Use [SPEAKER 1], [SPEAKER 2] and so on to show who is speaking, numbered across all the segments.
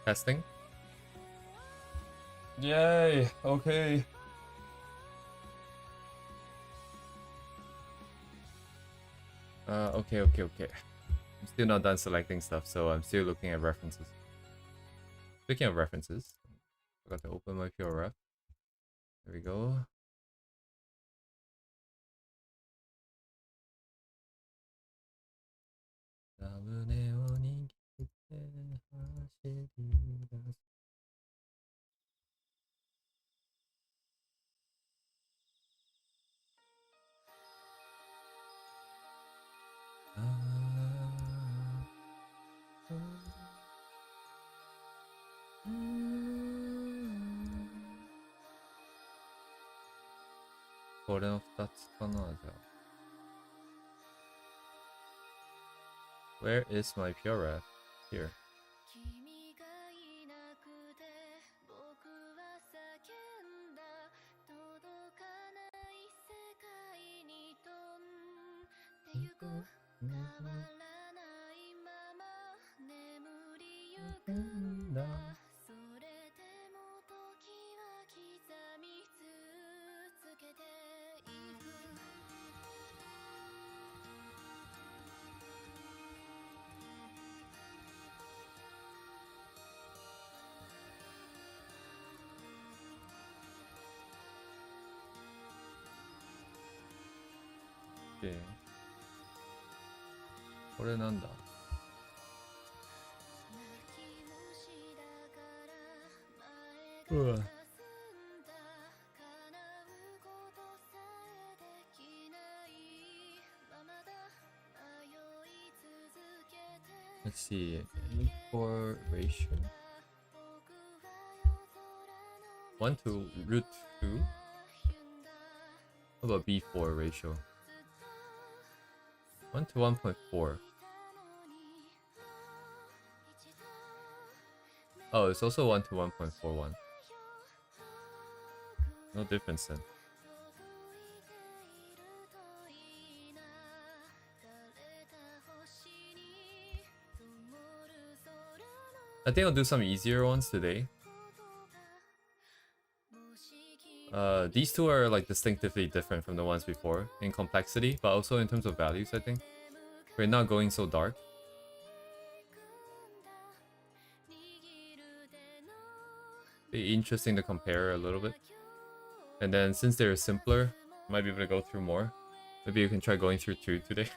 [SPEAKER 1] Testing. Yay, okay. Okay. I'm still not done selecting stuff, so I'm still looking at references. Speaking of references, I got to open my pure ref. There we go. Where is my pure ref? Here. Okay. これなんだ? Let's see, A4 ratio 1 to root 2. How about B4 ratio? 1 to 1.4. Oh, it's also 1 to 1.41. No difference then. I think I'll do some easier ones today. These two are like distinctively different from the ones before in complexity, but also in terms of values, I think. We're not going so dark. Be interesting to compare a little bit. And then since they're simpler, might be able to go through more. Maybe you can try going through 2 today.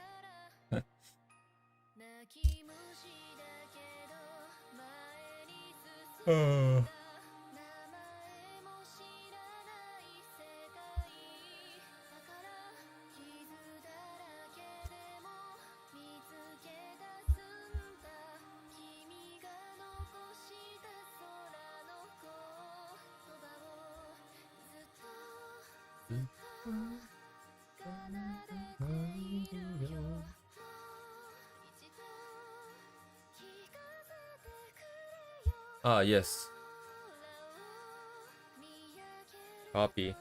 [SPEAKER 1] Ah, yes. Copy.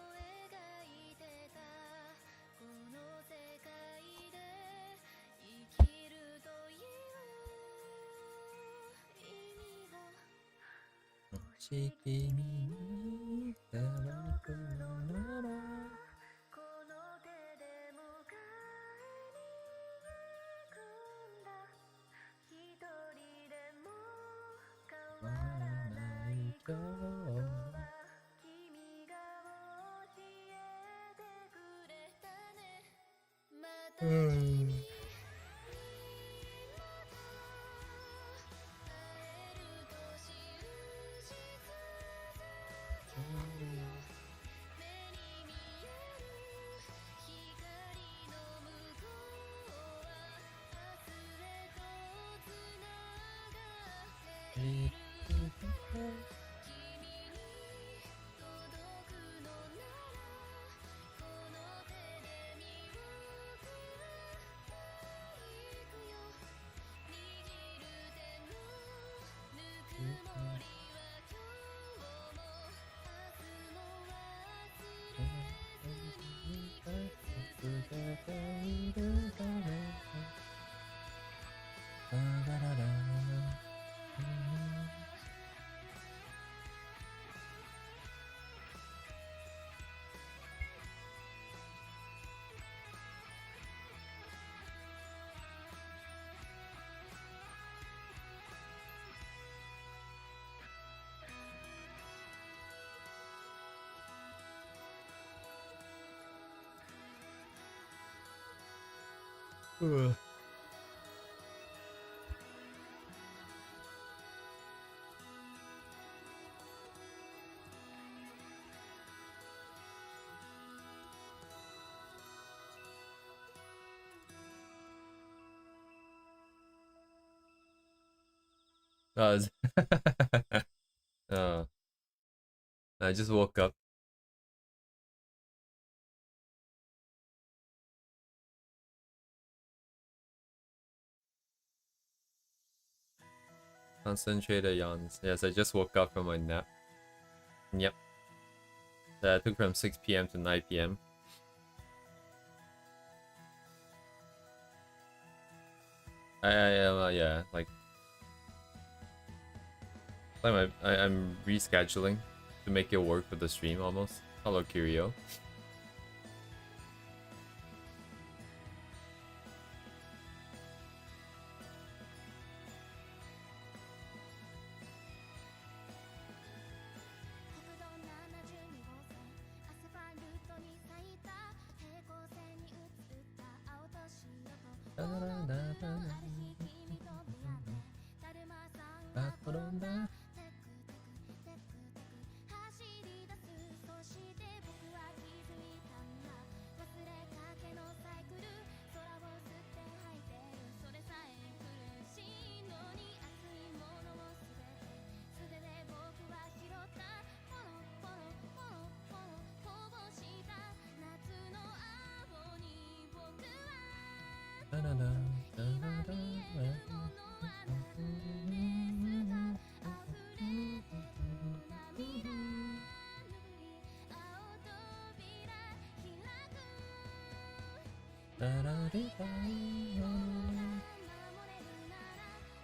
[SPEAKER 1] Ugh. Uh, uh, I just woke up. Concentrated yawns. Yes, I just woke up from my nap. Yep. That took from 6 p.m. to 9 p.m. Yeah, like I'm rescheduling to make it work for the stream almost. Hello, Curio.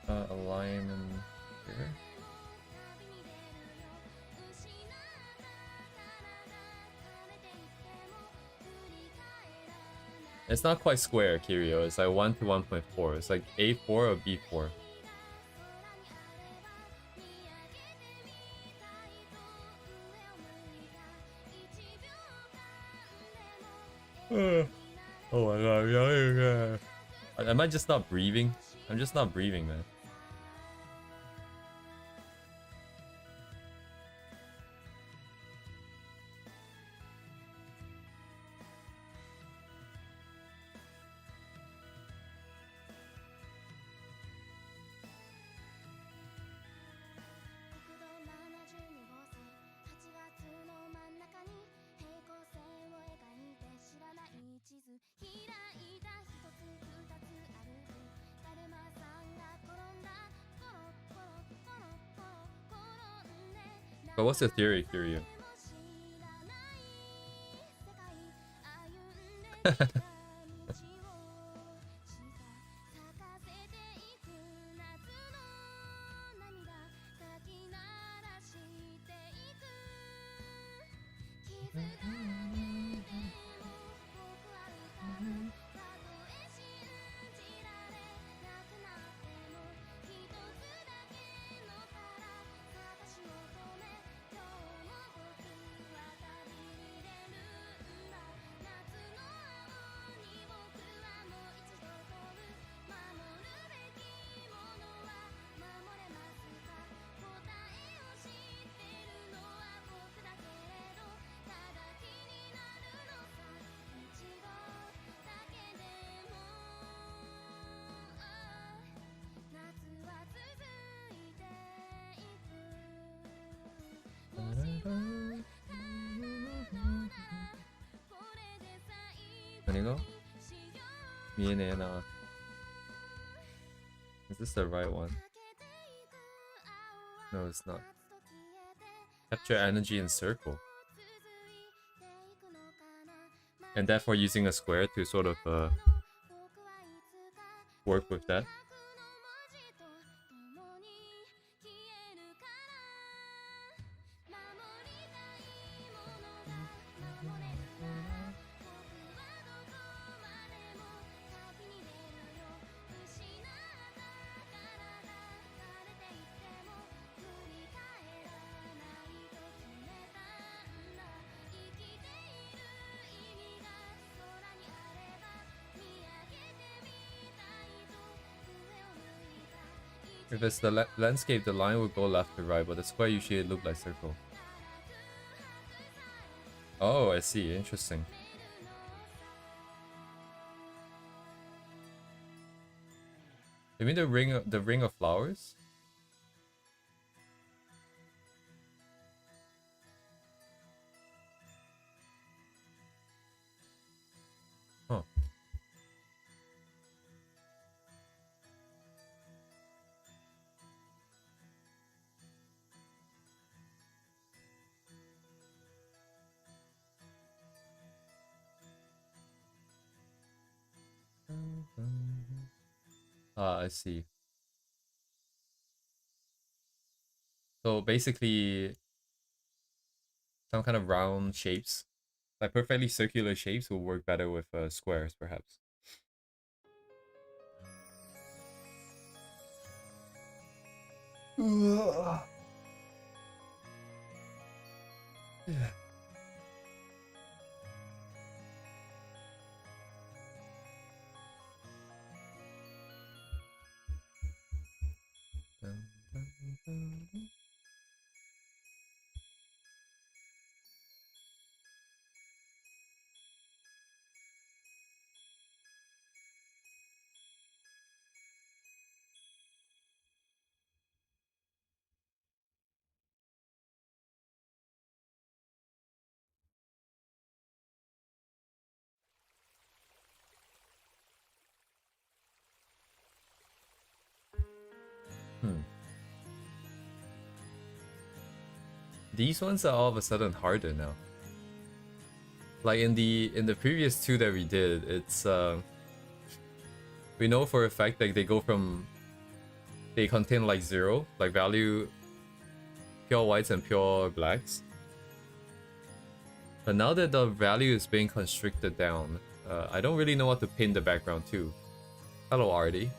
[SPEAKER 1] Alignment here. It's not quite square, Kirio. It's like 1 to 1.4. It's like A4 or B4. Oh my god. Am I just not breathing? I'm just not breathing, man. But what's the theory, Kirio? minnnnnnnim. Is this the right one? No, it's not. Capture energy in circle. And therefore using a square to sort of work with that. If it's the landscape, the line will go left to right, but the square usually look like circle. Oh, I see. Interesting. You mean the ring of flowers? Huh. Ah, I see. So basically, some kind of round shapes, like perfectly circular shapes, will work better with squares, perhaps. Yeah. Hmm. These ones are all of a sudden harder now. Like in the previous two that we did, it's we know for a fact that they contain like zero, like value pure whites and pure blacks. But now that the value is being constricted down, I don't really know what to pin the background to. Hello, Artie.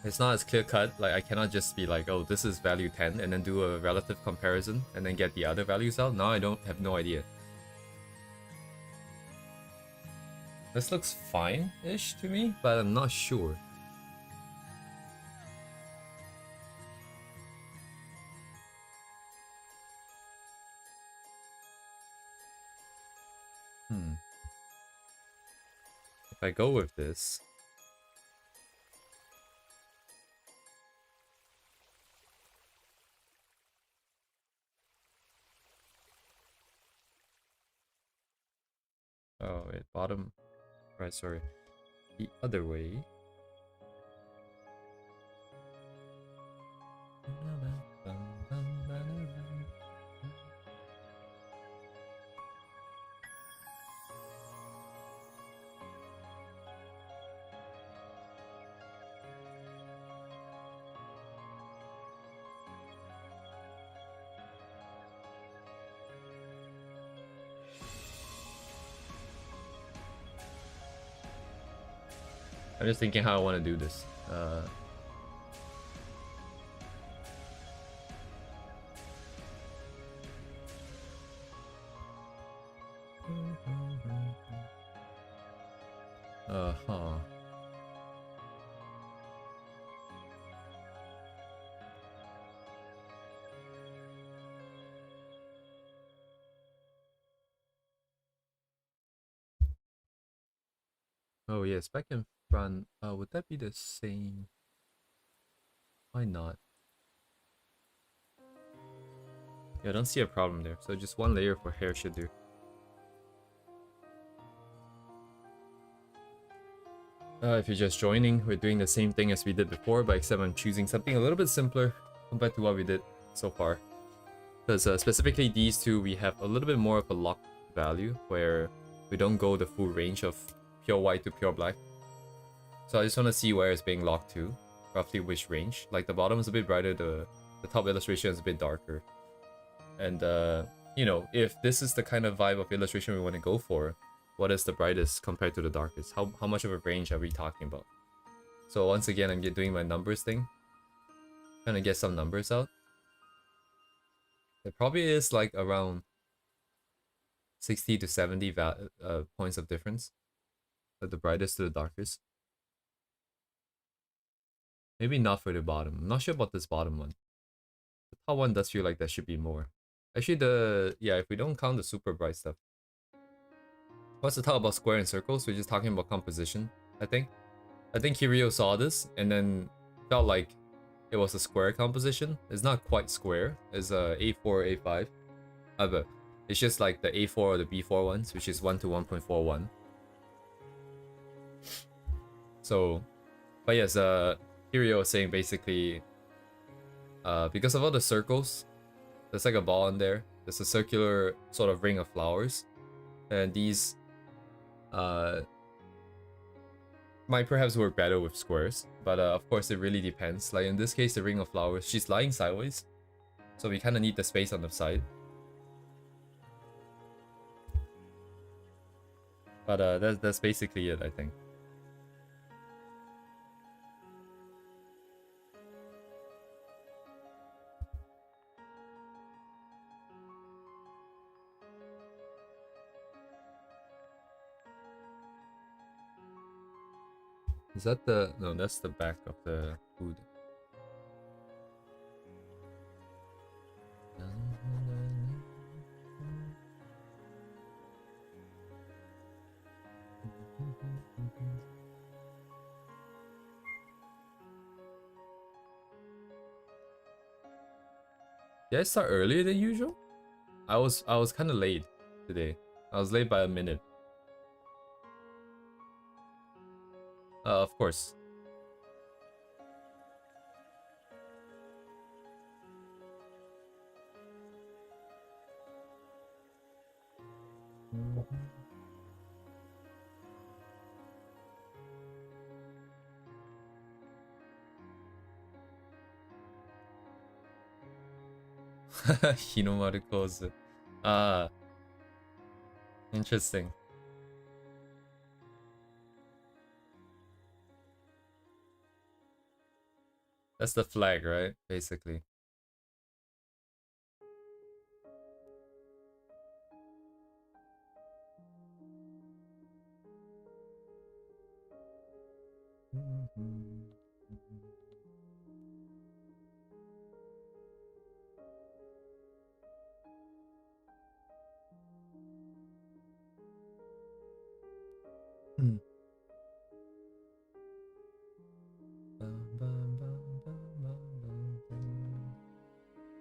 [SPEAKER 1] It's not as clear cut, like I cannot just be like, oh, this is value 10 and then do a relative comparison and then get the other values out. Now I don't have no idea. This looks fine-ish to me, but I'm not sure. If I go with this... Oh, wait, bottom... Right, sorry. The other way. I'm just thinking how I want to do this. Uh-huh. Oh yes, back and front. Would that be the same? Why not? Yeah, I don't see a problem there. So just one layer for hair should do. If you're just joining, we're doing the same thing as we did before, but except I'm choosing something a little bit simpler compared to what we did so far. Because specifically these two, we have a little bit more of a lock value, where we don't go the full range of pure white to pure black. So I just want to see where it's being locked to, roughly which range. Like the bottom is a bit brighter, the top illustration is a bit darker. And you know, if this is the kind of vibe of illustration we want to go for, what is the brightest compared to the darkest? How much of a range are we talking about? So once again, I'm doing my numbers thing. Trying to get some numbers out. It probably is like around 60 to 70 points of difference. Like the brightest to the darkest. Maybe not for the bottom. I'm not sure about this bottom one. The top one does feel like there should be more. Actually, yeah, if we don't count the super bright stuff. What's to talk about square and circles? We're just talking about composition, I think. I think Kirio saw this and then felt like it was a square composition. It's not quite square. It's a A4, A5. But it's just like the A4 or the B4 ones, which is 1 to 1.41. So, but yes, Kirio was saying basically, because of all the circles, there's like a ball in there. There's a circular sort of ring of flowers. And these might perhaps work better with squares, but of course it really depends. Like in this case, the ring of flowers, she's lying sideways, so we kind of need the space on the side. But that's basically it, I think. Is that the... No, that's the back of the food. Did I start earlier than usual? I was kind of late today. I was late by a minute. Of course. Hinomaru Kozu. Ah. Interesting. That's the flag, right? Basically.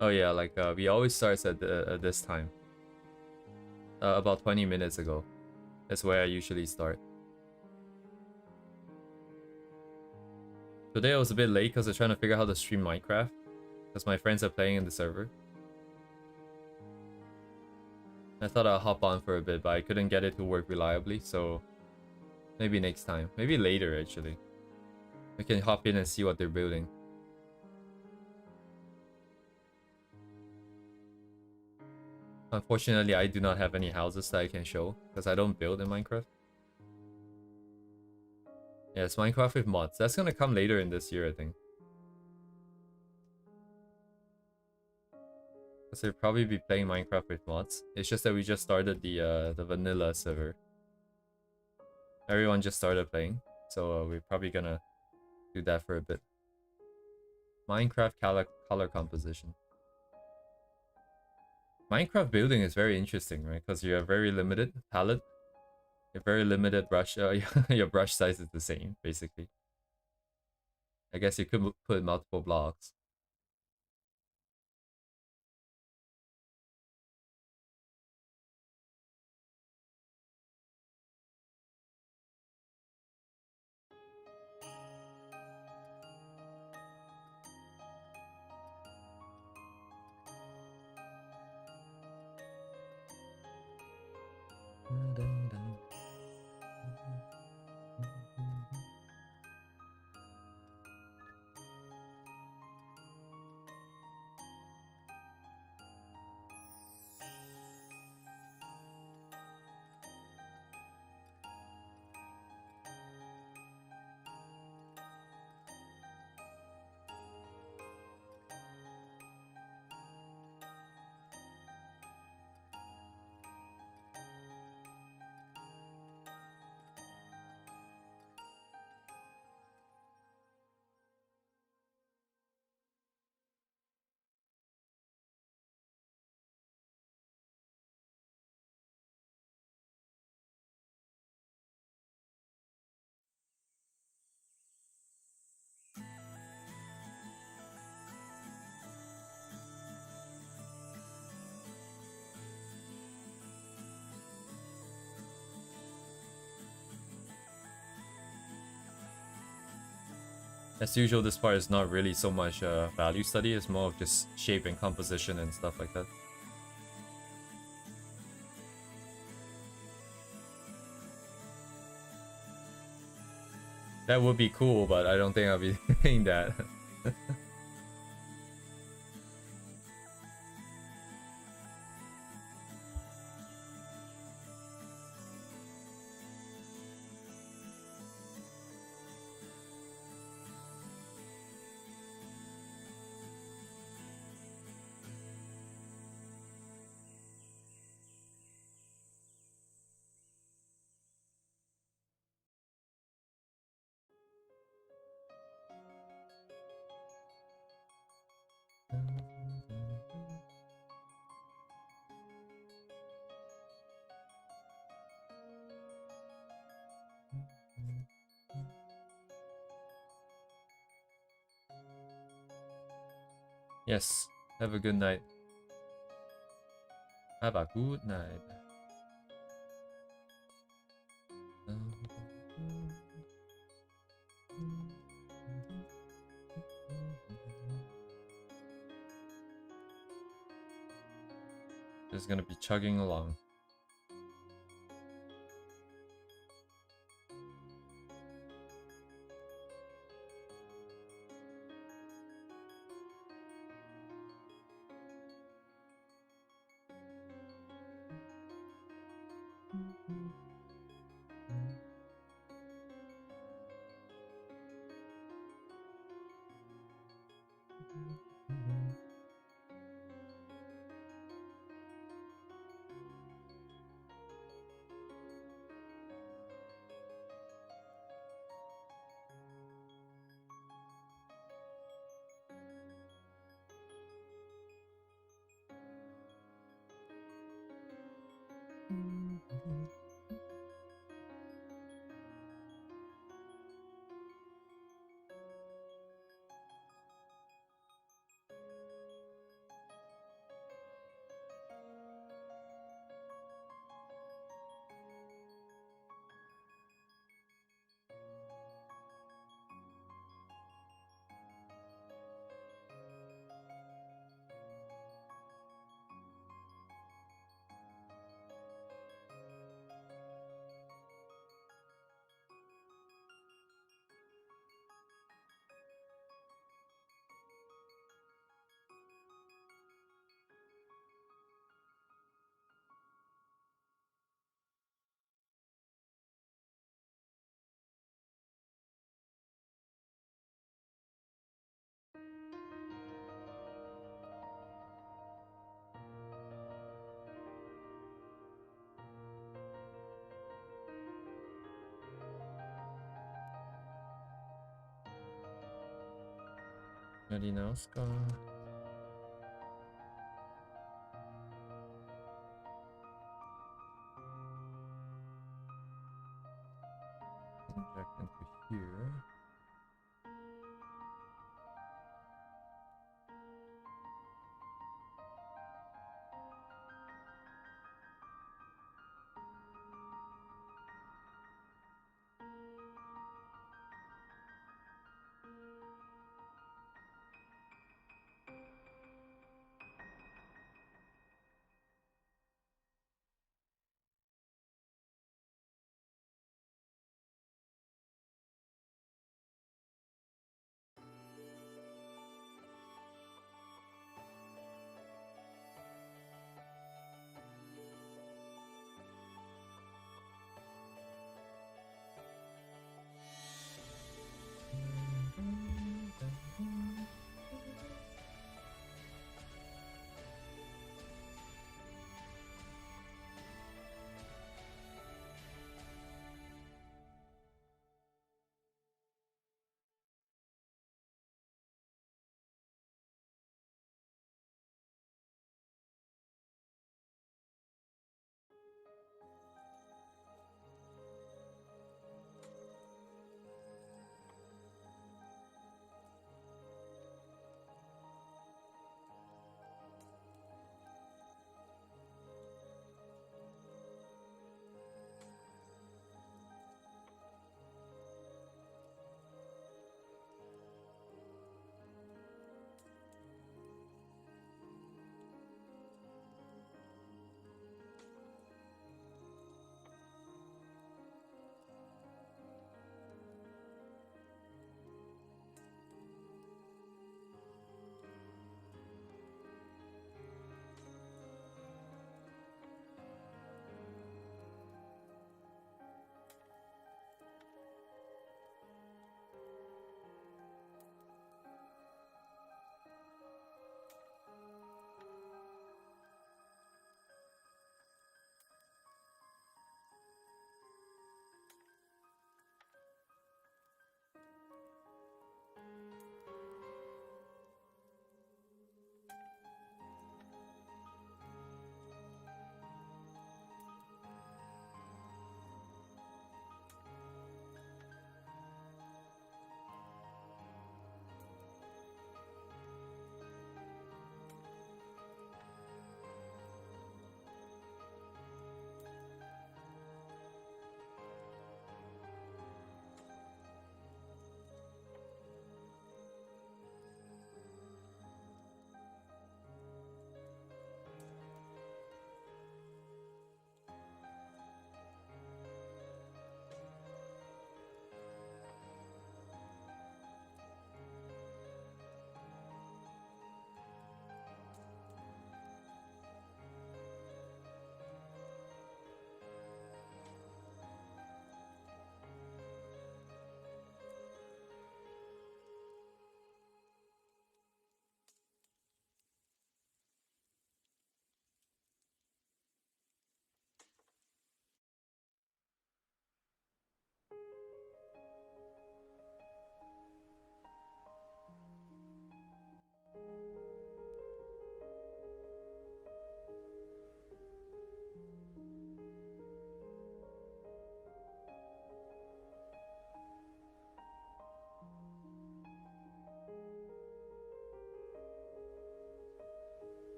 [SPEAKER 1] Oh yeah, like we always start at this time. About 20 minutes ago. That's where I usually start. Today I was a bit late because I was trying to figure out how to stream Minecraft. Because my friends are playing in the server. I thought I'd hop on for a bit, but I couldn't get it to work reliably, so... Maybe next time. Maybe later, actually. We can hop in and see what they're building. Unfortunately, I do not have any houses that I can show, because I don't build in Minecraft. Yes, Minecraft with mods. That's gonna come later in this year, I think. Because I'll probably be playing Minecraft with mods. It's just that we just started the vanilla server. Everyone just started playing, so we're probably gonna do that for a bit. Minecraft color composition. Minecraft building is very interesting, right? Because you have very limited palette. You have very limited brush. Your brush size is the same, basically. I guess you could put multiple blocks. As usual, this part is not really so much value study, it's more of just shape and composition and stuff like that. That would be cool, but I don't think I'll be doing that. Yes, have a good night. Have a good night. Just gonna be chugging along. Anything else? Inject into here.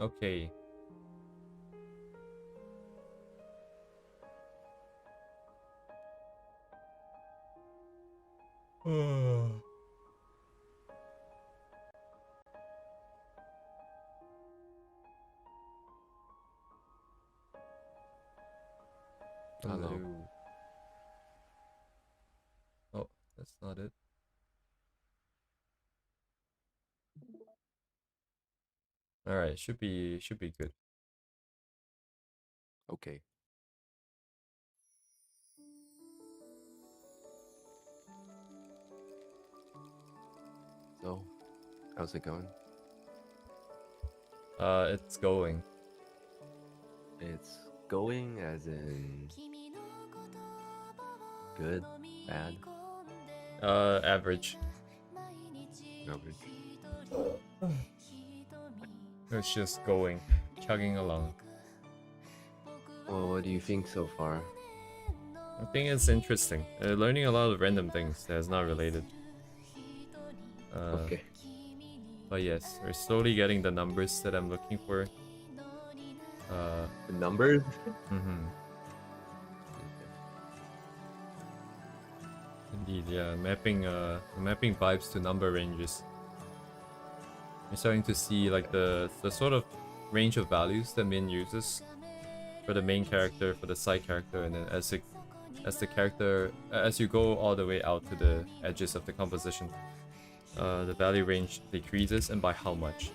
[SPEAKER 1] Okay.
[SPEAKER 2] Hello.
[SPEAKER 1] Hello. Oh, that's not it. All right, should be good.
[SPEAKER 2] Okay. So, how's it going?
[SPEAKER 1] It's going.
[SPEAKER 2] It's going as in good, bad,
[SPEAKER 1] Average.
[SPEAKER 2] average.
[SPEAKER 1] It's just going, chugging along.
[SPEAKER 2] Well, what do you think so far?
[SPEAKER 1] I think it's interesting. Learning a lot of random things that's not related.
[SPEAKER 2] Okay.
[SPEAKER 1] But yes, we're slowly getting the numbers that I'm looking for.
[SPEAKER 2] The numbers?
[SPEAKER 1] Mm-hmm. Indeed, yeah. Mapping vibes to number ranges. You're starting to see like the sort of range of values that Min uses for the main character, for the side character, and then as the character as you go all the way out to the edges of the composition, the value range decreases, and by how much.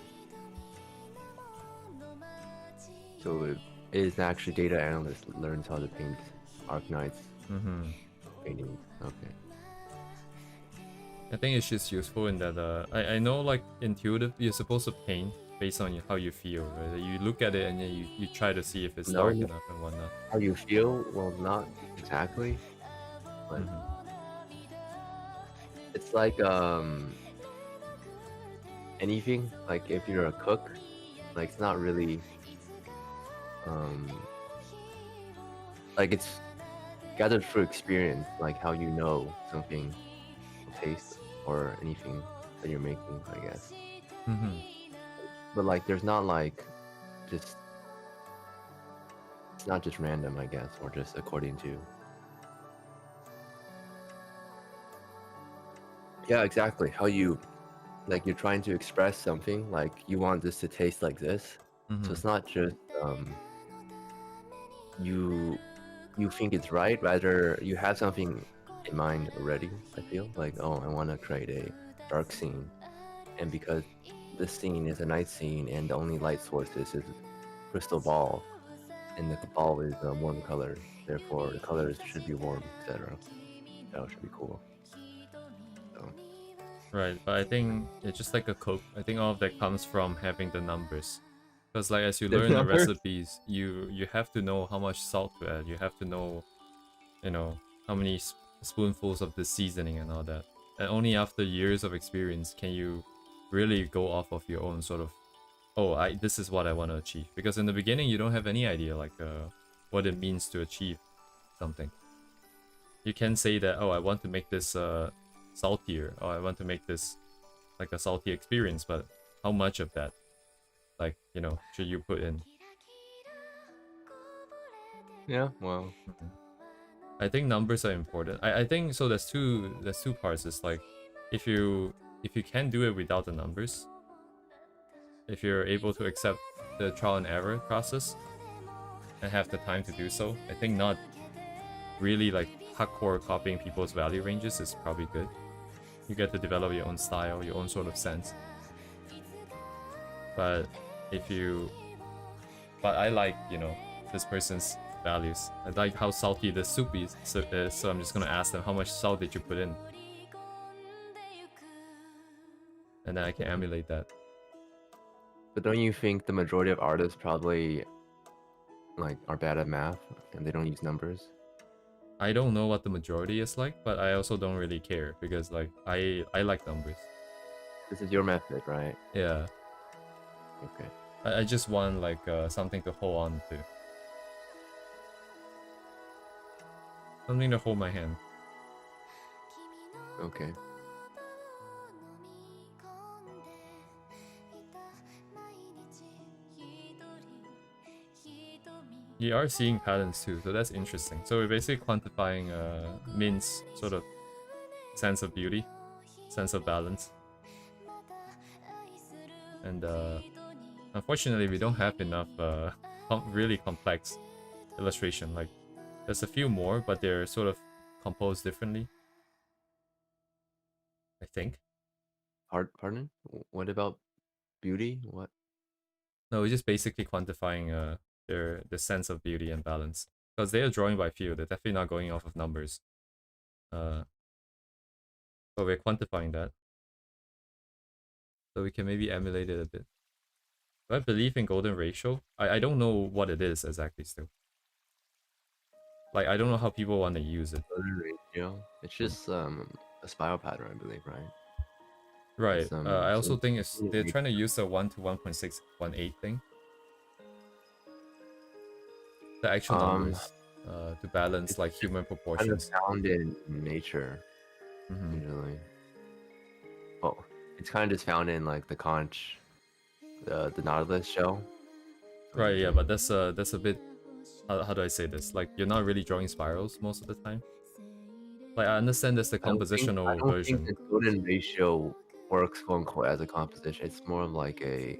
[SPEAKER 2] So it is actually data analyst learns how to paint Arknight's
[SPEAKER 1] Mm-hmm.
[SPEAKER 2] paintings. Okay.
[SPEAKER 1] I think it's just useful in that I know like intuitive you're supposed to paint based on how you feel, right? You look at it and then you try to see if it's
[SPEAKER 2] No,
[SPEAKER 1] dark enough and whatnot.
[SPEAKER 2] how you feel? Well, not exactly. But it's like anything. Like if you're a cook, like it's not really like it's gathered through experience, like how you know something will taste or anything that you're making, I guess.
[SPEAKER 1] Mm-hmm.
[SPEAKER 2] But like there's not like just it's not just random, I guess, or just according to. Yeah, exactly. How you like you're trying to express something, like you want this to taste like this. So
[SPEAKER 1] Mm-hmm.
[SPEAKER 2] it's not just you you think it's right, rather you have something in mind already. I feel like, oh, I want to create a dark scene, and because this scene is a night scene and the only light source is crystal ball, and the ball is a warm color, therefore the colors should be warm, etc. That should be cool. So
[SPEAKER 1] Right, but I think it's just like a cook. I think all of that comes from having the numbers. Because like as you
[SPEAKER 2] the
[SPEAKER 1] learn the
[SPEAKER 2] numbers.
[SPEAKER 1] recipes, you have to know how much salt to add. You have to know, how many spoonfuls of the seasoning and all that. And only after years of experience can you really go off of your own sort of, oh, this is what I want to achieve. Because in the beginning you don't have any idea like what it means to achieve something. You can say that, oh, I want to make this saltier, or I want to make this like a salty experience, but how much of that, like, should you put in?
[SPEAKER 2] Yeah, well,
[SPEAKER 1] I think numbers are important. I think so. There's two parts. It's like if you can do it without the numbers, if you're able to accept the trial and error process and have the time to do so, I think not really like hardcore copying people's value ranges is probably good. You get to develop your own style, your own sort of sense. But if you, but I like, this person's values. I like how salty the soup is, so I'm just gonna ask them how much salt did you put in, and then I can emulate that.
[SPEAKER 2] but don't you think the majority of artists probably like are bad at math and they don't use numbers?
[SPEAKER 1] I don't know what the majority is like, but I also don't really care because like I like numbers.
[SPEAKER 2] This is your method, right?
[SPEAKER 1] Yeah,
[SPEAKER 2] Okay.
[SPEAKER 1] I just want like something to hold on to, something to hold my hand.
[SPEAKER 2] Okay.
[SPEAKER 1] You are seeing patterns too, so that's interesting. So we're basically quantifying Min's sort of sense of beauty, sense of balance. And unfortunately, we don't have enough really complex illustration. Like, there's a few more, but they're sort of composed differently, I think.
[SPEAKER 2] Pardon? What about beauty? What?
[SPEAKER 1] No, we're just basically quantifying the sense of beauty and balance. Because they are drawing by feel, they're definitely not going off of numbers. But we're quantifying that. So we can maybe emulate it a bit. Do I believe in golden ratio? I don't know what it is exactly still. Like, I don't know how people want to use it.
[SPEAKER 2] Golden ratio? It's just a spiral pattern, I believe, right?
[SPEAKER 1] Right.
[SPEAKER 2] It's
[SPEAKER 1] I also
[SPEAKER 2] so
[SPEAKER 1] think they're trying to use the 1 to 1.618 thing. The actual numbers to balance like human
[SPEAKER 2] kind of
[SPEAKER 1] proportions.
[SPEAKER 2] found in nature usually. Oh, it's kind of just found in like the conch, the Nautilus shell.
[SPEAKER 1] Right, yeah, but that's a bit how do I say this? Like, you're not really drawing spirals most of the time. Like, I understand that's the
[SPEAKER 2] I
[SPEAKER 1] compositional
[SPEAKER 2] don't think
[SPEAKER 1] version.
[SPEAKER 2] the golden ratio works quote unquote as a composition. It's more of like a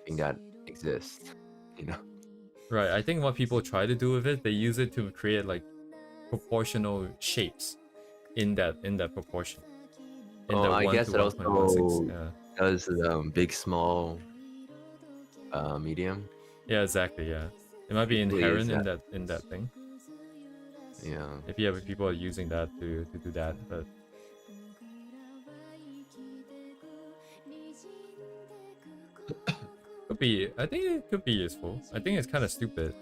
[SPEAKER 2] thing that exists, you know.
[SPEAKER 1] Right, I think what people try to do with it, they use it to create like proportional shapes in that proportion. In
[SPEAKER 2] Oh,
[SPEAKER 1] that
[SPEAKER 2] I
[SPEAKER 1] 1
[SPEAKER 2] guess
[SPEAKER 1] to
[SPEAKER 2] it
[SPEAKER 1] 1.16.
[SPEAKER 2] also
[SPEAKER 1] Yeah.
[SPEAKER 2] does big, small, medium.
[SPEAKER 1] Yeah, exactly, yeah. It might be
[SPEAKER 2] Usually is
[SPEAKER 1] inherent
[SPEAKER 2] that.
[SPEAKER 1] in that thing.
[SPEAKER 2] Yeah.
[SPEAKER 1] Maybe other people are using that to do that, but could be. I think it could be useful. I think it's kind of stupid,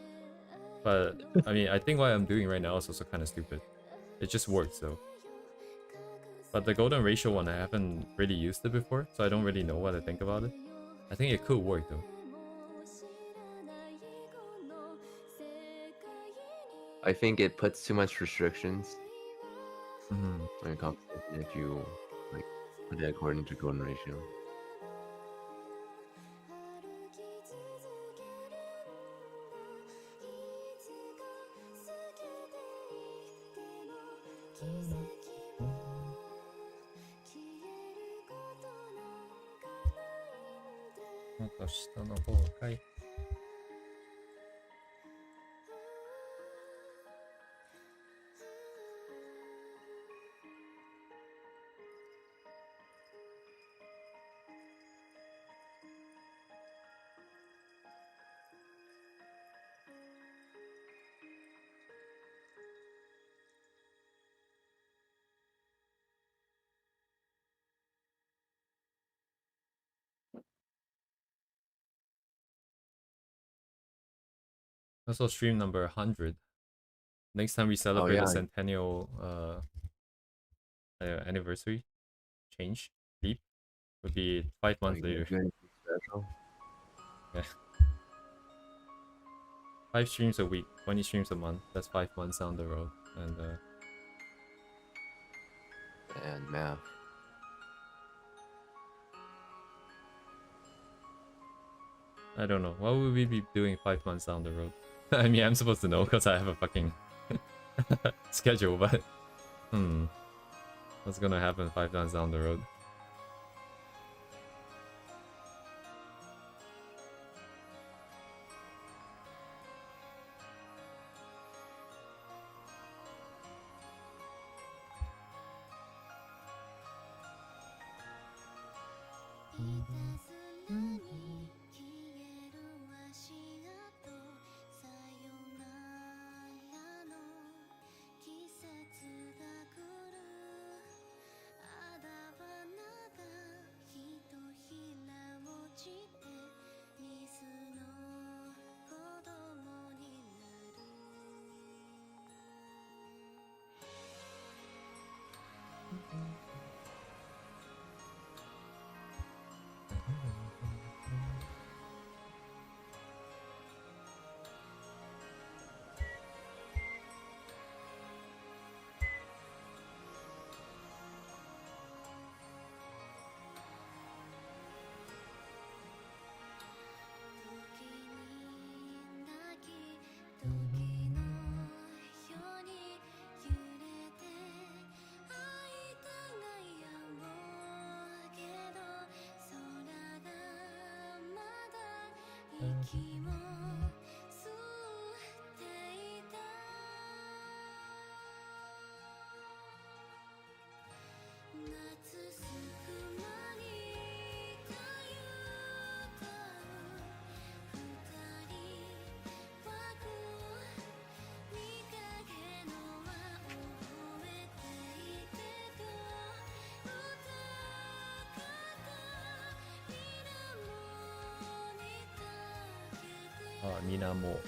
[SPEAKER 1] but I mean, I think what I'm doing right now is also kind of stupid. It just works though. But the golden ratio one, I haven't really used it before, so I don't really know what I think about it. I think it could work though.
[SPEAKER 2] I think it puts too much restrictions
[SPEAKER 1] Mm-hmm.
[SPEAKER 2] when it comes to if you like put it according to golden ratio.
[SPEAKER 1] Also, stream number 100. Next time we
[SPEAKER 2] Oh
[SPEAKER 1] celebrate the
[SPEAKER 2] yeah.
[SPEAKER 1] centennial anniversary change leap would be 5 months
[SPEAKER 2] Like you're
[SPEAKER 1] later.
[SPEAKER 2] doing something special.
[SPEAKER 1] Yeah. 5 streams a week, 20 streams a month. That's 5 months down the road, and
[SPEAKER 2] And math.
[SPEAKER 1] I don't know. What would we be doing 5 months down the road? I mean, I'm supposed to know because I have a fucking schedule, but what's gonna happen 5 months down the road? 미나모.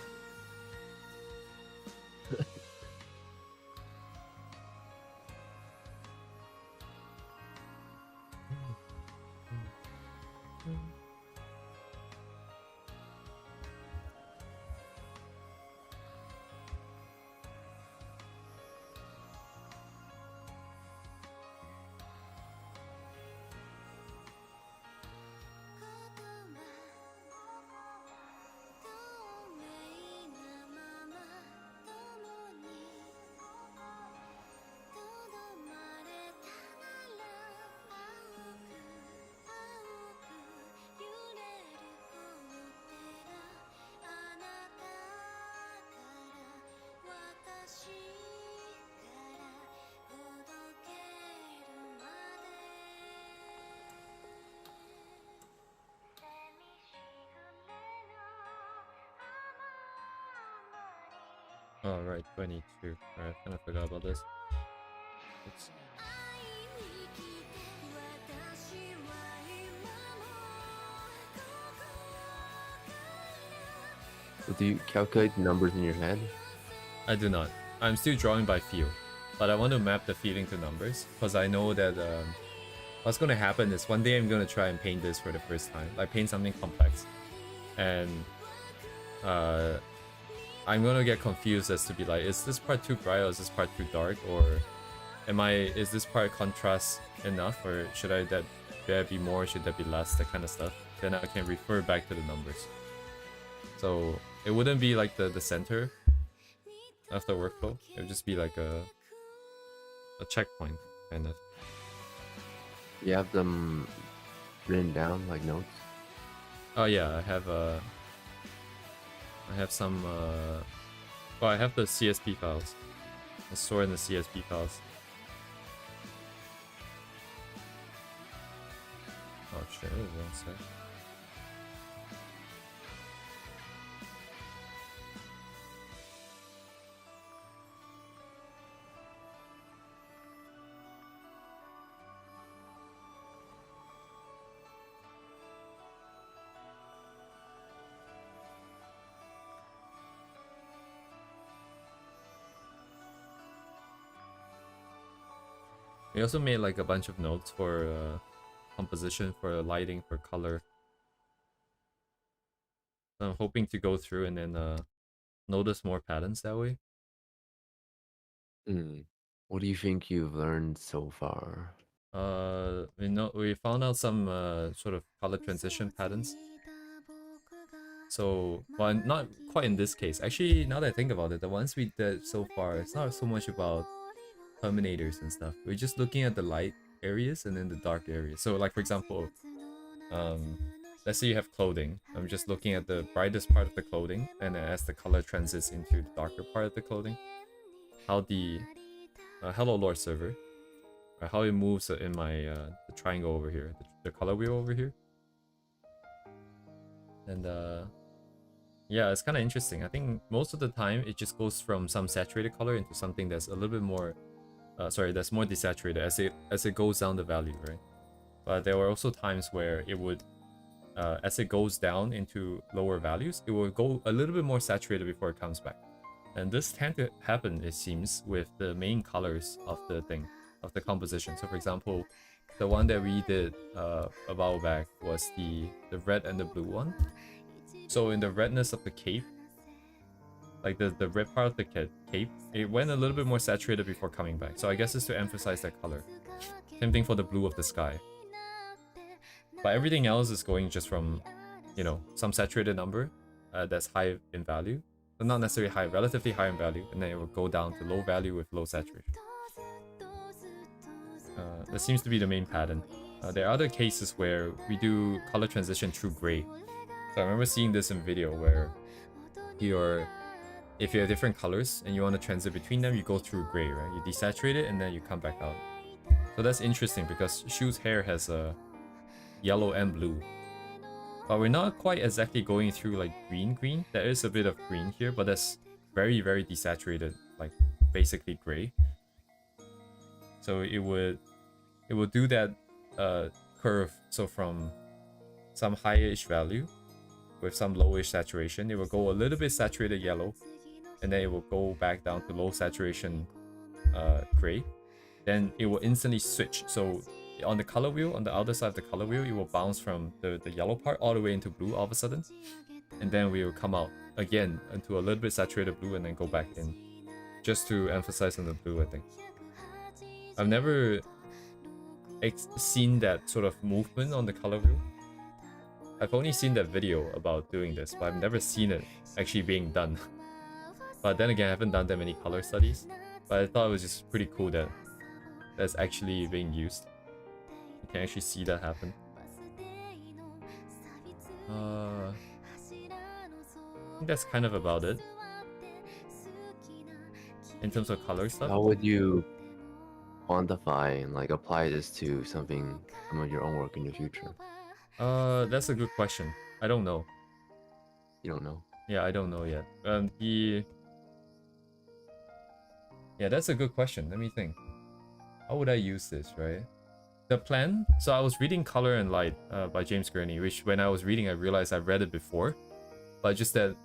[SPEAKER 1] Oh, right, 22. Alright, I kind of forgot about this. Oops.
[SPEAKER 2] So do you calculate numbers in your head?
[SPEAKER 1] I do not. I'm still drawing by feel, but I want to map the feeling to numbers because I know that what's going to happen is one day I'm going to try and paint this for the first time, like paint something complex, and I'm going to get confused as to be like, is this part too bright or is this part too dark, or is this part contrast enough, or should there be more, should there be less, that kind of stuff. Then I can refer back to the numbers. So it wouldn't be like the center of the workflow. It would just be like a checkpoint, kind of.
[SPEAKER 2] You have them written down like notes?
[SPEAKER 1] Oh yeah, I have some well, I have the CSV files. I store in the CSV files. Oh shit, wait 1 sec. We also made like a bunch of notes for composition, for lighting, for color. So I'm hoping to go through and then notice more patterns that way.
[SPEAKER 2] What do you think you've learned so far?
[SPEAKER 1] We found out some sort of color transition patterns. So, well, not quite in this case. Actually, now that I think about it, the ones we did so far, it's not so much about terminators and stuff. We're just looking at the light areas and then the dark areas. So, like for example, let's say you have clothing. I'm just looking at the brightest part of the clothing, and as the color transits into the darker part of the clothing, how the hello Lord server, or how it moves in my the triangle over here, the color wheel over here, and yeah, it's kind of interesting. I think most of the time it just goes from some saturated color into something that's a little bit more, that's more desaturated as it goes down the value, right? But there were also times where it would, as it goes down into lower values, it will go a little bit more saturated before it comes back. And this tends to happen, it seems, with the main colors of the thing, of the composition. So for example, the one that we did a while back was the red and the blue one. So in the redness of the cape, like the red part of the cape, it went a little bit more saturated before coming back. So I guess it's to emphasize that color. Same thing for the blue of the sky. But everything else is going just from, you know, some saturated number that's high in value, but not necessarily high, relatively high in value, and then it will go down to low value with low saturation. That seems to be the main pattern. There are other cases where we do color transition through gray. So I remember seeing this in video where if you have different colors and you want to transit between them, you go through gray, right? You desaturate it and then you come back out. So that's interesting because Shu's hair has a yellow and blue. But we're not quite exactly going through like green. There is a bit of green here, but that's very, very desaturated, like basically gray. So it would do that curve. So from some high-ish value with some lowish saturation, it will go a little bit saturated yellow, and then it will go back down to low saturation gray. Then it will instantly switch. So on the color wheel, on the outer side of the color wheel, it will bounce from the yellow part all the way into blue all of a sudden. And then we will come out again into a little bit saturated blue and then go back in. Just to emphasize on the blue, I think. I've never seen that sort of movement on the color wheel. I've only seen that video about doing this, but I've never seen it actually being done. But then again, I haven't done that many color studies. But I thought it was just pretty cool that that's actually being used. You can actually see that happen. I think that's kind of about it. In terms of color stuff.
[SPEAKER 2] How would you quantify and like apply this to some of your own work in the future?
[SPEAKER 1] That's a good question. I don't know.
[SPEAKER 2] You don't know?
[SPEAKER 1] Yeah, I don't know yet. Yeah, that's a good question. Let me think. How would I use this, right? The plan. So I was reading Color and Light by James Gurney, which when I was reading, I realized I've read it before, but just that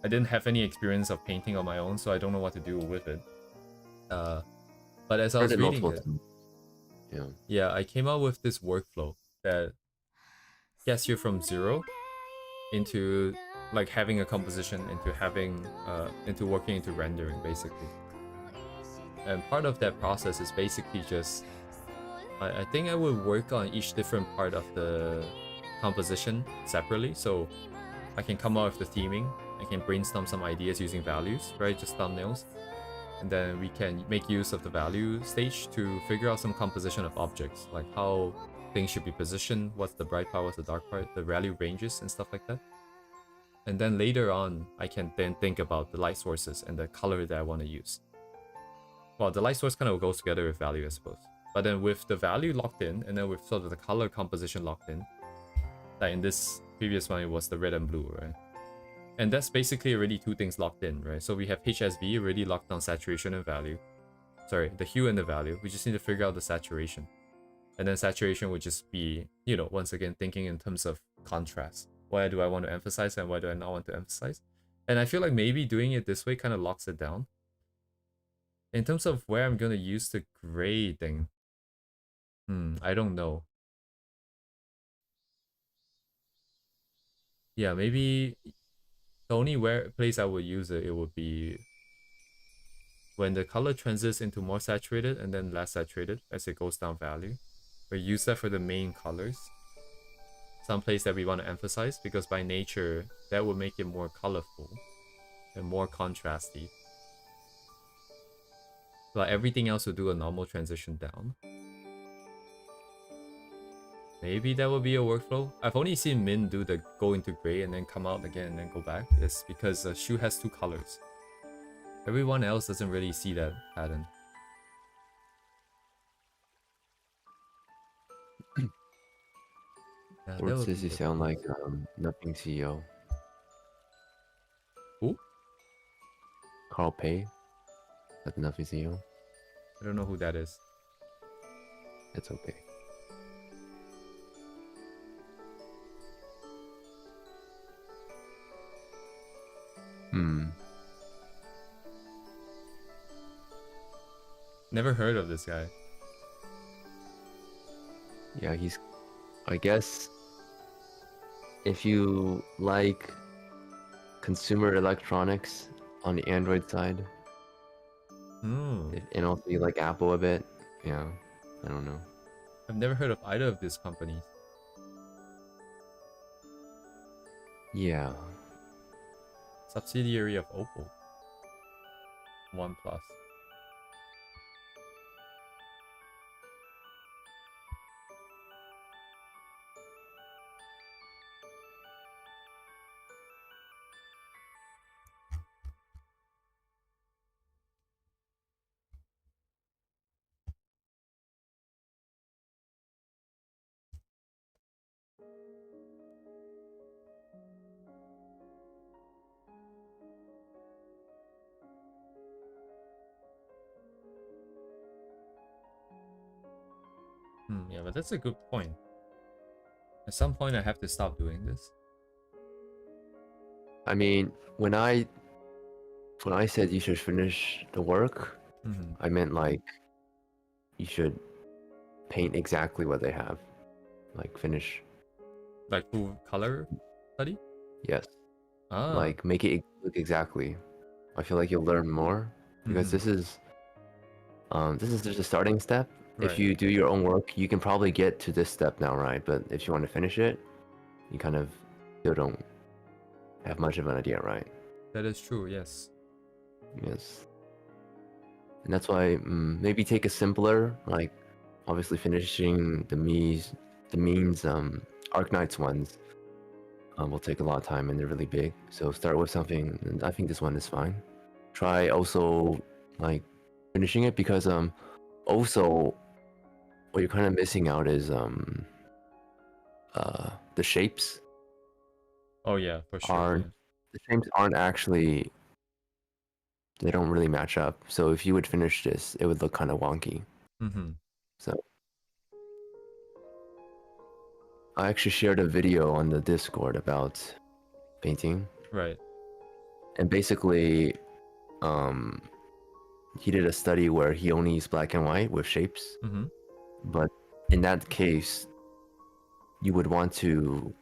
[SPEAKER 1] I didn't have any experience of painting on my own, so I don't know what to do with it. But as I was reading it, yeah, I came out with this workflow that gets you from 0 into like having a composition, into working into rendering, basically. And part of that process is basically just I think I would work on each different part of the composition separately, so I can come out with the theming, I can brainstorm some ideas using values, right, just thumbnails, and then we can make use of the value stage to figure out some composition of objects, like how things should be positioned, what's the bright part, what's the dark part, the value ranges and stuff like that. And then later on, I can then think about the light sources and the color that I want to use. Well, the light source kind of goes together with value, I suppose. But then with the value locked in, and then with sort of the color composition locked in, like in this previous one, it was the red and blue, right? And that's basically already two things locked in, right? So we have HSV already locked down saturation and value. Sorry, the hue and the value. We just need to figure out the saturation. And then saturation would just be, you know, once again, thinking in terms of contrast. Why do I want to emphasize and why do I not want to emphasize? And I feel like maybe doing it this way kind of locks it down. In terms of where I'm going to use the gray thing, I don't know. Yeah, maybe the only place I would use it would be when the color transits into more saturated and then less saturated as it goes down value. We use that for the main colors. Some place that we want to emphasize, because by nature, that would make it more colorful and more contrasty. But everything else would do a normal transition down. Maybe that would be a workflow. I've only seen Min do the go into gray and then come out again and then go back. It's because Shu has two colors. Everyone else doesn't really see that pattern. Yeah,
[SPEAKER 2] Or says you sound like Nothing CEO.
[SPEAKER 1] Who?
[SPEAKER 2] Carl Pei. That's Nothing CEO.
[SPEAKER 1] I don't know who that is.
[SPEAKER 2] It's okay.
[SPEAKER 1] Never heard of this guy.
[SPEAKER 2] Yeah, I guess if you like consumer electronics on the Android side, and also you like Apple a bit, yeah, I don't know.
[SPEAKER 1] I've never heard of either of these companies.
[SPEAKER 2] Yeah.
[SPEAKER 1] Subsidiary of Oppo. OnePlus. Yeah, but that's a good point. At some point, I have to stop doing this.
[SPEAKER 2] I mean, when I said you should finish the work, I meant like you should paint exactly what they have. Like finish.
[SPEAKER 1] Like full color study?
[SPEAKER 2] Yes.
[SPEAKER 1] Ah.
[SPEAKER 2] Like make it look exactly. I feel like you'll learn more because this is just a starting step. If
[SPEAKER 1] Right.
[SPEAKER 2] you do your own work, you can probably get to this step now, right? But if you want to finish it, you kind of still don't have much of an idea, right?
[SPEAKER 1] That is true, yes.
[SPEAKER 2] Yes. And that's why maybe take a simpler, like obviously finishing the means Arknights ones will take a lot of time and they're really big. So start with something, and I think this one is fine. Try also like finishing it because also what you're kind of missing out is the shapes
[SPEAKER 1] Oh yeah, for sure,
[SPEAKER 2] aren't
[SPEAKER 1] yeah.
[SPEAKER 2] the shapes aren't actually, they don't really match up. So if you would finish this, it would look kind of wonky. So I actually shared a video on the Discord about painting,
[SPEAKER 1] Right.
[SPEAKER 2] and basically um he did a study where he only used black and white with shapes, but in that case you would want to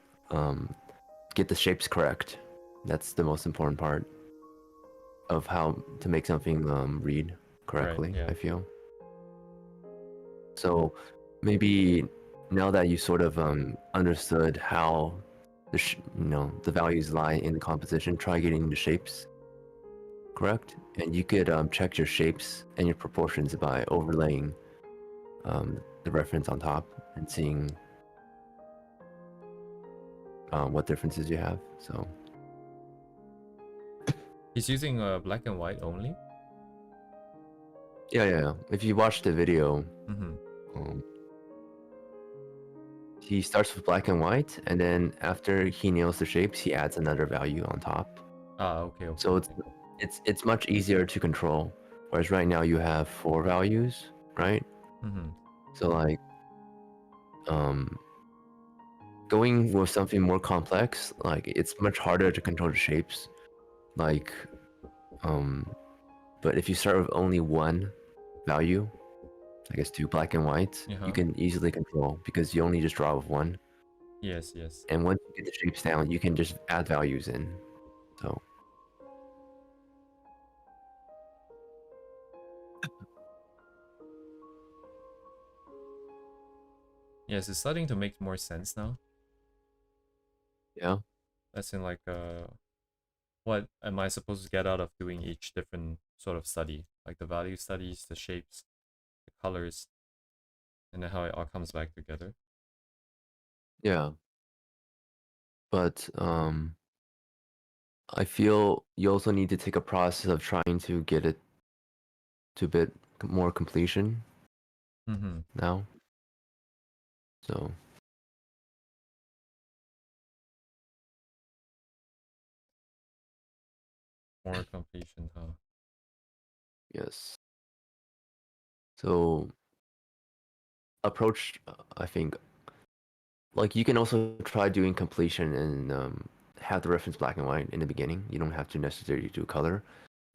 [SPEAKER 2] get the shapes correct. That's the most important part of how to make something read correctly,
[SPEAKER 1] Right, yeah.
[SPEAKER 2] I feel. So maybe now that you sort of understood how the values lie in the composition, try getting the shapes correct, and you could check your shapes and your proportions by overlaying the reference on top and seeing what differences you have. So
[SPEAKER 1] He's using black and white only?
[SPEAKER 2] yeah. If you watch the video, um, he starts with black and white, and then after he nails the shapes, he adds another value on top.
[SPEAKER 1] Ah, okay.
[SPEAKER 2] So it's much easier to control. Whereas right now you have 4 values, right? So like going with something more complex, like it's much harder to control the shapes. Like but if you start with only one value, I guess 2 black and white, you can easily control because you only just draw with one.
[SPEAKER 1] Yes.
[SPEAKER 2] And once you get the shapes down, you can just add values in. So
[SPEAKER 1] Yes, it's starting to make more sense now.
[SPEAKER 2] yeah.
[SPEAKER 1] As in like what am I supposed to get out of doing each different sort of study? Like the value studies, the shapes, the colors, and then how it all comes back together.
[SPEAKER 2] Yeah. But I feel you also need to take a process of trying to get it to a bit more completion now. So
[SPEAKER 1] More completion, huh?
[SPEAKER 2] yes. So approach, I think, like you can also try doing completion and have the reference black and white in the beginning. You don't have to necessarily do color,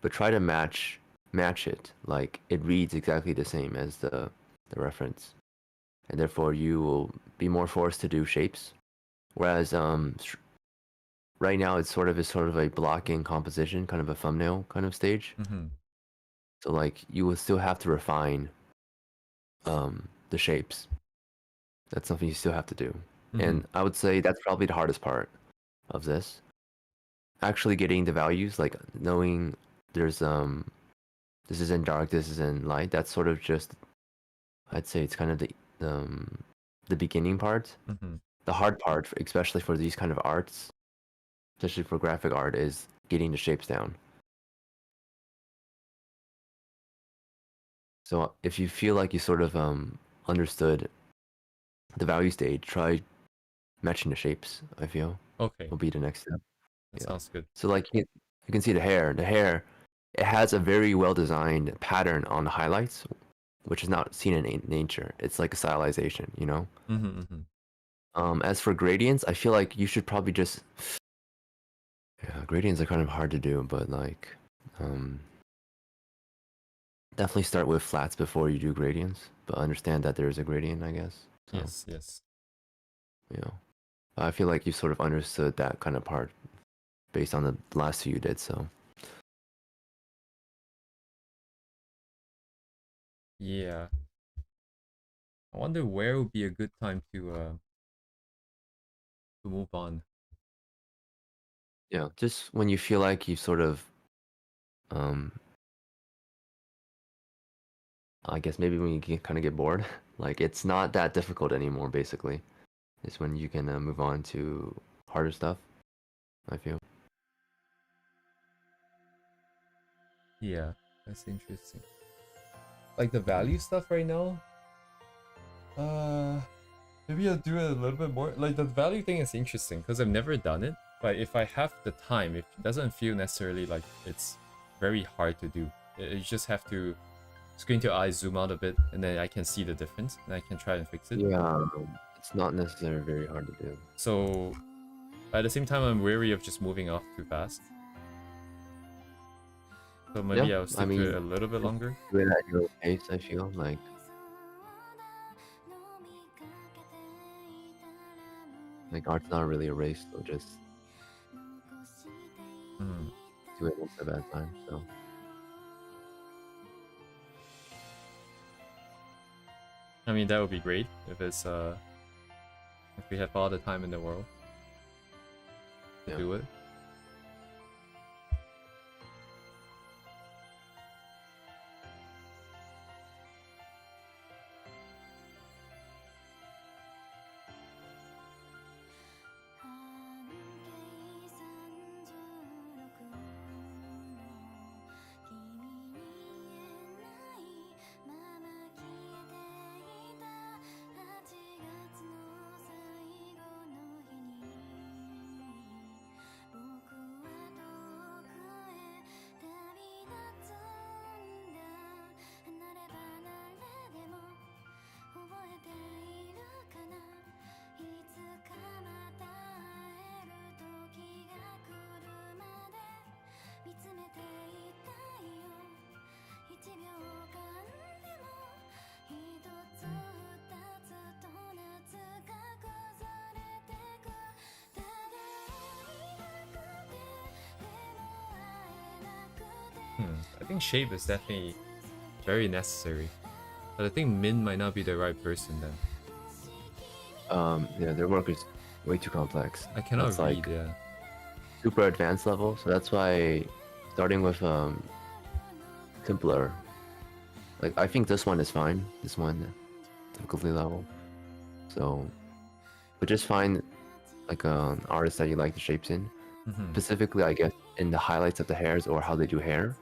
[SPEAKER 2] but try to match it. Like it reads exactly the same as the reference, and therefore you will be more forced to do shapes. Whereas right now it's sort of a blocking composition, kind of a thumbnail kind of stage. So like you will still have to refine the shapes. That's something you still have to do. And I would say that's probably the hardest part of this. Actually getting the values, like knowing there's this is in dark, this is in light. That's sort of just, I'd say it's kind of the beginning part. The hard part, especially for these kind of arts, especially for graphic art, is getting the shapes down. So if you feel like you sort of understood the value stage, try matching the shapes. I feel will be the next step.
[SPEAKER 1] That sounds good.
[SPEAKER 2] So like you can see the hair. The hair, it has a very well designed pattern on the highlights. which is not seen in nature. It's like a stylization, you know? As for gradients, I feel like you should probably just... Yeah, gradients are kind of hard to do, but like... Definitely start with flats before you do gradients, but understand that there is a gradient, I guess. So,
[SPEAKER 1] Yes.
[SPEAKER 2] you know, I feel like you sort of understood that kind of part based on the last two you did, so...
[SPEAKER 1] Yeah. I wonder where would be a good time to move on.
[SPEAKER 2] Yeah, just when you feel like you sort of, I guess maybe when you kind of get bored, like it's not that difficult anymore, basically. It's when you can move on to harder stuff, I feel.
[SPEAKER 1] Yeah, that's interesting. Like the value stuff right now, maybe I'll do it a little bit more. Like the value thing is interesting because I've never done it, but if I have the time, it doesn't feel necessarily like it's very hard to do. You just have to screen to eye, zoom out a bit, and then I can see the difference, and I can try and fix it.
[SPEAKER 2] Yeah, it's not necessarily very hard to do.
[SPEAKER 1] So at the same time, I'm wary of just moving off too fast. So maybe
[SPEAKER 2] Yeah,
[SPEAKER 1] I'll
[SPEAKER 2] I
[SPEAKER 1] stick
[SPEAKER 2] mean,
[SPEAKER 1] to it a little bit longer.
[SPEAKER 2] do it at your own pace, I feel like art's not really a race, so just do it once at a time, so.
[SPEAKER 1] I mean, that would be great if it's if we have all the time in the world to do it. I think shape is definitely very necessary. But I think Min might not be the right person then.
[SPEAKER 2] Yeah, their work is way too complex.
[SPEAKER 1] I cannot
[SPEAKER 2] That's
[SPEAKER 1] read,
[SPEAKER 2] like
[SPEAKER 1] yeah.
[SPEAKER 2] super advanced level, so that's why starting with simpler. Like I think this one is fine. This one difficulty level. So, but just find like an artist that you like the shapes in. Specifically, I guess in the highlights of the hairs or how they do hair,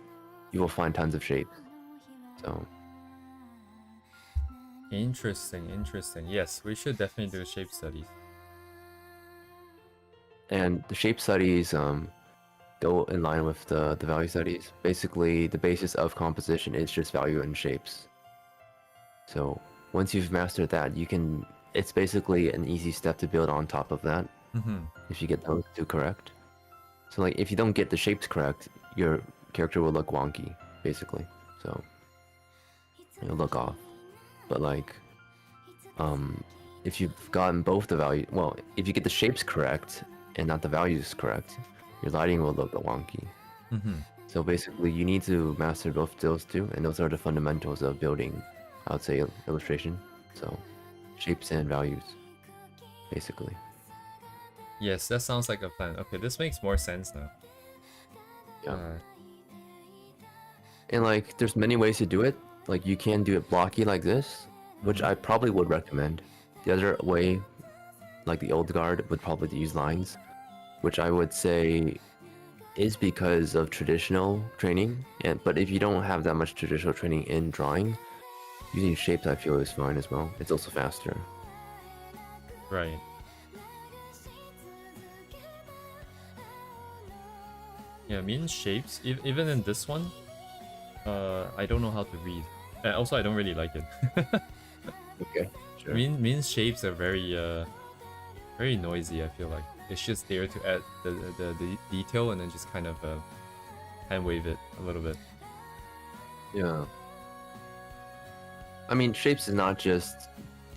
[SPEAKER 2] you will find tons of shapes. So.
[SPEAKER 1] Interesting. Yes, we should definitely do shape studies.
[SPEAKER 2] And the shape studies go in line with the value studies. Basically, the basis of composition is just value and shapes. So once you've mastered that, you can. It's basically an easy step to build on top of that. If you get those two correct. So like, if you don't get the shapes correct, your character will look wonky, basically. So it'll look off. But like, if you've gotten both the value, well, if you get the shapes correct and not the values correct, your lighting will look wonky. So basically, you need to master both those two, and those are the fundamentals of building, I would say, illustration. So, shapes and values, basically.
[SPEAKER 1] Yes, that sounds like a plan. Okay, this makes more sense now.
[SPEAKER 2] Yeah. And like, there's many ways to do it. Like, you can do it blocky like this, which I probably would recommend. The other way, like the old guard, would probably use lines, which I would say is because of traditional training. But if you don't have that much traditional training in drawing, using shapes I feel is fine as well. It's also faster.
[SPEAKER 1] Right. Yeah, I mean shapes, even in this one, I don't know how to read. And also, I don't really like it.
[SPEAKER 2] Okay, sure.
[SPEAKER 1] Means shapes are very noisy. I feel like it's just there to add the detail and then just kind of hand wave it a little bit.
[SPEAKER 2] Yeah. I mean, shapes is not just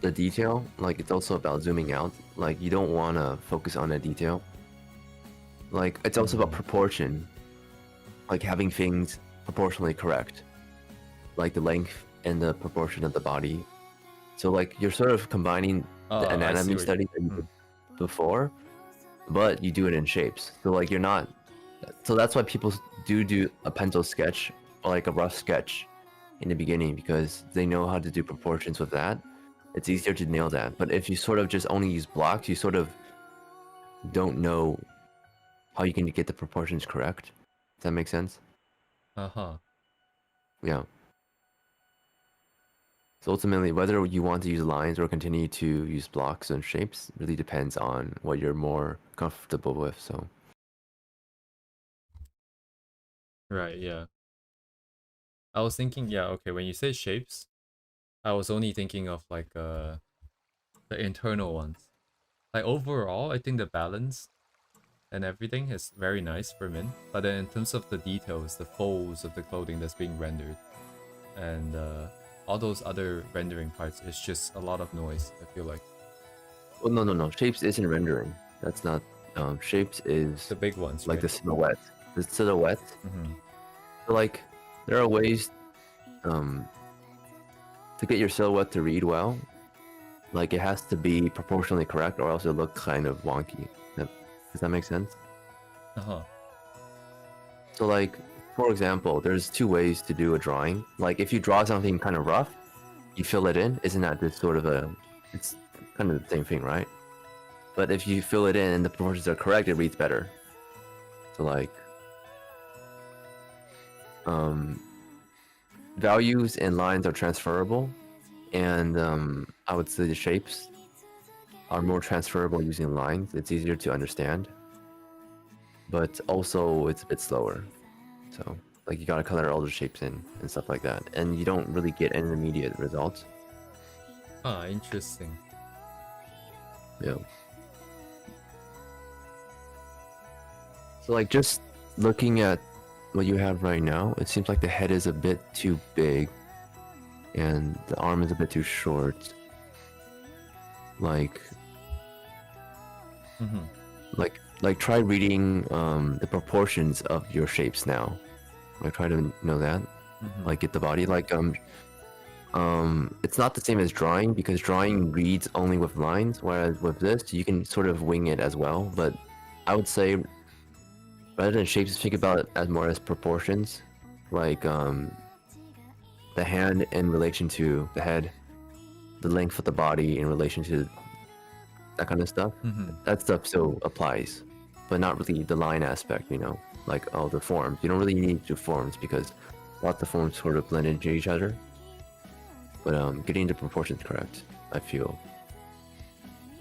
[SPEAKER 2] the detail. Like, it's also about zooming out. Like, you don't want to focus on the detail. Like, it's also about proportion. Like, having things proportionally correct. Like, the length and the proportion of the body. So, like, you're sort of combining the anatomy study that you did before, but you do it in shapes. So, like, you're not... So that's why people do a pencil sketch or, like, a rough sketch in the beginning, because they know how to do proportions with that. It's easier to nail that. But if you sort of just only use blocks, you sort of don't know how you can get the proportions correct. Does that make sense?
[SPEAKER 1] Uh-huh.
[SPEAKER 2] Yeah. So ultimately, whether you want to use lines or continue to use blocks and shapes really depends on what you're more comfortable with. So
[SPEAKER 1] Right, yeah. I was thinking, yeah, okay, when you say shapes, I was only thinking of like the internal ones. Like overall, I think the balance and everything is very nice for Min. But then in terms of the details, the folds of the clothing that's being rendered, and all those other rendering parts, it's just a lot of noise, I feel like.
[SPEAKER 2] well, no. Shapes isn't rendering. That's not. Shapes is
[SPEAKER 1] The big ones,
[SPEAKER 2] like
[SPEAKER 1] right?
[SPEAKER 2] the silhouette. The silhouette.
[SPEAKER 1] Mm-hmm.
[SPEAKER 2] So like, there are ways um, to get your silhouette to read well. Like, it has to be proportionally correct, or else it look kind of wonky. Does that make sense?
[SPEAKER 1] Uh-huh.
[SPEAKER 2] So like, for example, there's two ways to do a drawing. Like, if you draw something kind of rough, you fill it in. Isn't that just sort of it's kind of the same thing, right? But if you fill it in and the proportions are correct, it reads better. So like, values and lines are transferable, and I would say the shapes are more transferable using lines. It's easier to understand, but also it's a bit slower. So like, you gotta color all the shapes in and stuff like that, and you don't really get any immediate results.
[SPEAKER 1] Ah, interesting.
[SPEAKER 2] Yeah. So like, just looking at what you have right now, it seems like the head is a bit too big and the arm is a bit too short. Like,
[SPEAKER 1] Mm-hmm.
[SPEAKER 2] like try reading the proportions of your shapes now. Like, try to know that.
[SPEAKER 1] Mm-hmm.
[SPEAKER 2] Like, get the body. Like, it's not the same as drawing, because drawing reads only with lines, whereas with this you can sort of wing it as well. But I would say, rather than shapes, think about it as more as proportions. Like, the hand in relation to the head, the length of the body in relation to that kind of stuff.
[SPEAKER 1] Mm-hmm.
[SPEAKER 2] That stuff still applies, but not really the line aspect, you know? Like, oh, the forms. You don't really need the forms, because lots of forms sort of blend into each other. But getting the proportions correct, I feel,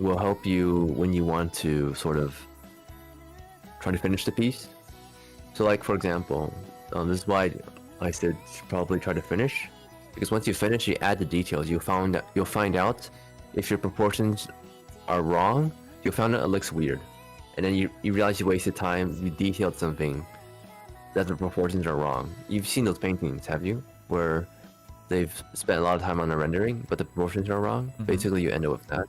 [SPEAKER 2] will help you when you want to sort of try to finish the piece. So like, for example, this is why I said you should probably try to finish, because once you finish, you add the details. You'll find out if your proportions are wrong. You'll find out it looks weird, and then you realize you wasted time. You detailed something that the proportions are wrong. You've seen those paintings, have you? Where they've spent a lot of time on the rendering, but the proportions are wrong.
[SPEAKER 1] Mm-hmm.
[SPEAKER 2] Basically, you end up with that,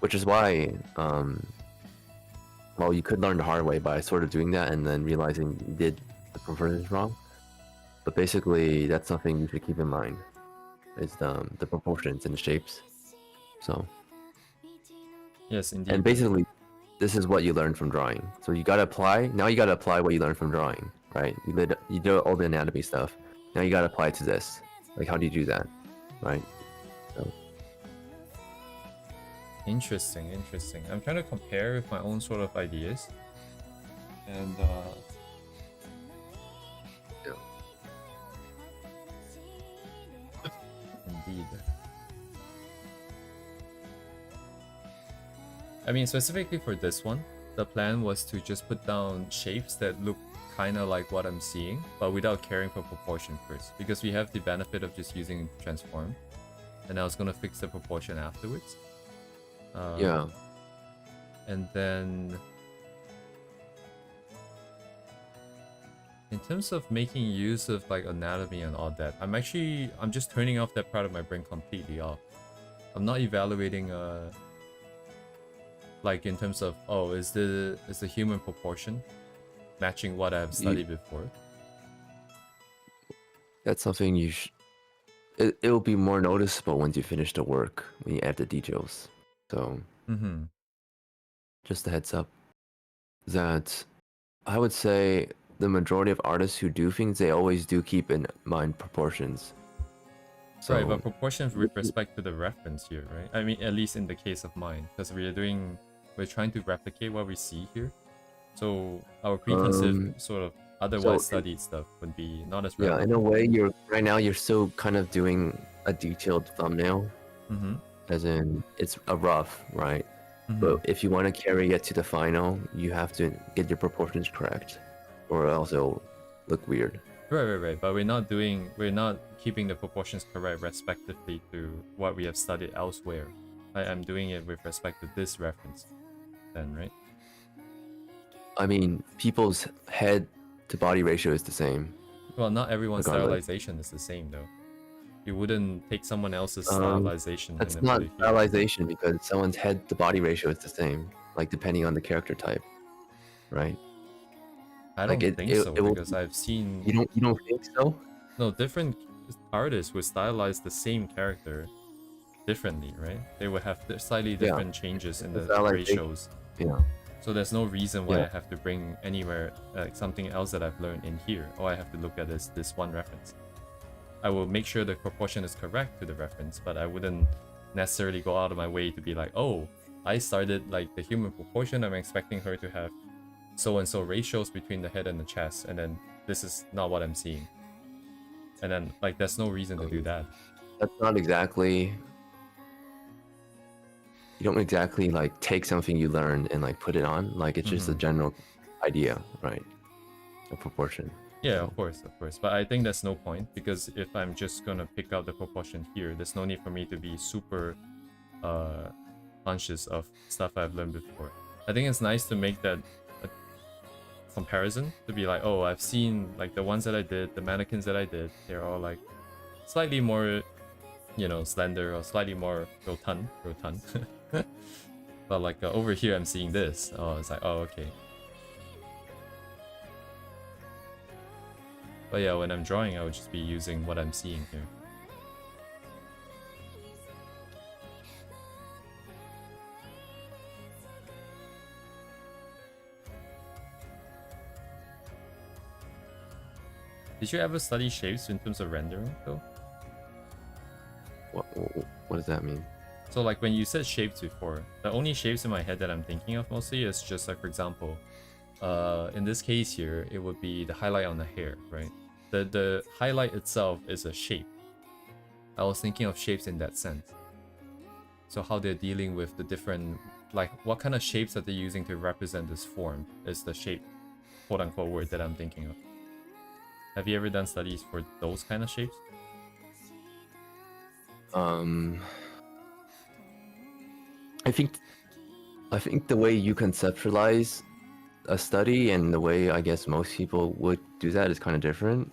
[SPEAKER 2] which is why, well, you could learn the hard way by sort of doing that and then realizing you did the proportions wrong. But basically, that's something you should keep in mind, is the proportions and the shapes. So,
[SPEAKER 1] Yes, indeed.
[SPEAKER 2] and basically, this is what you learn from drawing. So you gotta apply. Now you gotta apply what you learned from drawing, right? You do all the anatomy stuff. Now you gotta apply it to this. Like, how do you do that, right? So,
[SPEAKER 1] Interesting. I'm trying to compare with my own sort of ideas. And
[SPEAKER 2] yeah.
[SPEAKER 1] Indeed. I mean, specifically for this one, the plan was to just put down shapes that look kind of like what I'm seeing, but without caring for proportion first, because we have the benefit of just using transform, and I was gonna fix the proportion afterwards.
[SPEAKER 2] Yeah.
[SPEAKER 1] And then in terms of making use of like anatomy and all that, I'm just turning off that part of my brain completely off. I'm not evaluating like in terms of, oh, is the human proportion matching what I've studied before?
[SPEAKER 2] That's something it'll be more noticeable once you finish the work, when you add the details. So just a heads up that I would say the majority of artists who do things, they always do keep in mind proportions. So,
[SPEAKER 1] right, but proportions with respect to the reference here, right? I mean, at least in the case of mine, because we're trying to replicate what we see here. So our preconceived sort of otherwise studied stuff would be not as relevant.
[SPEAKER 2] Yeah, in a way, you're still kind of doing a detailed thumbnail, as in it's a rough, right? But if you want to carry it to the final, you have to get your proportions correct, or else it'll look weird.
[SPEAKER 1] Right. But we're not keeping the proportions correct respectively to what we have studied elsewhere. I'm doing it with respect to this reference, then, right?
[SPEAKER 2] I mean, people's head to body ratio is the same.
[SPEAKER 1] Well, not everyone's
[SPEAKER 2] regardless.
[SPEAKER 1] stylization is the same, though. You wouldn't take someone else's stylization.
[SPEAKER 2] That's not stylization, because someone's head to body ratio is the same, like depending on the character type, right?
[SPEAKER 1] I don't think so, because I've seen.
[SPEAKER 2] You don't think so?
[SPEAKER 1] No, different artists would stylize the same character differently, right? They would have slightly different changes in the ratios.
[SPEAKER 2] Yeah.
[SPEAKER 1] So there's no reason why I have to bring anywhere something else that I've learned in here, or I have to look at this one reference. I will make sure the proportion is correct to the reference, but I wouldn't necessarily go out of my way to be like, oh, I started like the human proportion, I'm expecting her to have so-and-so ratios between the head and the chest, and then this is not what I'm seeing. And then, like, there's no reason to do that.
[SPEAKER 2] That's not exactly... You don't exactly, like, take something you learned and, like, put it on. Like, it's just a general idea, right? A proportion.
[SPEAKER 1] Yeah, of course. But I think there's no point, because if I'm just gonna pick out the proportion here, there's no need for me to be super conscious of stuff I've learned before. I think it's nice to make that comparison, to be like, oh, I've seen like the ones that I did, the mannequins that I did, they're all like slightly more, you know, slender or slightly more rotund. But like over here I'm seeing this. Oh, it's like, oh, okay. But yeah, when I'm drawing, I would just be using what I'm seeing here. Did you ever study shapes in terms of rendering, though?
[SPEAKER 2] What does that mean?
[SPEAKER 1] So like when you said shapes before, the only shapes in my head that I'm thinking of mostly is just like, for example, in this case here, it would be the highlight on the hair, right? The highlight itself is a shape. I was thinking of shapes in that sense. So how they're dealing with the different, like what kind of shapes are they using to represent this form is the shape, quote unquote, word that I'm thinking of. Have you ever done studies for those kind of shapes?
[SPEAKER 2] I think the way you conceptualize a study and the way I guess most people would do that is kind of different.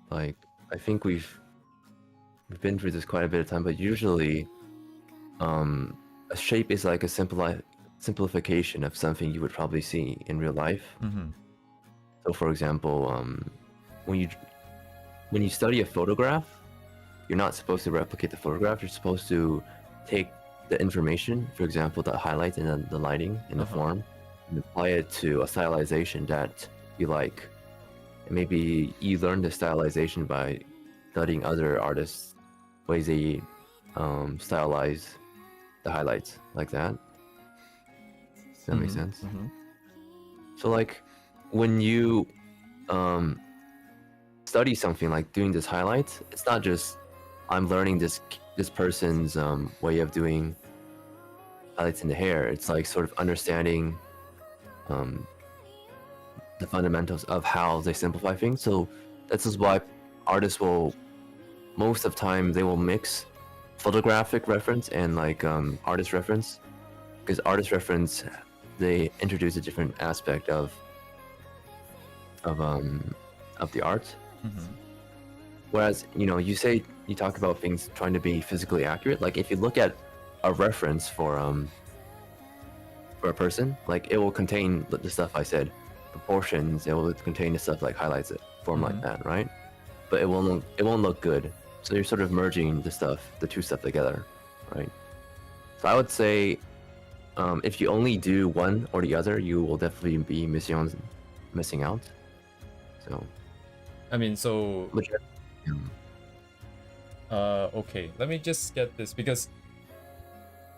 [SPEAKER 2] Like, I think we've been through this quite a bit of time, but usually a shape is like a simplification of something you would probably see in real life. So for example, when you study a photograph, you're not supposed to replicate the photograph. You're supposed to take the information, for example, the highlights and the lighting and the form, and apply it to a stylization that you like. And maybe you learn the stylization by studying other artists, ways they stylize the highlights, like that. Does that make sense? So like when you study something like doing this highlights, it's not just I'm learning this person's way of doing highlights in the hair. It's like sort of understanding the fundamentals of how they simplify things. So this is why artists will, most of the time, they will mix photographic reference and like artist reference, because artist reference, they introduce a different aspect of the art. Whereas, you know, you talk about things trying to be physically accurate. Like if you look at a reference for a person, like it will contain the stuff I said, proportions. It will contain the stuff like highlights it, form like that, right? But it won't look good. So you're sort of merging the two stuff together, right? So I would say, if you only do one or the other, you will definitely be missing out. So,
[SPEAKER 1] I mean, so
[SPEAKER 2] legit.
[SPEAKER 1] okay, let me just get this, because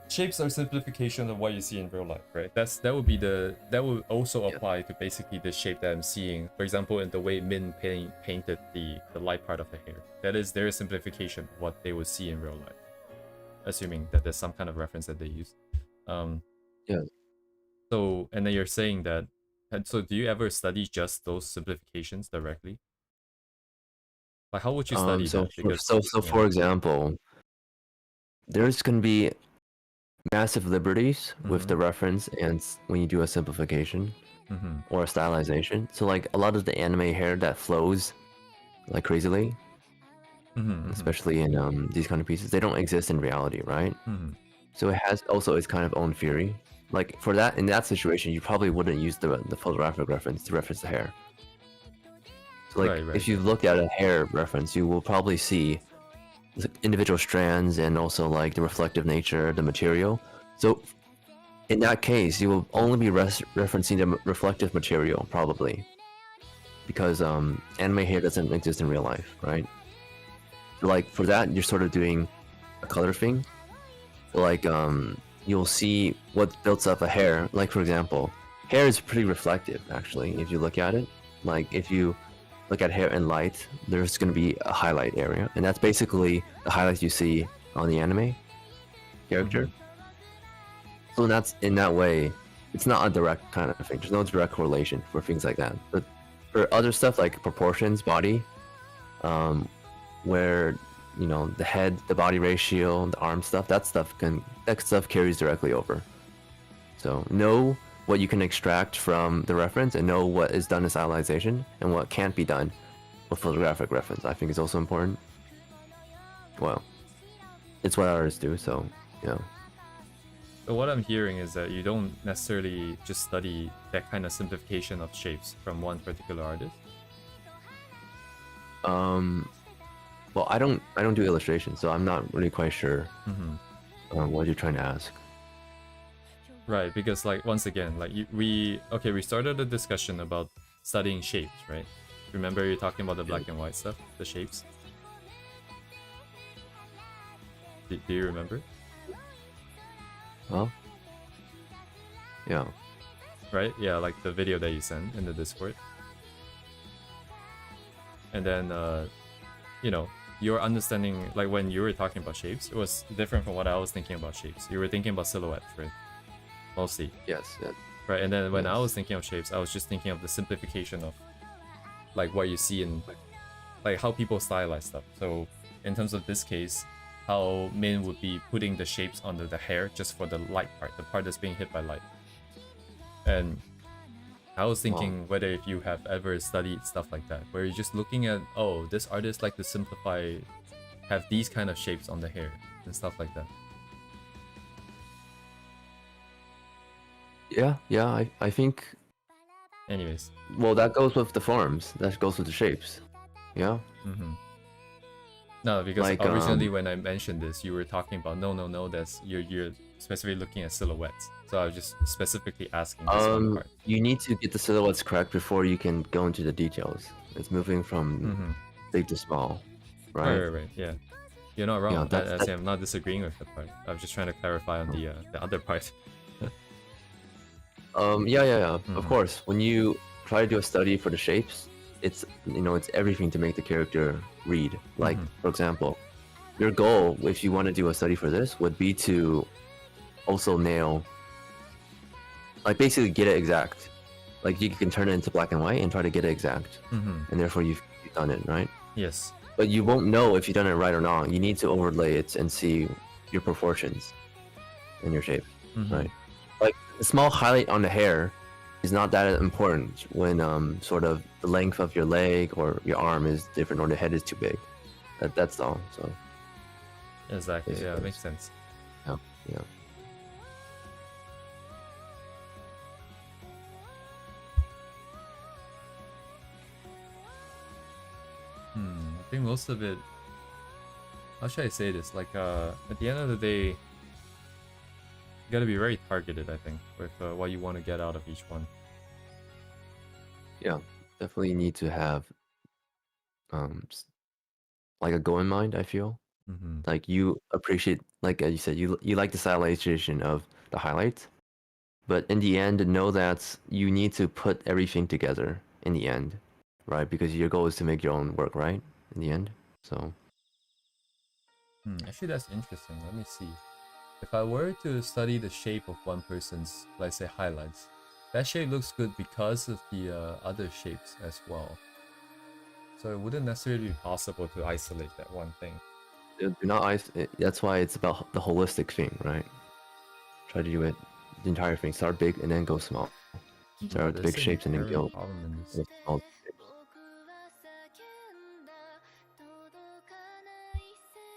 [SPEAKER 1] shapes are simplification of what you see in real life, right? That would also apply to basically the shape that I'm seeing. For example, in the way Min painted the light part of the hair. That is their simplification of what they would see in real life, assuming that there's some kind of reference that they use.
[SPEAKER 2] Yeah.
[SPEAKER 1] So, and then you're saying that. So, do you ever study just those simplifications directly? Like, how would you study that? Because
[SPEAKER 2] for example, there's gonna be massive liberties with the reference and when you do a simplification or a stylization. So like a lot of the anime hair that flows like crazily, especially in these kind of pieces, they don't exist in reality, right? So it has also its kind of own theory. Like for that, in that situation, you probably wouldn't use the photographic reference to reference the hair. So like if you look at a hair reference, you will probably see individual strands and also like the reflective nature, the material. So in that case, you will only be referencing the reflective material probably, because anime hair doesn't exist in real life, right? So like for that, you're sort of doing a color thing. So like you'll see what builds up a hair. Like for example, hair is pretty reflective actually. If you look at it, like if you look at hair in light, there's going to be a highlight area, and that's basically the highlights you see on the anime character. So that's in that way, it's not a direct kind of thing. There's no direct correlation for things like that. But for other stuff like proportions, body, where you know the head, the body ratio, the arm stuff, that stuff carries directly over. So know what you can extract from the reference and know what is done in stylization and what can't be done with photographic reference, I think is also important. Well, it's what artists do, so, you know.
[SPEAKER 1] So what I'm hearing is that you don't necessarily just study that kind of simplification of shapes from one particular artist.
[SPEAKER 2] Well, I don't do illustration, so I'm not really quite sure what you're trying to ask.
[SPEAKER 1] Right, because like once again, like we started a discussion about studying shapes, right? Remember you're talking about the black and white stuff, the shapes. Do you remember?
[SPEAKER 2] Huh? Yeah.
[SPEAKER 1] Right? Yeah, like the video that you sent in the Discord. And then, you know, your understanding, like when you were talking about shapes, it was different from what I was thinking about shapes. You were thinking about silhouettes, right? Mostly.
[SPEAKER 2] Yes.
[SPEAKER 1] Right, and then when I was thinking of shapes, I was just thinking of the simplification of like what you see in like how people stylize stuff. So in terms of this case, how Min would be putting the shapes under the hair just for the light part, the part that's being hit by light. And I was thinking whether if you have ever studied stuff like that, where you're just looking at, oh, this artist like to simplify, have these kind of shapes on the hair and stuff like that.
[SPEAKER 2] Yeah, I think...
[SPEAKER 1] Anyways.
[SPEAKER 2] Well, that goes with the forms. That goes with the shapes. Yeah?
[SPEAKER 1] No, because like, originally when I mentioned this, you were talking about, no, that's you're specifically looking at silhouettes. So I was just specifically asking this one part.
[SPEAKER 2] You need to get the silhouettes correct before you can go into the details. It's moving from big to small, right?
[SPEAKER 1] Right, yeah. You're not wrong. Yeah, I'm not disagreeing with the part. I was just trying to clarify on the other part.
[SPEAKER 2] Yeah. Of course, when you try to do a study for the shapes, it's it's everything to make the character read. Like for example, your goal, if you want to do a study for this, would be to also nail, like basically get it exact. like you can turn it into black and white and try to get it exact, and therefore you've done it right.
[SPEAKER 1] Yes.
[SPEAKER 2] But you won't know if you've done it right or not. You need to overlay it and see your proportions in your shape, right? Like a small highlight on the hair is not that important when sort of the length of your leg or your arm is different or the head is too big. That's all. So
[SPEAKER 1] Exactly. Yeah,
[SPEAKER 2] basically.
[SPEAKER 1] makes sense.
[SPEAKER 2] yeah, yeah.
[SPEAKER 1] I think most of it. How should I say this? Like, at the end of the day, you gotta be very targeted, I think, with what you want to get out of each one.
[SPEAKER 2] Yeah, definitely need to have like a goal in mind. I feel like you appreciate, like you said, you like the stylization of the highlights, but in the end, know that you need to put everything together in the end, right? Because your goal is to make your own work, right? In the end, so.
[SPEAKER 1] Actually, that's interesting. Let me see. If I were to study the shape of one person's, let's say, highlights, that shape looks good because of the other shapes as well. So it wouldn't necessarily be possible to isolate that one thing.
[SPEAKER 2] Do not that's why it's about the holistic thing, right? Try to do it, the entire thing. Start big and then go small. Start with
[SPEAKER 1] There's
[SPEAKER 2] big
[SPEAKER 1] an
[SPEAKER 2] shapes and then
[SPEAKER 1] inherent
[SPEAKER 2] go
[SPEAKER 1] problem in this.
[SPEAKER 2] with small shapes.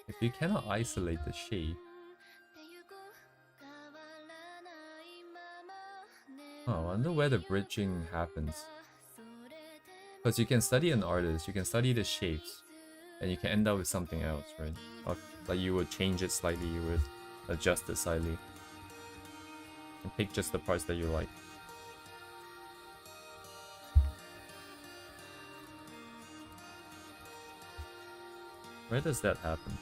[SPEAKER 1] If you cannot isolate the shape, I wonder where the bridging happens. Because you can study an artist, you can study the shapes, and you can end up with something else, right? Or, like you would change it slightly, you would adjust it slightly, and pick just the parts that you like. Where does that happen?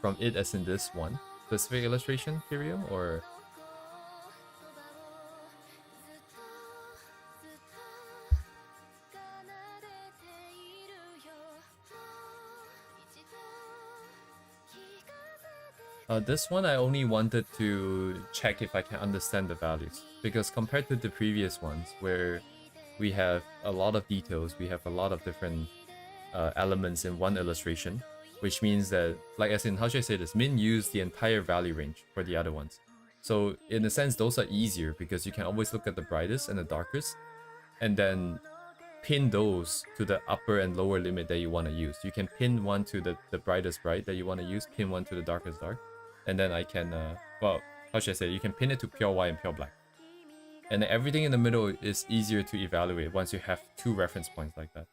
[SPEAKER 1] From it as in this one specific illustration, Kirio, or this one I only wanted to check if I can understand the values, because compared to the previous ones where we have a lot of details, we have a lot of different elements in one illustration, which means that, like as in, how should I say this, Min used the entire value range for the other ones. So in a sense, those are easier because you can always look at the brightest and the darkest and then pin those to the upper and lower limit that you want to use. You can pin one to the brightest bright that you want to use, pin one to the darkest dark, and then I can, well, how should I say, you can pin it to pure white and pure black. And then everything in the middle is easier to evaluate once you have two reference points like that.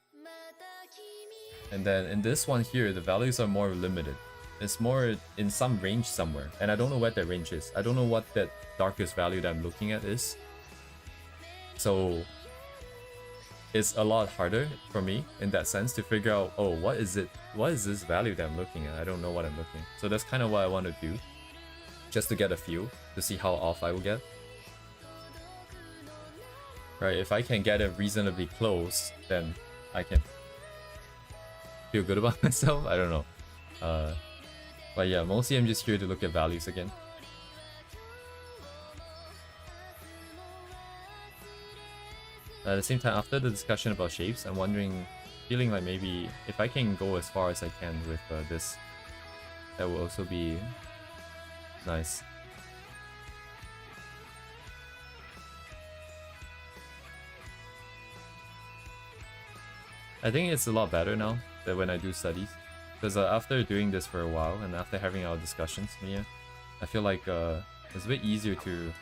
[SPEAKER 1] And then in this one here, the values are more limited. It's more in some range somewhere, and I don't know what that range is. I don't know what that darkest value that I'm looking at is. So it's a lot harder for me in that sense to figure out, oh, what is it? What is this value that I'm looking at? I don't know what I'm looking at. So that's kind of what I want to do. just to get a feel, to see how off I will get. Right, if I can get it reasonably close, then I can feel good about myself. I don't know. But yeah, mostly I'm just here to look at values again. At the same time, after the discussion about shapes, I'm feeling like maybe if I can go as far as I can with this, that will also be nice. I think it's a lot better now than when I do studies, because after doing this for a while and after having our discussions, yeah, I feel like it's a bit easier to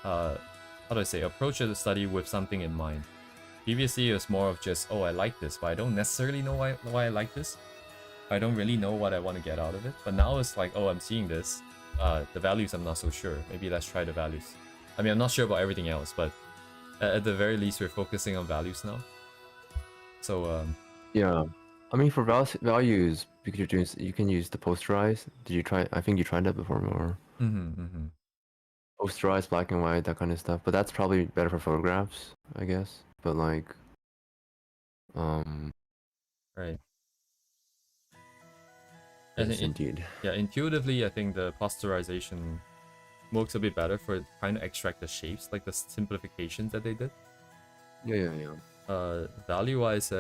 [SPEAKER 1] how do I say, approach the study with something in mind. Previously, it was more of just, oh, I like this, but I don't necessarily know why I like this. I don't really know what I want to get out of it. But now it's like, oh, I'm seeing this. The values, I'm not so sure. Maybe let's try the values. I mean, I'm not sure about everything else, but at the very least, we're focusing on values now. So,
[SPEAKER 2] yeah. I mean, for values, because you can use the posterize. Did you try? I think you tried that before more. Posterize, black and white, that kind of stuff. But that's probably better for photographs, I guess. But like,
[SPEAKER 1] right.
[SPEAKER 2] Yes, indeed.
[SPEAKER 1] Yeah, intuitively, I think the posterization works a bit better for trying to extract the shapes, like the simplifications that they did.
[SPEAKER 2] Yeah.
[SPEAKER 1] Value-wise,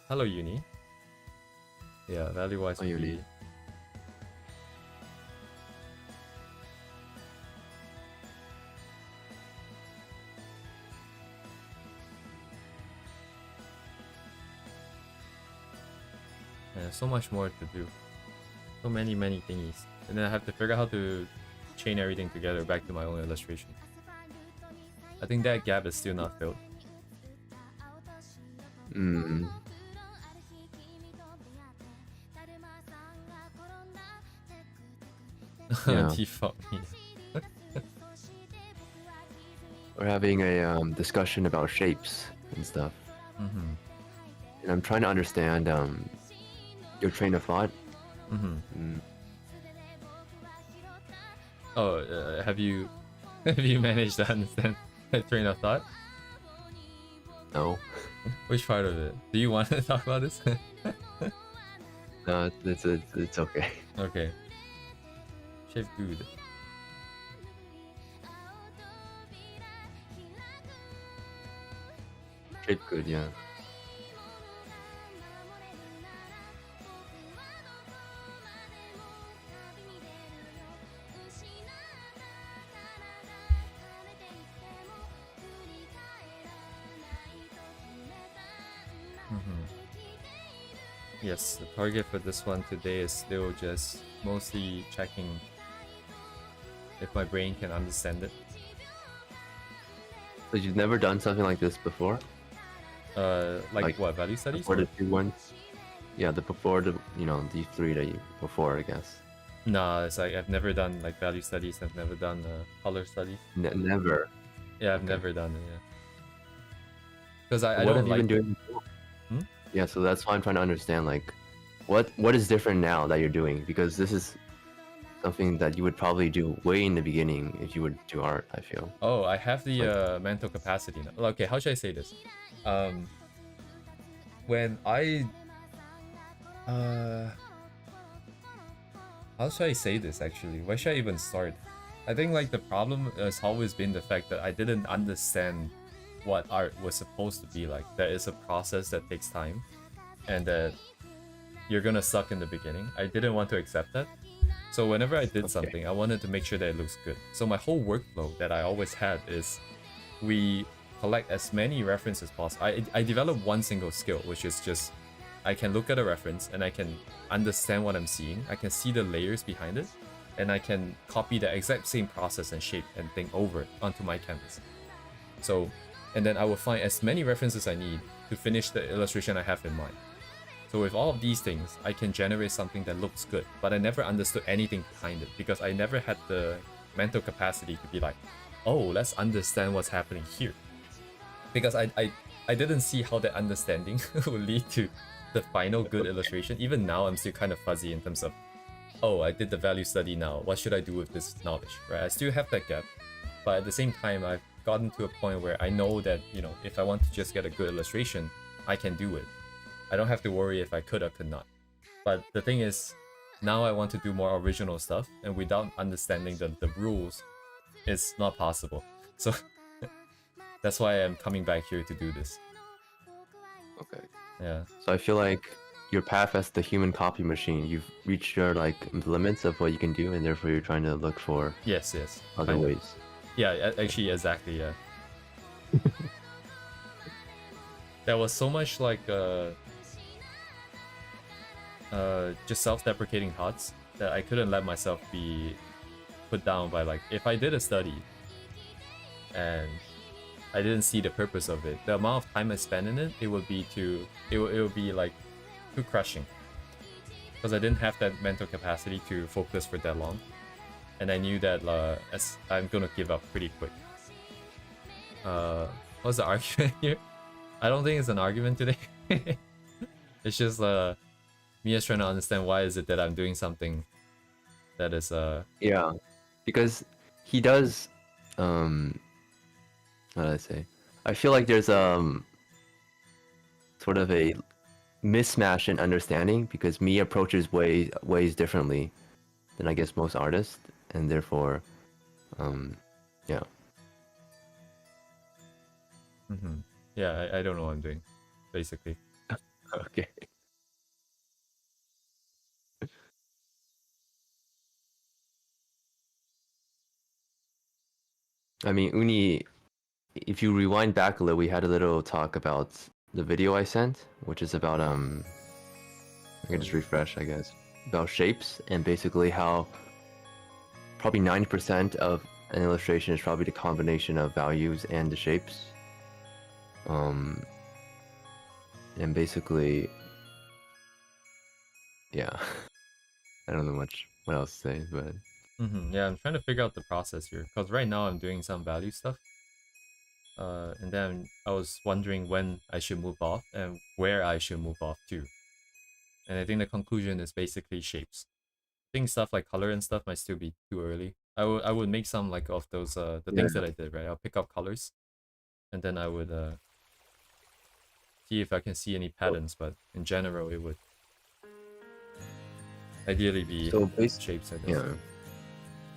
[SPEAKER 1] hello, Uni. Yeah, value-wise,
[SPEAKER 2] Uni.
[SPEAKER 1] Yeah, so much more to do. So many thingies. And then I have to figure out how to chain everything together back to my own illustration. I think that gap is still not filled.
[SPEAKER 2] Yeah.
[SPEAKER 1] Default me.
[SPEAKER 2] We're having a discussion about shapes and stuff. And I'm trying to understand your train of thought.
[SPEAKER 1] Oh, have you managed to understand that train of thought?
[SPEAKER 2] No.
[SPEAKER 1] Which part of it? Do you want to talk about this?
[SPEAKER 2] No, it's okay.
[SPEAKER 1] Okay. Chef good.
[SPEAKER 2] Shape good, yeah.
[SPEAKER 1] Yes, the target for this one today is still just mostly checking if my brain can understand it.
[SPEAKER 2] So you've never done something like this before?
[SPEAKER 1] Like what, value studies?
[SPEAKER 2] Before the two ones? Yeah, before the these three that you before, I guess.
[SPEAKER 1] Nah, it's like I've never done like value studies. I've never done color studies.
[SPEAKER 2] Never.
[SPEAKER 1] Yeah, I've never done it. Yeah. Because I
[SPEAKER 2] what
[SPEAKER 1] don't
[SPEAKER 2] have you
[SPEAKER 1] like.
[SPEAKER 2] been doing before? Yeah, so that's why I'm trying to understand, like, what is different now that you're doing? Because this is something that you would probably do way in the beginning if you would do art, I feel.
[SPEAKER 1] Oh, I have the mental capacity now. Okay, how should I say this? When I how should I say this actually? Where should I even start? I think like the problem has always been the fact that I didn't understand what art was supposed to be like. That is a process that takes time and that you're gonna suck in the beginning. I didn't want to accept that. So whenever I did something, I wanted to make sure that it looks good. So my whole workflow that I always had is we collect as many references as possible. I developed one single skill, which is just I can look at a reference and I can understand what I'm seeing. I can see the layers behind it, and I can copy the exact same process and shape and thing over onto my canvas. So, and then I will find as many references I need to finish the illustration I have in mind. So with all of these things, I can generate something that looks good, but I never understood anything behind it because I never had the mental capacity to be like, oh, let's understand what's happening here. Because I didn't see how that understanding would lead to the final good illustration. Even now, I'm still kind of fuzzy in terms of oh, I did the value study now. What should I do with this knowledge, right? I still have that gap, but at the same time, I've gotten to a point where I know that, you know, if I want to just get a good illustration, I can do it. I don't have to worry if I could or could not. But the thing is, now I want to do more original stuff, and without understanding the rules, it's not possible. So that's why I'm coming back here to do this.
[SPEAKER 2] Okay.
[SPEAKER 1] Yeah.
[SPEAKER 2] So I feel like your path as the human copy machine, you've reached your like limits of what you can do, and therefore you're trying to look for
[SPEAKER 1] Yes.
[SPEAKER 2] other
[SPEAKER 1] Kind of.
[SPEAKER 2] ways.
[SPEAKER 1] Yeah. Actually, exactly. Yeah. There was so much like just self-deprecating thoughts that I couldn't let myself be put down by, like, if I did a study and I didn't see the purpose of it, the amount of time I spent in it, it would be like too crushing, because I didn't have that mental capacity to focus for that long, and I knew that as I'm gonna give up pretty quick. What's the argument here? I don't think it's an argument today. It's just me just trying to understand why is it that I'm doing something that is
[SPEAKER 2] Yeah, because he does. How do I say? I feel like there's sort of a mismatch in understanding, because me approaches ways differently than I guess most artists, and therefore, yeah.
[SPEAKER 1] yeah, I don't know what I'm doing, basically.
[SPEAKER 2] Okay. I mean, Uni, if you rewind back a little, we had a little talk about the video I sent, which is about I can just refresh, I guess, about shapes, and basically how probably 90% of an illustration is probably the combination of values and the shapes. And basically, yeah, I don't know much what else to say, but
[SPEAKER 1] Yeah, I'm trying to figure out the process here, because right now I'm doing some value stuff. And then I was wondering when I should move off and where I should move off to. And I think the conclusion is basically shapes. I think stuff like color and stuff might still be too early. I would make some like of those the
[SPEAKER 2] yeah,
[SPEAKER 1] things that I did, right? I'll pick up colors, and then I would see if I can see any patterns, but in general it would ideally be
[SPEAKER 2] so
[SPEAKER 1] shapes, I guess.
[SPEAKER 2] yeah.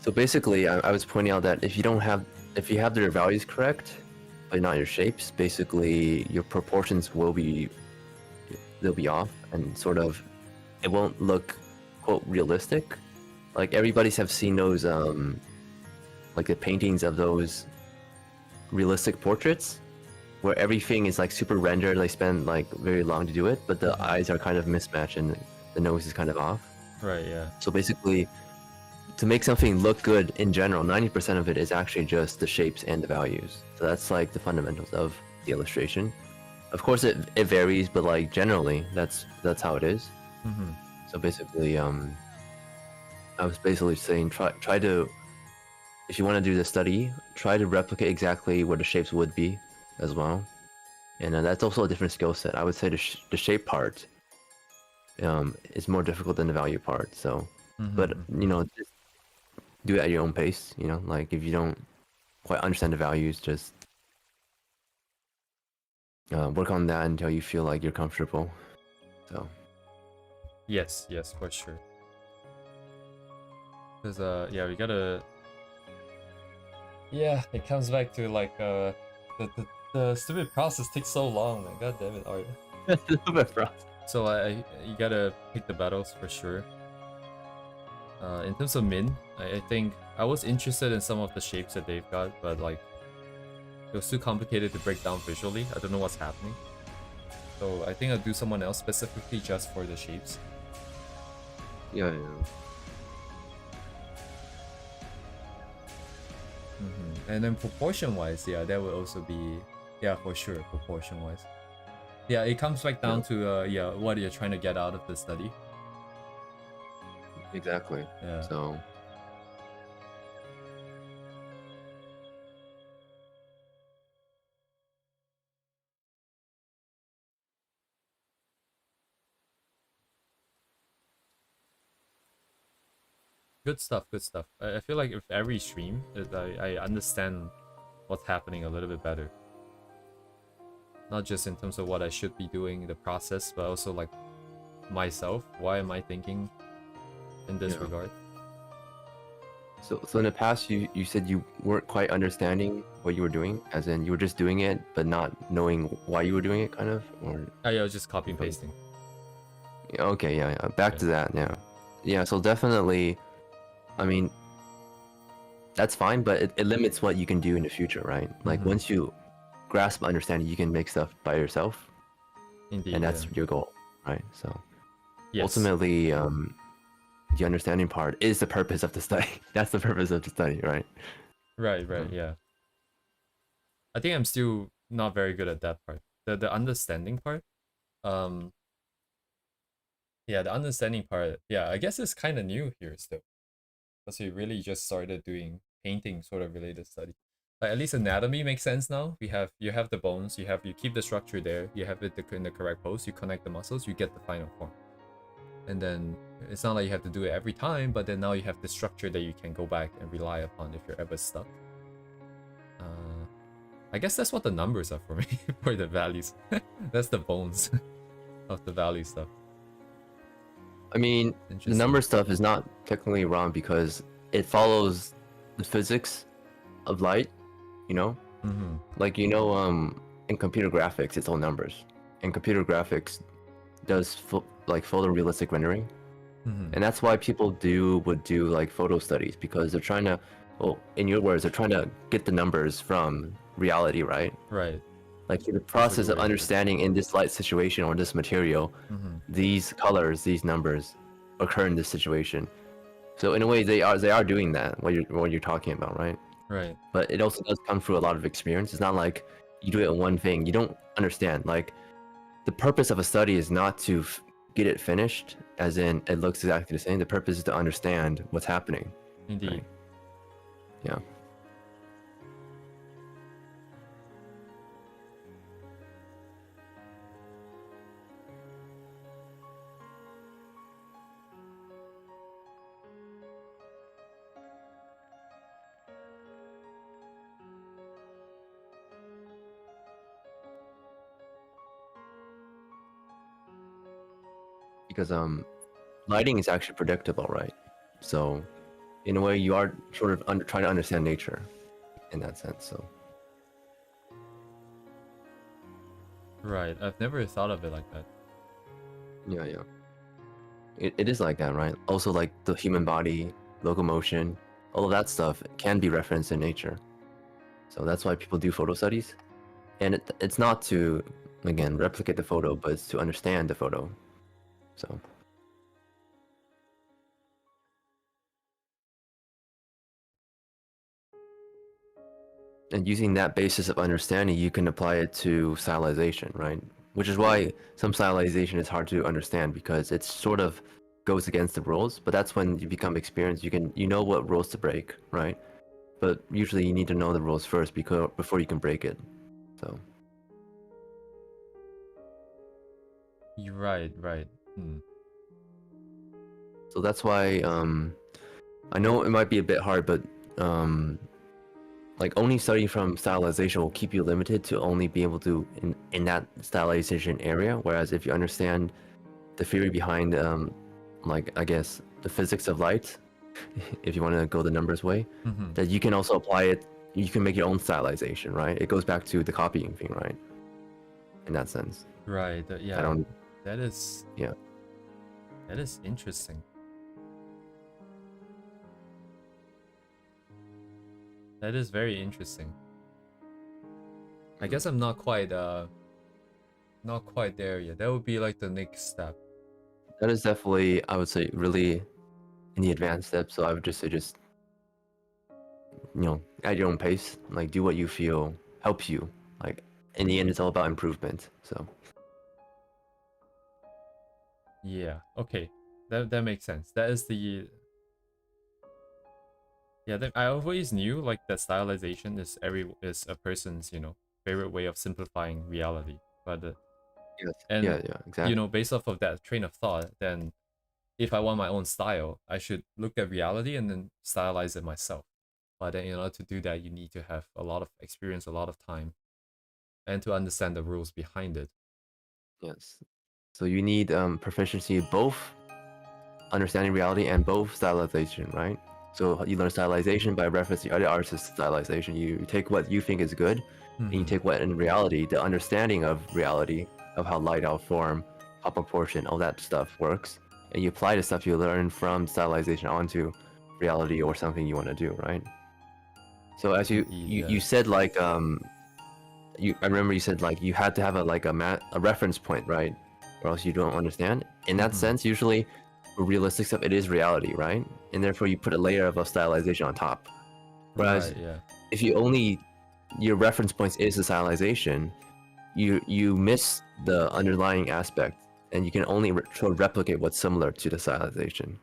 [SPEAKER 2] So basically, I was pointing out that if you have their values correct, but not your shapes, basically your proportions they'll be off, and sort of it won't look quote realistic. Like everybody's have seen those like the paintings of those realistic portraits where everything is like super rendered. They spend like very long to do it, but the eyes are kind of mismatched and the nose is kind of off.
[SPEAKER 1] Right, yeah.
[SPEAKER 2] So basically, to make something look good in general, 90% of it is actually just the shapes and the values. So that's like the fundamentals of the illustration. Of course, it varies, but like generally, that's how it is. So basically, I was basically saying try to, if you want to do the study, try to replicate exactly what the shapes would be as well. And that's also a different skill set. I would say the shape part is more difficult than the value part. So, but you know, just do it at your own pace. You know, like if you don't quite understand the values, just work on that until you feel like you're comfortable. So
[SPEAKER 1] Yes, for sure. Because yeah, we gotta. Yeah, it comes back to like the stupid process takes so long, man. God damn it, Art. So you gotta pick the battles for sure. In terms of Min, I think I was interested in some of the shapes that they've got, but like it was too complicated to break down visually. I don't know what's happening. So I think I'll do someone else specifically just for the shapes.
[SPEAKER 2] yeah.
[SPEAKER 1] And then proportion-wise, yeah, that would also be, yeah, for sure, proportion-wise. Yeah, it comes back down to yeah, what you're trying to get out of the study.
[SPEAKER 2] Exactly.
[SPEAKER 1] Yeah.
[SPEAKER 2] So
[SPEAKER 1] Good stuff, good stuff. I feel like with every stream, I understand what's happening a little bit better. Not just in terms of what I should be doing, the process, but also like myself. Why am I thinking in this regard?
[SPEAKER 2] So in the past, you said you weren't quite understanding what you were doing, as in you were just doing it, but not knowing why you were doing it, kind of, or
[SPEAKER 1] I was just copy and pasting.
[SPEAKER 2] Okay, yeah. Back to that now. Yeah, so definitely, I mean, that's fine, but it limits what you can do in the future, right? Like once you grasp understanding, you can make stuff by yourself.
[SPEAKER 1] Indeed,
[SPEAKER 2] and that's your goal, right? So
[SPEAKER 1] yes.
[SPEAKER 2] Ultimately, the understanding part is the purpose of the study. That's the purpose of the study, right?
[SPEAKER 1] Right, yeah. I think I'm still not very good at that part. The understanding part. Yeah, the understanding part, yeah, I guess it's kind of new here still. Because we really just started doing painting sort of related study. Like at least anatomy makes sense now. You have the bones, you keep the structure there, you have it in the correct pose, you connect the muscles, you get the final form. And then it's not like you have to do it every time, but then now you have the structure that you can go back and rely upon if you're ever stuck. I guess that's what the numbers are for me, for the values. That's the bones of the value stuff.
[SPEAKER 2] I mean, the number stuff is not technically wrong because it follows the physics of light, you know? Like, you know, in computer graphics, it's all numbers. And computer graphics does like photorealistic rendering. And that's why people would do like photo studies, because they're trying to, well, in your words, they're trying to get the numbers from reality, right?
[SPEAKER 1] Right.
[SPEAKER 2] Like the process of understanding in this light situation or this material, these colors, these numbers occur in this situation. So in a way, they are doing that. What you're talking about, right?
[SPEAKER 1] Right.
[SPEAKER 2] But it also does come through a lot of experience. It's not like you do it in one thing. You don't understand. Like the purpose of a study is not to get it finished, as in it looks exactly the same. The purpose is to understand what's happening.
[SPEAKER 1] Indeed.
[SPEAKER 2] Right? Yeah. Because lighting is actually predictable, right? So in a way, you are sort of trying to understand nature in that sense. So
[SPEAKER 1] right, I've never thought of it like that.
[SPEAKER 2] Yeah. It is like that, right? Also, like the human body, locomotion, all of that stuff can be referenced in nature. So that's why people do photo studies. And it's not to, again, replicate the photo, but it's to understand the photo. So and using that basis of understanding, you can apply it to stylization, right? Which is why some stylization is hard to understand, because it sort of goes against the rules. But that's when you become experienced. You know what rules to break, right? But usually you need to know the rules first before you can break it. So
[SPEAKER 1] You're right.
[SPEAKER 2] So that's why I know it might be a bit hard, but like only studying from stylization will keep you limited to only be able to in that stylization area. Whereas if you understand the theory behind like I guess the physics of light, if you want to go the numbers way, that you can also apply it. You can make your own stylization, right? It goes back to the copying thing, right? In that sense.
[SPEAKER 1] Right. Yeah. That is.
[SPEAKER 2] Yeah.
[SPEAKER 1] That is interesting. That is very interesting. I guess I'm not quite there yet. That would be like the next step.
[SPEAKER 2] That is definitely, I would say, really in the advanced step. So I would just say, you know, at your own pace, like do what you feel helps you. Like in the end, it's all about improvement. So
[SPEAKER 1] yeah, okay, that makes sense. That is the I always knew like that stylization is a person's favorite way of simplifying reality, but
[SPEAKER 2] yes.
[SPEAKER 1] and
[SPEAKER 2] yeah, exactly.
[SPEAKER 1] based off of that train of thought, then if I want my own style, I should look at reality and then stylize it myself. But then in order to do that, you need to have a lot of experience, a lot of time, and to understand the rules behind it.
[SPEAKER 2] Yes. So you need proficiency both understanding reality and both stylization, right? So you learn stylization by reference to other artists' stylization. You take what you think is good, and you take what in reality, the understanding of reality, of how light, how form, how proportion, all that stuff works, and you apply the stuff you learn from stylization onto reality or something you want to do, right? So as you
[SPEAKER 1] Indeed,
[SPEAKER 2] you
[SPEAKER 1] yeah.
[SPEAKER 2] said like I remember you said like you had to have a reference point, right? Or else you don't understand. In that sense, usually for realistic stuff, it is reality, right? And therefore you put a layer of a stylization on top. Whereas
[SPEAKER 1] Right, yeah.
[SPEAKER 2] if you only your reference points is the stylization, you miss the underlying aspect, and you can only sort of replicate what's similar to the stylization.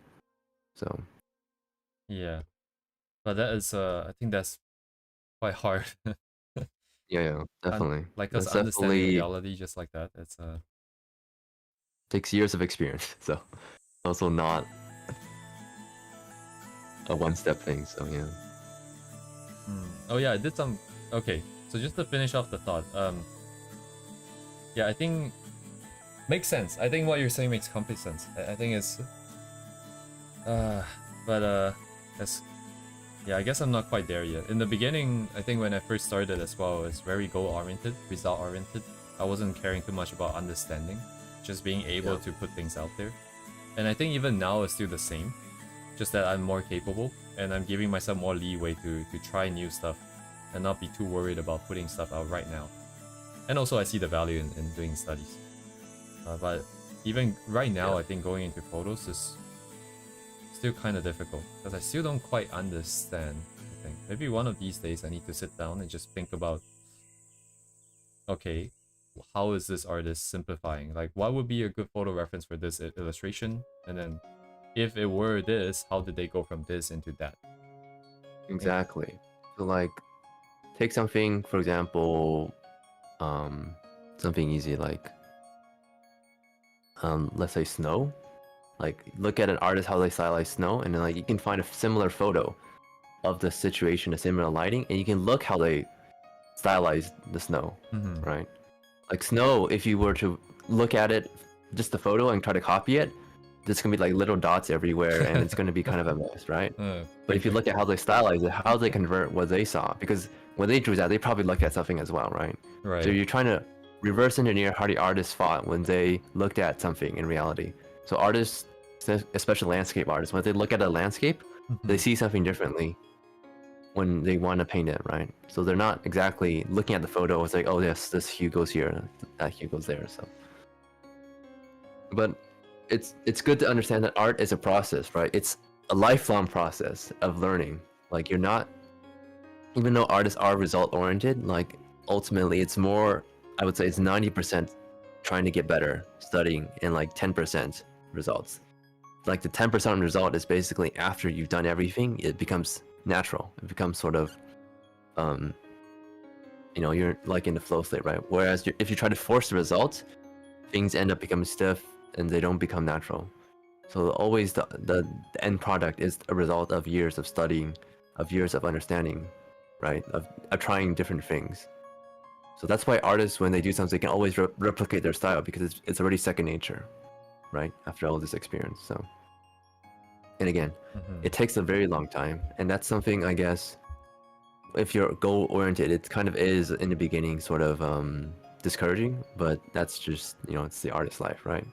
[SPEAKER 2] So
[SPEAKER 1] Yeah. But that is I think that's quite hard.
[SPEAKER 2] yeah, definitely.
[SPEAKER 1] Like us
[SPEAKER 2] That's
[SPEAKER 1] understanding
[SPEAKER 2] definitely
[SPEAKER 1] reality just like that. It's
[SPEAKER 2] takes years of experience. So also not a one-step thing. So yeah.
[SPEAKER 1] Oh yeah, I did some. Okay, so just to finish off the thought, yeah, I think makes sense. I think what you're saying makes complete sense. I think it's, but that's, yeah, I guess I'm not quite there yet. In the beginning, I think when I first started as well, it's very goal-oriented, result-oriented. I wasn't caring too much about understanding, just being able to put things out there. And I think even now it's still the same, just that I'm more capable and I'm giving myself more leeway to try new stuff and not be too worried about putting stuff out right now. And also I see the value in doing studies. But even right now, I think going into photos is still kind of difficult because I still don't quite understand. I think maybe one of these days I need to sit down and just think about, okay, how is this artist simplifying? Like, what would be a good photo reference for this illustration? And then, if it were this, how did they go from this into that?
[SPEAKER 2] Exactly. So like take something, for example, something easy like let's say snow. Like look at an artist how they stylize snow, and then like you can find a similar photo of the situation, a similar lighting, and you can look how they stylize the snow, right? Like snow, if you were to look at it, just the photo and try to copy it, there's gonna be like little dots everywhere, and it's gonna be kind of a mess, right? But if you look at how they stylize it, how they convert what they saw, because when they drew that, they probably looked at something as well, right?
[SPEAKER 1] Right.
[SPEAKER 2] So you're trying to reverse engineer how the artists thought when they looked at something in reality. So artists, especially landscape artists, when they look at a landscape, they see something differently when they want to paint it, right? So they're not exactly looking at the photo. It's like, oh yes, this hue goes here, that hue goes there. So, but it's good to understand that art is a process, right? It's a lifelong process of learning. Like you're not, even though artists are result oriented, like ultimately it's more, I would say it's 90% trying to get better, studying, and like 10% results. Like the 10% result is basically after you've done everything, it becomes natural. It becomes sort of, you're like in the flow state, right? Whereas if you try to force the result, things end up becoming stiff and they don't become natural. So always the end product is a result of years of studying, of years of understanding, right? Of trying different things. So that's why artists, when they do something, they can always replicate their style because it's already second nature, right? After all this experience. So, and again, it takes a very long time, and that's something I guess, if you're goal oriented, it kind of is in the beginning sort of discouraging, but that's just it's the artist's life, right?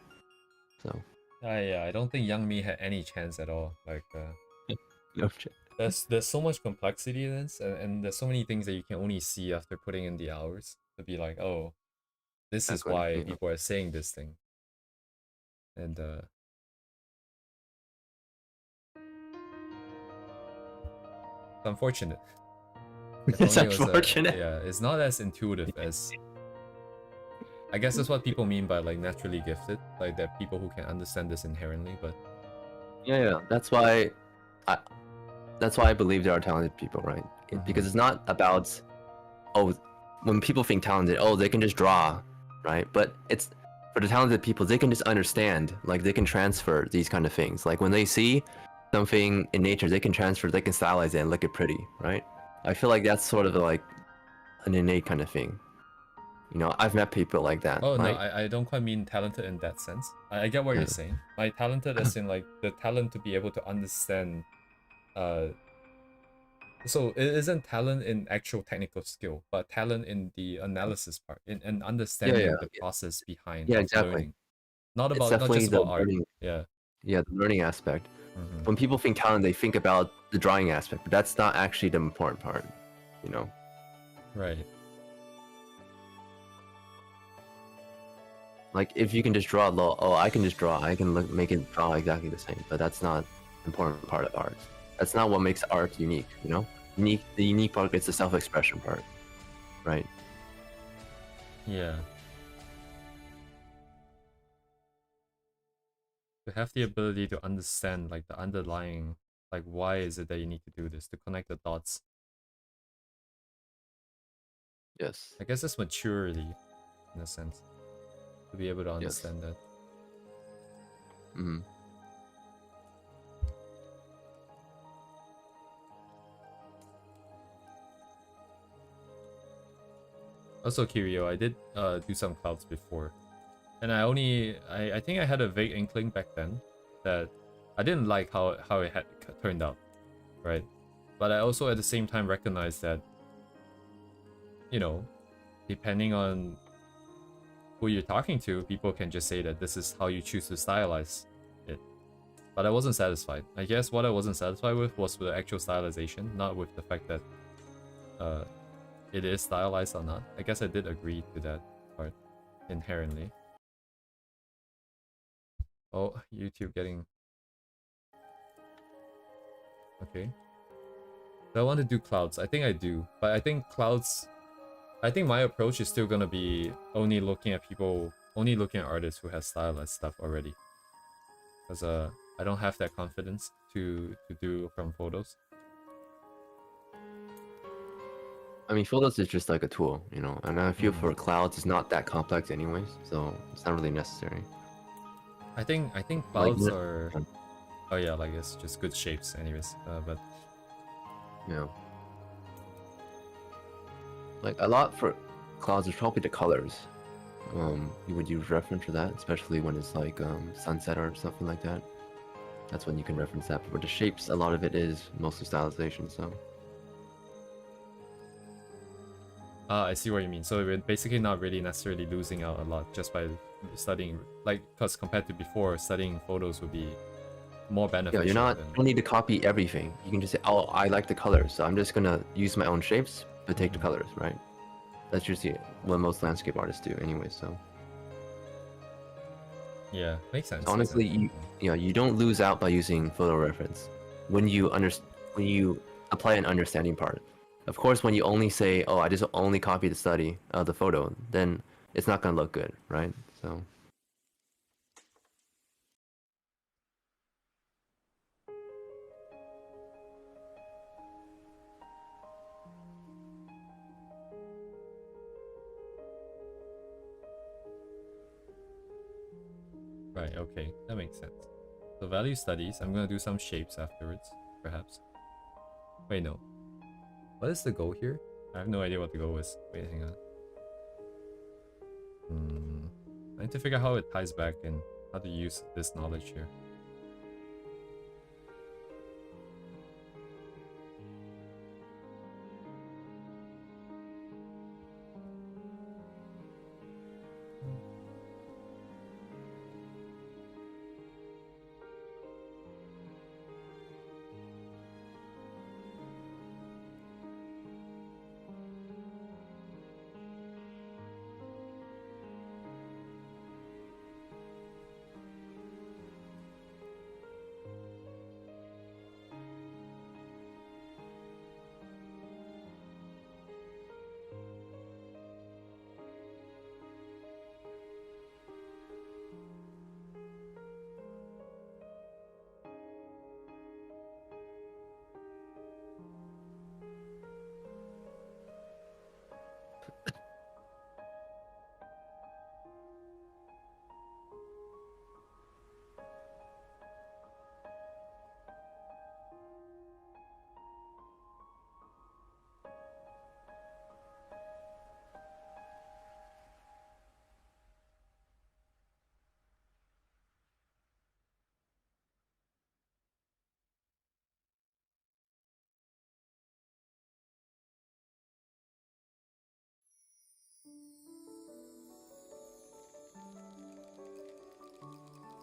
[SPEAKER 2] So.
[SPEAKER 1] Yeah, I don't think young me had any chance at all. Like,
[SPEAKER 2] No shit.
[SPEAKER 1] there's so much complexity in this, and there's so many things that you can only see after putting in the hours to be like, oh, this is
[SPEAKER 2] Exactly,
[SPEAKER 1] why people are saying this thing. And it's unfortunate. If
[SPEAKER 2] It's
[SPEAKER 1] only it was
[SPEAKER 2] unfortunate.
[SPEAKER 1] yeah, it's not as intuitive as, I guess that's what people mean by like naturally gifted, like that people who can understand this inherently, but
[SPEAKER 2] Yeah, that's why I believe there are talented people, right? Because it's not about, oh, when people think talented, oh, they can just draw, right? But it's for the talented people, they can just understand, like they can transfer these kind of things. Like when they see something in nature, they can transfer, they can stylize it and look it pretty, right? I feel like that's sort of like an innate kind of thing. You know, I've met people like that.
[SPEAKER 1] Oh, no,
[SPEAKER 2] Like,
[SPEAKER 1] I don't quite mean talented in that sense. I get what you're saying. My talented as in like the talent to be able to understand. So it isn't talent in actual technical skill, but talent in the analysis part, in
[SPEAKER 2] yeah,
[SPEAKER 1] understanding the process behind
[SPEAKER 2] yeah,
[SPEAKER 1] of
[SPEAKER 2] exactly.
[SPEAKER 1] learning.
[SPEAKER 2] It's
[SPEAKER 1] Not
[SPEAKER 2] definitely
[SPEAKER 1] just
[SPEAKER 2] the
[SPEAKER 1] about art.
[SPEAKER 2] learning,
[SPEAKER 1] Yeah.
[SPEAKER 2] yeah, the learning aspect.
[SPEAKER 1] Mm-hmm.
[SPEAKER 2] When people think talent, they think about the drawing aspect, but that's not actually the important part, you know?
[SPEAKER 1] Right.
[SPEAKER 2] Like, if you can just draw low, oh, I can just draw, I can look, make it draw exactly the same, but that's not the important part of art. That's not what makes art unique, you know? The unique part is the self-expression part, right?
[SPEAKER 1] Yeah. To have the ability to understand like the underlying, like why is it that you need to do this, to connect the dots.
[SPEAKER 2] Yes.
[SPEAKER 1] I guess it's maturity in a sense, to be able to
[SPEAKER 2] Yes.
[SPEAKER 1] understand that.
[SPEAKER 2] Mm-hmm.
[SPEAKER 1] Also, Kirio, I did do some clouds before. And I think I had a vague inkling back then that I didn't like how it had turned out, right? But I also at the same time recognized that, you know, depending on who you're talking to, people can just say that this is how you choose to stylize it. But I wasn't satisfied. I guess what I wasn't satisfied with was the actual stylization, not with the fact that it is stylized or not. I guess I did agree to that part inherently. Oh, YouTube getting... Okay. Do I want to do clouds? I think I do. But I think clouds... I think my approach is still gonna be only looking at people... Only looking at artists who have stylized stuff already. Because I don't have that confidence to do from photos.
[SPEAKER 2] I mean, photos is just like a tool, you know, and I feel for clouds, it's not that complex anyways, so it's not really necessary.
[SPEAKER 1] I think
[SPEAKER 2] Like,
[SPEAKER 1] clouds are... Oh yeah, like it's just good shapes anyways. But...
[SPEAKER 2] Yeah. Like, a lot for clouds is probably the colors. You would use reference for that, especially when it's like sunset or something like that. That's when you can reference that. But with the shapes, a lot of it is mostly stylization, so...
[SPEAKER 1] I see what you mean. So we're basically not really necessarily losing out a lot just by studying, like, because compared to before, studying photos would be more beneficial.
[SPEAKER 2] Yeah, you don't need to copy everything. You can just say, oh, I like the colors, so I'm just gonna use my own shapes, but take the colors, right? That's usually what most landscape artists do anyway, so...
[SPEAKER 1] Yeah, makes sense.
[SPEAKER 2] Honestly, you don't lose out by using photo reference when you apply an understanding part. Of course, when you only say, "Oh, I just only copy the study of the photo," then it's not gonna look good, right? So.
[SPEAKER 1] Right, okay, that makes sense. So value studies, I'm gonna do some shapes afterwards, perhaps. Wait, no. What is the goal here? I have no idea what the goal is. Wait, hang on. I need to figure out how it ties back and how to use this knowledge here.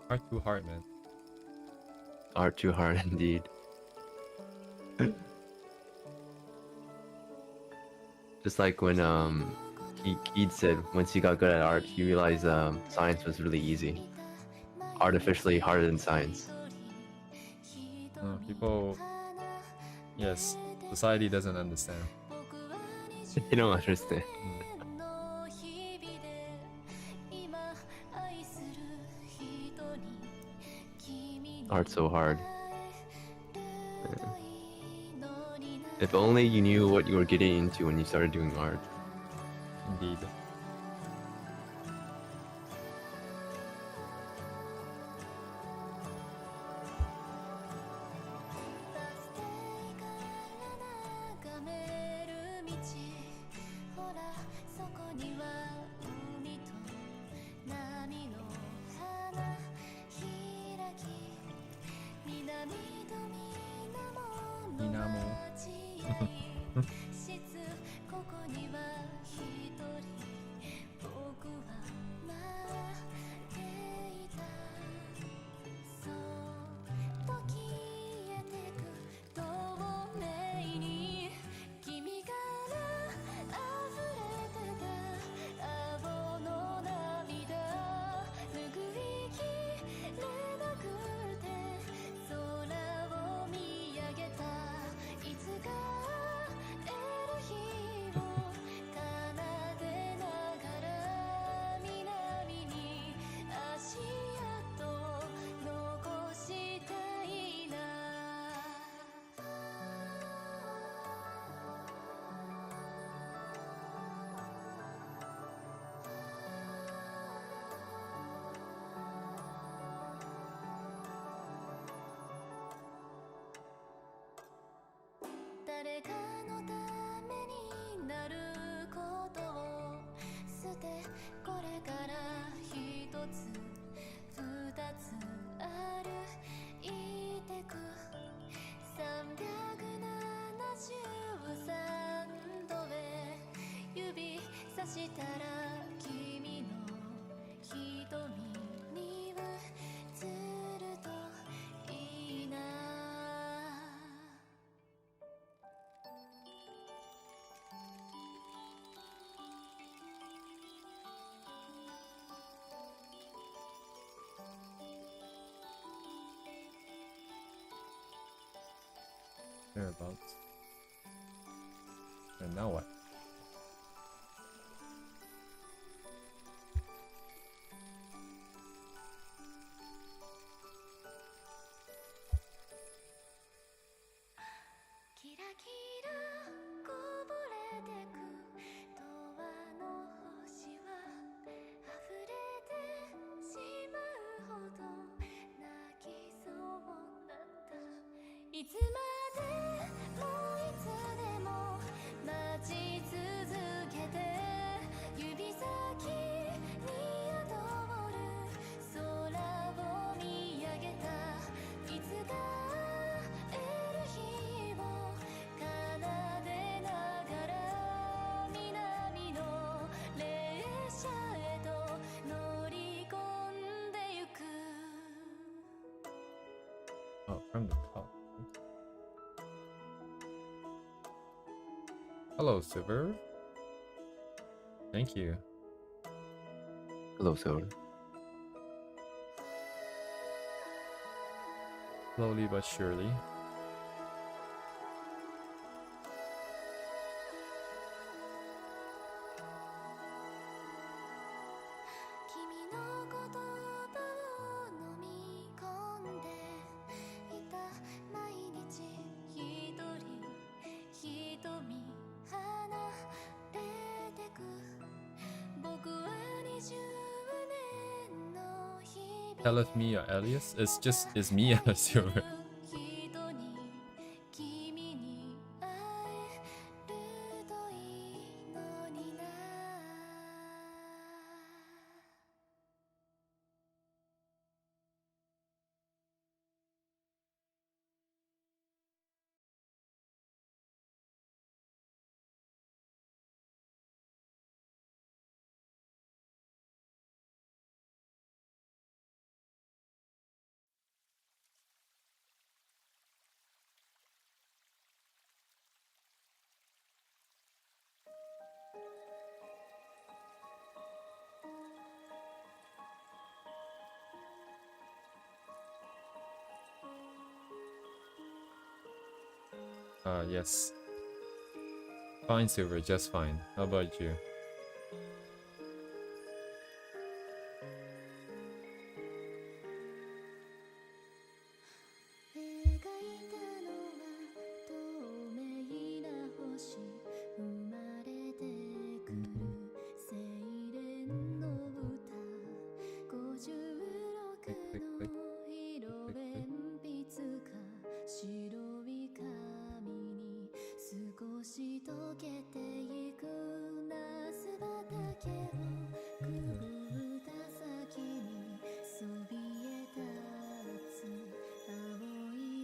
[SPEAKER 1] Art too hard, man.
[SPEAKER 2] Art too hard indeed. Just like when Keith said once he got good at art, he realized science was really easy. Artificially harder than science.
[SPEAKER 1] People, yes, society doesn't understand.
[SPEAKER 2] They don't understand. Art's so hard. Yeah. If only you knew what you were getting into when you started doing art.
[SPEAKER 1] Indeed. Thereabouts. And now what? Oh, from the top. Hello, Silver. Thank you.
[SPEAKER 2] Hello, Silver.
[SPEAKER 1] Slowly but surely. Tell if me or Elias. It's me, Silver. Yes. Fine, Silver, just fine. How about you? Click, click, click. Click, click, click.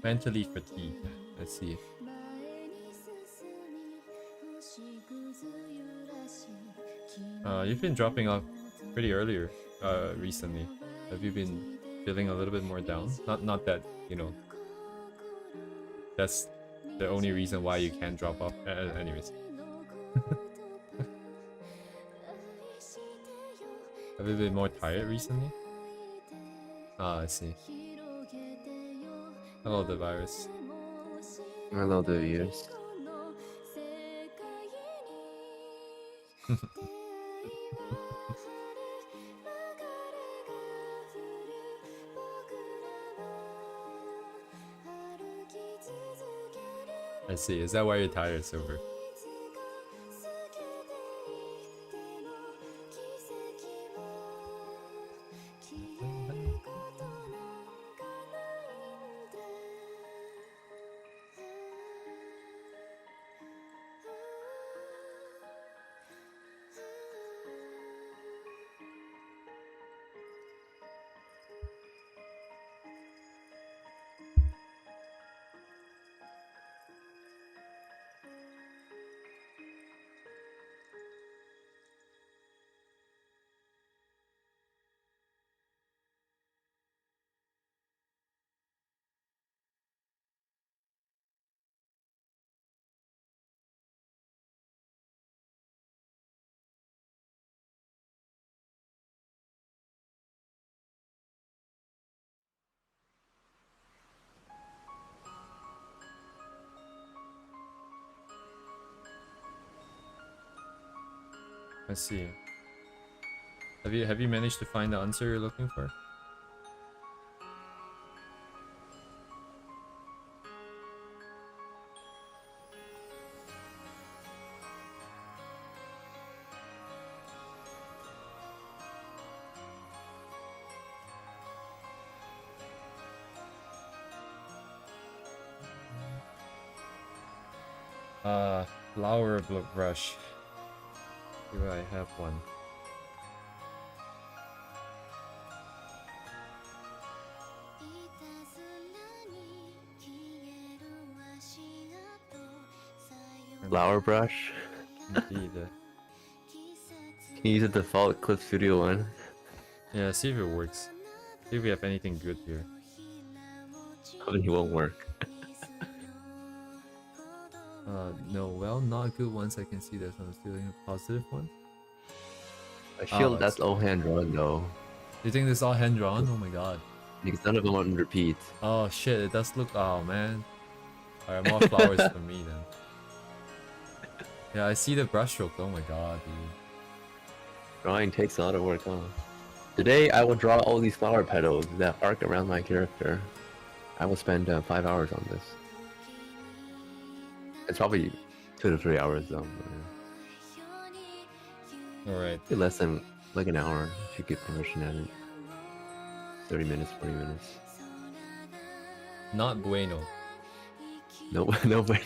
[SPEAKER 1] Mentally fatigued. Let's see. You've been dropping off pretty earlier recently. Have you been feeling a little bit more down? Not that, you know, that's the only reason why you can drop off. Anyways. Have you been more tired recently? Ah, I see. Hello, the virus.
[SPEAKER 2] Hello, the viewers.
[SPEAKER 1] I see. Is that why you're tired, Silver? I see. Have you managed to find the answer you're looking for? Flower brush. Here I have one.
[SPEAKER 2] Flower brush.
[SPEAKER 1] Indeed.
[SPEAKER 2] Can you use the default Clip Studio one?
[SPEAKER 1] Yeah, see if it works. See if we have anything good here.
[SPEAKER 2] Probably won't work.
[SPEAKER 1] No, well, not good ones. I can see that I'm stealing a positive one.
[SPEAKER 2] I feel that's
[SPEAKER 1] see.
[SPEAKER 2] all hand drawn though.
[SPEAKER 1] You think this is all hand drawn? Oh my god.
[SPEAKER 2] Because none of them on repeat.
[SPEAKER 1] Oh shit, it does look. Oh man. Alright, more flowers for me then. Yeah, I see the brushstroke. Oh my god, dude.
[SPEAKER 2] Drawing takes a lot of work, huh? Today I will draw all these flower petals that arc around my character. I will spend 5 hours on this. It's probably 2 to 3 hours though.
[SPEAKER 1] Alright.
[SPEAKER 2] Maybe less than like an hour if you get permission at it. 30 minutes, 40 minutes.
[SPEAKER 1] Not bueno.
[SPEAKER 2] No, no way.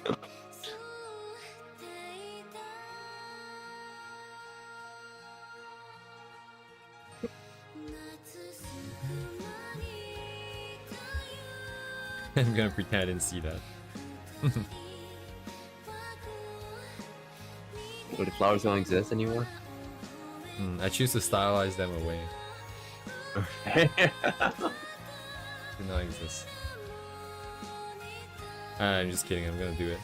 [SPEAKER 1] I'm gonna pretend I didn't see that.
[SPEAKER 2] What, the flowers don't exist anymore?
[SPEAKER 1] I choose to stylize them away. Do not exist. I'm just kidding, I'm gonna do it.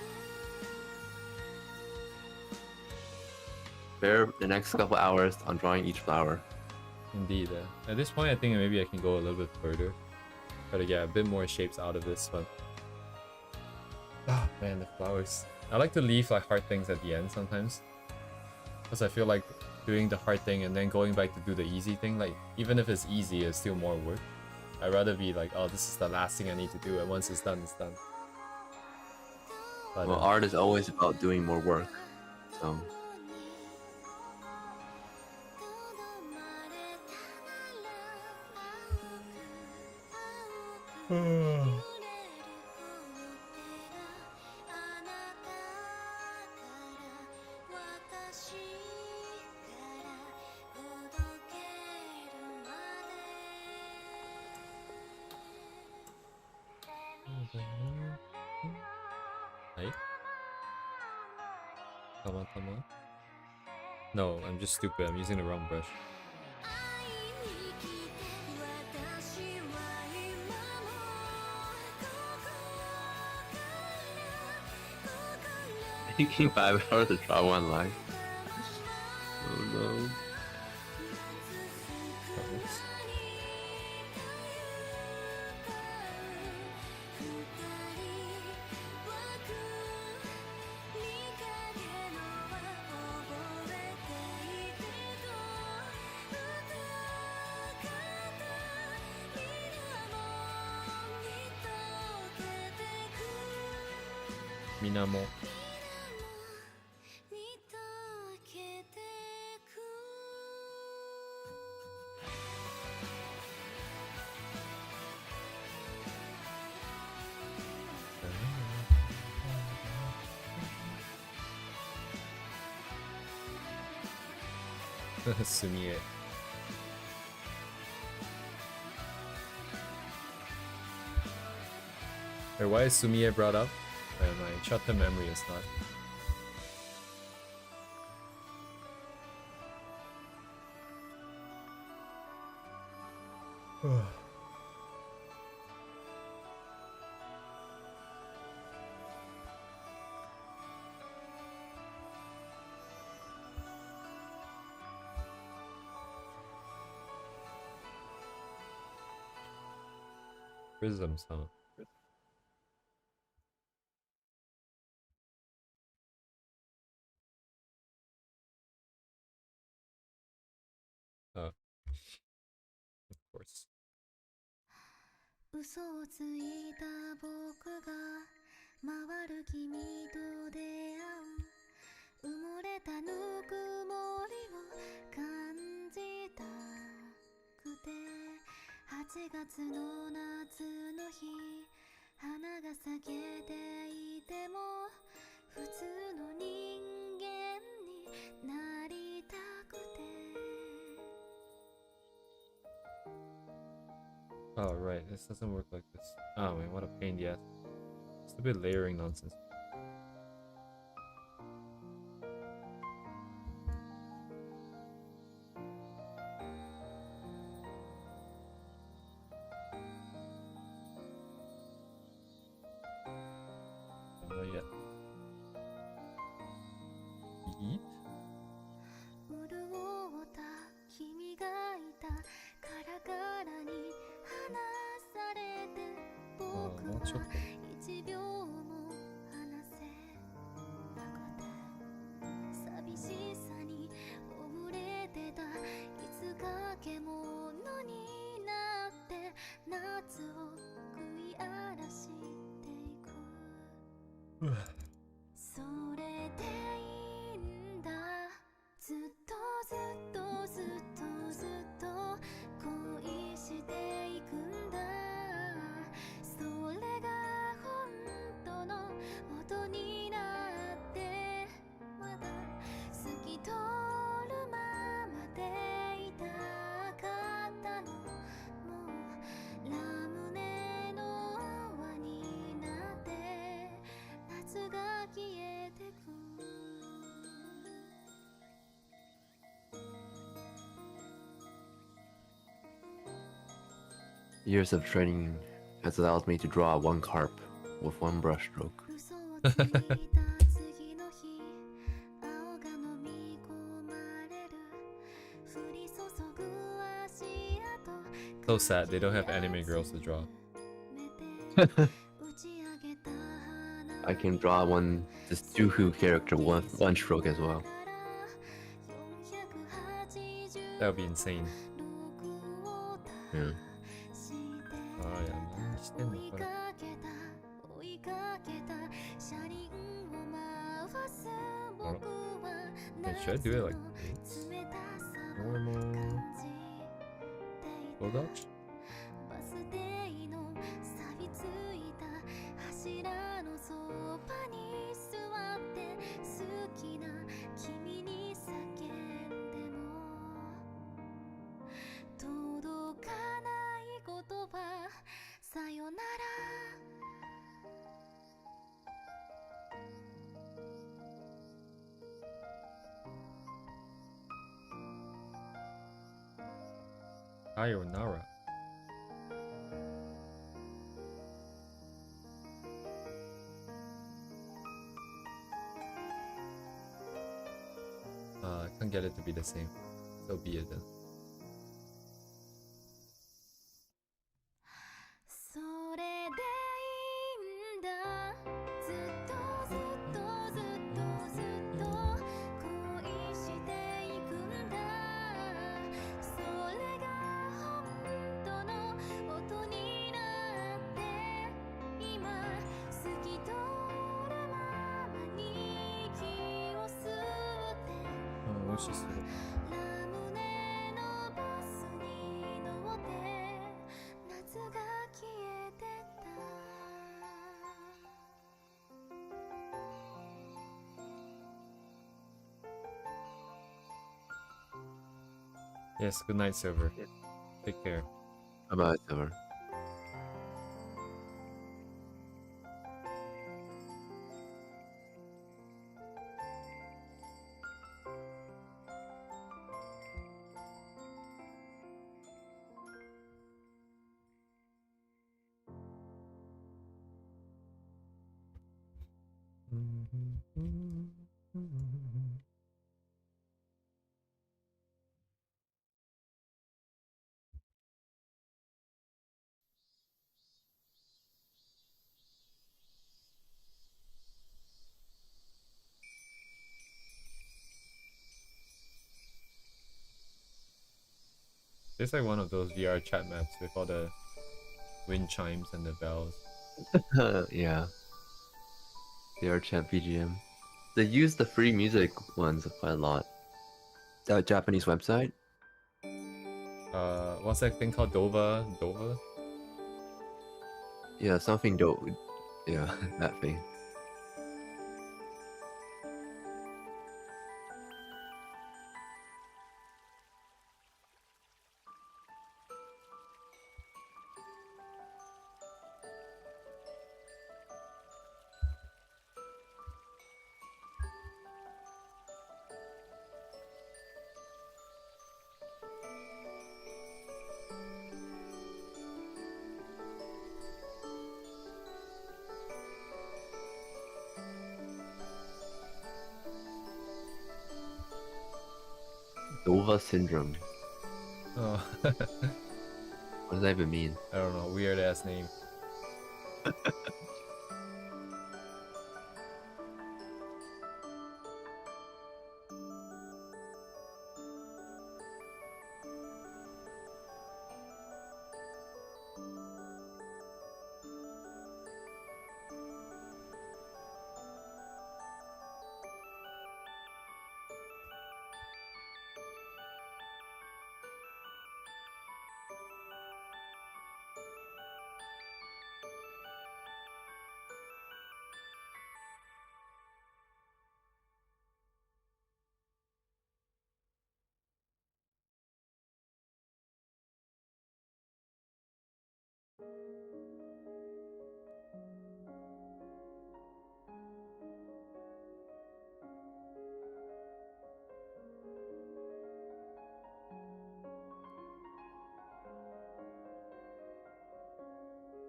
[SPEAKER 2] Spare the next couple hours on drawing each flower.
[SPEAKER 1] Indeed. At this point, I think maybe I can go a little bit further. Try to get a bit more shapes out of this one. Ah, man, the flowers. I like to leave like hard things at the end sometimes. Because I feel like doing the hard thing and then going back to do the easy thing, like, even if it's easy, it's still more work. I'd rather be like, oh, this is the last thing I need to do, and once it's done, it's done. But,
[SPEAKER 2] Well, art is always about doing more work, so...
[SPEAKER 1] Hey? Tama. No, I'm just stupid. I'm using the wrong brush.
[SPEAKER 2] Taking 5 hours to draw one line. Oh no.
[SPEAKER 1] Oops. Minamo. Sumie. Wait, why is Sumie brought up? And my short-term memory is not. Prisms, huh? Of course.
[SPEAKER 3] 嘘をついた僕が回る君と出会う埋もれたぬくもりを感じたくて8月の夏の日花が咲けていても普通の人間になりたくて
[SPEAKER 1] Oh, right. This doesn't work like this. Oh, man, what a pain in the ass. Stupid layering nonsense. Not yet. Eat?
[SPEAKER 3] 潤った君がいたからからに離されて僕は1秒も離せなくて寂しさに溺れてたいつか獣になって夏を食い荒らしていくそれでいいんだずっとずっとずっとずっと恋していくんだそれが本当の音になってまだ透き通るままでいたかったのもうラムネの輪になって夏が消えてく
[SPEAKER 2] Years of training has allowed me to draw one carp with one brush stroke.
[SPEAKER 1] So sad, they don't have anime girls to draw.
[SPEAKER 2] I can draw this Dooku character one stroke as well.
[SPEAKER 1] That would be insane.
[SPEAKER 2] Yeah.
[SPEAKER 1] Oh yeah, 何してんのこれ。Wait, should I do it like this? Normal. Full dodge? Sayonara. I can't get it to be the same. So be it then.
[SPEAKER 3] それでいいんだずっとずっとずっとずっと恋していくんだそれが本当の音になって今透き通るままに息を吸って
[SPEAKER 1] 無視する。
[SPEAKER 3] ラムネのバスに乗って夏が消えてた
[SPEAKER 1] Yes, good night, Silver. Take care.
[SPEAKER 2] Bye-bye, Silver.
[SPEAKER 1] It's like one of those VR chat maps with all the wind chimes and the bells.
[SPEAKER 2] Yeah. They are chat BGM. They use the free music ones quite a lot. That Japanese website?
[SPEAKER 1] What's that thing called? Dova? Dova?
[SPEAKER 2] Yeah, something dope. Yeah, that thing. Dova syndrome.
[SPEAKER 1] Oh,
[SPEAKER 2] What does that even mean?
[SPEAKER 1] I don't know. Weird ass name.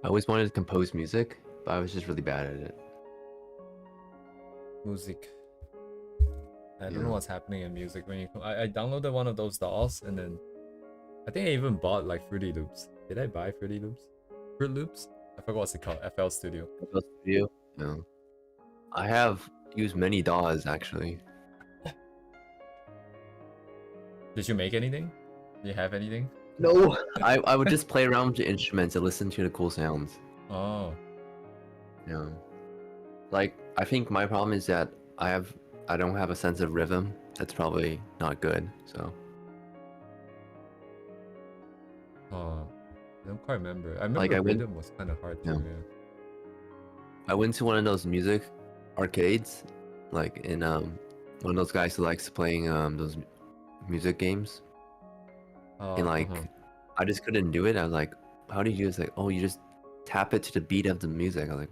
[SPEAKER 2] I always wanted to compose music, but I was just really bad at it.
[SPEAKER 1] Music. I don't
[SPEAKER 2] Yeah.
[SPEAKER 1] know what's happening in music when you. I downloaded one of those DAWs and then I think I even bought like Fruity Loops. Did I buy Fruity Loops? Fruit Loops? I forgot what's it called. FL Studio.
[SPEAKER 2] FL Studio? No. I have used many DAWs actually.
[SPEAKER 1] Did you make anything? Do you have anything?
[SPEAKER 2] No, I would just play around with the instruments and listen to the cool sounds.
[SPEAKER 1] Oh.
[SPEAKER 2] Yeah. Like I think my problem is that I don't have a sense of rhythm. That's probably not good. So
[SPEAKER 1] Oh. I don't quite remember. I remember
[SPEAKER 2] like I went
[SPEAKER 1] rhythm was kind of hard too.
[SPEAKER 2] yeah.
[SPEAKER 1] Yeah.
[SPEAKER 2] I went to one of those music arcades, like in one of those guys who likes playing those music games. And like I just couldn't do it. I was like, how do you do this? Like, oh, you just tap it to the beat of the music. I was like,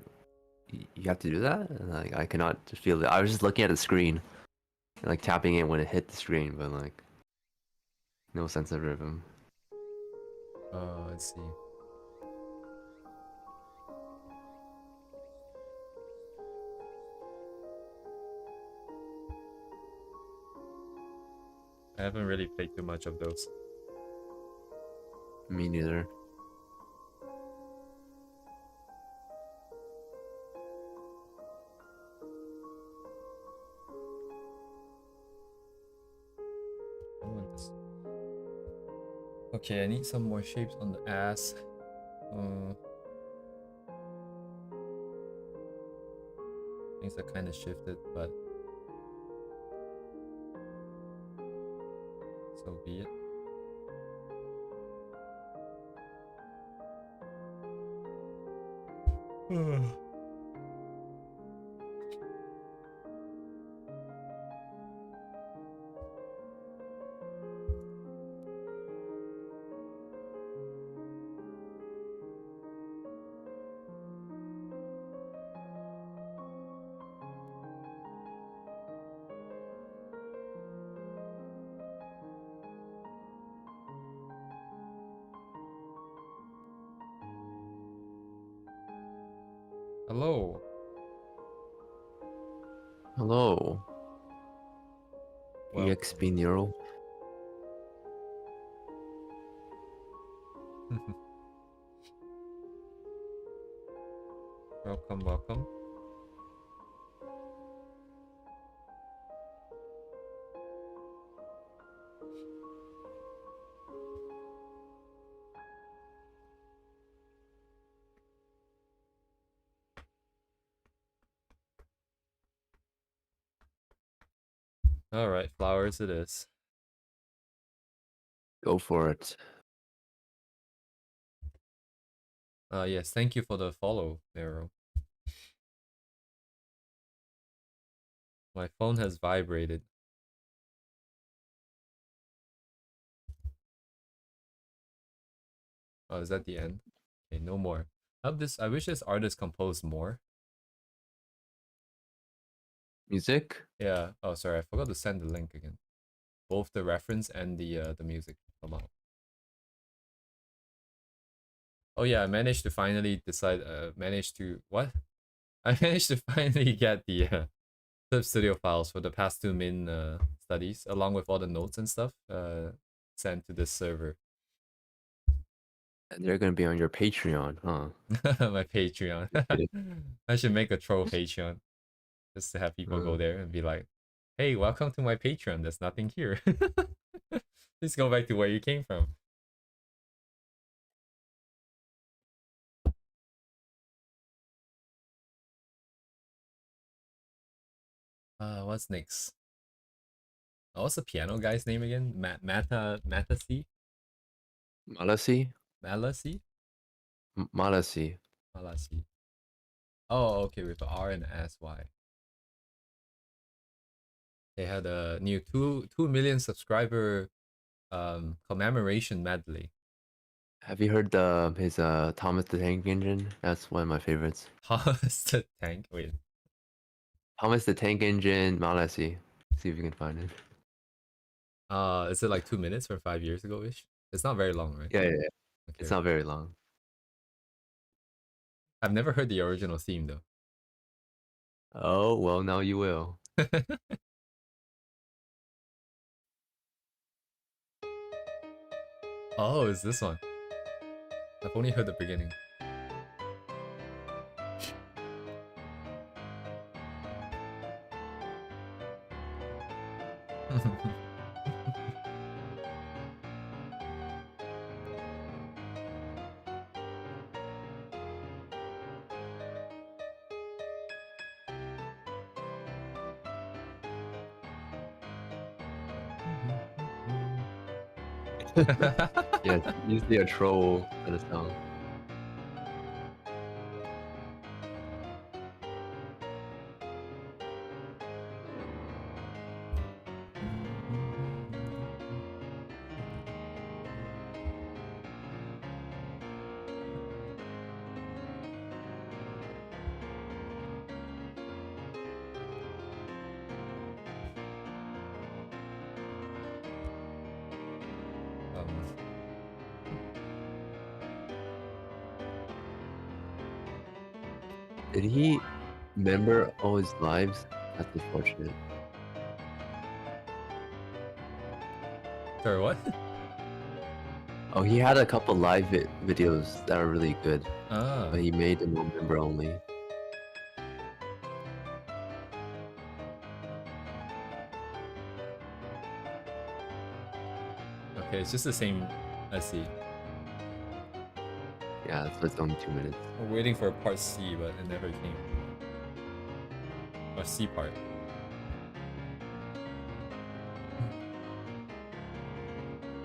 [SPEAKER 2] you have to do that? And like I cannot feel it. I was just looking at the screen and like tapping it when it hit the screen, but like no sense of rhythm.
[SPEAKER 1] Oh, I see. I haven't really played too much of those.
[SPEAKER 2] Me neither.
[SPEAKER 1] I want this. Okay, I need some more shapes on the ass. Things are kind of shifted, but so be it. Hello.
[SPEAKER 2] Hello.
[SPEAKER 1] Well,
[SPEAKER 2] EXP Neural.
[SPEAKER 1] welcome, welcome. All right, flowers it is.
[SPEAKER 2] Go for it.
[SPEAKER 1] Yes, thank you for the follow, Nero. My phone has vibrated. Oh, is that the end? Okay, no more. I wish this artist composed more.
[SPEAKER 2] Music?
[SPEAKER 1] Yeah. Oh, sorry, I forgot to send the link again. Both the reference and the music come out. Oh yeah, I managed to finally decide. Managed to what? I managed to finally get the Clip Studio files for the past two min studies, along with all the notes and stuff, sent to this server.
[SPEAKER 2] And they're gonna be on your Patreon, huh?
[SPEAKER 1] My Patreon. I should make a troll Patreon just to have people go there and be like, "Hey, welcome to my Patreon. There's nothing here. Please go back to where you came from." What's next? Oh, what's the piano guy's name again? Matasi?
[SPEAKER 2] Malasi?
[SPEAKER 1] Malasi?
[SPEAKER 2] Malasi.
[SPEAKER 1] Malasi. Oh, okay, with a R and S Y. They had a new 2 million subscriber commemoration medley.
[SPEAKER 2] Have you heard his Thomas the Tank Engine? That's one of my favorites.
[SPEAKER 1] Thomas the Tank. Wait.
[SPEAKER 2] Thomas the Tank Engine Malasi. See if you can find it.
[SPEAKER 1] Is it like 2 minutes from 5 years ago ish? It's not very long, right?
[SPEAKER 2] Yeah.
[SPEAKER 1] Okay.
[SPEAKER 2] It's not very long.
[SPEAKER 1] I've never heard the original theme though.
[SPEAKER 2] Oh, well, now you will.
[SPEAKER 1] Oh, it's this one. I've only heard the beginning.
[SPEAKER 2] Yeah, it's usually a troll kind of song. Did he remember all his lives? That's unfortunate.
[SPEAKER 1] Sorry, what?
[SPEAKER 2] Oh, he had a couple live videos that are really good,
[SPEAKER 1] Ah,
[SPEAKER 2] but he made them on member only.
[SPEAKER 1] okay, it's just the same. I see.
[SPEAKER 2] Yeah, so it's only 2 minutes.
[SPEAKER 1] We're waiting for part C, but it never came. Or C part.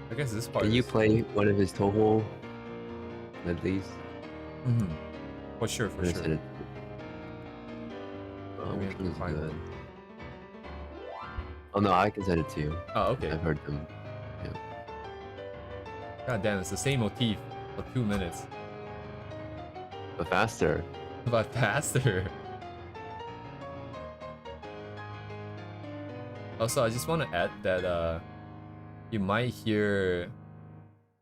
[SPEAKER 1] I guess this part
[SPEAKER 2] Can you
[SPEAKER 1] is...
[SPEAKER 2] play one of his Toho medleys?
[SPEAKER 1] Mm-hmm. For sure,
[SPEAKER 2] I'm
[SPEAKER 1] for
[SPEAKER 2] gonna
[SPEAKER 1] sure.
[SPEAKER 2] send it.
[SPEAKER 1] Maybe I
[SPEAKER 2] Which
[SPEAKER 1] can
[SPEAKER 2] one is
[SPEAKER 1] find
[SPEAKER 2] good?
[SPEAKER 1] one.
[SPEAKER 2] Oh no, I can send it to you.
[SPEAKER 1] Oh, okay.
[SPEAKER 2] I've heard them. Yeah.
[SPEAKER 1] God damn, it's the same motif for 2 minutes.
[SPEAKER 2] But faster.
[SPEAKER 1] But faster. Also, I just want to add that you might hear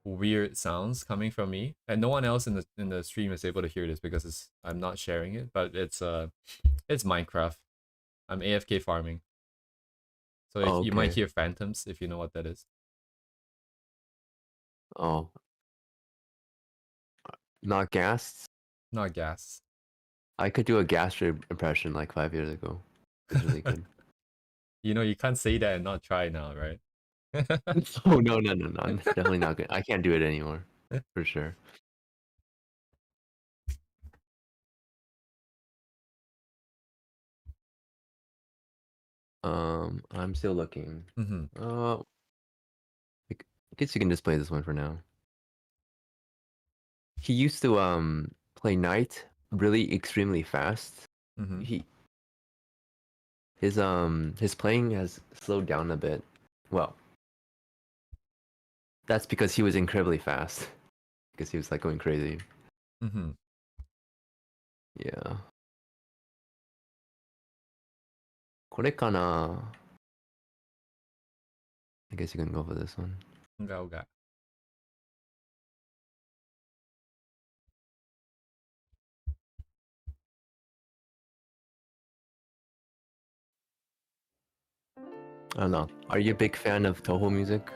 [SPEAKER 1] weird sounds coming from me, and no one else in the stream is able to hear this because I'm not sharing it. But it's Minecraft. I'm AFK farming, so if
[SPEAKER 2] Oh,
[SPEAKER 1] you might
[SPEAKER 2] okay.
[SPEAKER 1] hear phantoms if you know what that is.
[SPEAKER 2] Oh. Not gas?
[SPEAKER 1] Not gas.
[SPEAKER 2] I could do a gastric impression like 5 years ago. It's really good.
[SPEAKER 1] You know, you can't say that and not try now, right?
[SPEAKER 2] Oh no. I'm definitely not good. I can't do it anymore. For sure. I'm still looking.
[SPEAKER 1] Mm-hmm.
[SPEAKER 2] I guess you can just play this one for now. He used to play Knight really extremely fast.
[SPEAKER 1] Mm-hmm.
[SPEAKER 2] His playing has slowed down a bit. Well, that's because he was incredibly fast. Because he was like going crazy.
[SPEAKER 1] Mm-hmm.
[SPEAKER 2] Yeah. これかな? I guess you can go for this one.
[SPEAKER 1] Okay.
[SPEAKER 2] I don't know. Are you a big fan of Toho music?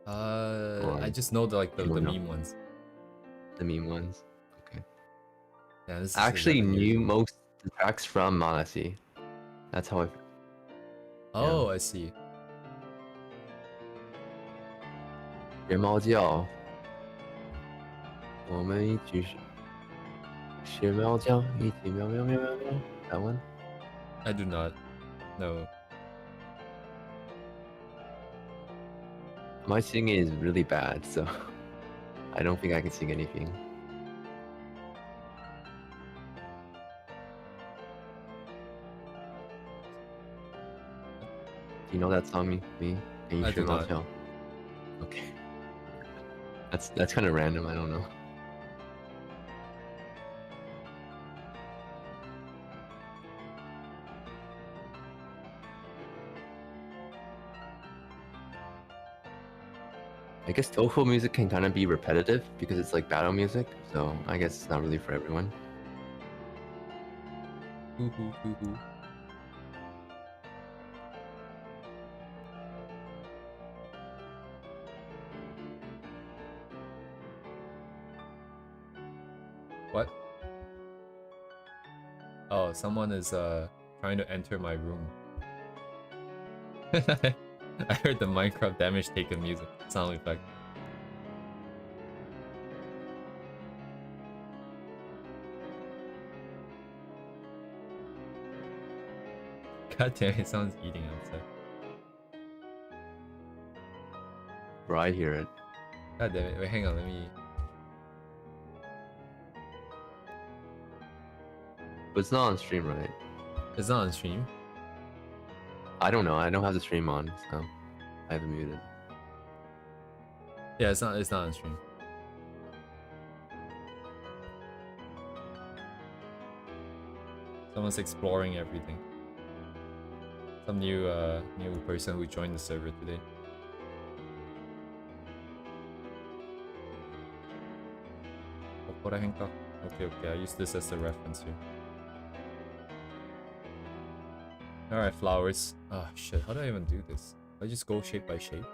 [SPEAKER 1] I just know the
[SPEAKER 2] you don't know?
[SPEAKER 1] meme ones.
[SPEAKER 2] The meme ones? Okay.
[SPEAKER 1] Yeah, this is
[SPEAKER 2] I actually
[SPEAKER 1] 11 years
[SPEAKER 2] knew
[SPEAKER 1] old.
[SPEAKER 2] most of the tracks from Manasi. That's how I...
[SPEAKER 1] Oh, I see.
[SPEAKER 2] 学猫叫，我们一起学猫叫，一起喵喵喵喵喵。That one?
[SPEAKER 1] I do not know.
[SPEAKER 2] My singing is really bad, so I don't think I can sing anything. Do you know that song, me? Can you
[SPEAKER 1] I
[SPEAKER 2] share
[SPEAKER 1] do not.
[SPEAKER 2] Tell? Okay. That's kind of random. I don't know. I guess Toho music can kind of be repetitive because it's like battle music, so I guess it's not really for everyone.
[SPEAKER 1] Hoo. What? Oh, someone is trying to enter my room. I heard the Minecraft damage taken music sound effect. God damn it, someone's eating outside.
[SPEAKER 2] Bro, I hear it.
[SPEAKER 1] God damn it, wait, hang on, let me...
[SPEAKER 2] But it's not on stream, right?
[SPEAKER 1] It's not on stream.
[SPEAKER 2] I don't know. I don't have the stream on, so I have it muted.
[SPEAKER 1] Yeah, it's not on stream. Someone's exploring everything. Some new person who joined the server today. Okay, I use this as a reference here. Alright, flowers. Oh shit, how do I even do this? I just go shape by shape.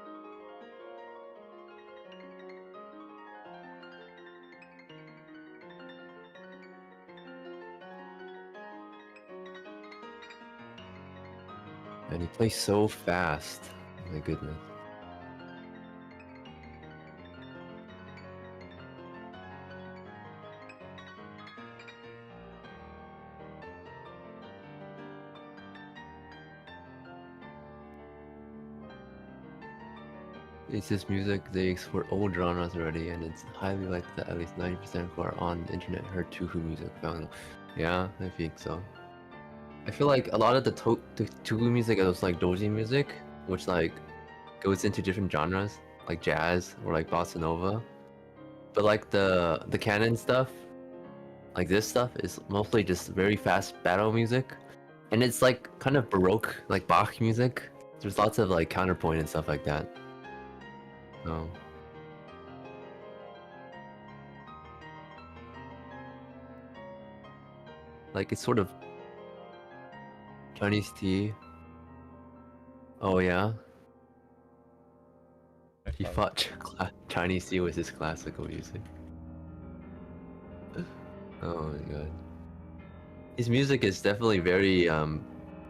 [SPEAKER 2] And he plays so fast. My goodness. It's this music, they export old genres already, and it's highly likely that at least 90% who are on the internet heard Tuhu music. Yeah, I think so. I feel like a lot of the Tuhu music is like doji music, which like goes into different genres, like jazz or like bossa nova. But like the canon stuff, like this stuff, is mostly just very fast battle music, and it's like kind of baroque, like Bach music. There's lots of like counterpoint and stuff like that. So. Like it's sort of Chinese tea. Oh yeah. He thought Chinese tea was his classical music. Oh my god. His music is definitely very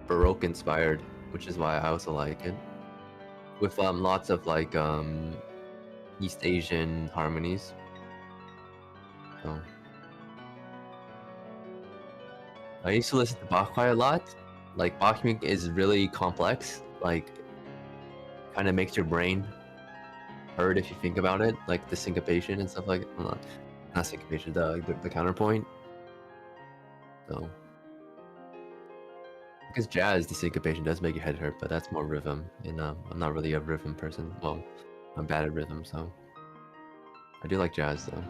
[SPEAKER 2] Baroque inspired, which is why I also like it. With lots of like East Asian harmonies. So I used to listen to Bach quite a lot. Like Bach music is really complex, like kind of makes your brain hurt if you think about it, like the syncopation and stuff like well, not syncopation, the counterpoint. So because jazz, the syncopation does make your head hurt, but that's more rhythm, and I'm not really a rhythm person. Well, I'm bad at rhythm, so I do like jazz though.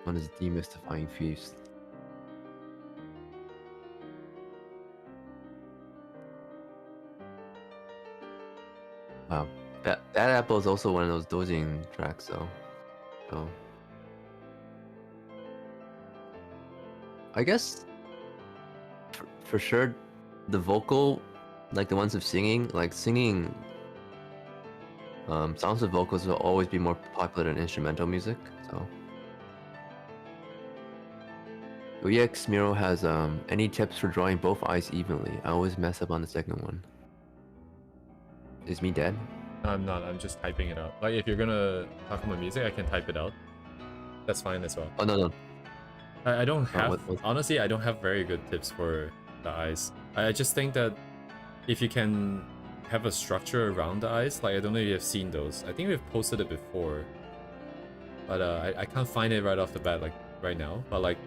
[SPEAKER 2] One is demystifying feast. Wow, that apple is also one of those dozing tracks, though. So I guess for sure, the vocal, like the ones of singing, sounds of vocals will always be more popular than instrumental music. So. UX Miro has any tips for drawing both eyes evenly? I always mess up on the second one. Is me dead?
[SPEAKER 1] I'm not, I'm just typing it out. Like if you're gonna talk about music, I can type it out. That's fine as well.
[SPEAKER 2] Oh no.
[SPEAKER 1] I don't have, honestly, I don't have very good tips for the eyes. I just think that if you can have a structure around the eyes, like I don't know if you've seen those. I think we've posted it before. But I can't find it right off the bat, like right now. But like,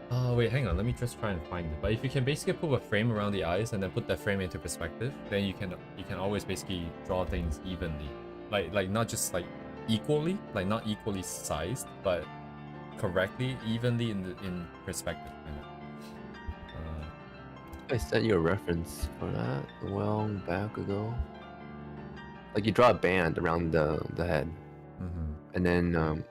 [SPEAKER 1] oh wait, hang on, let me just try and find it. But if you can basically put a frame around the eyes and then put that frame into perspective, then you can always basically draw things evenly. Like not just like equally, like not equally sized, but correctly, evenly in perspective kind of.
[SPEAKER 2] I sent you a reference for that a while back ago. Like you draw a band around the head.
[SPEAKER 1] Mm-hmm.
[SPEAKER 2] And then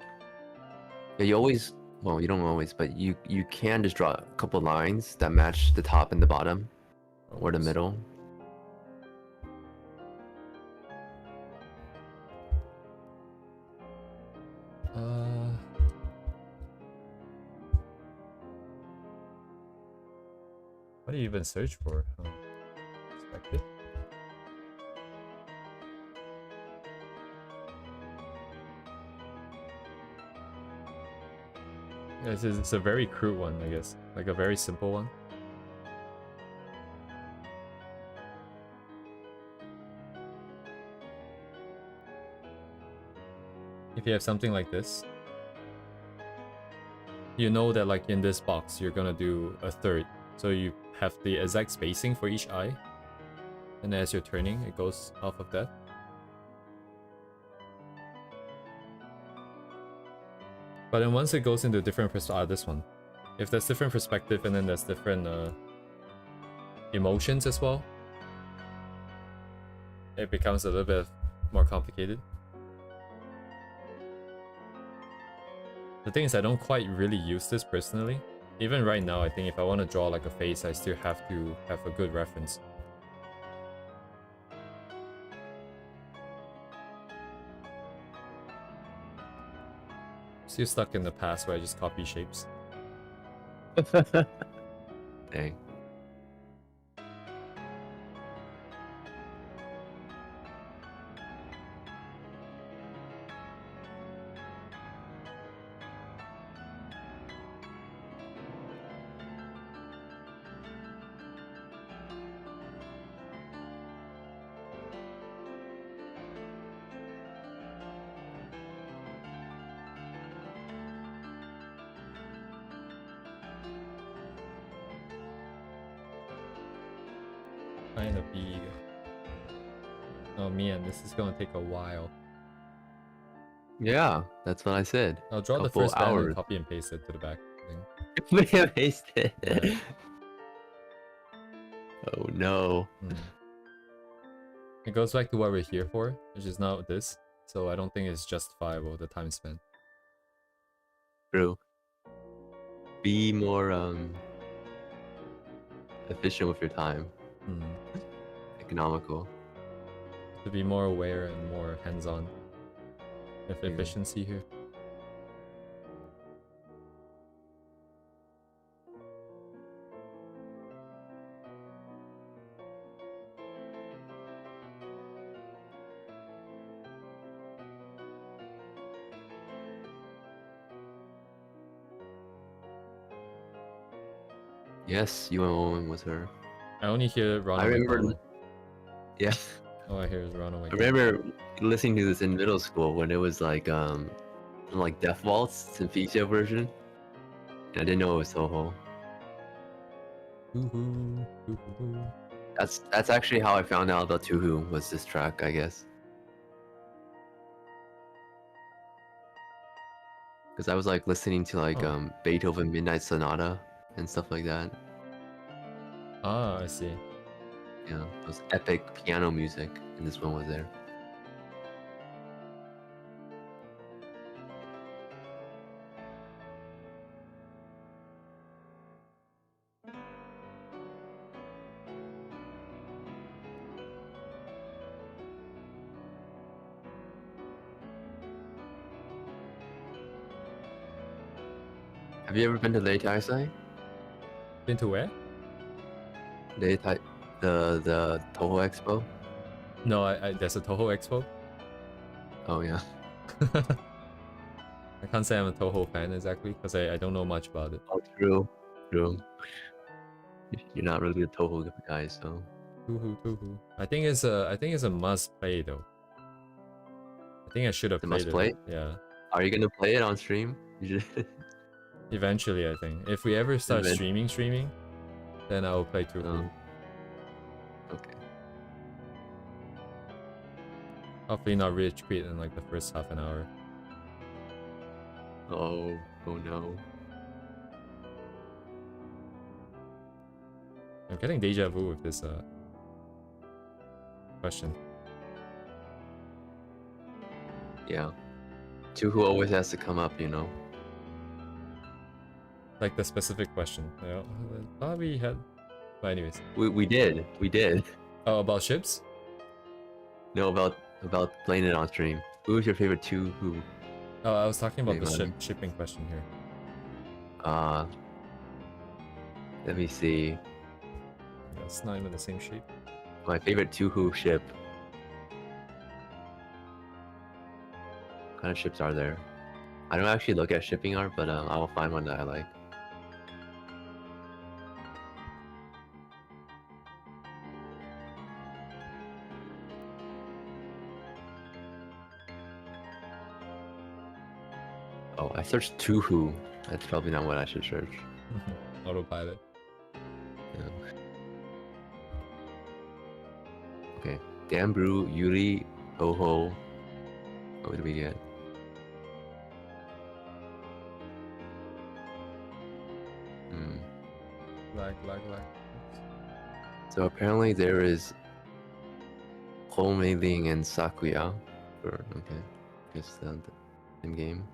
[SPEAKER 2] yeah, you always well, you don't always, but you can just draw a couple lines that match the top and the bottom, or the middle.
[SPEAKER 1] What do you even search for? Perspective? It's a very crude one, I guess. Like a very simple one. If you have something like this, you know that like in this box, you're gonna do a third. So you have the exact spacing for each eye. And as you're turning, it goes off of that. But then once it goes into different perspective, this one. If there's different perspective and then there's different emotions as well, it becomes a little bit more complicated. The thing is, I don't quite really use this personally. Even right now, I think if I want to draw like a face, I still have to have a good reference. Still stuck in the past where I just copy shapes.
[SPEAKER 2] Dang.
[SPEAKER 1] Kind of big. Oh man, this is gonna take a while.
[SPEAKER 2] Yeah, that's what I said.
[SPEAKER 1] I'll draw the
[SPEAKER 2] Couple
[SPEAKER 1] first band
[SPEAKER 2] hours.
[SPEAKER 1] and copy and paste it to the back thing.
[SPEAKER 2] Paste it.
[SPEAKER 1] Yeah.
[SPEAKER 2] Oh no.
[SPEAKER 1] It goes back to what we're here for, which is not this. So I don't think it's justifiable, the time spent.
[SPEAKER 2] True. Be more efficient with your time. Economical.
[SPEAKER 1] To be more aware and more hands-on. With efficiency here.
[SPEAKER 2] Yes, you and Owen was her.
[SPEAKER 1] I only hear Ronald.
[SPEAKER 2] I remember. Yeah.
[SPEAKER 1] Oh, I hear is Ronald.
[SPEAKER 2] I remember listening to this in middle school when it was like Death Waltz, Symphonia version. And I didn't know it was Toho. That's actually how I found out about Tuhu, was this track, I guess. Because I was like listening to like Beethoven Midnight Sonata and stuff like that.
[SPEAKER 1] Ah, I see.
[SPEAKER 2] Yeah, it was epic piano music, and this one was there. Have you ever been to Leitaisai?
[SPEAKER 1] Been to where?
[SPEAKER 2] The Toho Expo?
[SPEAKER 1] No, there's a Toho Expo.
[SPEAKER 2] Oh yeah.
[SPEAKER 1] I can't say I'm a Toho fan exactly because I don't know much about it.
[SPEAKER 2] Oh, true. True. You're not really a Toho guy, so.
[SPEAKER 1] Toho. I think it's a must play though. I think I should have played
[SPEAKER 2] must play?
[SPEAKER 1] it. Yeah.
[SPEAKER 2] Are you gonna play it on stream?
[SPEAKER 1] Eventually, I think. If we ever start streaming, then I will play Toho.
[SPEAKER 2] Okay.
[SPEAKER 1] Hopefully not rage quit in like the first half an hour.
[SPEAKER 2] Oh no.
[SPEAKER 1] I'm getting deja vu with this question.
[SPEAKER 2] Yeah. Tuhu always has to come up, you know.
[SPEAKER 1] Like the specific question. You know, I thought we had. But anyways.
[SPEAKER 2] We did.
[SPEAKER 1] Oh, about ships?
[SPEAKER 2] No, about playing it on stream. Who's your favorite two who?
[SPEAKER 1] Oh, I was talking about
[SPEAKER 2] Wait,
[SPEAKER 1] the
[SPEAKER 2] let me-
[SPEAKER 1] shipping question here.
[SPEAKER 2] Let me see.
[SPEAKER 1] Yeah, it's not even the same shape.
[SPEAKER 2] My favorite two who ship. What kind of ships are there? I don't actually look at shipping art, but I will find one that I like. Oh, I searched two who. That's probably not what I should search.
[SPEAKER 1] Autopilot.
[SPEAKER 2] Yeah. Okay. Gambru, Yuri, Toho. What did we get? Hmm.
[SPEAKER 1] Lag.
[SPEAKER 2] So apparently there is Home Ling and Sakuya. Okay. Guess the same game.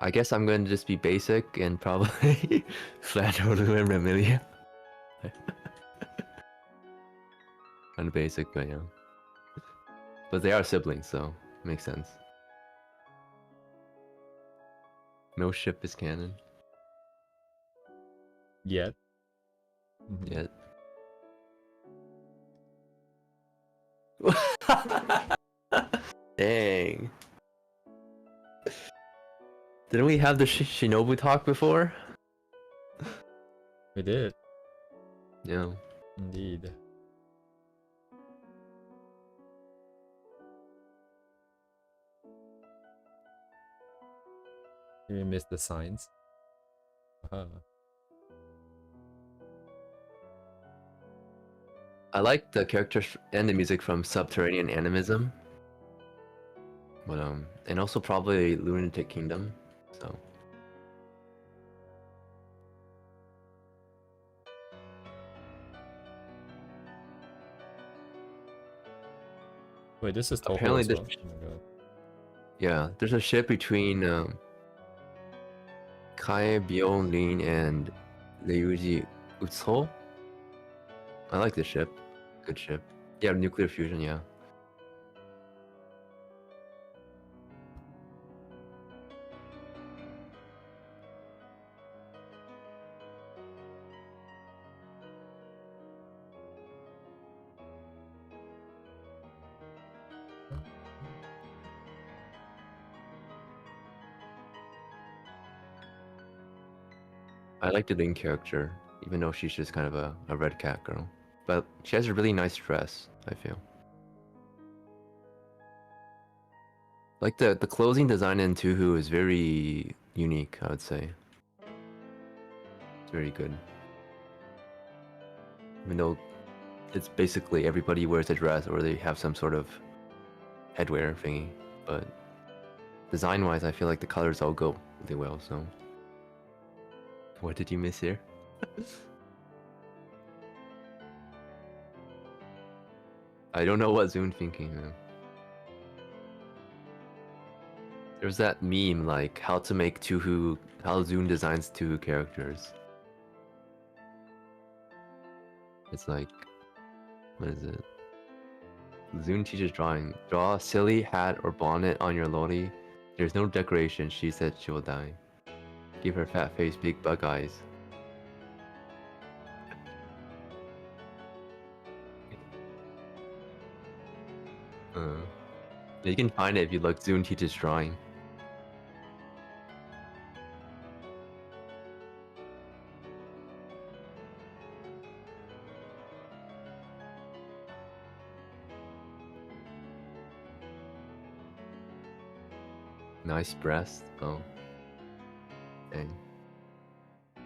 [SPEAKER 2] I guess I'm going to just be basic and probably Flat Holu and Remilia. Kind of basic, but yeah. But they are siblings, so makes sense. No ship is canon
[SPEAKER 1] Yet. Mhm.
[SPEAKER 2] yet. Dang. Didn't we have the Shinobu talk before?
[SPEAKER 1] We did.
[SPEAKER 2] Yeah.
[SPEAKER 1] Indeed. You missed the signs.
[SPEAKER 2] I like the characters and the music from Subterranean Animism. But and also probably Lunatic Kingdom. So
[SPEAKER 1] Wait, this is Toho
[SPEAKER 2] apparently
[SPEAKER 1] as
[SPEAKER 2] this
[SPEAKER 1] well? Oh my god.
[SPEAKER 2] yeah, there's a ship between Kai Byung-lin and Ryuji Utsuho. I like this ship. Good ship. Yeah, nuclear fusion, yeah. I like the Lin character, even though she's just kind of a red cat girl. But she has a really nice dress, I feel. Like the clothing design in Tuhu is very unique, I would say. It's very good. Even though it's basically everybody wears a dress or they have some sort of headwear thingy, but design-wise, I feel like the colors all go really well. So, what did you miss here? I don't know what Zune thinking, man. There's that meme like how to make Tuhu, how Zune designs Tuhu characters. It's like, what is it? Zune teaches drawing. Draw a silly hat or bonnet on your loli. There's no decoration. She said she will die. Give her fat face big bug eyes. You can find it if you look Zune teaches drawing. Nice breast. Oh. Dang. I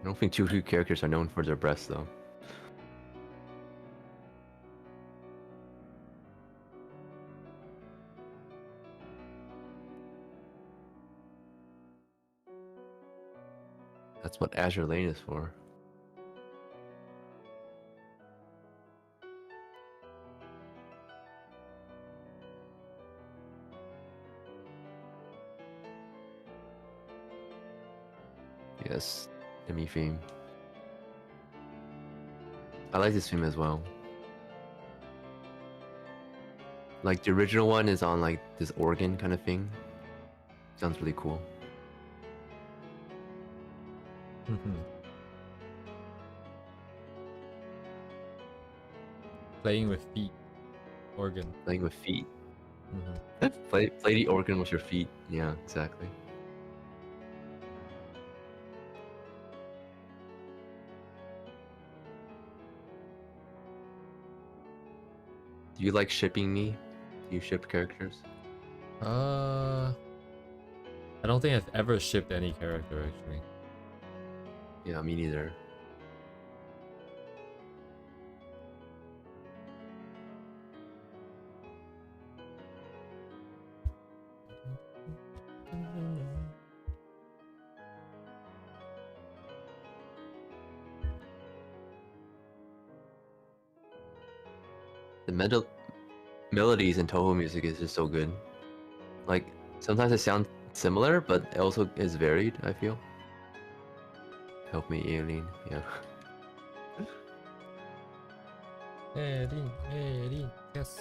[SPEAKER 2] don't think Tuhu characters are known for their breasts though. That's what Azure Lane is for. Yes, Emmy theme. I like this theme as well. Like the original one is on like this organ kind of thing. Sounds really cool.
[SPEAKER 1] Playing with feet. Organ.
[SPEAKER 2] Playing with feet. Play the organ with your feet. Yeah, exactly. Do you like shipping me? Do you ship characters?
[SPEAKER 1] I don't think I've ever shipped any character actually.
[SPEAKER 2] Yeah, me neither. The melodies in Toho music is just so good. Like sometimes it sounds similar, but it also is varied. I feel. Help me, Aileen. Yeah.
[SPEAKER 1] Erin, yes,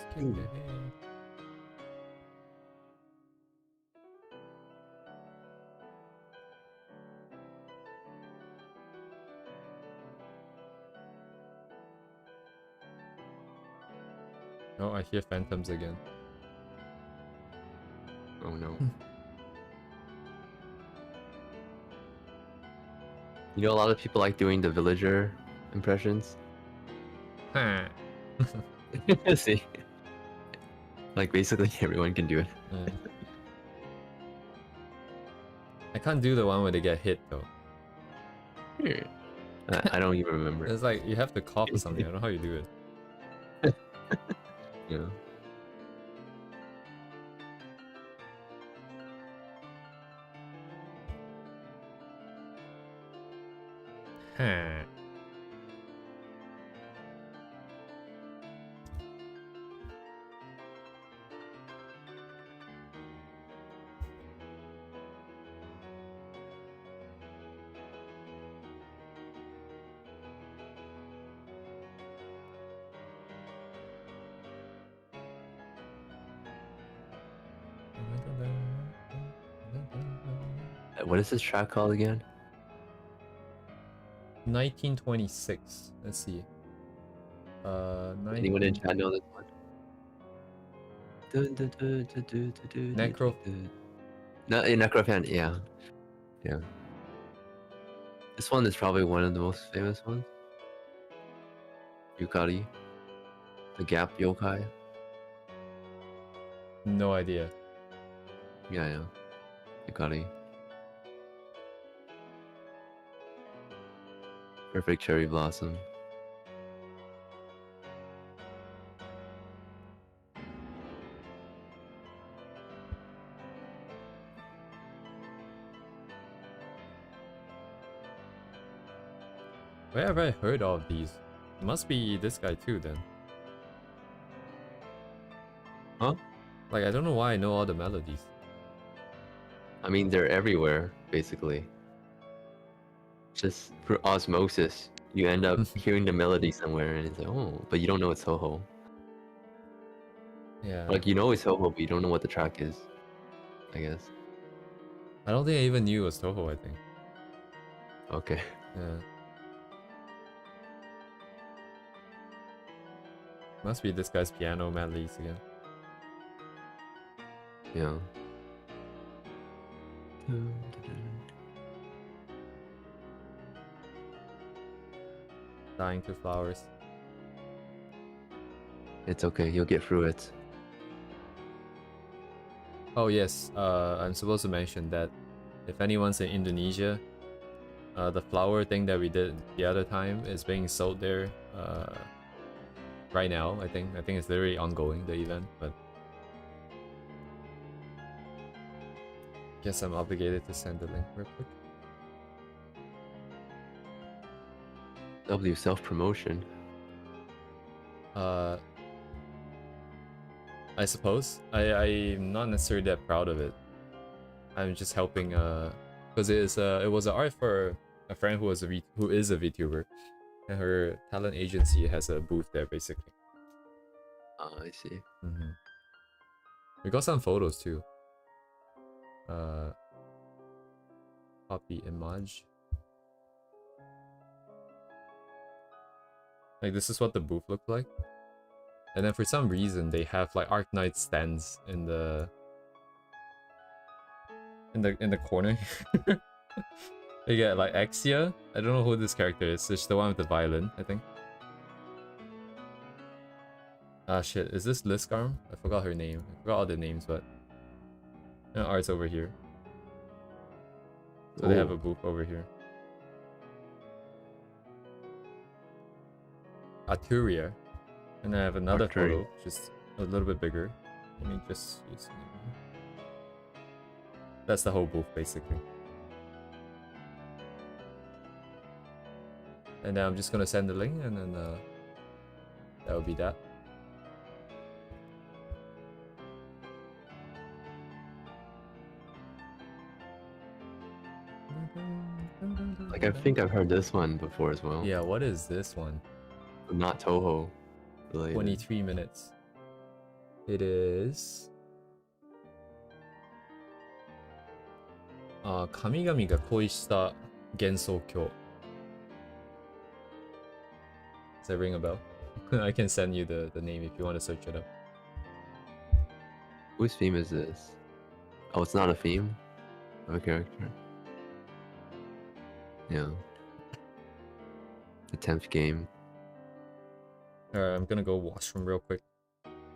[SPEAKER 1] Oh, I hear phantoms again.
[SPEAKER 2] Oh no. You know, a lot of people like doing the villager impressions.
[SPEAKER 1] Huh.
[SPEAKER 2] See, like basically everyone can do it.
[SPEAKER 1] Yeah. I can't do the one where they get hit though.
[SPEAKER 2] I don't even remember.
[SPEAKER 1] It's like you have to cough or something. I don't know how you do it.
[SPEAKER 2] Yeah.
[SPEAKER 1] Huh.
[SPEAKER 2] What is this track called again?
[SPEAKER 1] 1926. Let's see.
[SPEAKER 2] Anyone in chat know this one?
[SPEAKER 1] Necro.
[SPEAKER 2] No, Necrophan, yeah. Yeah. This one is probably one of the most famous ones. Yukari. The Gap Yokai.
[SPEAKER 1] No idea.
[SPEAKER 2] Yeah. Yukari. Perfect Cherry Blossom.
[SPEAKER 1] Where have I heard all of these? It must be this guy too then.
[SPEAKER 2] Huh?
[SPEAKER 1] Like I don't know why I know all the melodies.
[SPEAKER 2] I mean, they're everywhere, basically. Just for osmosis, you end up hearing the melody somewhere and it's like, oh, but you don't know it's Toho.
[SPEAKER 1] Yeah.
[SPEAKER 2] Like, you know it's Toho, but you don't know what the track is, I guess.
[SPEAKER 1] I don't think I even knew it was Toho, I think.
[SPEAKER 2] Okay.
[SPEAKER 1] Yeah. Must be this guy's piano melodies again.
[SPEAKER 2] Yeah.
[SPEAKER 1] Dying to flowers.
[SPEAKER 2] It's okay, you'll get through it.
[SPEAKER 1] Oh yes, I'm supposed to mention that if anyone's in Indonesia, the flower thing that we did the other time is being sold there right now. I think it's literally ongoing, the event, but guess I'm obligated to send the link real quick.
[SPEAKER 2] W self-promotion.
[SPEAKER 1] I suppose I'm not necessarily that proud of it. I'm just helping because it was an art for a friend who is a VTuber, and her talent agency has a booth there basically.
[SPEAKER 2] Oh, I see.
[SPEAKER 1] We got some photos too. Copy image. Like this is what the booth looked like. And then for some reason they have like Arknight stands in the corner. They get like Exia. I don't know who this character is. It's the one with the violin, I think. Ah shit, is this Liskarm? I forgot her name. I forgot all the names, but art's over here. So they have a booth over here. Arturia. And I have another photo, just a little bit bigger. Let me just use it. That's the whole booth basically. And then I'm just gonna send the link, and then that would be that.
[SPEAKER 2] Like I think I've heard this one before as well.
[SPEAKER 1] Yeah, what is this one?
[SPEAKER 2] Not Toho related.
[SPEAKER 1] 23 minutes. It is... Kamigami ga koi shita gensou kyo. Does that ring a bell? I can send you the name if you want to search it up.
[SPEAKER 2] Whose theme is this? Oh, it's not a theme of a character. Yeah. The 10th game.
[SPEAKER 1] Alright, I'm gonna go washroom real quick.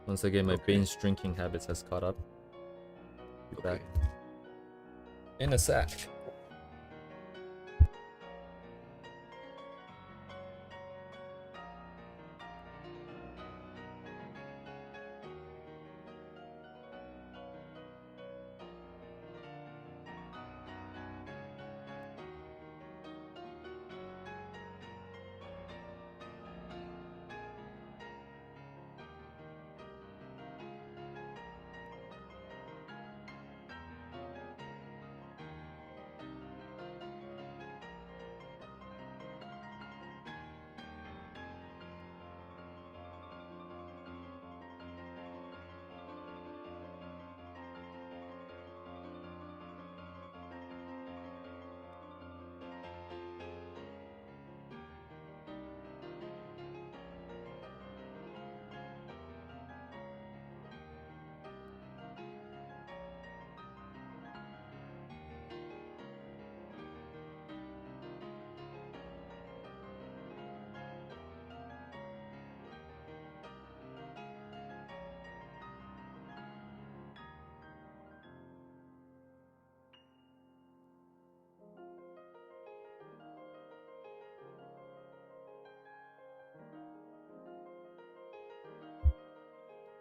[SPEAKER 1] Once again, my binge drinking habits has caught up. Be back in a sec.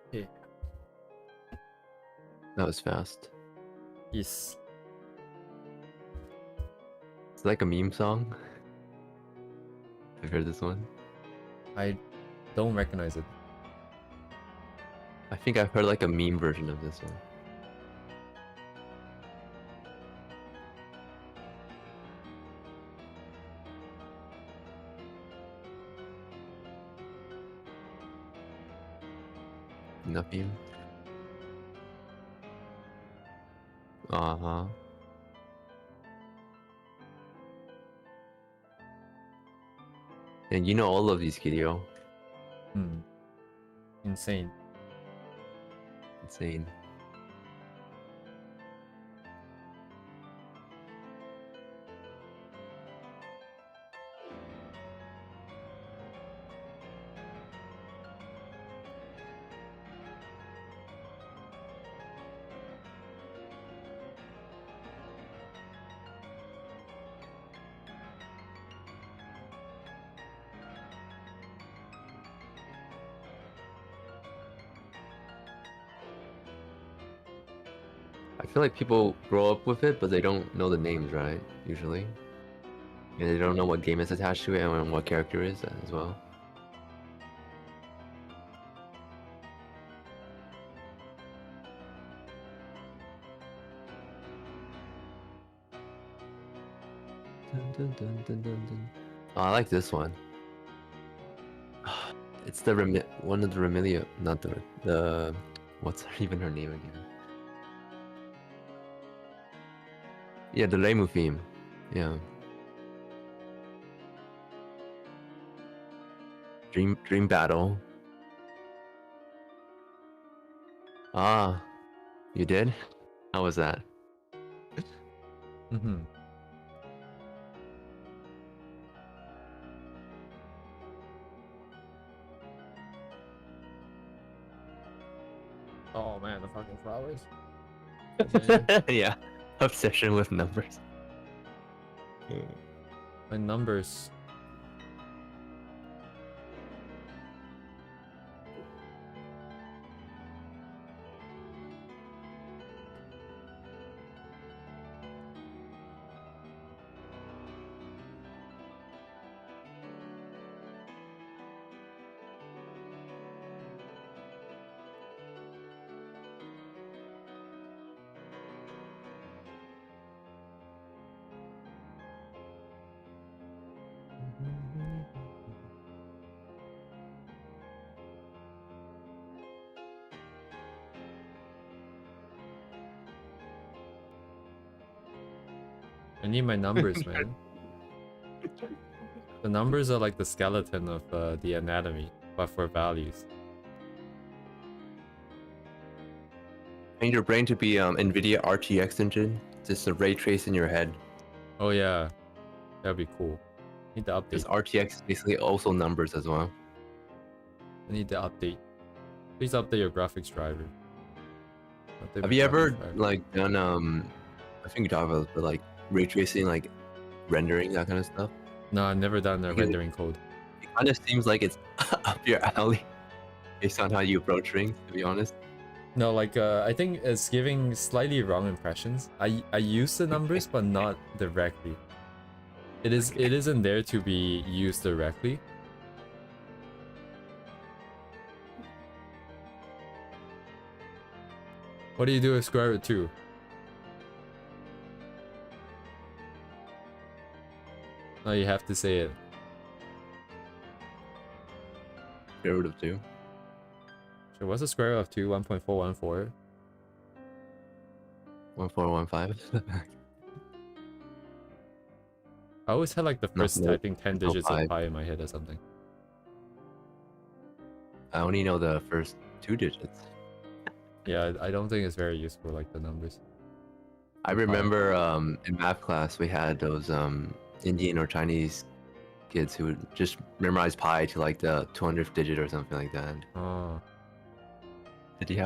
[SPEAKER 1] Okay.
[SPEAKER 2] That was fast.
[SPEAKER 1] Yes.
[SPEAKER 2] It's like a meme song. I've heard this one.
[SPEAKER 1] I don't recognize it.
[SPEAKER 2] I think I've heard like a meme version of this one. Nothing. Uh-huh. And you know all of these, Kirio.
[SPEAKER 1] Insane.
[SPEAKER 2] Insane. I feel like people grow up with it, but they don't know the names, right? Usually. And they don't know what game is attached to it and what character is as well. Oh, I like this one. It's the one of the Remelia, not the what's even her name again? Yeah, the Reimu theme. Yeah. Dream Battle. Ah, you did? How was that?
[SPEAKER 1] Mm-hmm. Oh man, the fucking flowers.
[SPEAKER 2] Yeah. Obsession with numbers.
[SPEAKER 1] My numbers. I need my numbers, man. The numbers are like the skeleton of the anatomy, but for values.
[SPEAKER 2] I need your brain to be NVIDIA RTX engine, just a ray trace in your head.
[SPEAKER 1] Oh yeah, that'd be cool. Need the
[SPEAKER 2] Because
[SPEAKER 1] update.
[SPEAKER 2] RTX is basically also numbers as well.
[SPEAKER 1] I need the update. Please update your graphics driver. Update
[SPEAKER 2] Have
[SPEAKER 1] my
[SPEAKER 2] you
[SPEAKER 1] graphics
[SPEAKER 2] ever
[SPEAKER 1] driver.
[SPEAKER 2] like done I think you talked about this, but like ray tracing, like rendering, that kind of stuff?
[SPEAKER 1] No, I've never done a
[SPEAKER 2] Because
[SPEAKER 1] rendering code.
[SPEAKER 2] it kind of seems like it's up your alley based on how you approach things, to be honest.
[SPEAKER 1] No, like I think it's giving slightly wrong impressions. I use the numbers, but not directly. It isn't there to be used directly. What do you do with square root 2? No, you have to say it.
[SPEAKER 2] Square root of 2.
[SPEAKER 1] Sure, what's the square root of 2? 1.414?
[SPEAKER 2] 1415.
[SPEAKER 1] I always had like the first,
[SPEAKER 2] no,
[SPEAKER 1] I think, 10
[SPEAKER 2] no
[SPEAKER 1] digits of
[SPEAKER 2] 5.
[SPEAKER 1] pi in my head or something.
[SPEAKER 2] I only know the first 2 digits.
[SPEAKER 1] Yeah, I don't think it's very useful, like the numbers.
[SPEAKER 2] I remember in math class we had those Indian or Chinese kids who would just memorize pi to like the 200th digit or something like that.
[SPEAKER 1] Oh.
[SPEAKER 2] Did you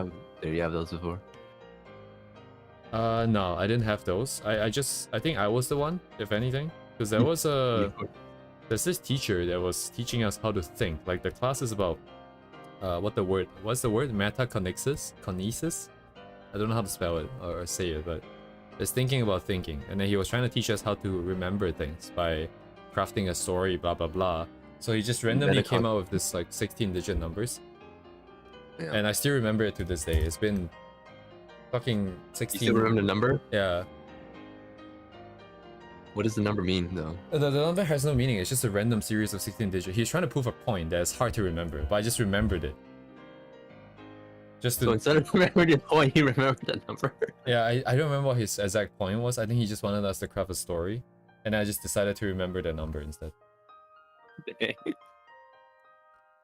[SPEAKER 2] have those before?
[SPEAKER 1] No, I didn't have those. I think I was the one, if anything. Because there was there's this teacher that was teaching us how to think. Like the class is about what's the word? Metakinesis? Kinesis? I don't know how to spell it or say it, but it's thinking about thinking. And then he was trying to teach us how to remember things by crafting a story, blah blah blah. So he just randomly came out with this like 16-digit numbers.
[SPEAKER 2] Yeah.
[SPEAKER 1] And I still remember it to this day. It's been fucking 16.
[SPEAKER 2] You still remember the number?
[SPEAKER 1] Yeah.
[SPEAKER 2] What does the number mean though?
[SPEAKER 1] The number has no meaning. It's just a random series of 16 digits. He's trying to prove a point that's hard to remember, but I just remembered it. Just to...
[SPEAKER 2] So instead of remembering the point, he remembered the number.
[SPEAKER 1] Yeah, I don't remember what his exact point was. I think he just wanted us to craft a story, and I just decided to remember the number instead.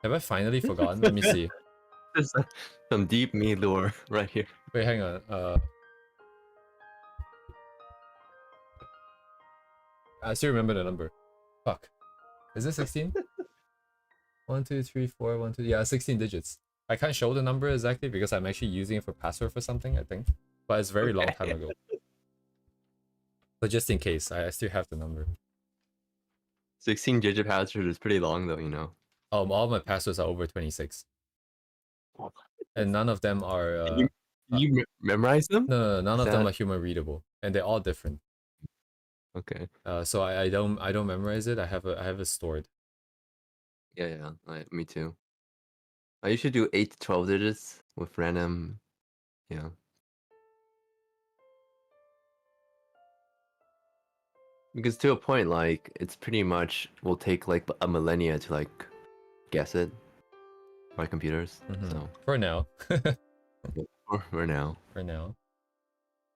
[SPEAKER 1] Have I finally forgotten? Let me see.
[SPEAKER 2] There's some deep me lore right here.
[SPEAKER 1] Wait, hang on. I still remember the number. Fuck. Is it 16? 1, 2, 3, 4, 1, 2. Yeah, 16 digits. I can't show the number exactly because I'm actually using it for password for something, I think. But it's a very long time ago. But just in case, I still have the number.
[SPEAKER 2] 16-digit password is pretty long though, you know.
[SPEAKER 1] All my passwords are over 26. And none of them are...
[SPEAKER 2] you memorize them?
[SPEAKER 1] No, none of them are human readable. And they're all different.
[SPEAKER 2] Okay.
[SPEAKER 1] So I don't memorize it. I have it stored.
[SPEAKER 2] Yeah, me too. I usually do 8 to 12 digits with random, Because to a point, like it's pretty much will take like a millennia to like guess it by computers.
[SPEAKER 1] Mhm.
[SPEAKER 2] So
[SPEAKER 1] For now.
[SPEAKER 2] for now,
[SPEAKER 1] For now.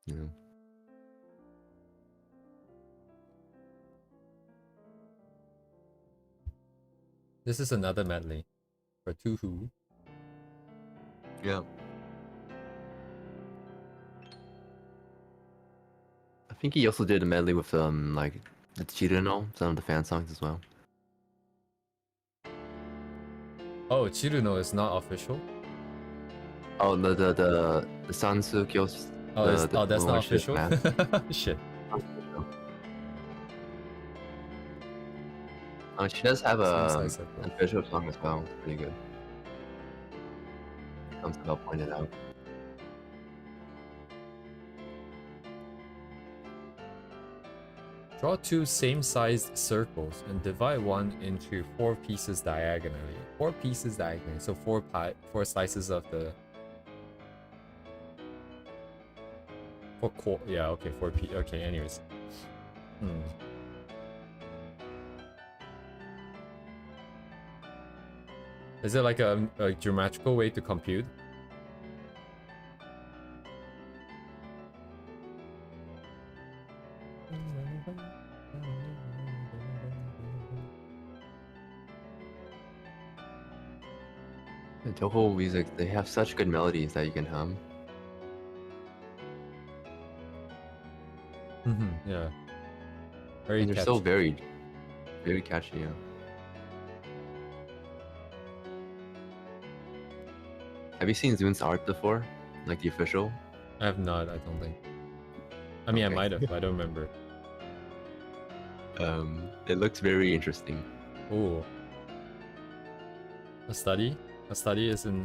[SPEAKER 2] you know.
[SPEAKER 1] This is another medley for Two Who.
[SPEAKER 2] Yeah. I think he also did a medley with like the Chiruno, some of the fan songs as well.
[SPEAKER 1] Oh, Chiruno is not official.
[SPEAKER 2] Oh, the Sansu Kyos.
[SPEAKER 1] Oh, that's not
[SPEAKER 2] worship
[SPEAKER 1] official.
[SPEAKER 2] mass.
[SPEAKER 1] Shit.
[SPEAKER 2] She does have
[SPEAKER 1] Seems
[SPEAKER 2] a
[SPEAKER 1] like circle.
[SPEAKER 2] official song as well. It's pretty good. Comes well pointed out.
[SPEAKER 1] Draw 2 same-sized circles and divide one into 4 pieces diagonally. 4 pieces diagonally, so 4 slices of the... 4 yeah, okay, 4 okay, anyways. Is it like a geometrical way to compute?
[SPEAKER 2] The Toho music, they have such good melodies that you can hum.
[SPEAKER 1] Yeah. Very
[SPEAKER 2] And they're
[SPEAKER 1] catchy.
[SPEAKER 2] so varied. Very catchy, yeah. Have you seen Zoon's art before? Like the official?
[SPEAKER 1] I have not, I don't think. I mean,
[SPEAKER 2] Okay.
[SPEAKER 1] I might have, I don't remember.
[SPEAKER 2] It looks very interesting.
[SPEAKER 1] Ooh. A study? A study is in,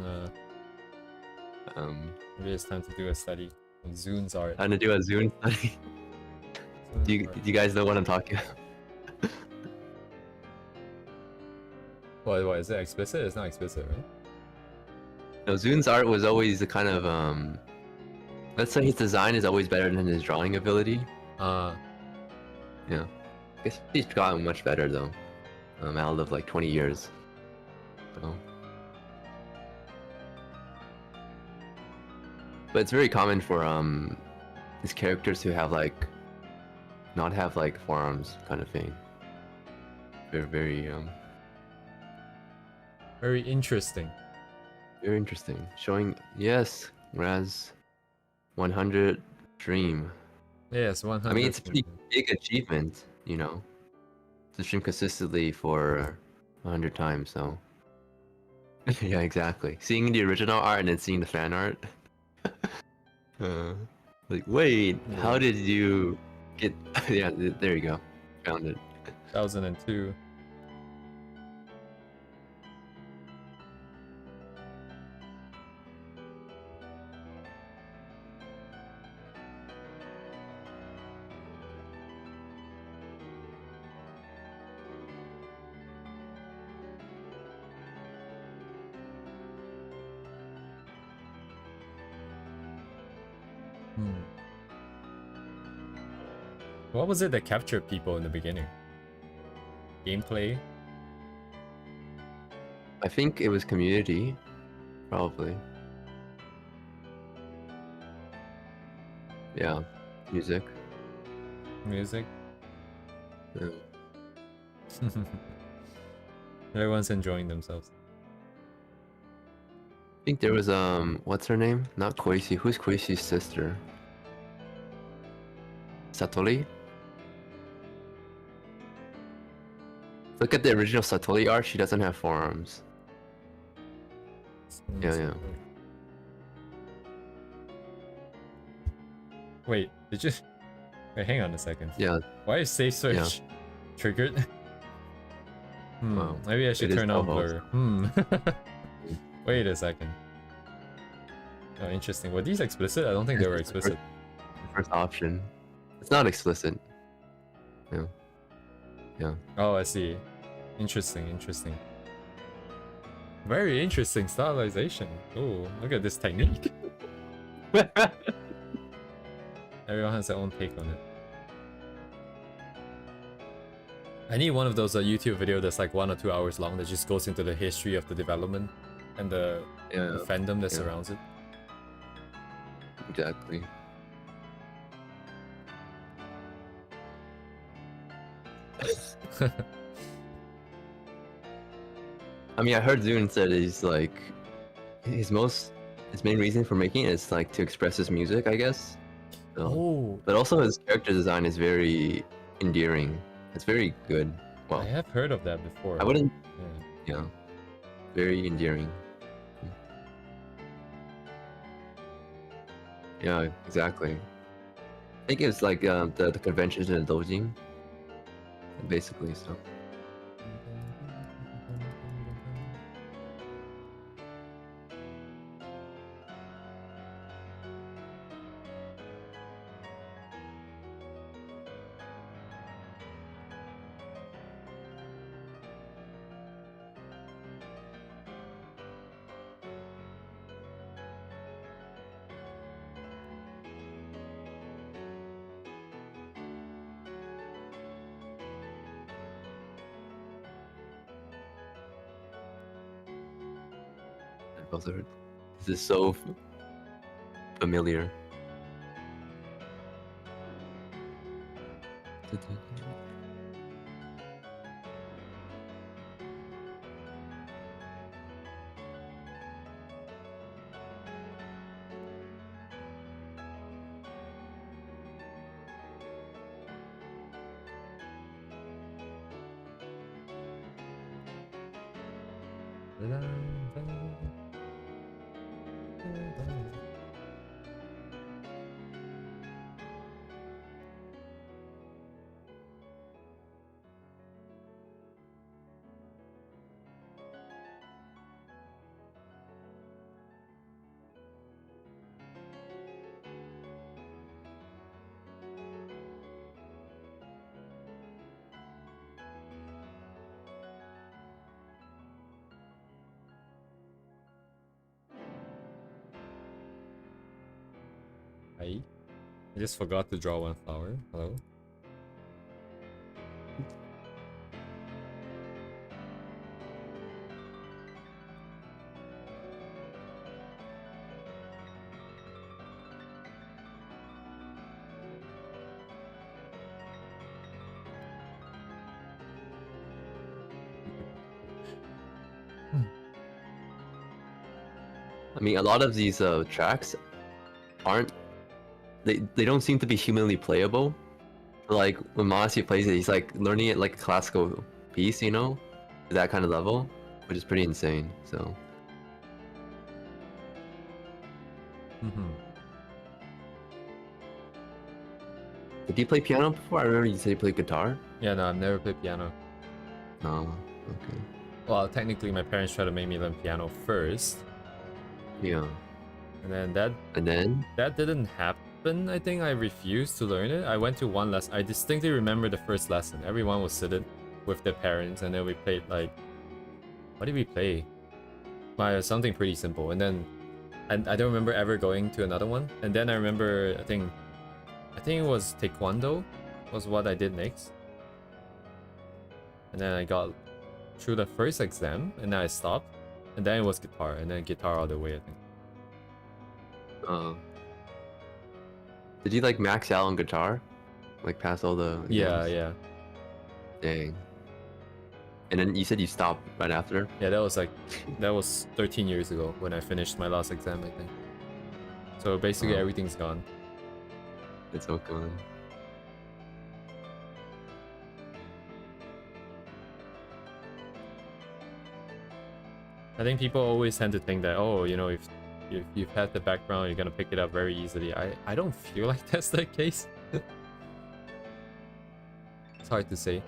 [SPEAKER 1] maybe it's time to do a study on Zoon's art.
[SPEAKER 2] I'm gonna do a Zoon study. Do you guys know what I'm talking about?
[SPEAKER 1] What, is it explicit? It's not explicit, right?
[SPEAKER 2] No, Zoon's art was always the kind of, let's say his design is always better than his drawing ability. Yeah. I guess he's gotten much better though. Out of like 20 years. So. But it's very common for his characters to have like not have like forearms kind of thing. Very
[SPEAKER 1] very interesting.
[SPEAKER 2] Very interesting. Showing yes, Raz 100 dream.
[SPEAKER 1] Yes, 100.
[SPEAKER 2] I mean it's a pretty big achievement, you know. To stream consistently for 100 times, so yeah, exactly. Seeing the original art and then seeing the fan art. Like, wait, how did you get? Yeah, there you go. Found it.
[SPEAKER 1] 2002. What was it that captured people in the beginning? Gameplay?
[SPEAKER 2] I think it was community, probably. Yeah, music.
[SPEAKER 1] Music?
[SPEAKER 2] Yeah.
[SPEAKER 1] Everyone's enjoying themselves.
[SPEAKER 2] I think there was what's her name? Not Koichi. Who's Koichi's sister? Satori? Look at the original Satori art, she doesn't have forearms. Yeah.
[SPEAKER 1] Wait, did you... Wait, hang on a second.
[SPEAKER 2] Yeah.
[SPEAKER 1] Why is save search triggered?
[SPEAKER 2] Wow.
[SPEAKER 1] Maybe I should turn on blur. Wait a second. Oh, interesting. Were these explicit? I don't think they were explicit.
[SPEAKER 2] First option. It's not explicit. Yeah.
[SPEAKER 1] Oh, I see. Interesting. Very interesting stylization. Oh, look at this technique. Everyone has their own take on it. I need one of those YouTube video that's like 1 or 2 hours long that just goes into the history of the development and the fandom that surrounds it.
[SPEAKER 2] Exactly. I mean, I heard Zune said he's like his main reason for making it is like to express his music, I guess. So,
[SPEAKER 1] Oh,
[SPEAKER 2] but also his character design is very endearing. It's very good. Well,
[SPEAKER 1] I have heard of that before.
[SPEAKER 2] I wouldn't.
[SPEAKER 1] Yeah.
[SPEAKER 2] Yeah, very endearing. Yeah, exactly. I think it's like the conventions in the doujin, basically. So. Buzzard. This is so familiar.
[SPEAKER 1] Hi. I just forgot to draw one flower. Hello.
[SPEAKER 2] I mean, a lot of these tracks aren't. They don't seem to be humanly playable. Like when Manasi plays it, he's like learning it like a classical piece, you know, to that kind of level, which is pretty insane. So. Did you play piano before? I remember you said you played guitar.
[SPEAKER 1] Yeah, no, I've never played piano.
[SPEAKER 2] Oh, okay.
[SPEAKER 1] Well, technically, my parents tried to make me learn piano first.
[SPEAKER 2] Yeah.
[SPEAKER 1] And then that didn't happen. I think I refused to learn it. I went to one lesson. I distinctly remember the first lesson. Everyone was seated with their parents, and then we played like, what did we play? Something pretty simple. And then, and I don't remember ever going to another one. And then I remember, I think it was Taekwondo was what I did next. And then I got through the first exam, and then I stopped. And then it was guitar, and then guitar all the way, I think.
[SPEAKER 2] Did you like max out on guitar? Like pass all the exams?
[SPEAKER 1] Yeah.
[SPEAKER 2] Dang. And then you said you stopped right after?
[SPEAKER 1] Yeah, that was 13 years ago when I finished my last exam, I think. So basically everything's gone.
[SPEAKER 2] It's all gone.
[SPEAKER 1] I think people always tend to think that, oh, you know, if you've had the background, you're gonna pick it up very easily. I don't feel like that's the case. It's hard to say.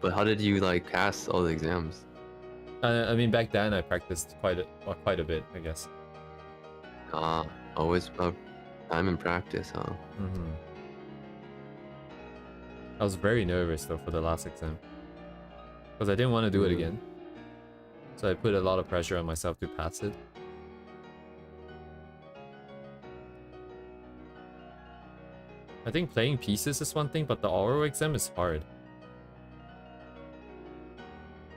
[SPEAKER 2] But how did you like pass all the exams?
[SPEAKER 1] I mean, back then I practiced quite a bit, I guess.
[SPEAKER 2] Always about time and practice, huh?
[SPEAKER 1] I was very nervous though for the last exam, because I didn't want to do it again. So I put a lot of pressure on myself to pass it. I think playing pieces is one thing, but the oral exam is hard.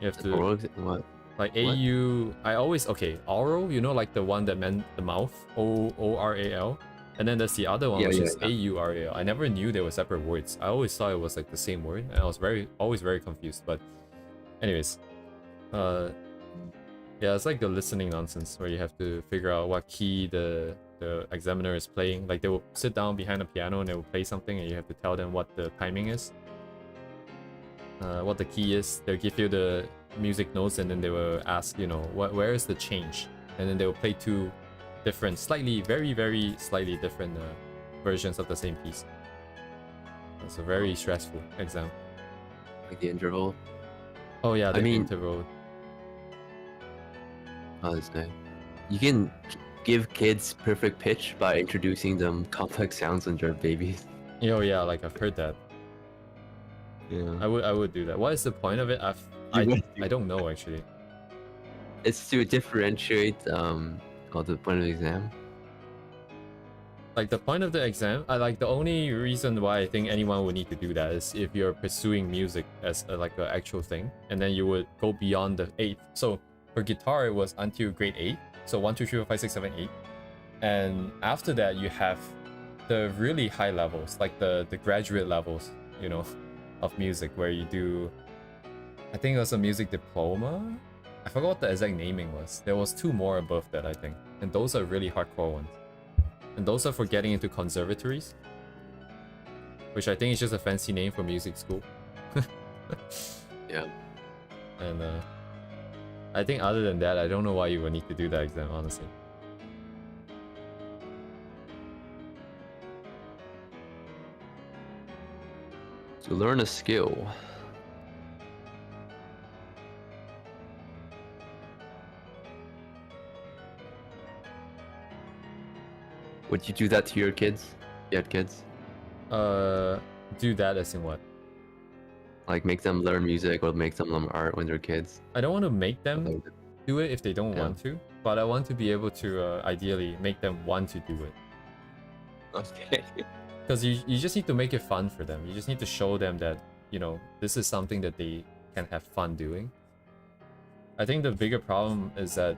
[SPEAKER 1] You have to
[SPEAKER 2] What?
[SPEAKER 1] like
[SPEAKER 2] What?
[SPEAKER 1] AU. I always oral. You know, like the one that meant the mouth. ORAL. And then there's the other one, which is AURAL. I never knew they were separate words. I always thought it was like the same word, and I was always very confused. But, anyways, yeah, it's like the listening nonsense where you have to figure out what key the examiner is playing. Like they will sit down behind a piano and they will play something, and you have to tell them what the timing is, what the key is. They'll give you the music notes, and then they will ask, you know, where is the change, and then they will play two different, very slightly different versions of the same piece. It's a very stressful exam.
[SPEAKER 2] Like the interval.
[SPEAKER 1] Oh yeah, the
[SPEAKER 2] I mean,
[SPEAKER 1] interval.
[SPEAKER 2] Oh, that's nice. You can give kids perfect pitch by introducing them complex sounds when they're babies.
[SPEAKER 1] Oh yeah, like I've heard that.
[SPEAKER 2] Yeah.
[SPEAKER 1] I would do that. What is the point of it? I don't know actually.
[SPEAKER 2] It's to differentiate the point of the exam.
[SPEAKER 1] Like the point of the exam, like the only reason why I think anyone would need to do that is if you're pursuing music as like an actual thing, and then you would go beyond the 8th. So for guitar, it was until grade 8. So 1, 2, 3, 4, 5, 6, 7, 8. And after that, you have the really high levels, like the graduate levels, you know, of music, where you do, I think it was a music diploma. I forgot what the exact naming was. There was 2 more above that, I think. And those are really hardcore ones. And those are for getting into conservatories, which I think is just a fancy name for music school.
[SPEAKER 2] Yeah.
[SPEAKER 1] And I think other than that, I don't know why you would need to do that exam, honestly.
[SPEAKER 2] To learn a skill. Would you do that to your kids? You had kids?
[SPEAKER 1] Do that as in what?
[SPEAKER 2] Like make them learn music or make them learn art when they're kids?
[SPEAKER 1] I don't want to make them do it if they don't
[SPEAKER 2] Yeah.
[SPEAKER 1] want to, but I want to be able to ideally make them want to do it.
[SPEAKER 2] Okay.
[SPEAKER 1] Because you just need to make it fun for them. You just need to show them that, you know, this is something that they can have fun doing. I think the bigger problem is that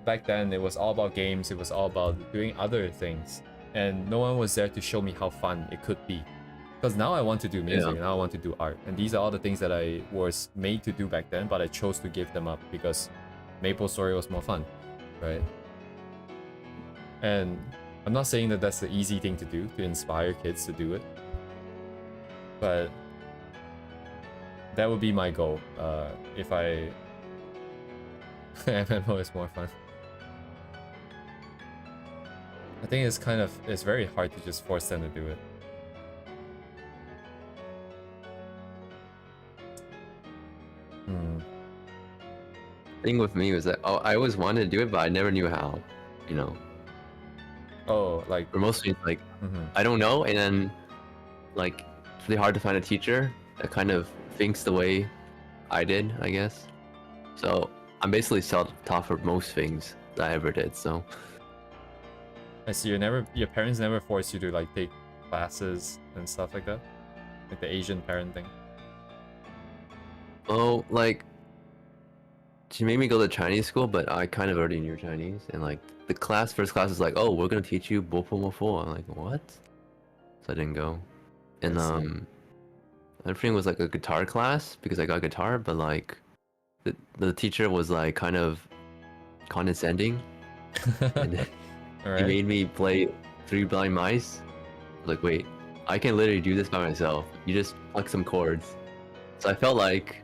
[SPEAKER 1] back then it was all about games, it was all about doing other things, and no one was there to show me how fun it could be. Because now I want to do music, and now I want to do art, and these are all the things that I was made to do back then, but I chose to give them up because Maple Story was more fun, right? And I'm not saying that that's the easy thing to do, to inspire kids to do it, but that would be my goal. If I MMO is more fun. I think it's very hard to just force them to do it.
[SPEAKER 2] Thing with me was that I always wanted to do it, but I never knew how. You know.
[SPEAKER 1] Oh, like
[SPEAKER 2] For most things, like I don't know, and then like it's really hard to find a teacher that kind of thinks the way I did, I guess. So I'm basically self-taught for most things that I ever did. So
[SPEAKER 1] I see. Your parents never forced you to like take classes and stuff like that, like the Asian parent thing.
[SPEAKER 2] oh, like she made me go to Chinese school, but I kind of already knew Chinese, and like the first class is like, oh, we're gonna teach you bo po mo fo. I'm like, what? So I didn't go. And
[SPEAKER 1] I see.
[SPEAKER 2] another thing was like a guitar class because I got guitar, but like the teacher was like kind of condescending, and he
[SPEAKER 1] Alright.
[SPEAKER 2] made me play Three Blind Mice. I was like, wait, I can literally do this by myself. You just pluck some chords. So I felt like,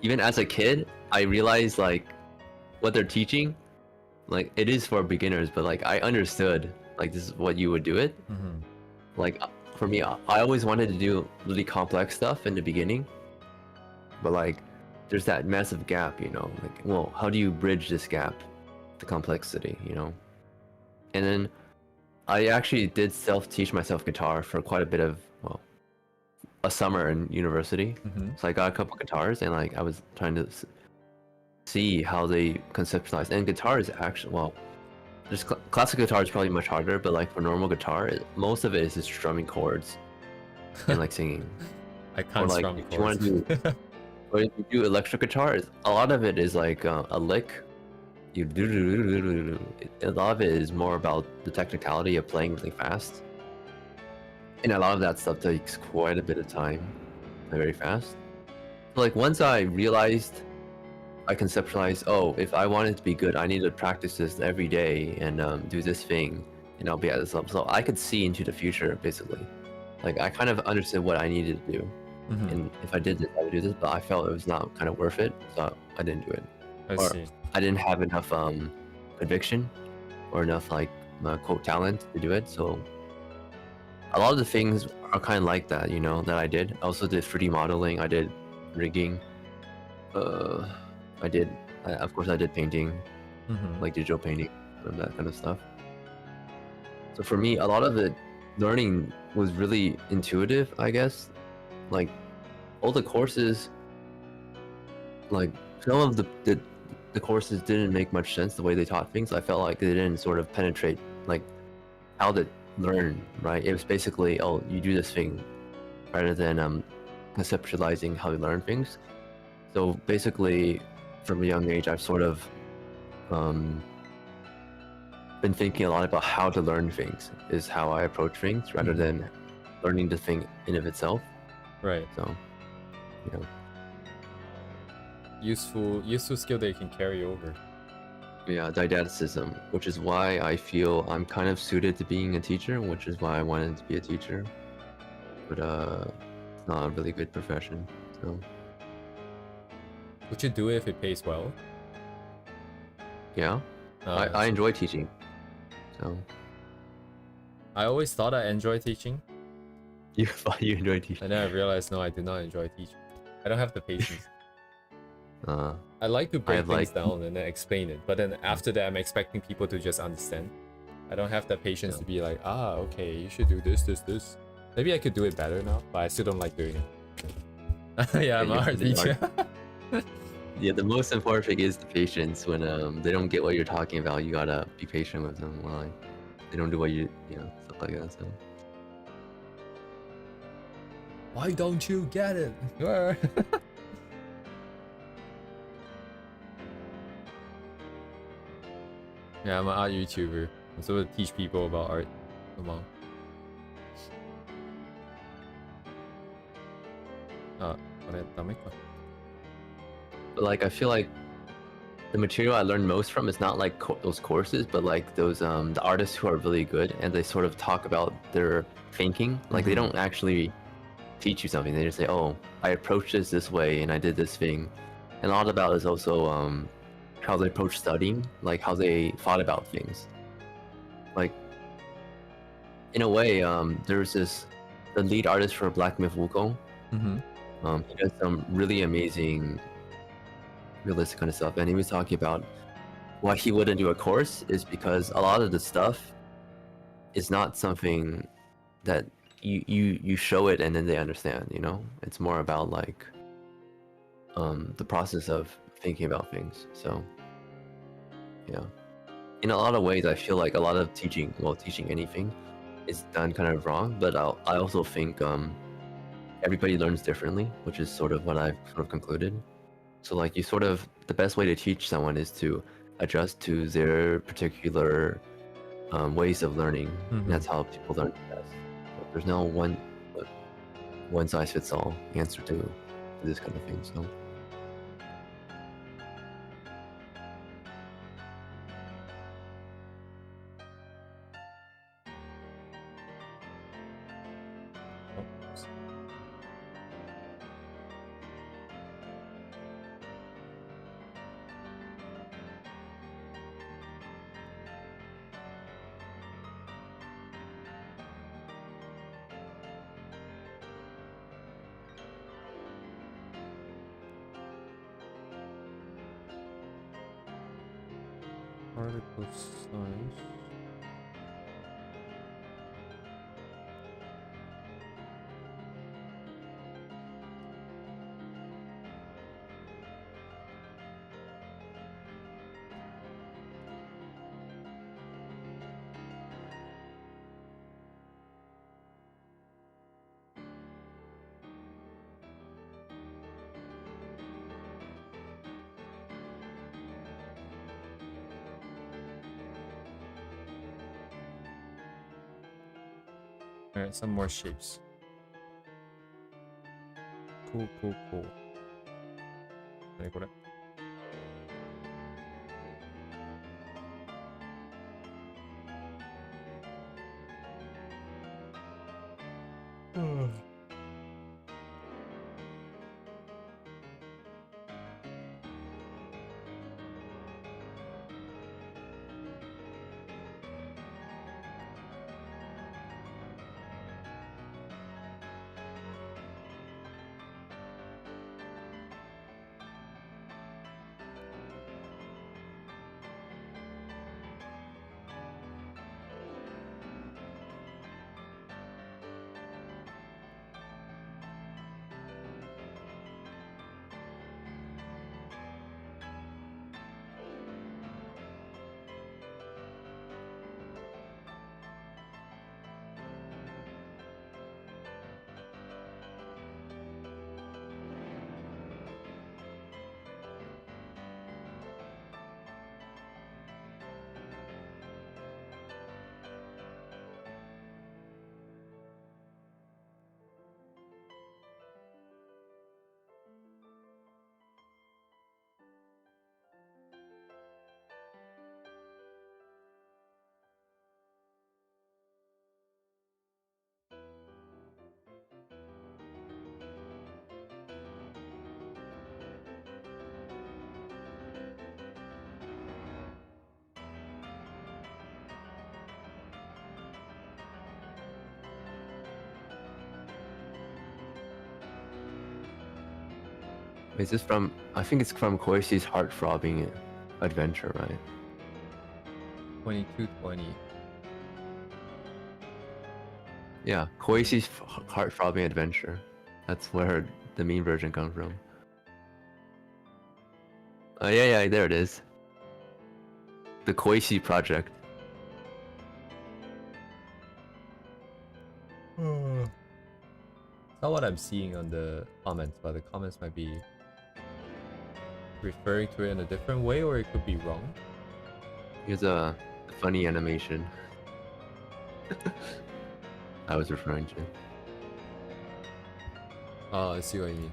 [SPEAKER 2] even as a kid, I realized like what they're teaching, like it is for beginners, but like I understood like this is what you would do it. Like for me, I always wanted to do really complex stuff in the beginning, but like there's that massive gap, you know, like, well, how do you bridge this gap, the complexity, you know? And then I actually did self-teach myself guitar for quite a bit of, well, a summer in university. So I got a couple guitars, and like I was trying to see how they conceptualize. And guitar is actually, well, just classic guitar is probably much harder, but like for normal guitar, most of it is just strumming chords and like singing.
[SPEAKER 1] I can't
[SPEAKER 2] like,
[SPEAKER 1] strum
[SPEAKER 2] if you want
[SPEAKER 1] chords.
[SPEAKER 2] to do, or if you do electric guitar, a lot of it is like a lick. You do. A lot of it is more about the technicality of playing really fast, and a lot of that stuff takes quite a bit of time, very fast. Like once I realized, I conceptualized, oh, if I want it to be good, I need to practice this every day and do this thing, and I'll be at this level. So I could see into the future, basically. Like I kind of understood what I needed to do, and if I did this, I would do this. But I felt it was not kind of worth it, so I didn't do it.
[SPEAKER 1] I
[SPEAKER 2] Or
[SPEAKER 1] see.
[SPEAKER 2] I didn't have enough conviction or enough like quote talent to do it. So a lot of the things are kind of like that, you know, that I did. I also did 3D modeling. I did rigging. Of course, I did painting, like digital painting, and that kind of stuff. So for me, a lot of the learning was really intuitive, I guess. Like all the courses, like some of the courses didn't make much sense the way they taught things. I felt like they didn't sort of penetrate like how to learn, right? It was basically, oh, you do this thing, rather than conceptualizing how you learn things. So basically, from a young age, I've sort of been thinking a lot about how to learn things, is how I approach things, rather than learning the thing in of itself.
[SPEAKER 1] Right.
[SPEAKER 2] So, you know.
[SPEAKER 1] Useful skill that you can carry over.
[SPEAKER 2] Yeah, didacticism, which is why I feel I'm kind of suited to being a teacher, which is why I wanted to be a teacher. But it's not a really good profession, so.
[SPEAKER 1] Would you do it if it pays well?
[SPEAKER 2] Yeah, I enjoy teaching, so.
[SPEAKER 1] I always thought I enjoyed teaching.
[SPEAKER 2] You thought you enjoy teaching?
[SPEAKER 1] And then I realized, no, I do not enjoy teaching. I don't have the patience. I like to break things down and then explain it, but then after that, I'm expecting people to just understand. I don't have the patience to be like, okay, you should do this, this, this. Maybe I could do it better now, but I still don't like doing it. Yeah, I'm an art teacher.
[SPEAKER 2] Yeah, the most important thing is the patience. When they don't get what you're talking about, you gotta be patient with them. Well, like, they don't do what you know, stuff like that. So.
[SPEAKER 1] Why don't you get it? Yeah, I'm an art YouTuber. I'm supposed to teach people about art. Come on.
[SPEAKER 2] But like, I feel like the material I learned most from is not like those courses, but like those the artists who are really good and they sort of talk about their thinking. Like they don't actually teach you something. They just say, "Oh, I approached this way and I did this thing." And a lot about is also how they approach studying, like how they thought about things. Like in a way, there's the lead artist for Black Myth Wukong. He does some really amazing realistic kind of stuff, and he was talking about why he wouldn't do a course is because a lot of the stuff is not something that you show it and then they understand, you know. It's more about like the process of thinking about things. So yeah, in a lot of ways I feel like a lot of teaching anything is done kind of wrong, but I also think everybody learns differently, which is sort of what I've sort of concluded. So like the best way to teach someone is to adjust to their particular ways of learning. And that's how people learn best. So there's no one size fits all answer to this kind of thing. So.
[SPEAKER 1] Particle size. Alright, some more shapes. Cool, cool, cool. 何これ
[SPEAKER 2] Is this from? I think it's from Koishi's heart-throbbing adventure, right?
[SPEAKER 1] 2220.
[SPEAKER 2] Yeah, Koishi's heart-throbbing adventure. That's where the meme version comes from. Oh yeah, there it is. The Koishi project.
[SPEAKER 1] It's not what I'm seeing on the comments, but the comments might be referring to it in a different way, or it could be wrong.
[SPEAKER 2] Here's a funny animation I was referring to.
[SPEAKER 1] Oh, I see what you mean.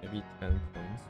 [SPEAKER 1] Maybe 10 points.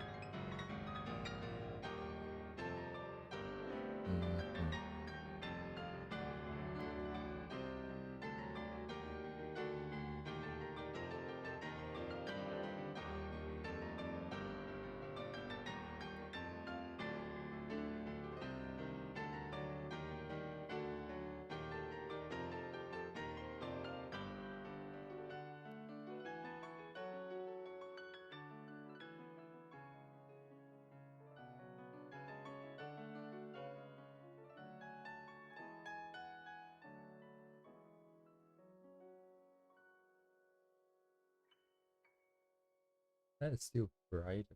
[SPEAKER 1] That is still bright.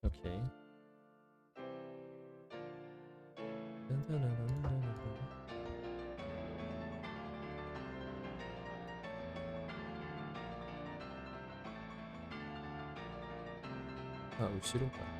[SPEAKER 1] Okay. Ah, 後ろか。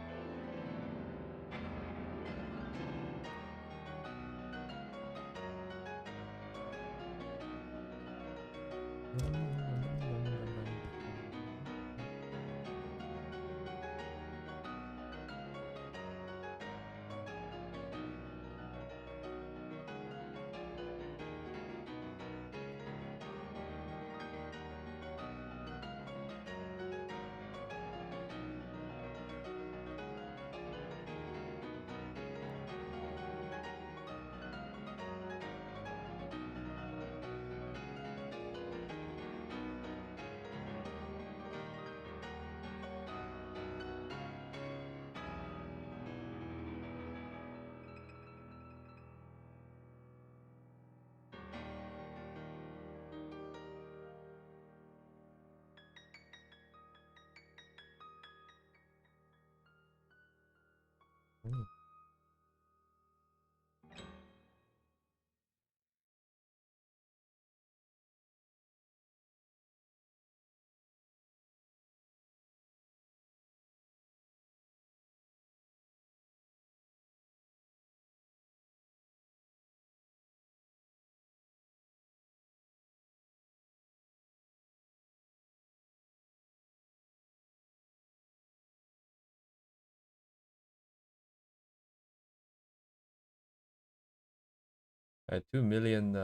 [SPEAKER 1] A 2 million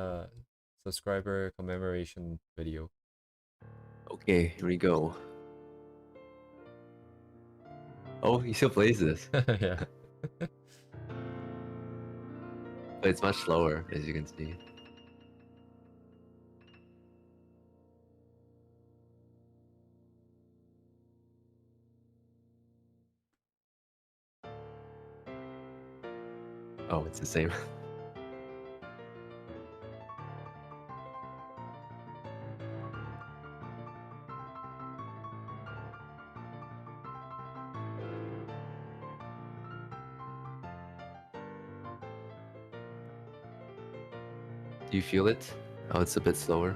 [SPEAKER 1] subscriber commemoration video.
[SPEAKER 2] Okay, here we go. Oh, he still plays this,
[SPEAKER 1] Yeah.
[SPEAKER 2] but it's much slower, as you can see. Oh, it's the same. Do you feel it? Oh, it's a bit slower.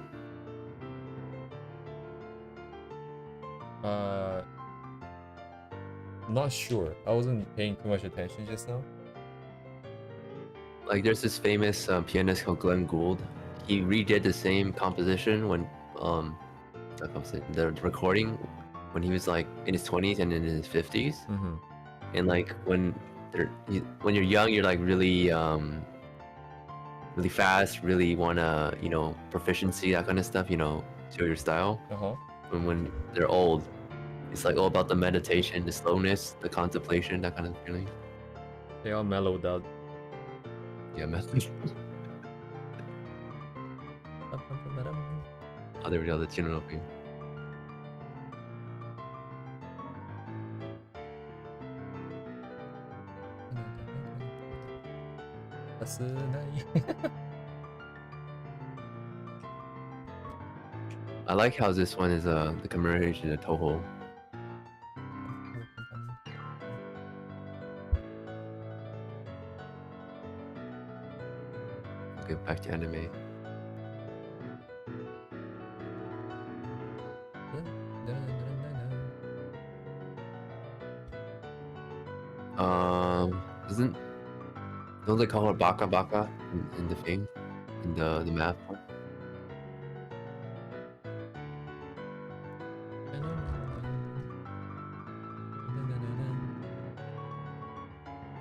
[SPEAKER 1] Not sure. I wasn't paying too much attention just now.
[SPEAKER 2] Like, there's this famous pianist called Glenn Gould. He redid the same composition when not composition, the recording when he was like in his 20s and in his 50s.
[SPEAKER 1] Mm-hmm.
[SPEAKER 2] And like when when you're young, you're like really really fast, really wanna, you know, proficiency, that kind of stuff, you know, show your style.
[SPEAKER 1] Uh-huh.
[SPEAKER 2] And when they're old, it's like all about the meditation, the slowness, the contemplation, that kind of feeling.
[SPEAKER 1] They all mellowed out.
[SPEAKER 2] Yeah, man. Oh, there we go, the tune opening. I like how this one is the commemoration of Toho. Okay, back to anime. Doesn't don't they call her Baka Baka in the thing, in the map?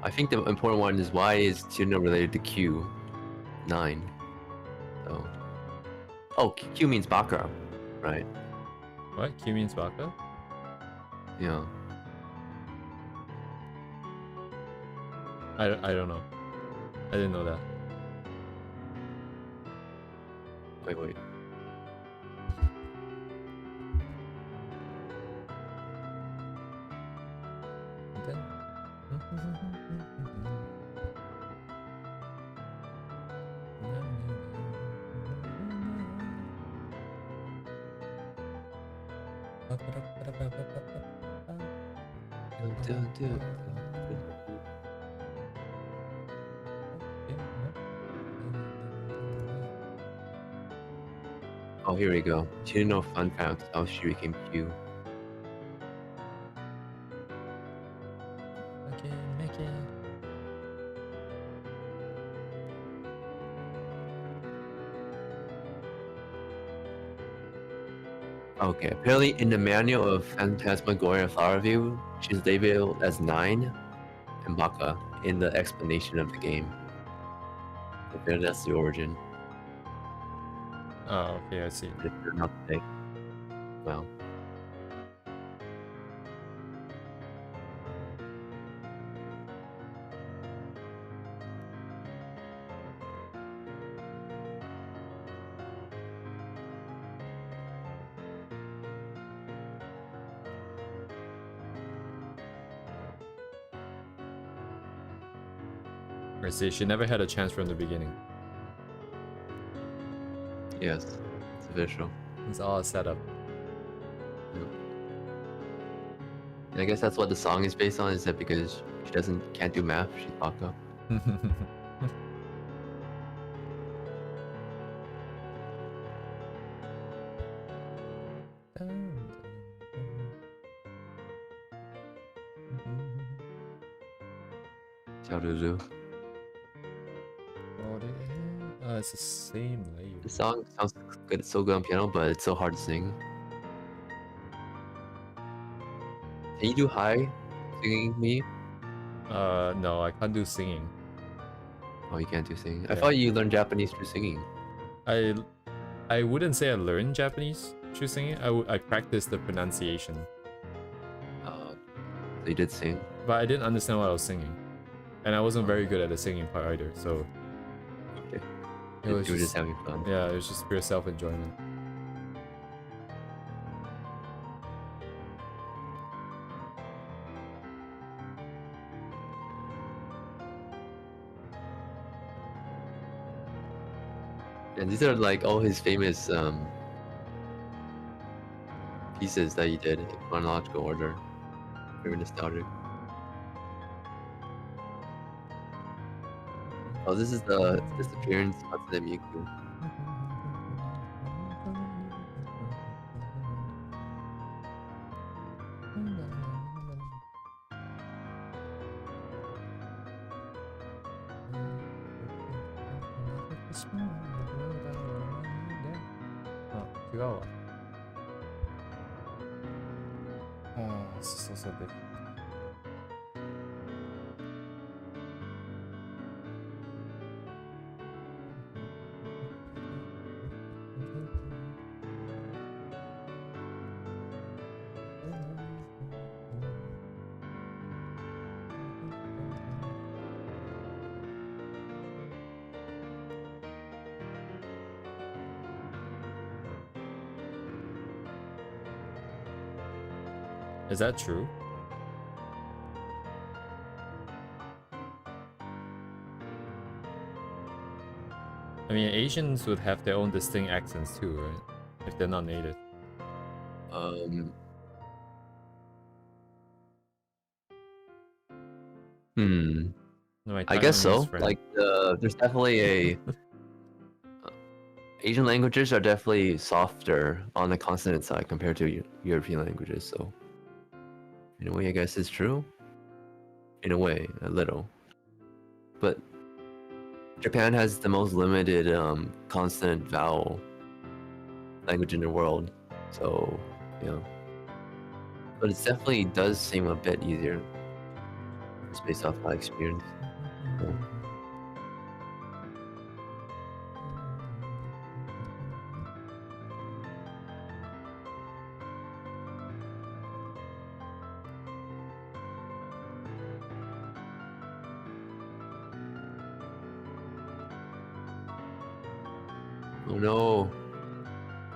[SPEAKER 2] I think the important one is why is Tuna related to Q9? So, oh, Q means Baka, right?
[SPEAKER 1] What? Q means Baka?
[SPEAKER 2] Yeah.
[SPEAKER 1] I don't know. I didn't know that.
[SPEAKER 2] Wait. Oh, here we go. Tuna fun fact how she became Q.
[SPEAKER 1] Okay, make it.
[SPEAKER 2] Okay, apparently in the manual of Phantasmagoria Flower View, she's labeled as 9 and Baka in the explanation of the game. Apparently that's the origin.
[SPEAKER 1] Oh, okay, I see.
[SPEAKER 2] But if you're not today, well.
[SPEAKER 1] I see. She never had a chance from the beginning.
[SPEAKER 2] Yes, it's official.
[SPEAKER 1] It's all set up.
[SPEAKER 2] And I guess that's what the song is based on, is that because she can't do math, she's Baka. Xiaozuzu.
[SPEAKER 1] It's the same layer.
[SPEAKER 2] The song sounds good, so good on piano, but it's so hard to sing. Can you do high singing me?
[SPEAKER 1] No, I can't do singing.
[SPEAKER 2] Oh, you can't do singing. I
[SPEAKER 1] Yeah.
[SPEAKER 2] thought you learned Japanese through singing.
[SPEAKER 1] I wouldn't say I learned Japanese through singing. I practiced the pronunciation,
[SPEAKER 2] So you did sing.
[SPEAKER 1] but I didn't understand what I was singing, and I wasn't very good at the singing part either. So
[SPEAKER 2] Okay.
[SPEAKER 1] it was
[SPEAKER 2] You were
[SPEAKER 1] just
[SPEAKER 2] just having fun.
[SPEAKER 1] yeah, it was just pure self-enjoyment.
[SPEAKER 2] And these are like all his famous pieces that he did in chronological order. Very nostalgic. Oh, this is the disappearance of the Miku.
[SPEAKER 1] This is so difficult. Is that true? I mean, Asians would have their own distinct accents too, right? If they're not native. My
[SPEAKER 2] I guess so.
[SPEAKER 1] Taiwanese friend.
[SPEAKER 2] Like there's definitely a Asian languages are definitely softer on the consonant side compared to European languages. So in a way, I guess it's true. In a way, a little. But Japan has the most limited consonant vowel language in the world. So yeah. But it definitely does seem a bit easier. Just based off my experience. Yeah. Oh no.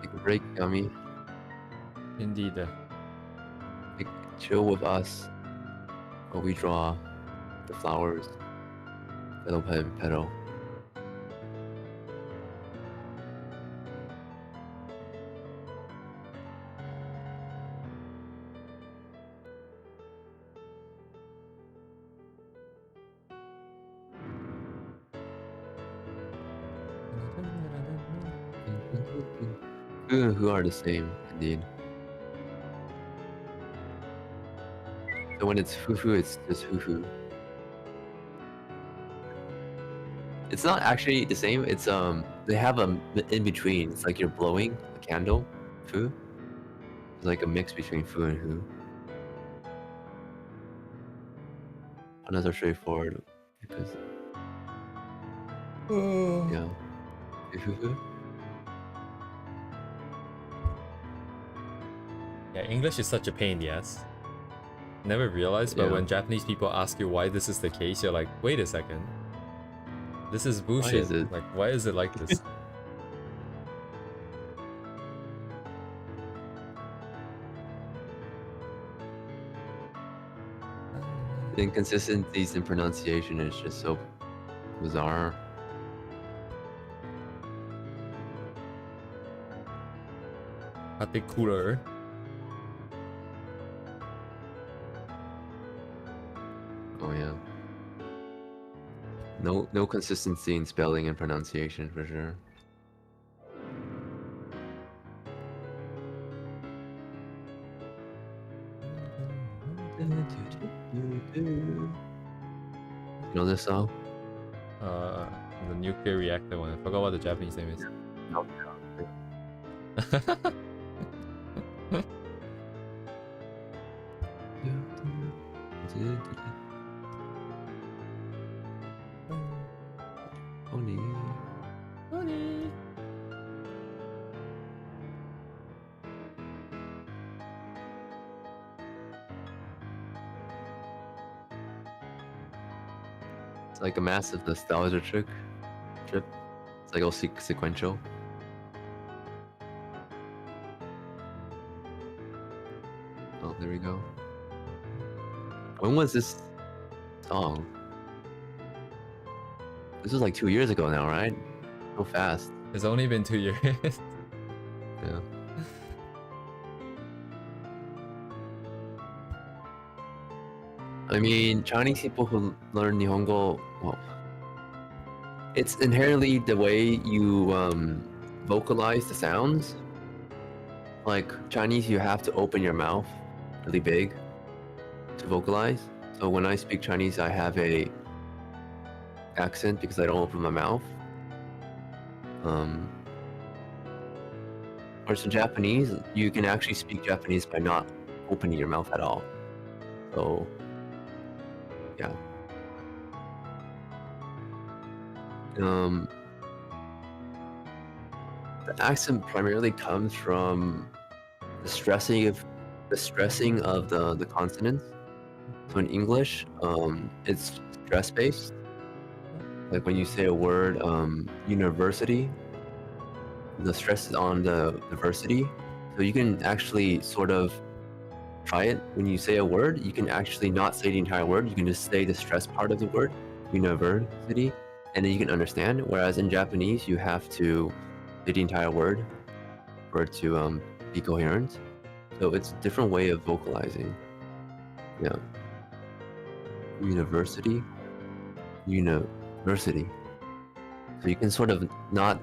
[SPEAKER 2] Take a break, Yami.
[SPEAKER 1] Indeed.
[SPEAKER 2] Like, chill with us while we draw the flowers petal by petal. Who are the same, indeed. So when it's fufu, it's just fufu. It's not actually the same. It's they have a in between. It's like you're blowing a candle, fu. It's like a mix between fu and hu. Another straightforward because yeah, fu.
[SPEAKER 1] Yeah, English is such a pain in the ass. Never realized, but
[SPEAKER 2] Yeah.
[SPEAKER 1] when Japanese people ask you why this is the case, you're like, wait a second. This is bullshit.
[SPEAKER 2] is it?
[SPEAKER 1] Like, why is it like this?
[SPEAKER 2] The inconsistencies in pronunciation is just so bizarre.
[SPEAKER 1] Hate cooler.
[SPEAKER 2] Oh yeah. No consistency in spelling and pronunciation for sure. You know this song?
[SPEAKER 1] The nuclear reactor one. I forgot what the Japanese name is.
[SPEAKER 2] No. It's like a massive nostalgia trip. It's like all sequential. Oh, there we go. When was this song? This was like 2 years ago now, right? So fast.
[SPEAKER 1] It's only been 2 years.
[SPEAKER 2] Yeah. I mean, Chinese people who learn Nihongo, well, it's inherently the way you vocalize the sounds. Like Chinese, you have to open your mouth really big to vocalize. So when I speak Chinese, I have a accent because I don't open my mouth. Whereas in Japanese, you can actually speak Japanese by not opening your mouth at all. So, yeah. The accent primarily comes from the stressing of the consonants. So in English, it's stress based. Like when you say a word, university, the stress is on the diversity. So you can actually sort of try it. When you say a word, you can actually not say the entire word. You can just say the stress part of the word, university, and then you can understand. Whereas in Japanese, you have to say the entire word for it to be coherent. So it's a different way of vocalizing. Yeah. University. So you can sort of not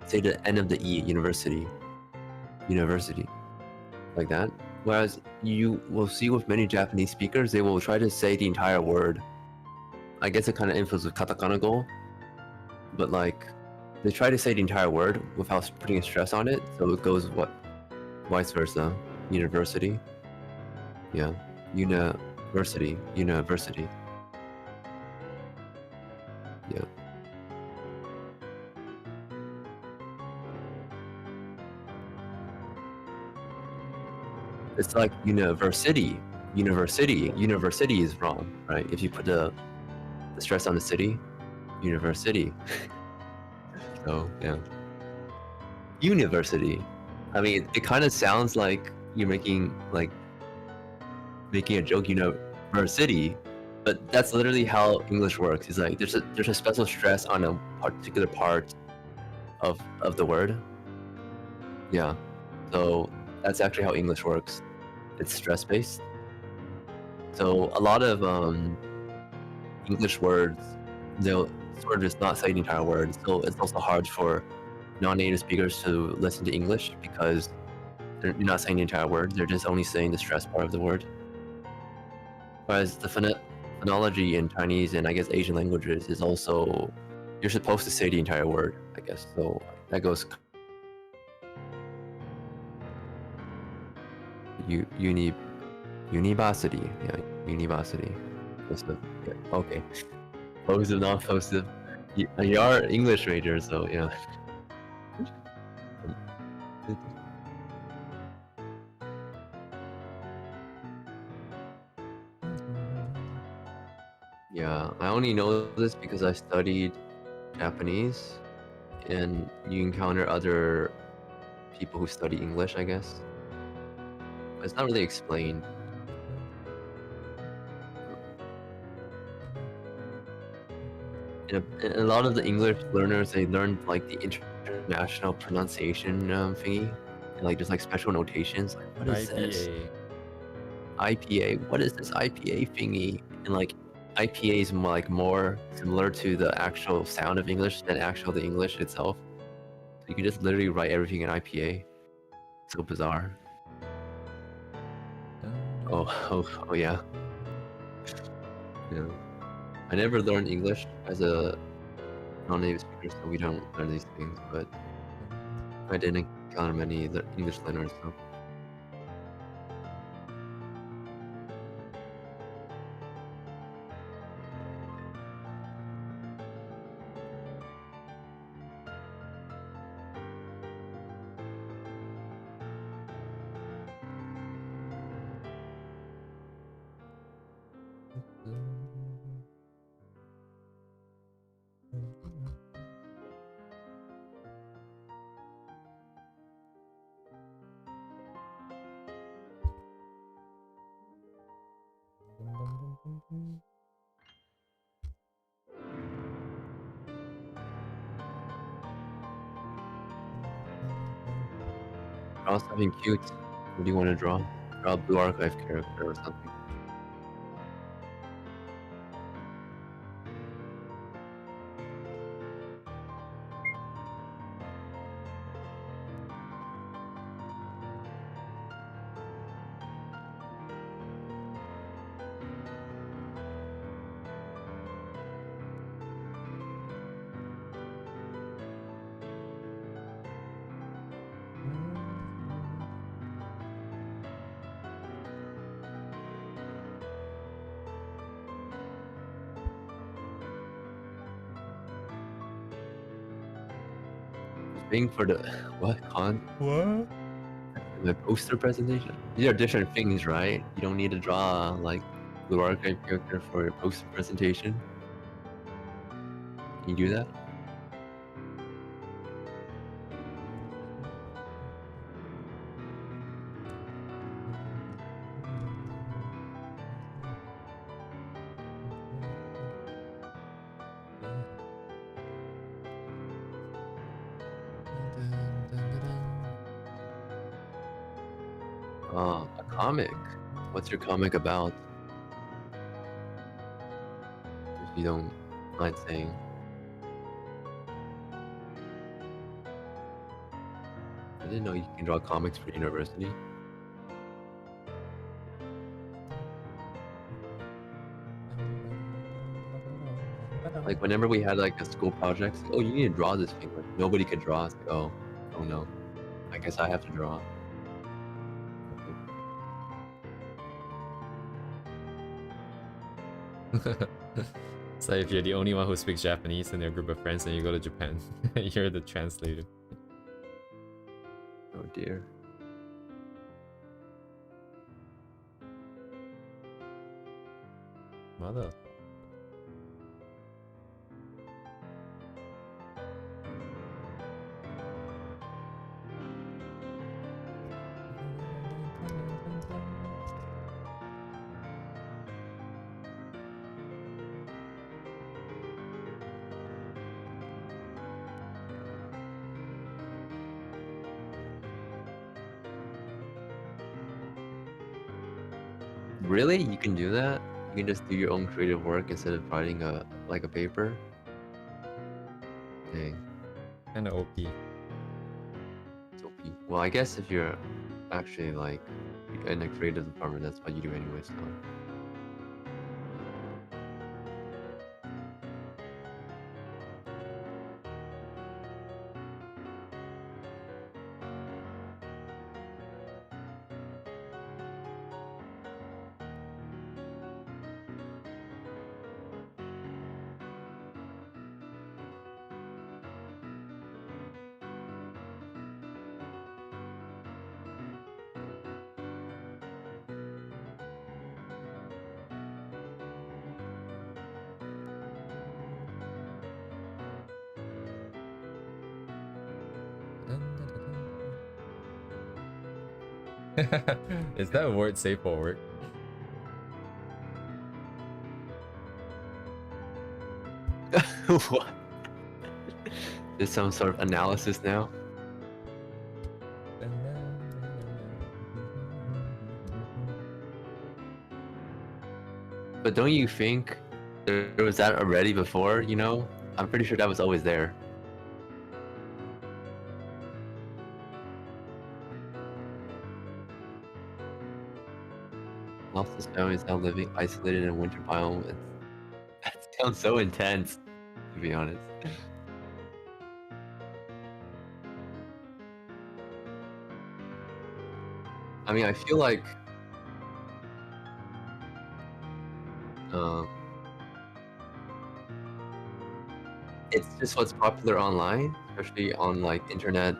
[SPEAKER 2] say the end of the E, university, like that. Whereas you will see with many Japanese speakers, they will try to say the entire word. I guess it kind of influences with katakana go, but like they try to say the entire word without putting a stress on it, so it goes vice versa. University, yeah, university, yeah. It's like university. University is wrong, right? If you put the stress on the city, university. So yeah, university. I mean, it kind of sounds like you're making a joke, university, but that's literally how English works. It's like there's a special stress on a particular part of the word. Yeah, so that's actually how English works. It's stress based. So a lot of English words, they'll sort of just not say the entire word. So it's also hard for non-native speakers to listen to English because they're not saying the entire word. They're just only saying the stress part of the word. Whereas the phonology in Chinese and I guess Asian languages is also, you're supposed to say the entire word, I guess. So that goes university. Yeah, university. Yeah, okay. Positive, non-positive. You are English major, so yeah. Yeah, I only know this because I studied Japanese, and you encounter other people who study English, I guess. But it's not really explained. And a lot of the English learners, they learned like the international pronunciation thingy, and like there's like special notations. Like, what is this? IPA. What is this IPA thingy? And like IPA is more similar to the actual sound of English than the English itself. So you can just literally write everything in IPA. So bizarre. Oh yeah. Yeah. I never learned English as a non-native speaker, so we don't learn these things. But I didn't encounter many English learners. So. Draw something cute. What do you want to draw? Draw a Blue Archive character or something. Thing for the what con?
[SPEAKER 1] What?
[SPEAKER 2] The poster presentation. These are different things, right? You don't need to draw like Blue Archive character for your poster presentation. Can you do that? A comic. What's your comic about? If you don't mind saying. I didn't know you can draw comics for university. Like whenever we had like a school project, it's like, oh, you need to draw this thing. Like nobody could draw. It's like, oh no, I guess I have to draw.
[SPEAKER 1] So if you're the only one who speaks Japanese in your group of friends and you go to Japan, you're the translator.
[SPEAKER 2] Oh dear.
[SPEAKER 1] Mother.
[SPEAKER 2] Really? You can do that? You can just do your own creative work instead of writing a paper? Dang.
[SPEAKER 1] Kinda OP.
[SPEAKER 2] It's OP. Well, I guess if you're actually like in a creative department, that's what you do anyway, so.
[SPEAKER 1] Is that a word safe for work?
[SPEAKER 2] What? There's some sort of analysis now? But don't you think there was that already before, you know? I'm pretty sure that was always there. Lost his family is now living isolated in a winter biome. That sounds so intense, to be honest. I mean, I feel like it's just what's popular online, especially on like internet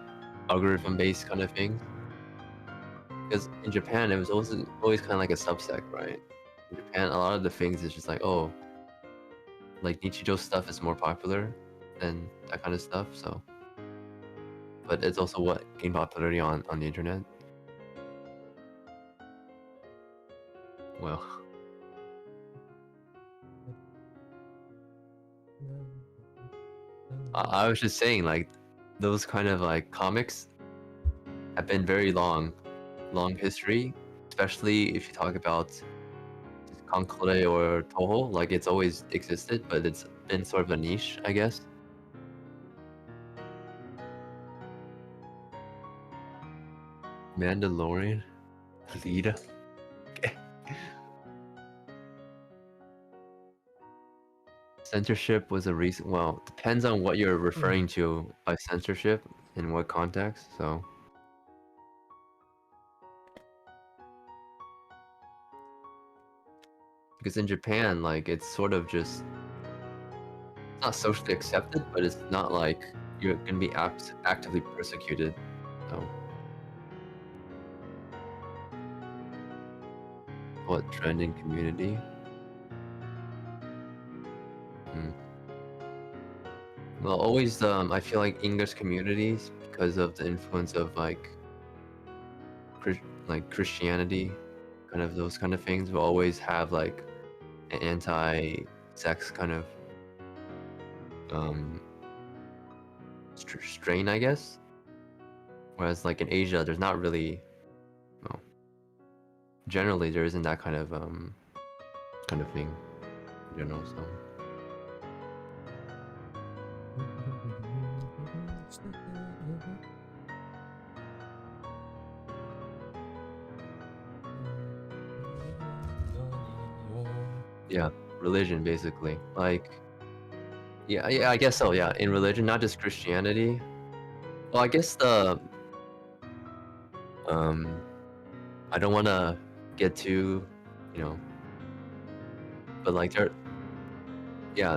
[SPEAKER 2] algorithm-based kind of things. Because in Japan, it was always kind of like a subsect, right? In Japan, a lot of the things is just like, oh, like Nichijou stuff is more popular than that kind of stuff. So, but it's also what gained popularity on the internet. Well, I was just saying, like, those kind of like comics have been very long history, especially if you talk about Kankore or Toho. Like it's always existed, but it's been sort of a niche, I guess. Mandalorian, Lita. Okay. Censorship was a recent. Well, depends on what you're referring to by censorship in what context. So. Because in Japan, like it's sort of just not socially accepted, but it's not like you're gonna be actively persecuted. So, what trending community? Well, always I feel like English communities because of the influence of like Christianity, kind of those kind of things will always have like an anti-sex kind of strain, I guess. Whereas like in Asia, there's not really, well, generally there isn't that kind of thing in general. So. Yeah, religion basically. Like, yeah, I guess so. Yeah, in religion, not just Christianity. Well, I guess the I don't want to get too, but like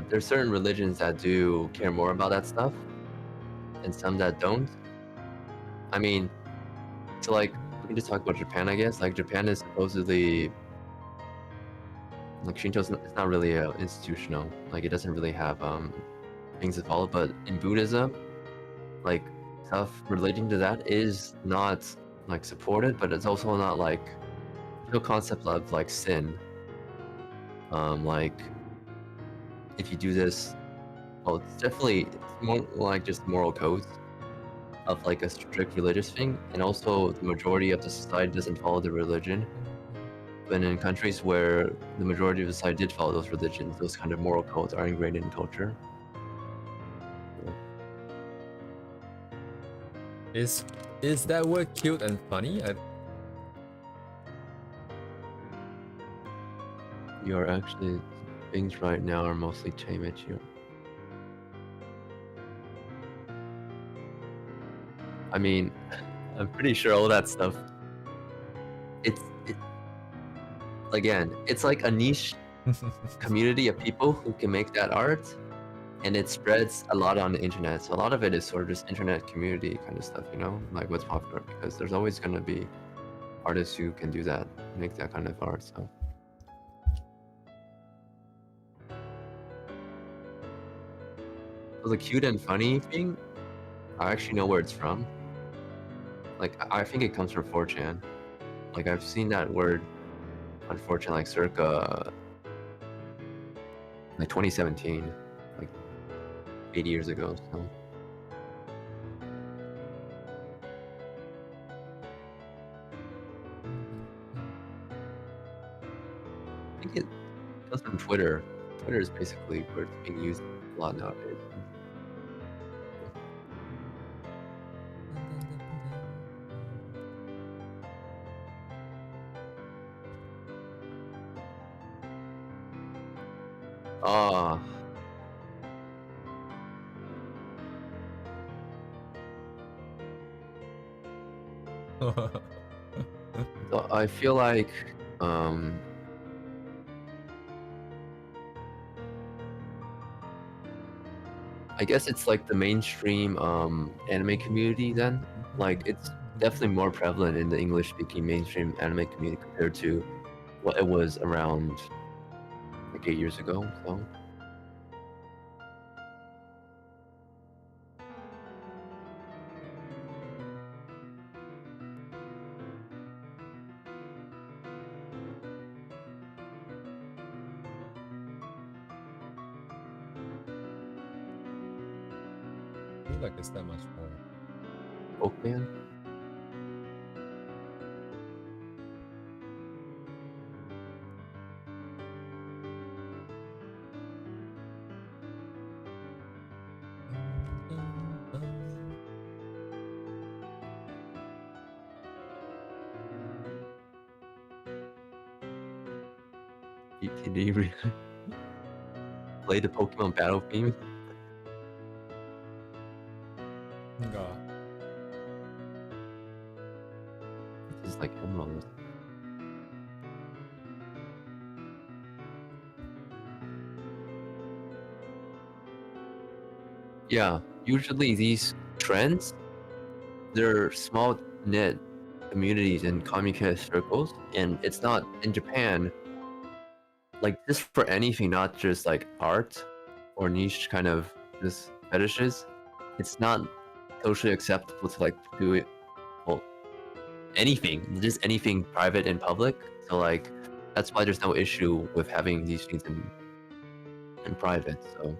[SPEAKER 2] there's certain religions that do care more about that stuff, and some that don't. I mean, so like we can just talk about Japan, I guess. Like Japan is supposedly like Shinto is not really institutional. Like it doesn't really have things to follow. But in Buddhism, like stuff relating to that is not like supported, but it's also not like no concept of like sin. Like if you do this, well, it's more like just moral codes of like a strict religious thing, and also the majority of the society doesn't follow the religion. But in countries where the majority of the society did follow those religions, those kind of moral codes are ingrained in culture.
[SPEAKER 1] Is that word cute and funny?
[SPEAKER 2] You're actually things right now are mostly tame at you. I mean, I'm pretty sure all that stuff. Again, it's like a niche community of people who can make that art, and it spreads a lot on the internet. So a lot of it is sort of just internet community kind of stuff, like what's popular, because there's always going to be artists who can do that, make that kind of art. So. The cute and funny thing, I actually know where it's from. Like, I think it comes from 4chan. Like, I've seen that word on 4chan, like, circa, like, 2017, like, 8 years ago, so. I think it comes from Twitter. Twitter is basically where it's being used a lot nowadays. So I feel like I guess it's like the mainstream anime community then. Like it's definitely more prevalent in the English-speaking mainstream anime community compared to what it was around like 8 years ago. So.
[SPEAKER 1] I feel like it's that much more.
[SPEAKER 2] Pokemon? Did you really play the Pokemon battle theme?
[SPEAKER 1] Yeah.
[SPEAKER 2] It's like emeralds. Yeah, usually these trends, they're small knit communities in communist circles, and it's not in Japan. Like just for anything, not just like art or niche kind of just fetishes, it's not socially acceptable to like do it. Well, anything, just anything private and public. So like that's why there's no issue with having these things in private. So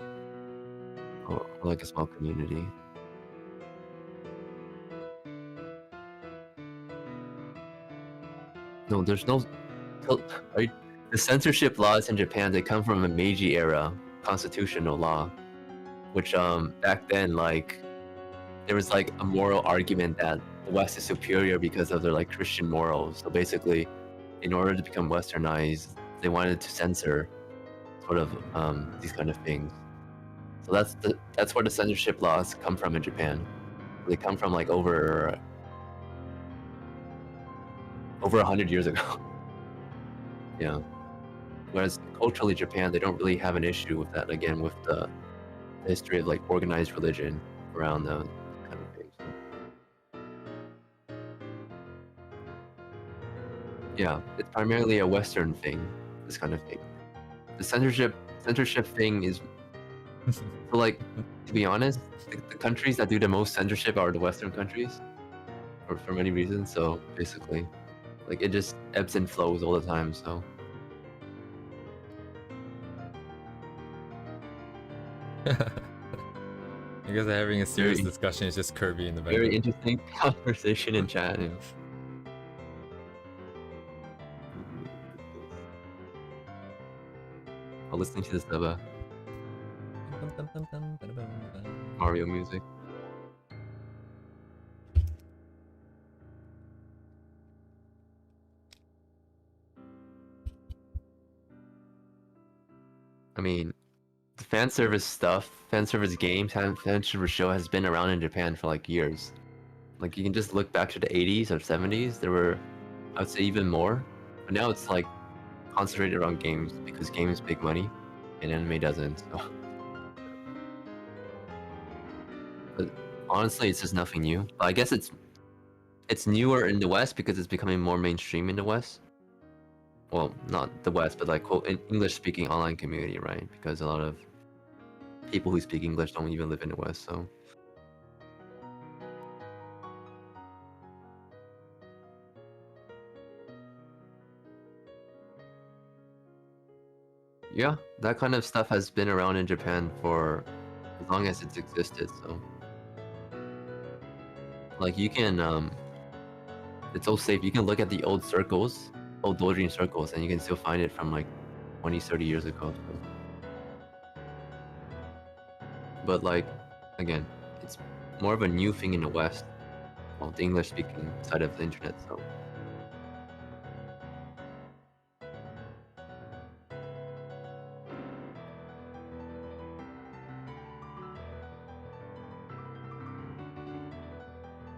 [SPEAKER 2] or like a small community. No, there's no. Right? The censorship laws in Japan, they come from a Meiji era constitutional law, which back then like there was like a moral argument that the West is superior because of their like Christian morals. So basically, in order to become westernized, they wanted to censor sort of these kind of things. So that's where the censorship laws come from in Japan. They come from like over 100 years ago. Yeah. Whereas culturally, Japan, they don't really have an issue with that. Again, with the history of like organized religion around the kind of thing. So, yeah, it's primarily a Western thing. This kind of thing. The censorship thing is so like, to be honest, the countries that do the most censorship are the Western countries, for many reasons. So basically, like it just ebbs and flows all the time. So.
[SPEAKER 1] You guys are having a serious discussion. It's just Kirby in the background.
[SPEAKER 2] Very interesting conversation in chat. Yeah. While listening to this Mario music. I mean, the fan service stuff, fan service games, fan service show has been around in Japan for like years. Like you can just look back to the 80s or 70s. There were, I would say, even more. But now it's like concentrated around games because games make money, and anime doesn't. So. But honestly, it's just nothing new. But I guess it's newer in the West because it's becoming more mainstream in the West. Well, not the West, but like quote, an English-speaking online community, right? Because a lot of people who speak English don't even live in the West, so. Yeah, that kind of stuff has been around in Japan for as long as it's existed, so. Like you can, it's all safe. You can look at the old circles, old doujin circles, and you can still find it from like 20, 30 years ago. So. But like, again, it's more of a new thing in the West, well, the English-speaking side of the internet, so.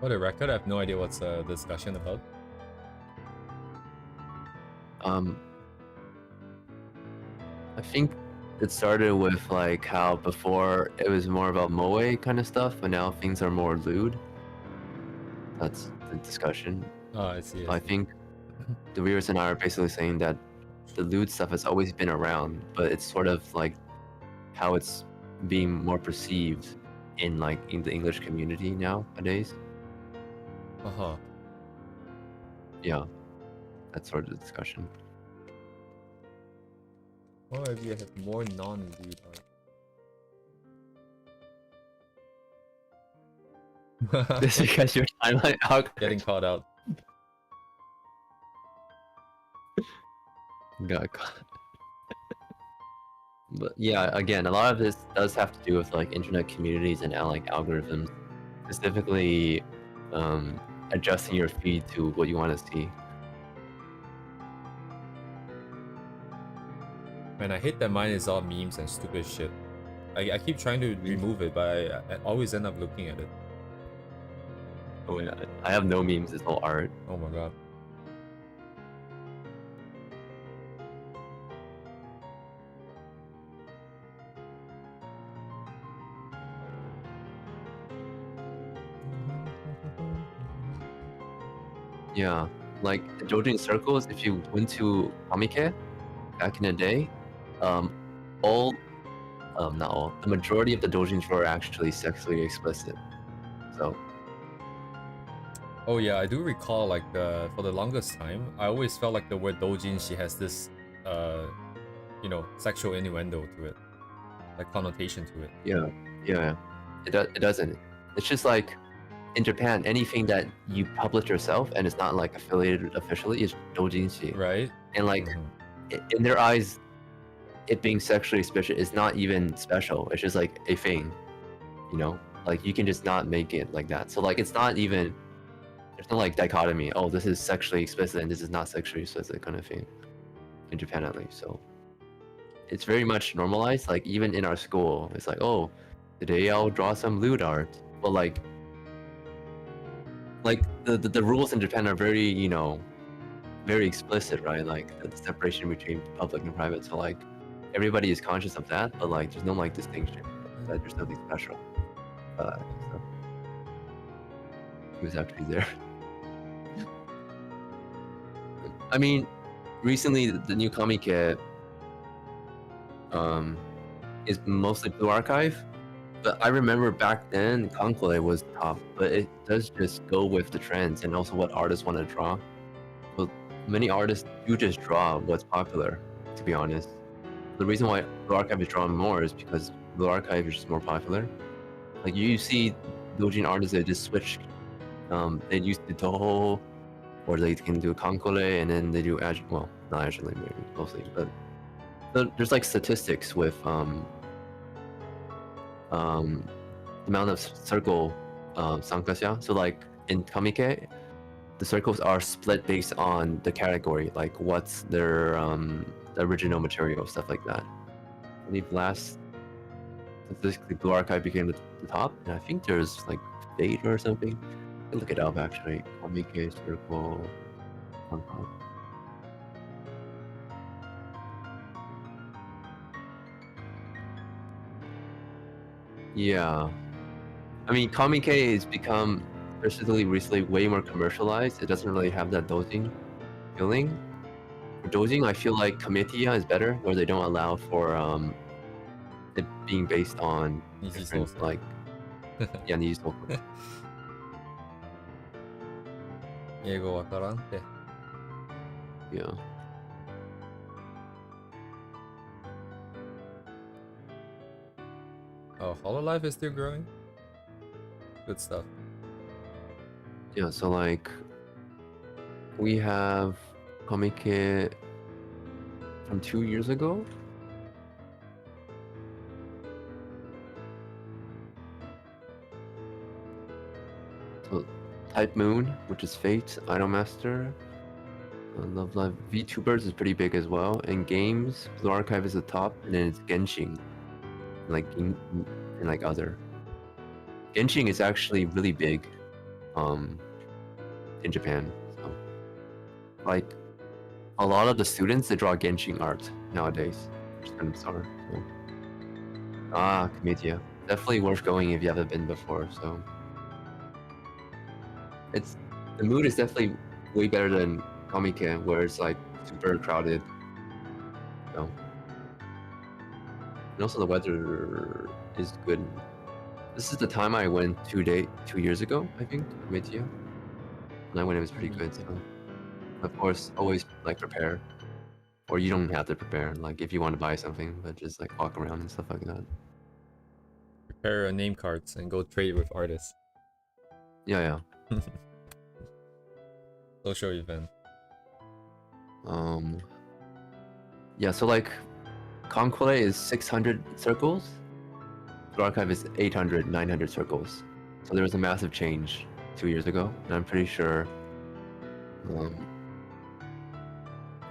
[SPEAKER 1] For the record, I have no idea what's the discussion about.
[SPEAKER 2] I think it started with like how before it was more about moe kind of stuff, but now things are more lewd. That's the discussion.
[SPEAKER 1] Oh, I see.
[SPEAKER 2] I think the viewers and I are basically saying that the lewd stuff has always been around, but it's sort of like how it's being more perceived in like in the English community nowadays.
[SPEAKER 1] Uh-huh.
[SPEAKER 2] Yeah, that's sort of the discussion.
[SPEAKER 1] Or if you have more non-lewd art.
[SPEAKER 2] This is because your timeline
[SPEAKER 1] Getting caught out.
[SPEAKER 2] Got caught. But yeah, again, a lot of this does have to do with like internet communities and like algorithms, specifically adjusting your feed to what you want to see.
[SPEAKER 1] And I hate that mine is all memes and stupid shit. I keep trying to remove it, but I always end up looking at it.
[SPEAKER 2] Oh yeah, I have no memes. It's all art.
[SPEAKER 1] Oh my god.
[SPEAKER 2] Yeah, like the doujin circles. If you went to Kamike back in the day, all not all, the majority of the doujins were actually sexually explicit. So
[SPEAKER 1] Oh yeah, I do recall like for the longest time, I always felt like the word doujin, she has this you know, sexual innuendo to it, like connotation to it.
[SPEAKER 2] yeah, it doesn't. It's just like in Japan, anything that you publish yourself and it's not like affiliated officially is doujinshi.
[SPEAKER 1] Right?
[SPEAKER 2] And like in their eyes, it being sexually explicit is not even special. It's just like a thing, you know. Like you can just not make it like that. So like it's not even. There's no like dichotomy. Oh, this is sexually explicit and this is not sexually explicit kind of thing. In Japan at least, so it's very much normalized. Like even in our school, it's like, oh, today I'll draw some lewd art. But like the rules in Japan are very, you know, very explicit, right? Like the separation between public and private. So like everybody is conscious of that, but like there's no like distinction that there's nothing special. So he was actually there. I mean, recently the new comic is mostly Blue Archive, but I remember back then Conclave was top, but it does just go with the trends and also what artists want to draw. Well, many artists do just draw what's popular, to be honest. The reason why Blue Archive is drawn more is because Blue Archive is just more popular. Like you see doujin artists, they just switch. They use the Toho, or they can do Kankole, and then they do well, not actually maybe mostly, but there's like statistics with the amount of circle sankasha. So like in Kamike, the circles are split based on the category, like what's their original material, stuff like that. I believe last statistically Blue Archive became the top, and I think there's like Fate or something. I can look it up actually. Kamike circle. Yeah, I mean, Kamike has become, especially recently, way more commercialized. It doesn't really have that dozing feeling. For dozing, I feel like Comitia is better, where they don't allow for it being based on different, like yeah, Niji Soka.
[SPEAKER 1] 英語わからんって。
[SPEAKER 2] Yeah.
[SPEAKER 1] Oh, Hololive is still growing? Good stuff.
[SPEAKER 2] Yeah, so like we have Komike from 2 years ago. So Type Moon, which is Fate, Idolmaster, Love Live, VTubers is pretty big as well. And games, Blue Archive is the top, and then it's Genshin, and like other. Genshin is actually really big, in Japan. So, like, a lot of the students they draw Genshin art nowadays, which is kind of bizarre. So. Ah, Comitia, definitely worth going if you haven't been before. So, the mood is definitely way better than Comic-Con, where it's like super crowded. So. And also the weather is good. This is the time I went 2 years ago, I think, Comitia. And I went, it was pretty good. So, of course, always like prepare, or you don't have to prepare. Like if you want to buy something, but just like walk around and stuff like that.
[SPEAKER 1] Prepare name cards and go trade with artists.
[SPEAKER 2] Yeah.
[SPEAKER 1] Social event.
[SPEAKER 2] Yeah, so like Conquele is 600 circles. The archive is 800, 900 circles. So there was a massive change 2 years ago, and I'm pretty sure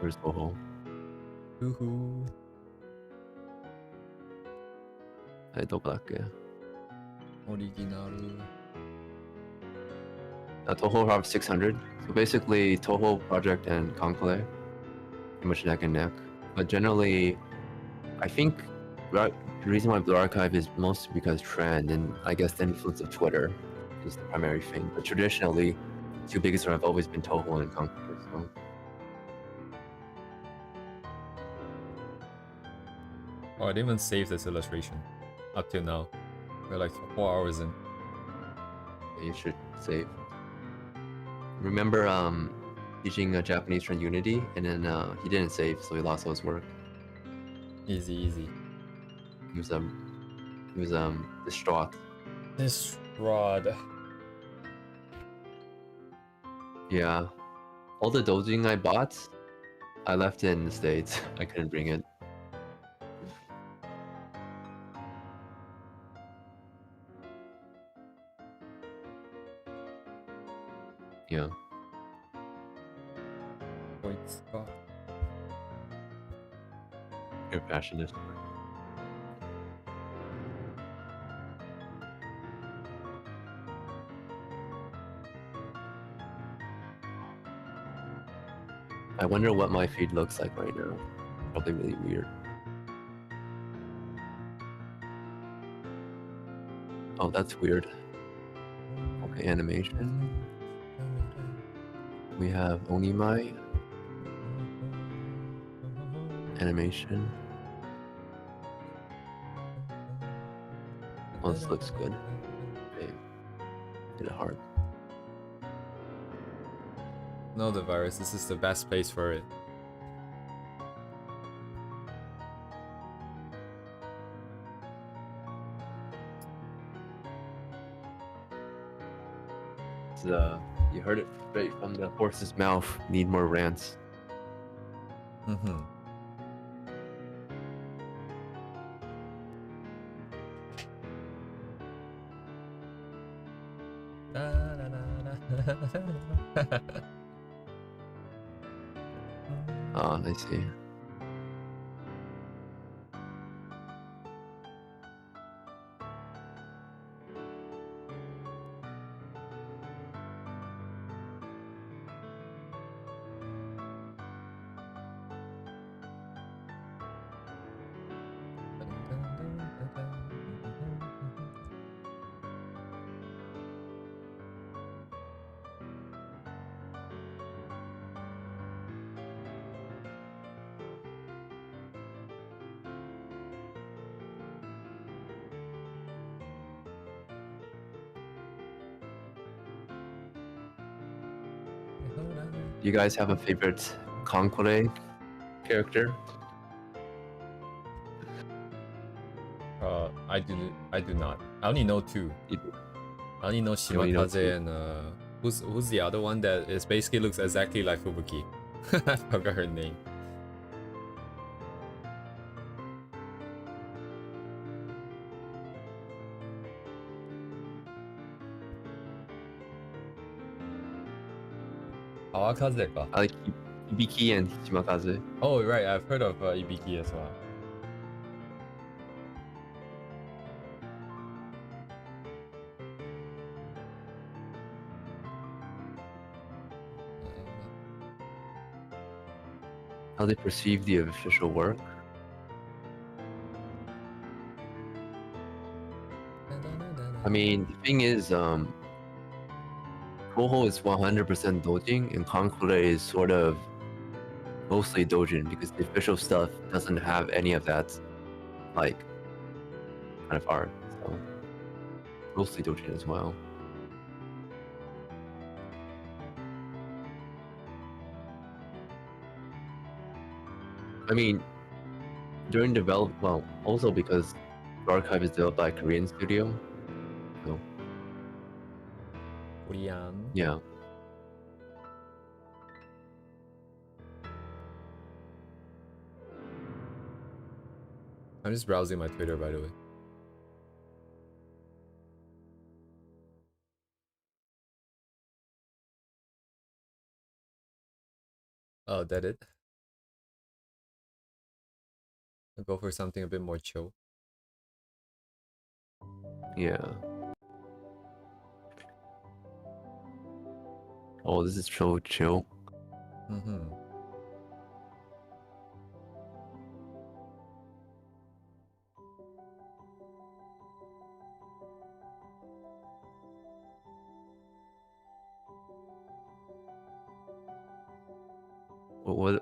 [SPEAKER 2] where's Boho?
[SPEAKER 1] Woohoo.
[SPEAKER 2] どこだっけ?
[SPEAKER 1] オリジナル.
[SPEAKER 2] Toho have 600. So basically, Toho Project and Conclave, pretty much neck and neck. But generally, I think the reason why Blue Archive is mostly because trend and I guess the influence of Twitter is the primary thing. But traditionally, two biggest have always been Toho and Conclave. So.
[SPEAKER 1] Oh, I didn't even save this illustration up till now. We're like 4 hours in.
[SPEAKER 2] Yeah, you should save. Remember teaching a Japanese friend Unity, and then he didn't save, so he lost all his work.
[SPEAKER 1] Easy, easy.
[SPEAKER 2] He was distraught.
[SPEAKER 1] Distraught.
[SPEAKER 2] Yeah. All the dojing I bought, I left it in the States. I couldn't bring it. Yeah.
[SPEAKER 1] Wait, Scott.
[SPEAKER 2] You're passionate. I wonder what my feed looks like right now. Probably really weird. Oh, that's weird. Okay, animation. We have Onimai. Animation. Oh, this looks good. Okay. Hit it hard.
[SPEAKER 1] No, the virus. This is the best place for it.
[SPEAKER 2] You heard it straight from the horse's mouth. Need more rants.
[SPEAKER 1] Mm-hmm.
[SPEAKER 2] Ah, I see. Do you guys have a favorite Conclave character?
[SPEAKER 1] I do not. I only know 2. I only know
[SPEAKER 2] only know
[SPEAKER 1] Shimakaze
[SPEAKER 2] 2.
[SPEAKER 1] and who's the other one that is basically looks exactly like Fubuki? I forgot her name. Awakaze ka.
[SPEAKER 2] I like Ibiki and Shimakaze.
[SPEAKER 1] Oh right, I've heard of Ibiki as well.
[SPEAKER 2] How they perceive the official work. I mean, the thing is, Toho is 100% dojing, and Conclave is sort of mostly dojin because the official stuff doesn't have any of that, like, kind of art. So, mostly dojin as well. I mean, during well, also because the archive is developed by a Korean studio. So,
[SPEAKER 1] Korean.
[SPEAKER 2] yeah.
[SPEAKER 1] I'm just browsing my Twitter, by the way. Oh, that it? I'll go for something a bit more chill.
[SPEAKER 2] Yeah. Oh, this is so chill.
[SPEAKER 1] Mm-hmm.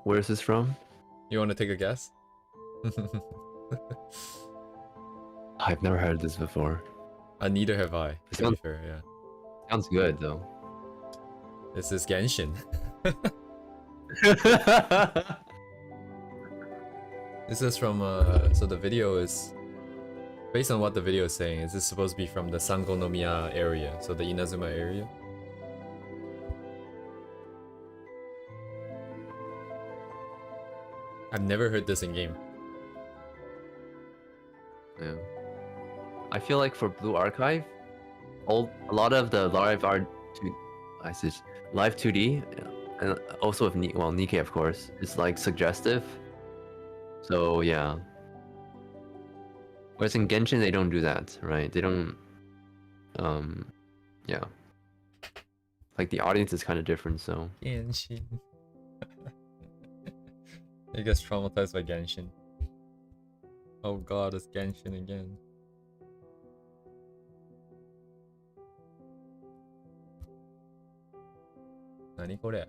[SPEAKER 2] Where is this from?
[SPEAKER 1] You want to take a guess?
[SPEAKER 2] I've never heard this before.
[SPEAKER 1] Neither have I,
[SPEAKER 2] It
[SPEAKER 1] to be fair, yeah.
[SPEAKER 2] sounds good though.
[SPEAKER 1] This is Genshin. This is from, so the video is, based on what the video is saying, is this supposed to be from the Sangonomiya area, so the Inazuma area? I've never heard this in game.
[SPEAKER 2] Yeah. I feel like for Blue Archive, a lot of the live 2D, and also with Nikke of course, is like suggestive. So yeah. Whereas in Genshin they don't do that, right? They don't. Yeah. Like the audience is kind of different, so.
[SPEAKER 1] Genshin. I guess traumatized by Genshin. Oh god, it's Genshin again. Nani kore?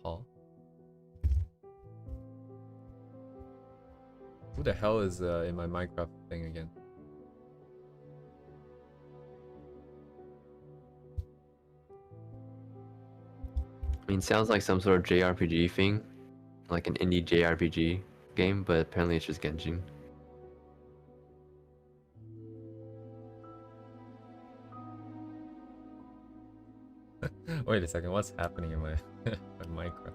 [SPEAKER 1] Huh? Who the hell is in my Minecraft thing again?
[SPEAKER 2] I mean, sounds like some sort of JRPG thing, like an indie JRPG game, but apparently it's just Genshin.
[SPEAKER 1] Wait a second, what's happening in my, my Minecraft?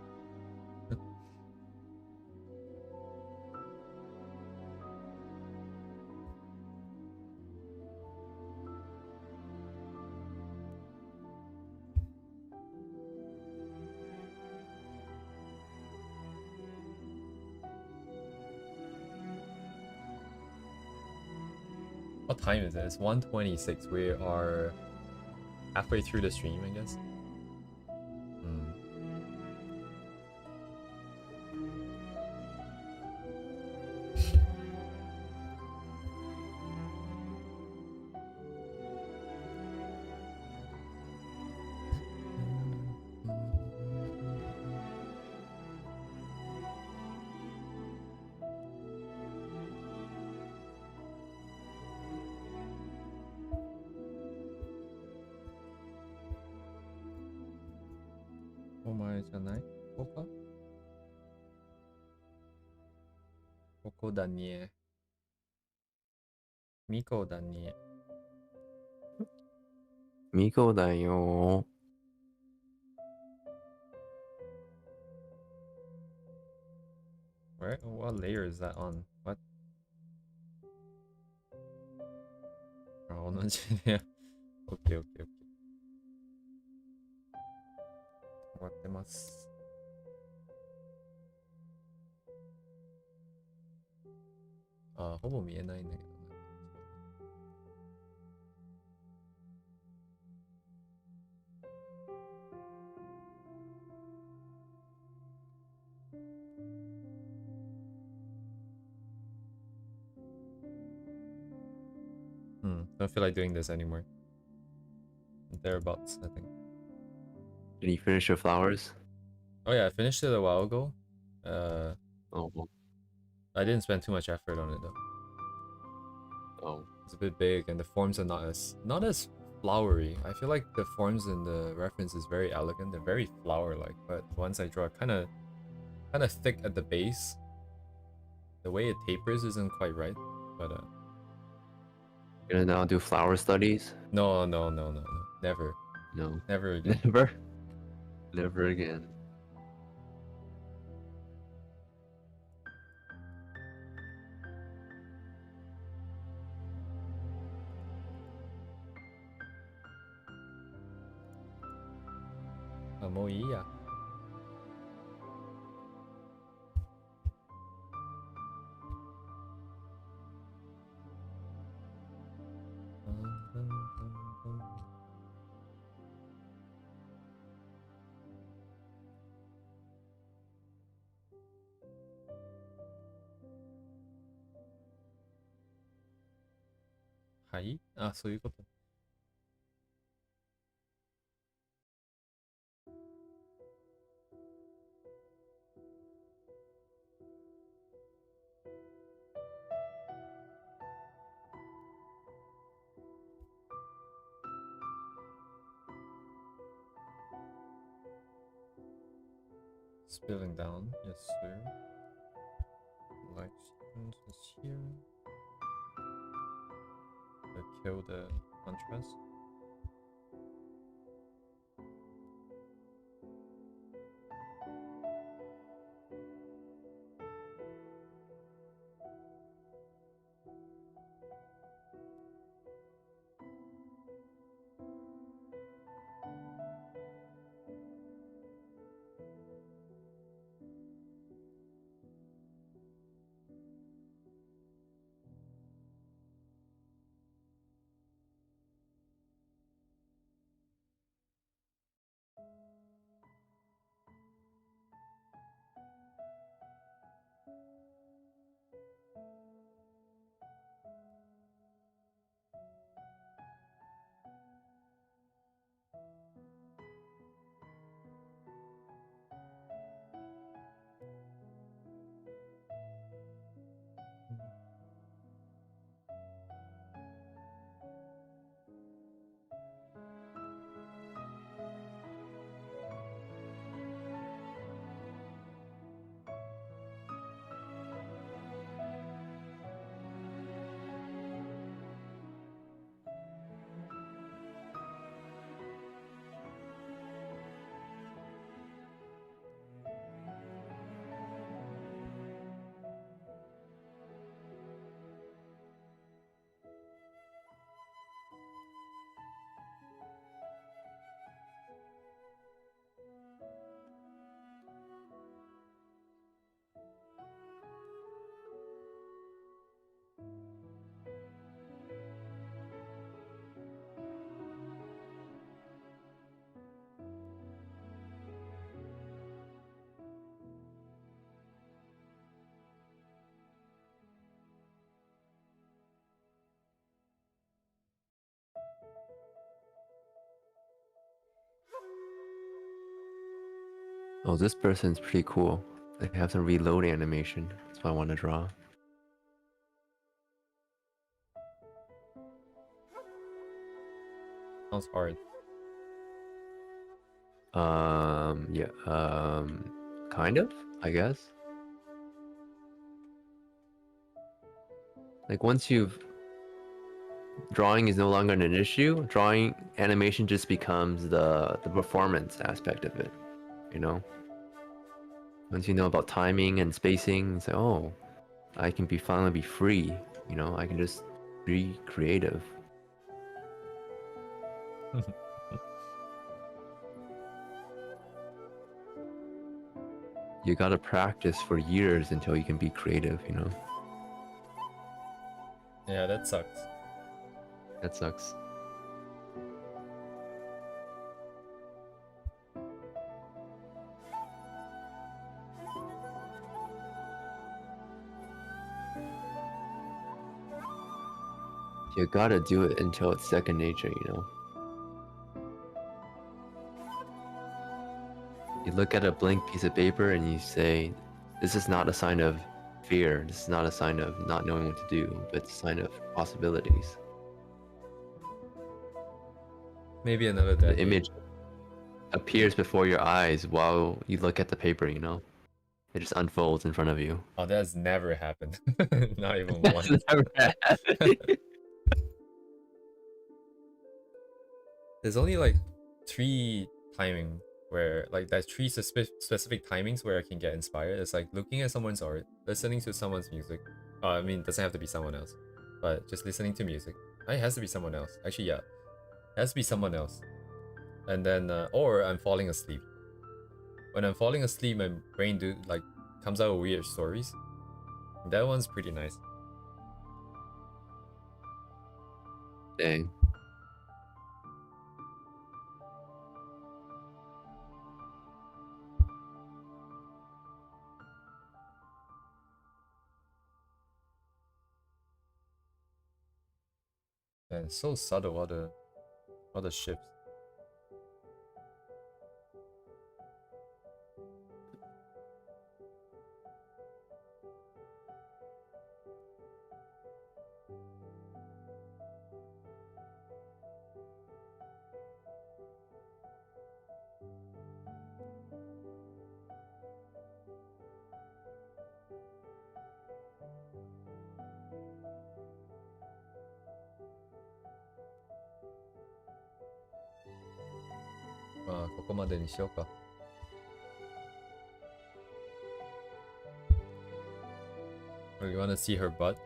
[SPEAKER 1] What time is it? It's 1:26. We are halfway through the stream, I guess. Hmm. 오마이잖아요? 뭐가? 오코다니에 미코다니에
[SPEAKER 2] Miko
[SPEAKER 1] Where? What layer is that on? What? Oh, no, yeah. Okay, okay, okay. 終わってます。あ、ほぼ見えないんだけどな。Don't feel like doing this anymore. Thereabouts, I think.
[SPEAKER 2] Did you finish your flowers?
[SPEAKER 1] Oh yeah, I finished it a while ago.
[SPEAKER 2] Oh, well.
[SPEAKER 1] I didn't spend too much effort on it though.
[SPEAKER 2] Oh.
[SPEAKER 1] It's a bit big and the forms are not as flowery. I feel like the forms in the reference is very elegant. They're very flower-like, but once I draw kind of thick at the base. The way it tapers isn't quite right, but
[SPEAKER 2] You're gonna now do flower studies?
[SPEAKER 1] no, never.
[SPEAKER 2] No.
[SPEAKER 1] Never again.
[SPEAKER 2] Never? Never again.
[SPEAKER 1] Mo iya. Kai? Ah, そういうこと。Spilling down, yes sir. Light sequence is here. Kill the contrast.
[SPEAKER 2] Oh, this person's pretty cool. They have some reloading animation. That's what I want to draw.
[SPEAKER 1] Sounds hard.
[SPEAKER 2] Yeah, kind of, I guess. Like once you've drawing is no longer an issue, drawing animation just becomes the performance aspect of it, you know? Once you know about timing and spacing, it's like, oh, I can finally be free, you know? I can just be creative. You gotta practice for years until you can be creative, you know?
[SPEAKER 1] Yeah, that sucks.
[SPEAKER 2] That sucks. You gotta do it until it's second nature, you know? You look at a blank piece of paper and you say, this is not a sign of fear, this is not a sign of not knowing what to do, but it's a sign of possibilities.
[SPEAKER 1] Maybe another
[SPEAKER 2] The
[SPEAKER 1] decade.
[SPEAKER 2] image appears before your eyes while you look at the paper, you know? It just unfolds in front of you.
[SPEAKER 1] Oh, that's never happened. Not even
[SPEAKER 2] That's
[SPEAKER 1] once.
[SPEAKER 2] never happened.
[SPEAKER 1] There's only like 3 timing where like there's 3 specific timings where I can get inspired. It's like looking at someone's art, listening to someone's music. I mean, it doesn't have to be someone else, but just listening to music. It has to be someone else. Actually, yeah, it has to be someone else. And then, or I'm falling asleep. When I'm falling asleep, my brain comes out with weird stories. That one's pretty nice.
[SPEAKER 2] Dang.
[SPEAKER 1] it's so subtle, all the shifts. Ah, ここまでにしようか。Or you want to see her butt?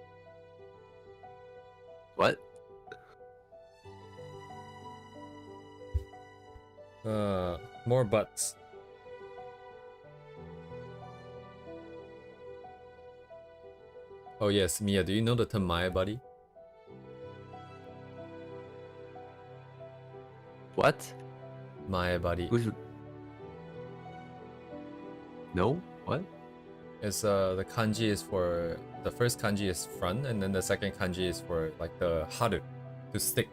[SPEAKER 2] What?
[SPEAKER 1] More butts. Oh yes, Mia, do you know the term Maya body?
[SPEAKER 2] What?
[SPEAKER 1] Maya body.
[SPEAKER 2] Who's... No? What?
[SPEAKER 1] It's the kanji is for the first kanji is front, and then the second kanji is for like the haru, to stick.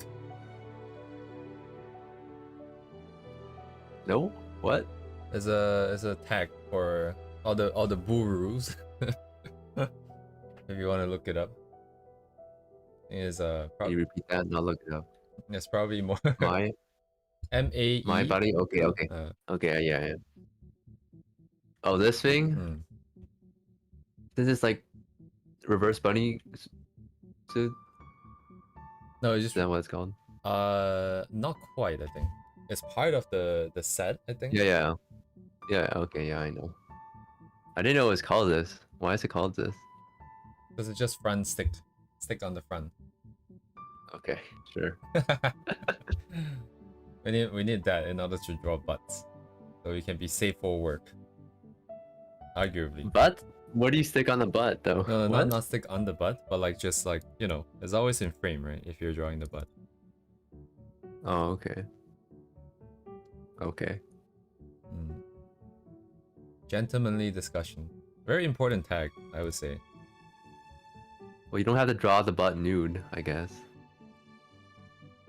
[SPEAKER 2] No? What?
[SPEAKER 1] It's a tag for all the burus. If you want to look it up, is
[SPEAKER 2] Can you repeat that and I'll look it up?
[SPEAKER 1] it's probably more
[SPEAKER 2] My
[SPEAKER 1] MAE.
[SPEAKER 2] my body? Okay, okay. Okay, yeah. Oh, this thing? This is like reverse bunny suit?
[SPEAKER 1] No, it's
[SPEAKER 2] Is
[SPEAKER 1] just
[SPEAKER 2] that what it's called?
[SPEAKER 1] not quite, I think. It's part of the set, I think.
[SPEAKER 2] Yeah. Yeah, okay, yeah, I know. I didn't know it was called this. Why is it called this?
[SPEAKER 1] Because it's just front stick on the front.
[SPEAKER 2] Okay, sure.
[SPEAKER 1] we need that in order to draw butts, so we can be safe for work. Arguably.
[SPEAKER 2] Butt? What do you stick on the butt though?
[SPEAKER 1] No,
[SPEAKER 2] What?
[SPEAKER 1] not stick on the butt, but like just like, you know, it's always in frame, right? If you're drawing the butt.
[SPEAKER 2] Oh, okay. Okay.
[SPEAKER 1] Gentlemanly discussion. Very important tag, I would say.
[SPEAKER 2] Well, you don't have to draw the butt nude, I guess.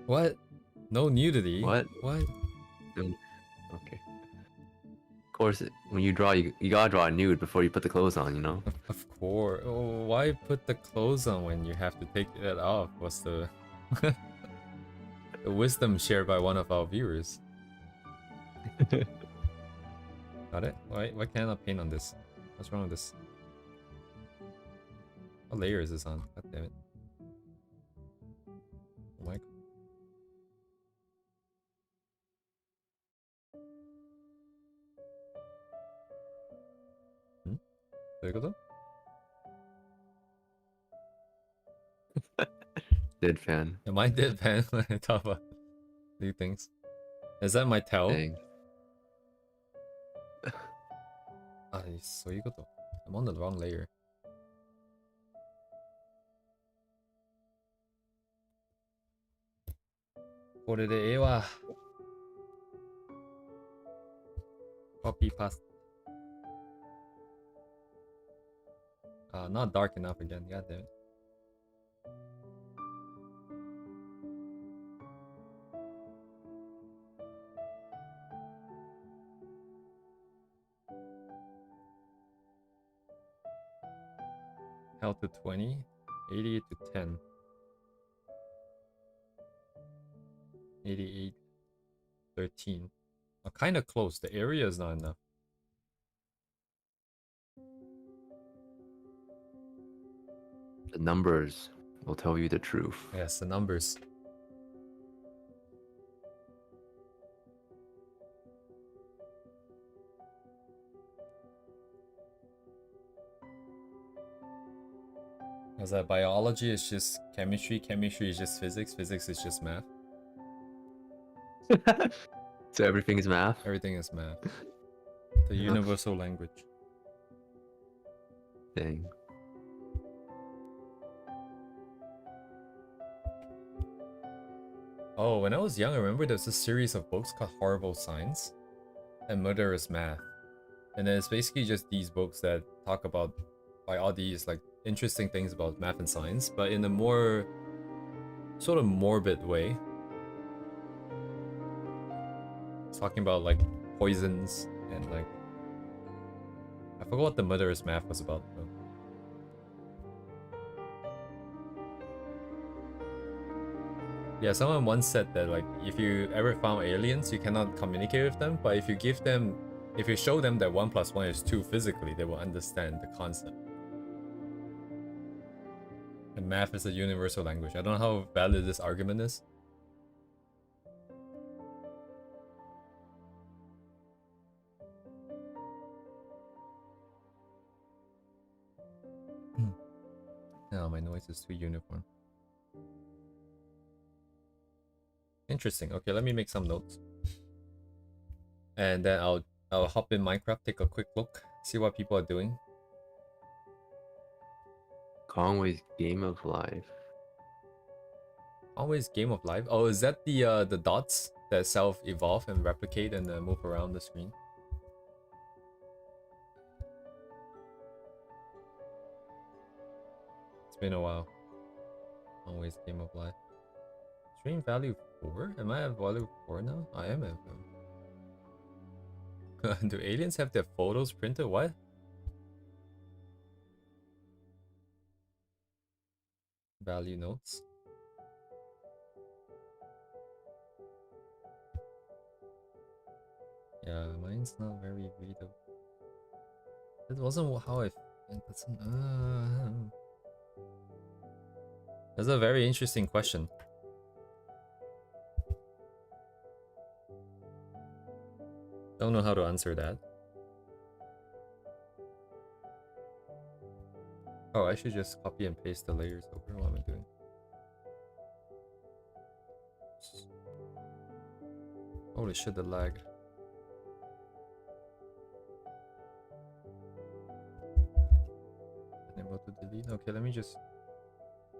[SPEAKER 1] What? No nudity?
[SPEAKER 2] What?
[SPEAKER 1] What?
[SPEAKER 2] No. Okay. Of course, when you draw, you gotta draw a nude before you put the clothes on, you know?
[SPEAKER 1] Of course. Oh, why put the clothes on when you have to take it off? What's the the wisdom shared by one of our viewers? Got it? Why can't I paint on this? What's wrong with this? What layer is this on? God damn it. Oh my god. Hmm?
[SPEAKER 2] Deadpan.
[SPEAKER 1] Am I deadpan when I talk about these things? Is that my towel?
[SPEAKER 2] Dang.
[SPEAKER 1] Ah, so you got to. I'm on the wrong layer. Copy paste. Not dark enough again. God damn it. Health to 20, 80 to 10, 88, 13. Kind of close. The area is not enough.
[SPEAKER 2] The numbers will tell you the truth.
[SPEAKER 1] Yes, the numbers. Because that biology is just chemistry, chemistry is just physics, physics is just math.
[SPEAKER 2] So everything is math?
[SPEAKER 1] Everything is math. The universal language.
[SPEAKER 2] Dang.
[SPEAKER 1] Oh, when I was young, I remember there was a series of books called Horrible Science and Murderous Math. And then it's basically just these books that talk about like all these like interesting things about math and science, but in a more sort of morbid way. It's talking about like poisons and like I forgot what the murderous math was about though. Yeah, someone once said that like if you ever found aliens, you cannot communicate with them, but if you show them that 1 + 1 is 2 physically, they will understand the concept. And math is a universal language. I don't know how valid this argument is. No, my noise is too uniform. Interesting. Okay, let me make some notes. And then I'll hop in Minecraft, take a quick look, see what people are doing.
[SPEAKER 2] Conway's Game of Life.
[SPEAKER 1] Always Game of Life. Oh, is that the dots that self-evolve and replicate and move around the screen? It's been a while. Always Game of Life. Stream value 4? Am I at value 4 now? I am at Do aliens have their photos printed? What? Value notes. Yeah, mine's not very readable. That wasn't how I. That's a very interesting question. Don't know how to answer that. Oh, I should just copy and paste the layers over. What am I doing? Holy shit, the lag. Unable to delete. Okay, let me just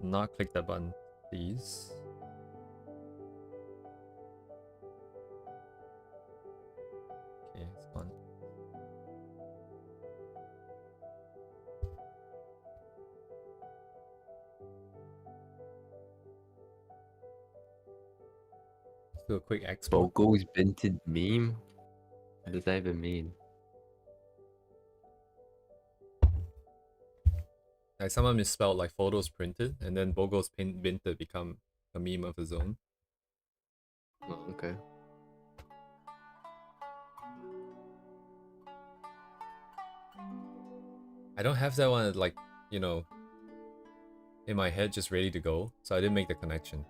[SPEAKER 1] not click that button, please. Okay, it's gone. Let's do a quick export.
[SPEAKER 2] Bogo's Vinted meme? What does that even mean?
[SPEAKER 1] Like someone misspelled like photos printed, and then Bogo's Vinted become a meme of his own.
[SPEAKER 2] Oh, okay.
[SPEAKER 1] I don't have that one like, you know, in my head just ready to go, so I didn't make the connection.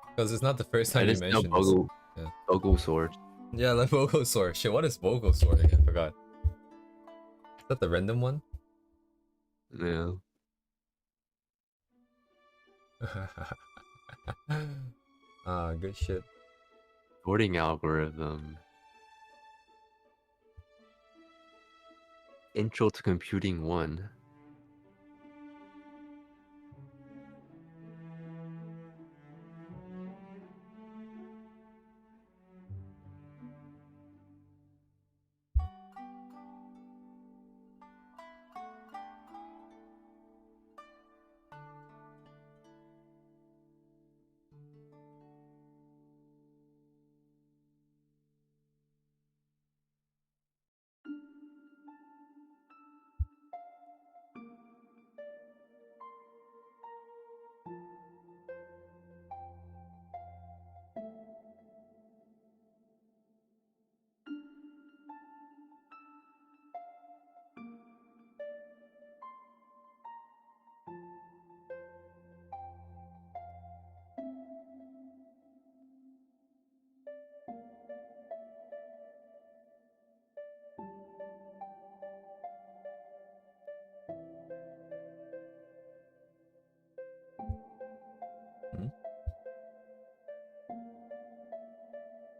[SPEAKER 1] Because it's not the first time you mentioned this.
[SPEAKER 2] Yeah. Bogo sword.
[SPEAKER 1] Yeah, like Bogo sword. Shit, what is Bogo sword again? I forgot. Is that the random one?
[SPEAKER 2] Yeah.
[SPEAKER 1] Good shit.
[SPEAKER 2] Sorting algorithm. Intro to Computing 1.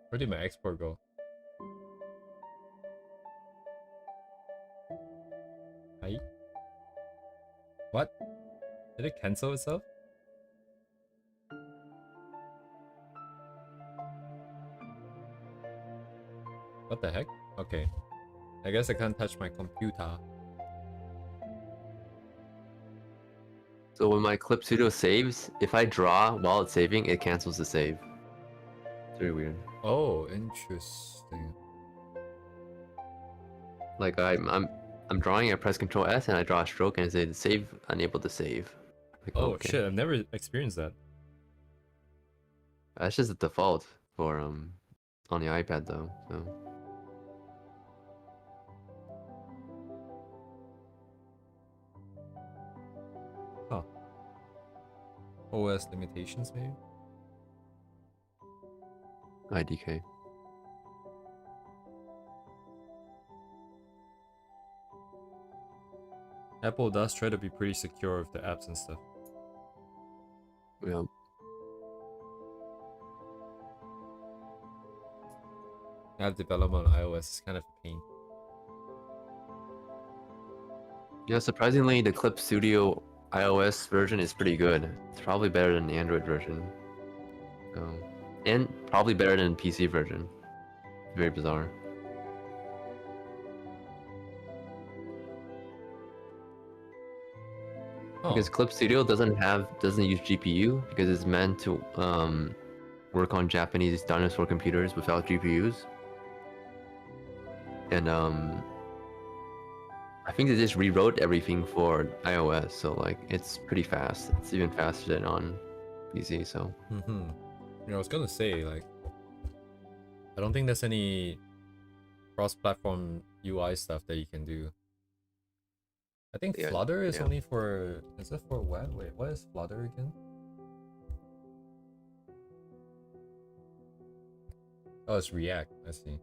[SPEAKER 1] Where did my export go? Hi? What? Did it cancel itself? What the heck? Okay. I guess I can't touch my computer.
[SPEAKER 2] So when my Clip Studio saves, if I draw while it's saving, it cancels the save. It's very weird.
[SPEAKER 1] Oh, interesting.
[SPEAKER 2] Like I'm drawing, I press Control S and I draw a stroke and it says save, unable to save. Like,
[SPEAKER 1] Oh
[SPEAKER 2] okay.
[SPEAKER 1] shit, I've never experienced that.
[SPEAKER 2] That's just the default for on the iPad though. So
[SPEAKER 1] Huh. OS limitations maybe?
[SPEAKER 2] IDK.
[SPEAKER 1] Apple does try to be pretty secure with the apps and stuff.
[SPEAKER 2] Yeah.
[SPEAKER 1] App development on iOS is kind of a pain.
[SPEAKER 2] Yeah, surprisingly, the Clip Studio iOS version is pretty good. It's probably better than the Android version. And probably better than the PC version. Very bizarre.
[SPEAKER 1] Oh,
[SPEAKER 2] Because Clip Studio doesn't use GPU because it's meant to work on Japanese dinosaur computers without GPUs. And I think they just rewrote everything for iOS, so like it's pretty fast. It's even faster than on PC. So
[SPEAKER 1] I was gonna say, like, I don't think there's any cross-platform UI stuff that you can do. I think
[SPEAKER 2] Yeah,
[SPEAKER 1] Flutter is
[SPEAKER 2] yeah.
[SPEAKER 1] only for... Is it for web? Wait, what is Flutter again? Oh, it's React. I see.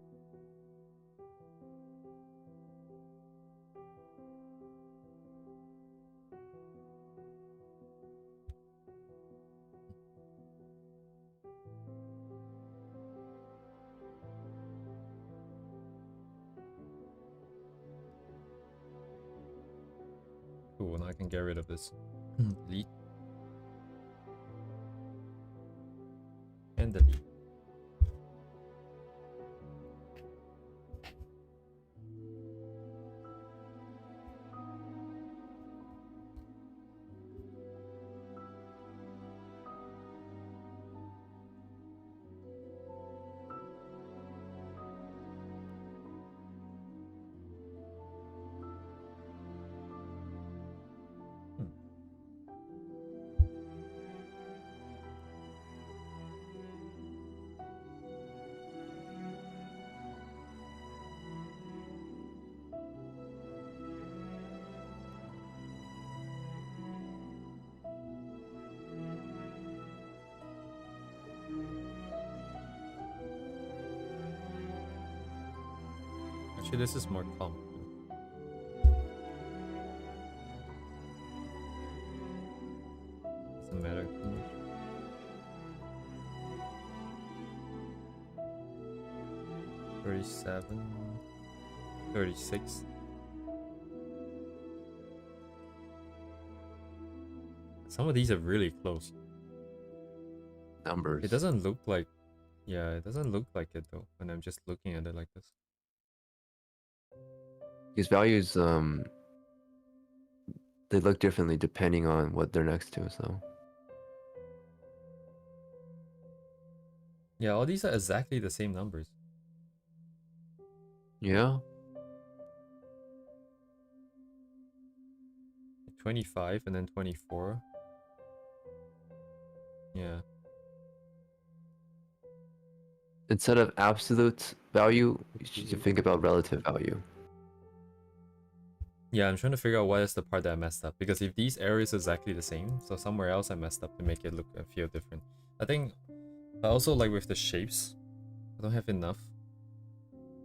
[SPEAKER 1] Cool, now I can get rid of this. Delete. And delete. Actually, this is more common. Doesn't matter too much. $37, $36. Some of these are really close.
[SPEAKER 2] numbers.
[SPEAKER 1] It doesn't look like... Yeah, it doesn't look like it though, when I'm just looking at it like this.
[SPEAKER 2] These values they look differently depending on what they're next to. So
[SPEAKER 1] Yeah, all these are exactly the same numbers.
[SPEAKER 2] yeah.
[SPEAKER 1] 25 and then 24. Yeah.
[SPEAKER 2] Instead of absolute value, you should think about relative value.
[SPEAKER 1] Yeah, I'm trying to figure out what is the part that I messed up. Because if these areas are exactly the same, so somewhere else I messed up to make it look and feel different. I think also like with the shapes, I don't have enough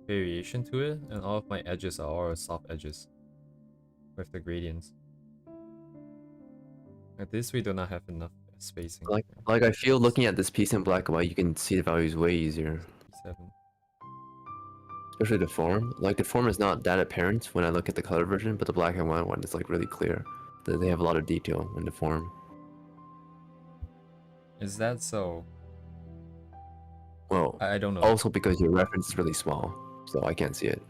[SPEAKER 1] variation to it, and all of my edges are all soft edges with the gradients. Like this, we do not have enough spacing.
[SPEAKER 2] Like I feel looking at this piece in black and white, you can see the values way easier.
[SPEAKER 1] 7.
[SPEAKER 2] Especially the form. Like the form is not that apparent when I look at the color version, but the black and white one is like really clear. They have a lot of detail in the form.
[SPEAKER 1] Is that so?
[SPEAKER 2] Well,
[SPEAKER 1] I don't know.
[SPEAKER 2] also because your reference is really small, so I can't see it.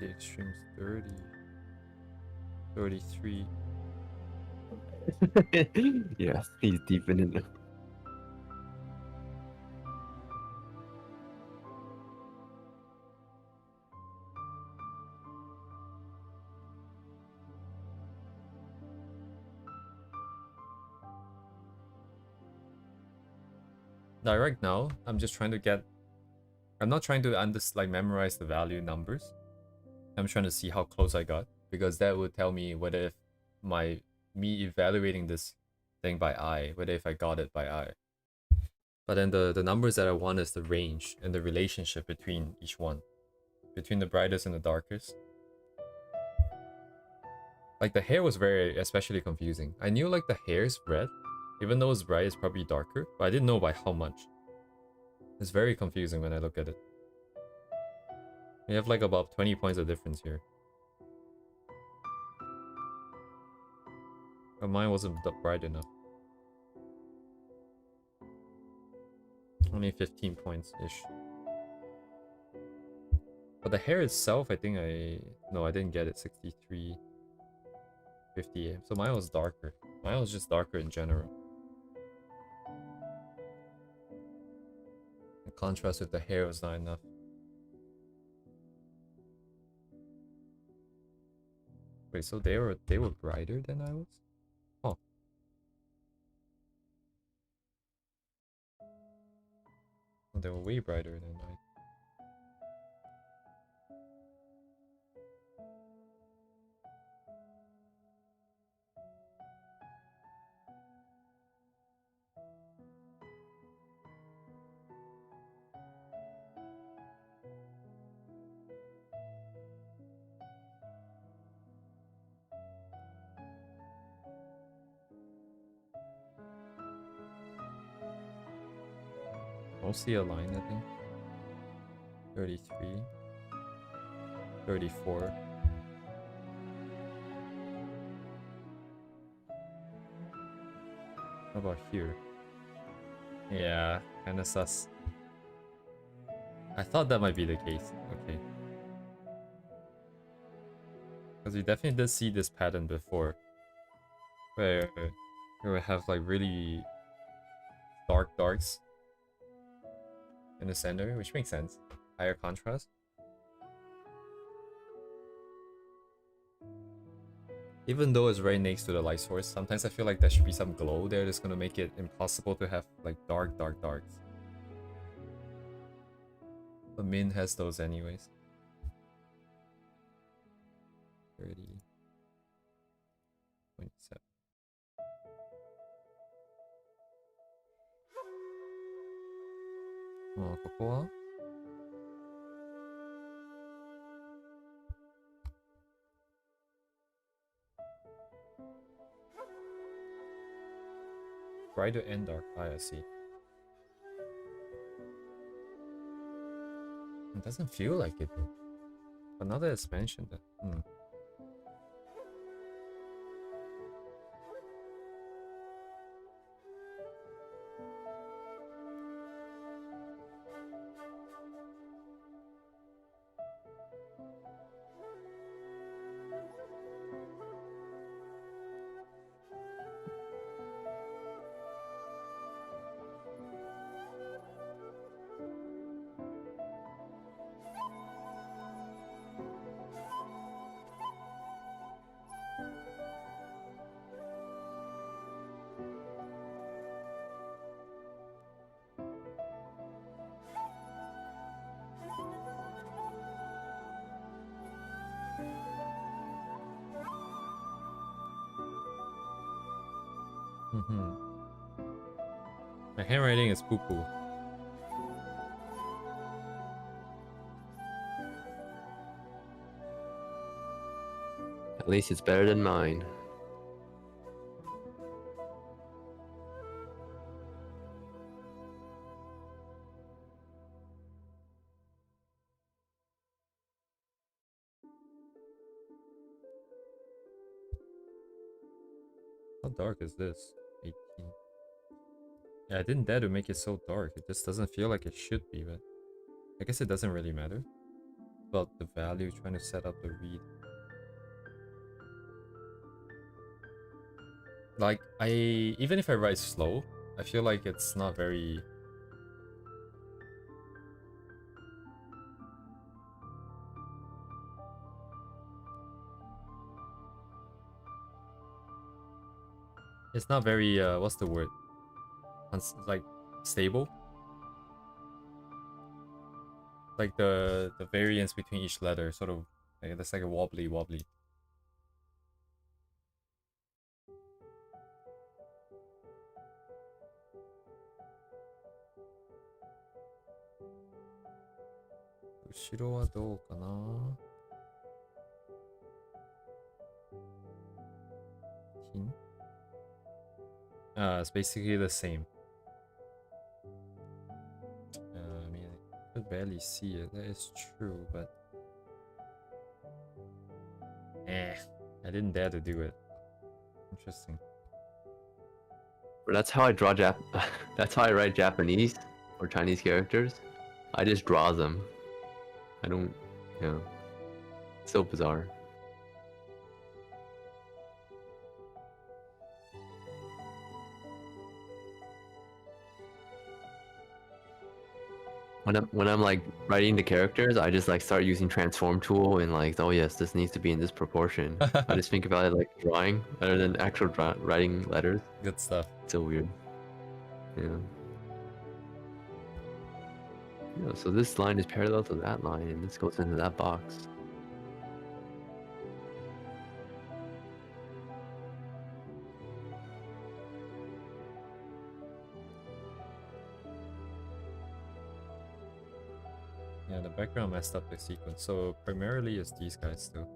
[SPEAKER 1] the extremes 30, 33.
[SPEAKER 2] Yeah, he's deep in it.
[SPEAKER 1] Now, right now, I'm just trying to get. I'm not trying to like memorize the value numbers. I'm trying to see how close I got, because that would tell me whether if me evaluating this thing by eye, whether if I got it by eye. But then the numbers that I want is the range and the relationship between each one, between the brightest and the darkest. Like the hair was very especially confusing. I knew like the hair is red, even though it's bright, it's probably darker, but I didn't know by how much. It's very confusing when I look at it. We have like about 20 points of difference here. But mine wasn't bright enough. Only 15 points-ish. But the hair itself, I think no, I didn't get it. 63, 58. So mine was darker. Mine was just darker in general. The contrast with the hair was not enough. Wait, so they were brighter than I was? Oh. Oh, they were way brighter than I. Mostly aligned, I think. 33. 34. How about here? Yeah, kinda sus. I thought that might be the case. Okay. Because we definitely did see this pattern before. Where we have like really dark darks in the center, which makes sense. Higher contrast. Even though it's right next to the light source, sometimes I feel like there should be some glow there that's gonna make it impossible to have like dark darks. But Min has those anyways. 30.7. ここは brighter and dark. I see. It doesn't feel like it though. But now that it's mentioned, My handwriting is poo-poo.
[SPEAKER 2] At least it's better than mine.
[SPEAKER 1] How dark is this? 18. Yeah, I didn't dare to make it so dark. It just doesn't feel like it should be, but I guess it doesn't really matter. about the value, trying to set up the read. Like, even if I write slow, I feel like it's not very... It's not very, what's the word? Like, stable? Like the variance between each letter, sort of, like, that's like a wobbly. Ushiro wa dou kana? Hin? It's basically the same. I mean, I could barely see it. That is true, but I didn't dare to do it. Interesting.
[SPEAKER 2] But that's how I draw that's how I write Japanese or Chinese characters. I just draw them. I don't, you know. It's so bizarre. When I'm like writing the characters, I just like start using transform tool and like, oh yes, this needs to be in this proportion. I just think about it like drawing rather than actual writing letters.
[SPEAKER 1] Good stuff.
[SPEAKER 2] It's so weird. Yeah. Yeah, so this line is parallel to that line, and this goes into that box.
[SPEAKER 1] Yeah, the background messed up the sequence. So primarily it's these guys still.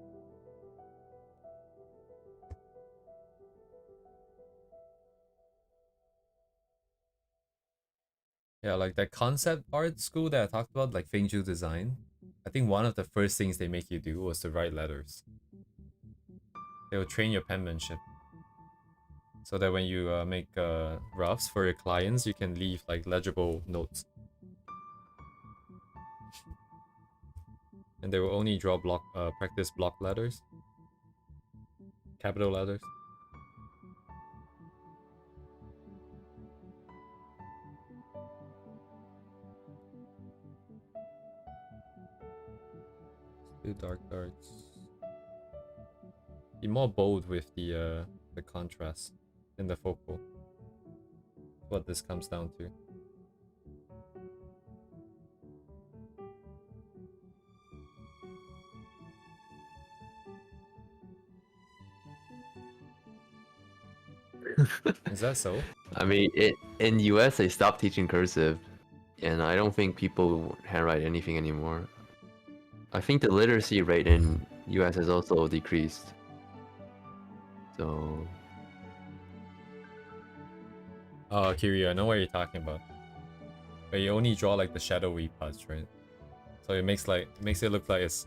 [SPEAKER 1] Yeah, like that concept art school that I talked about, like Fengju design. I think one of the first things they make you do was to write letters. They will train your penmanship. So that when you make roughs for your clients, you can leave like legible notes. And they will only draw practice block letters. Capital letters. Do darks. Be more bold with the contrast in the focal. What this comes down to. Is that so?
[SPEAKER 2] I mean, in US they stopped teaching cursive, and I don't think people handwrite anything anymore. I think the literacy rate in US has also decreased. So
[SPEAKER 1] Oh, Kiryu, I know what you're talking about. But you only draw like the shadowy parts, right? So it makes it look like it's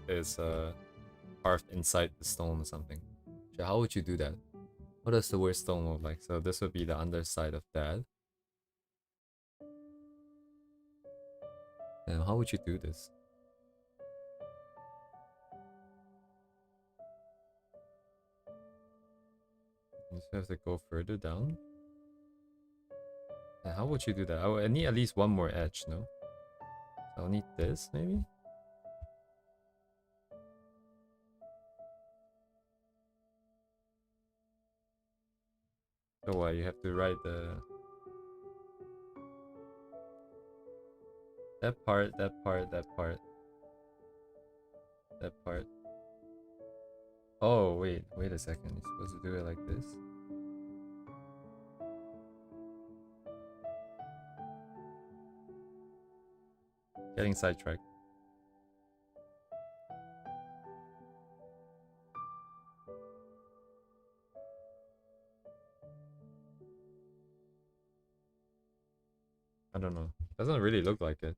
[SPEAKER 1] carved inside the stone or something. So how would you do that? What does the word stone look like? So this would be the underside of that. And how would you do this? You just have to go further down. And how would you do that? I need at least one more edge, no? So I'll need this, maybe? So what, you have to write that part. Oh, wait a second. You're supposed to do it like this? Getting sidetracked. I don't know. Doesn't really look like it.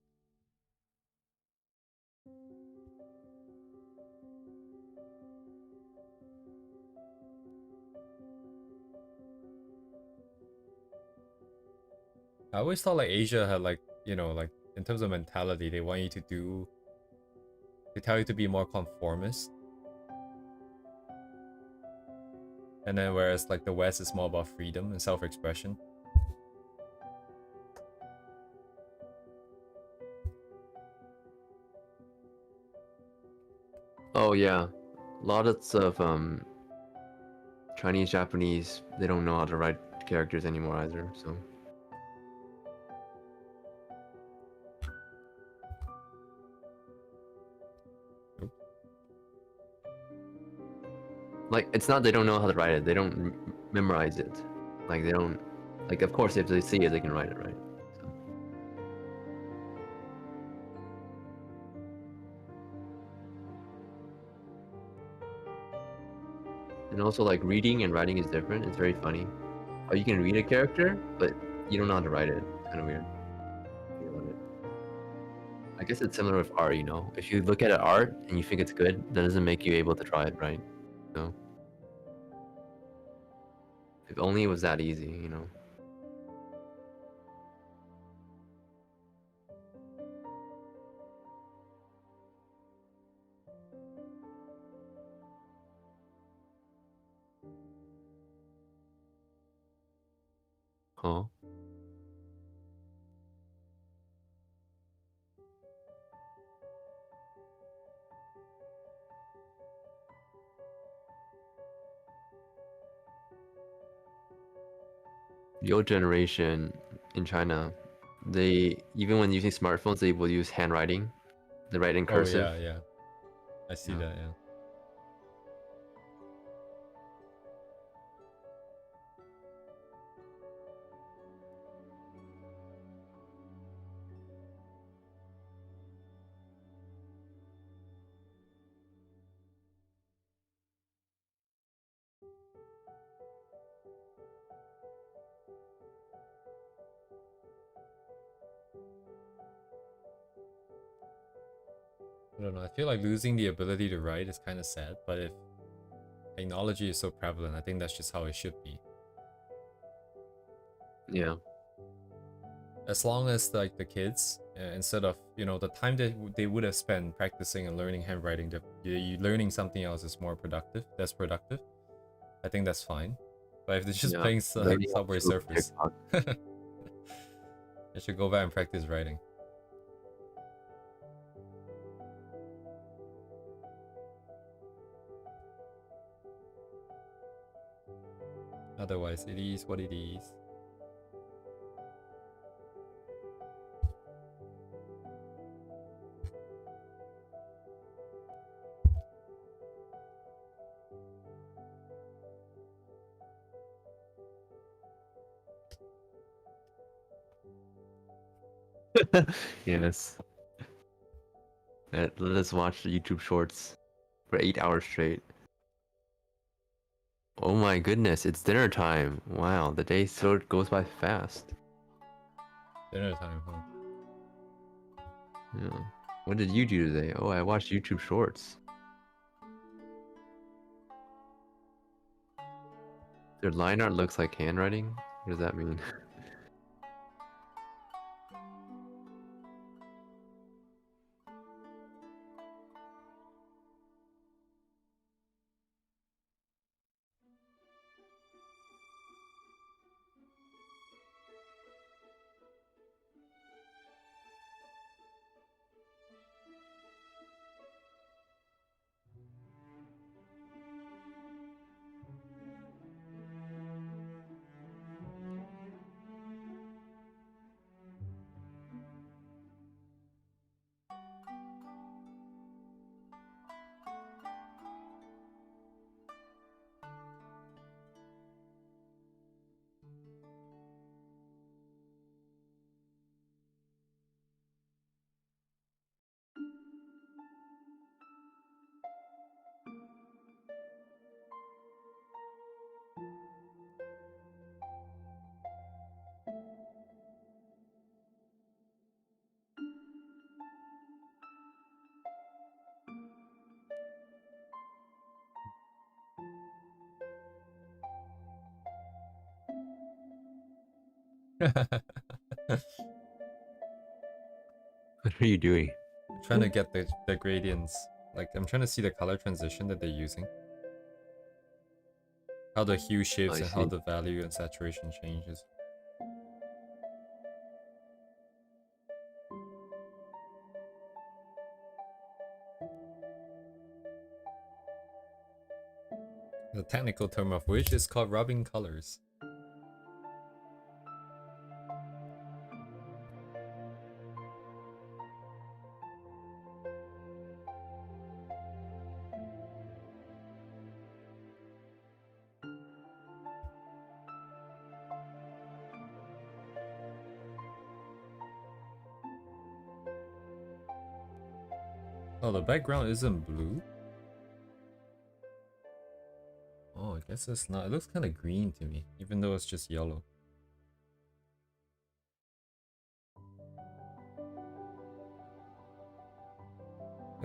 [SPEAKER 1] I always thought like Asia had like, you know, like in terms of mentality, they want you to do They tell you to be more conformist. And then whereas like the West is more about freedom and self-expression.
[SPEAKER 2] Oh yeah, lots of Chinese, Japanese, they don't know how to write characters anymore either. So like it's not they don't know how to write it, they don't memorize it. Like they don't, like of course if they see it they can write it, right? So. And also like reading and writing is different. It's very funny. Oh, you can read a character, but you don't know how to write it. It's kind of weird. Think about it. I guess it's similar with art, you know. If you look at an art and you think it's good, that doesn't make you able to try it, right? So if only it was that easy, you know. Huh? The old generation in China, they even when using smartphones, they will use handwriting. They write in
[SPEAKER 1] Oh
[SPEAKER 2] cursive.
[SPEAKER 1] yeah, yeah. I see
[SPEAKER 2] Yeah.
[SPEAKER 1] that, yeah. I don't know. I feel like losing the ability to write is kind of sad, but if technology is so prevalent, I think that's just how it should be.
[SPEAKER 2] Yeah.
[SPEAKER 1] As long as like the kids, instead of the time that they would have spent practicing and learning handwriting, you learning something else is more productive. That's productive. I think that's fine. But if they're just
[SPEAKER 2] Yeah.
[SPEAKER 1] playing like
[SPEAKER 2] Learning how
[SPEAKER 1] Subway
[SPEAKER 2] to
[SPEAKER 1] Surfers,
[SPEAKER 2] TikTok.
[SPEAKER 1] they should go back and practice writing. Otherwise, it is what it is.
[SPEAKER 2] Yes. Let us watch the YouTube shorts for 8 hours straight. Oh my goodness, it's dinner time. Wow, the day so goes by fast.
[SPEAKER 1] Dinner time, huh?
[SPEAKER 2] Yeah. What did you do today? Oh, I watched YouTube shorts. Their line art looks like handwriting? What does that mean? What are you doing?
[SPEAKER 1] trying to get the gradients. Like, I'm trying to see the color transition that they're using. How the hue shifts and how the value and saturation changes. The technical term of which is called rubbing colors. Oh, the background isn't blue? Oh, I guess it's not. It looks kind of green to me, even though it's just yellow.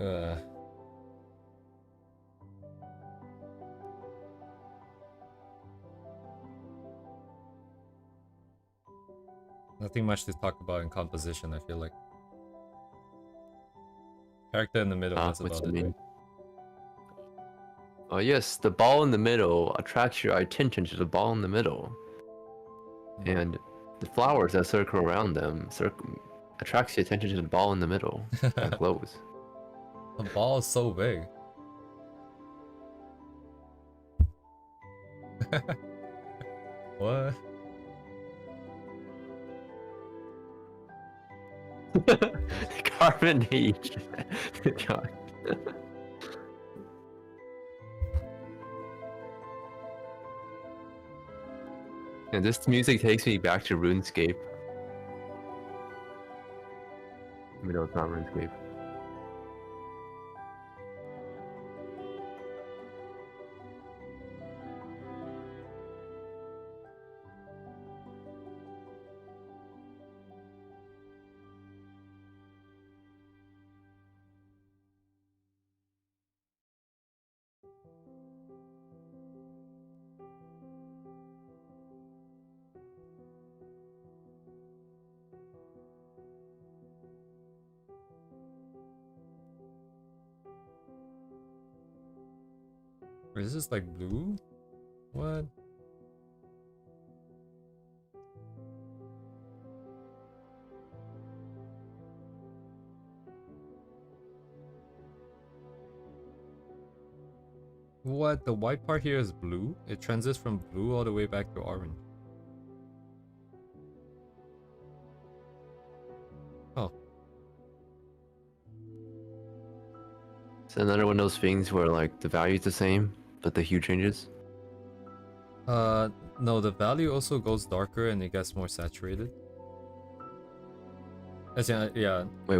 [SPEAKER 1] Uh. Nothing much to talk about in composition, I feel like. Character in the middle, that's about it, right?
[SPEAKER 2] Oh yes, the ball in the middle attracts your attention to the ball in the middle. And the flowers that circle around them attracts your attention to the ball in the middle that glows.
[SPEAKER 1] The ball is so big. What?
[SPEAKER 2] Carbonation. God. And this music takes me back to RuneScape. No, it's not RuneScape.
[SPEAKER 1] Is this like blue? What? What? The white part here is blue? It transits from blue all the way back to orange. Oh.
[SPEAKER 2] It's another one of those things where like the value is the same, but the hue changes.
[SPEAKER 1] No, the value also goes darker and it gets more saturated. As in, yeah.
[SPEAKER 2] Wait.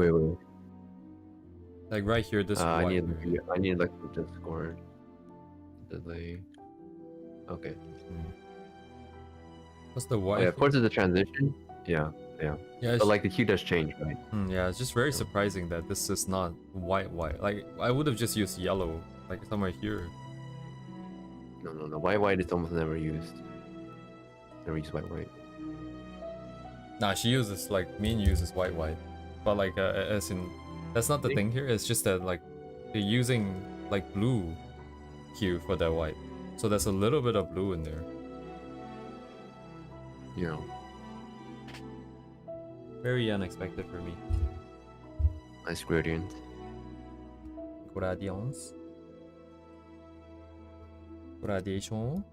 [SPEAKER 1] Like right here, this white.
[SPEAKER 2] I need like the Discord. Delay. Okay.
[SPEAKER 1] What's the white?
[SPEAKER 2] Oh, yeah, of course, it's a transition. Yeah.
[SPEAKER 1] Yeah,
[SPEAKER 2] but like the hue does change, right?
[SPEAKER 1] Yeah, it's just very surprising that this is not white. Like, I would have just used yellow, like somewhere here.
[SPEAKER 2] No. White is almost never used. Never use white.
[SPEAKER 1] Nah, she uses, like, Min uses white. But like, as in, that's not the thing here. It's just that, like, they're using, like, blue hue for their white. So there's a little bit of blue in there.
[SPEAKER 2] Yeah.
[SPEAKER 1] Very unexpected for me.
[SPEAKER 2] Nice gradient.
[SPEAKER 1] Gradients. Gradation.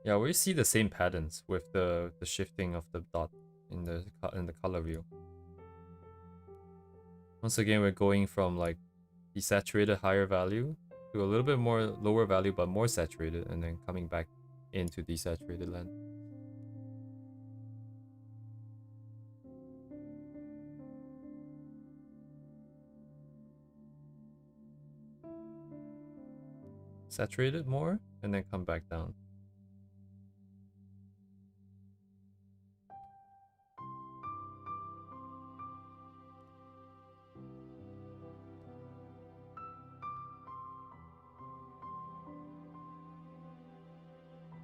[SPEAKER 1] Yeah, we see the same patterns with the shifting of the dot in the color wheel. Once again, we're going from like desaturated higher value to a little bit more lower value but more saturated, and then coming back into desaturated land. saturate it more, and then come back down.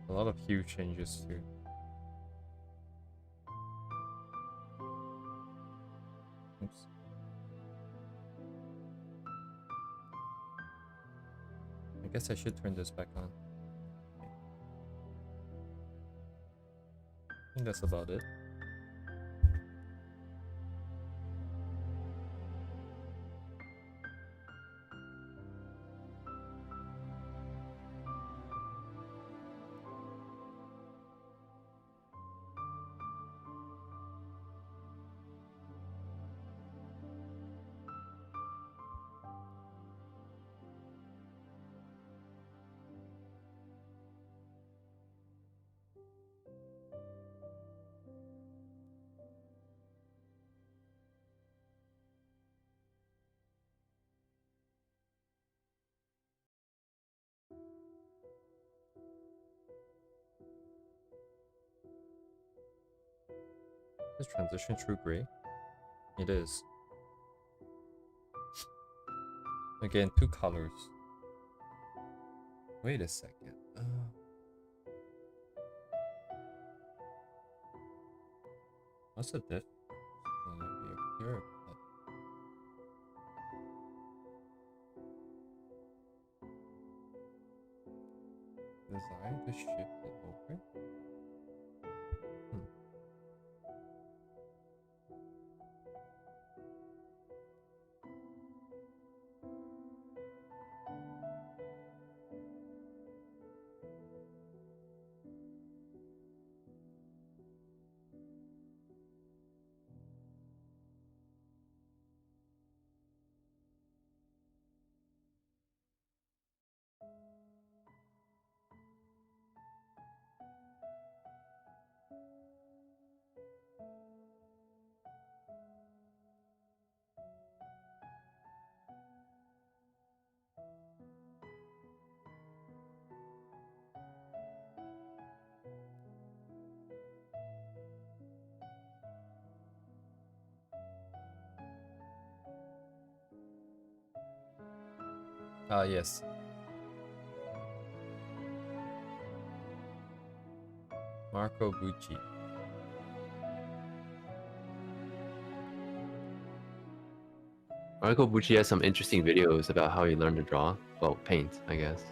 [SPEAKER 1] A lot of hue changes too. Oops. I guess I should turn this back on. I think that's about it. Is transition true gray? It is. Again, 2 colors. Wait a second. What's the diff? Be up here, but... Design to shift it over. Yes. Marco Bucci.
[SPEAKER 2] Marco Bucci has some interesting videos about how he learned to draw. Well, paint, I guess.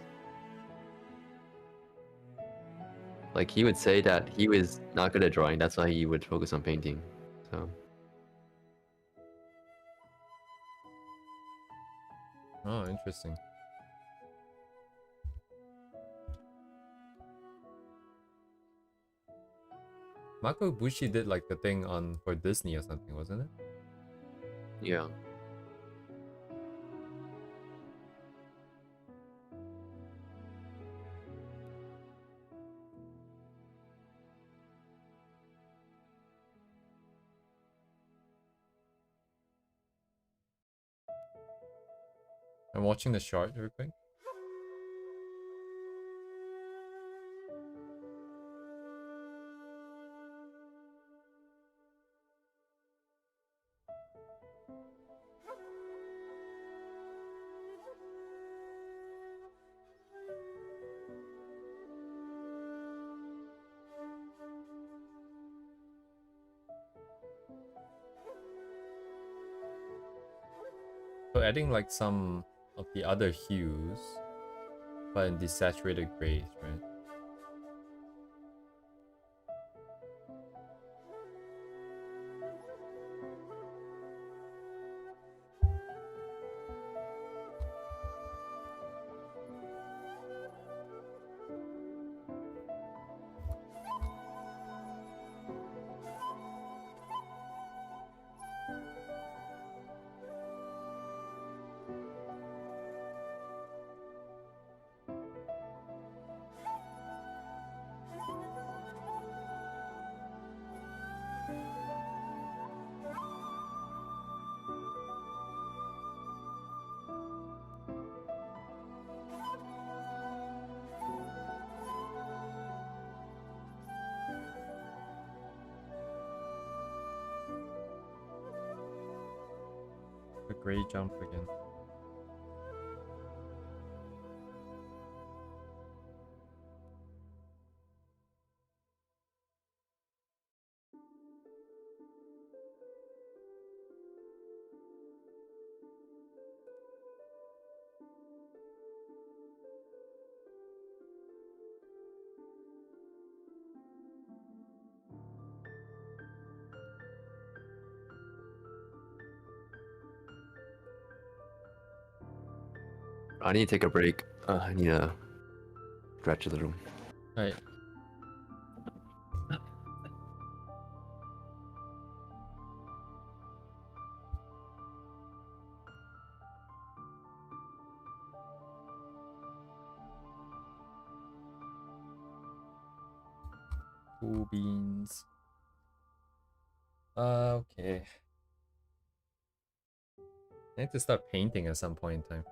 [SPEAKER 2] Like, he would say that he was not good at drawing, that's why he would focus on painting. So...
[SPEAKER 1] Oh, interesting. Marco Bucci did like the thing on for Disney or something, wasn't it?
[SPEAKER 2] Yeah.
[SPEAKER 1] I'm watching the chart real quick. So adding like some of the other hues, but in desaturated grays, right? a gray jump again.
[SPEAKER 2] I need to take a break. I need to stretch a little.
[SPEAKER 1] Alright. Cool beans. Okay. I need to start painting at some point in time.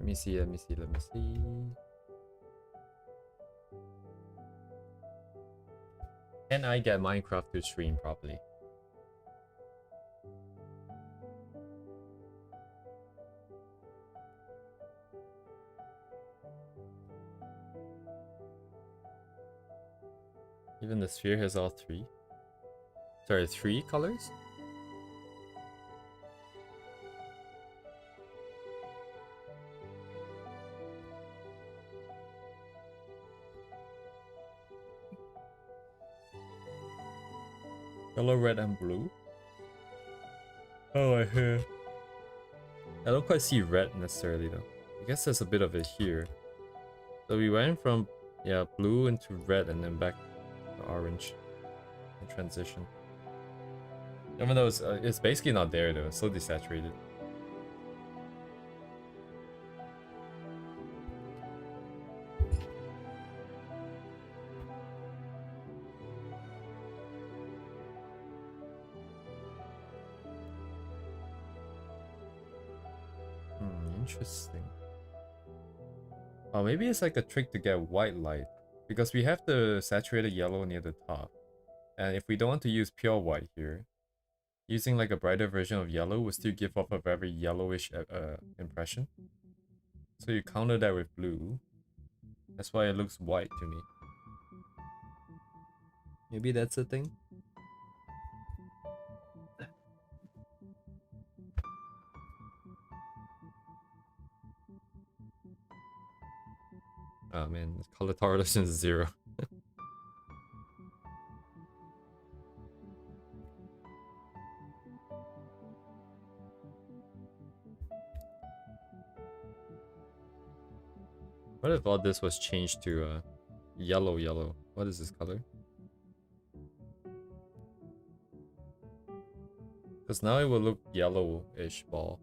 [SPEAKER 1] Let me see. Can I get Minecraft to stream properly? Even the sphere has all three? Sorry, 3 colors? Yellow, red, and blue? Oh, I hear. I don't quite see red necessarily though. I guess there's a bit of it here. So we went from, yeah, blue into red and then back to orange in transition. Even though it's basically not there though, it's so desaturated. Interesting. Oh, maybe it's like a trick to get white light. Because we have the saturated yellow near the top. And if we don't want to use pure white here, using like a brighter version of yellow will still give off a very yellowish impression. So you counter that with blue. That's why it looks white to me. Maybe that's the thing? Oh man, color tolerance is 0. What if all this was changed to yellow? What is this color? Because now it will look yellowish ball.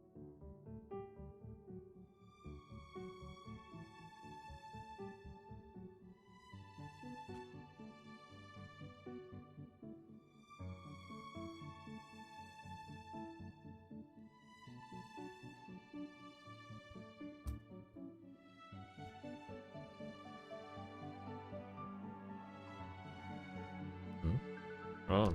[SPEAKER 1] Oh.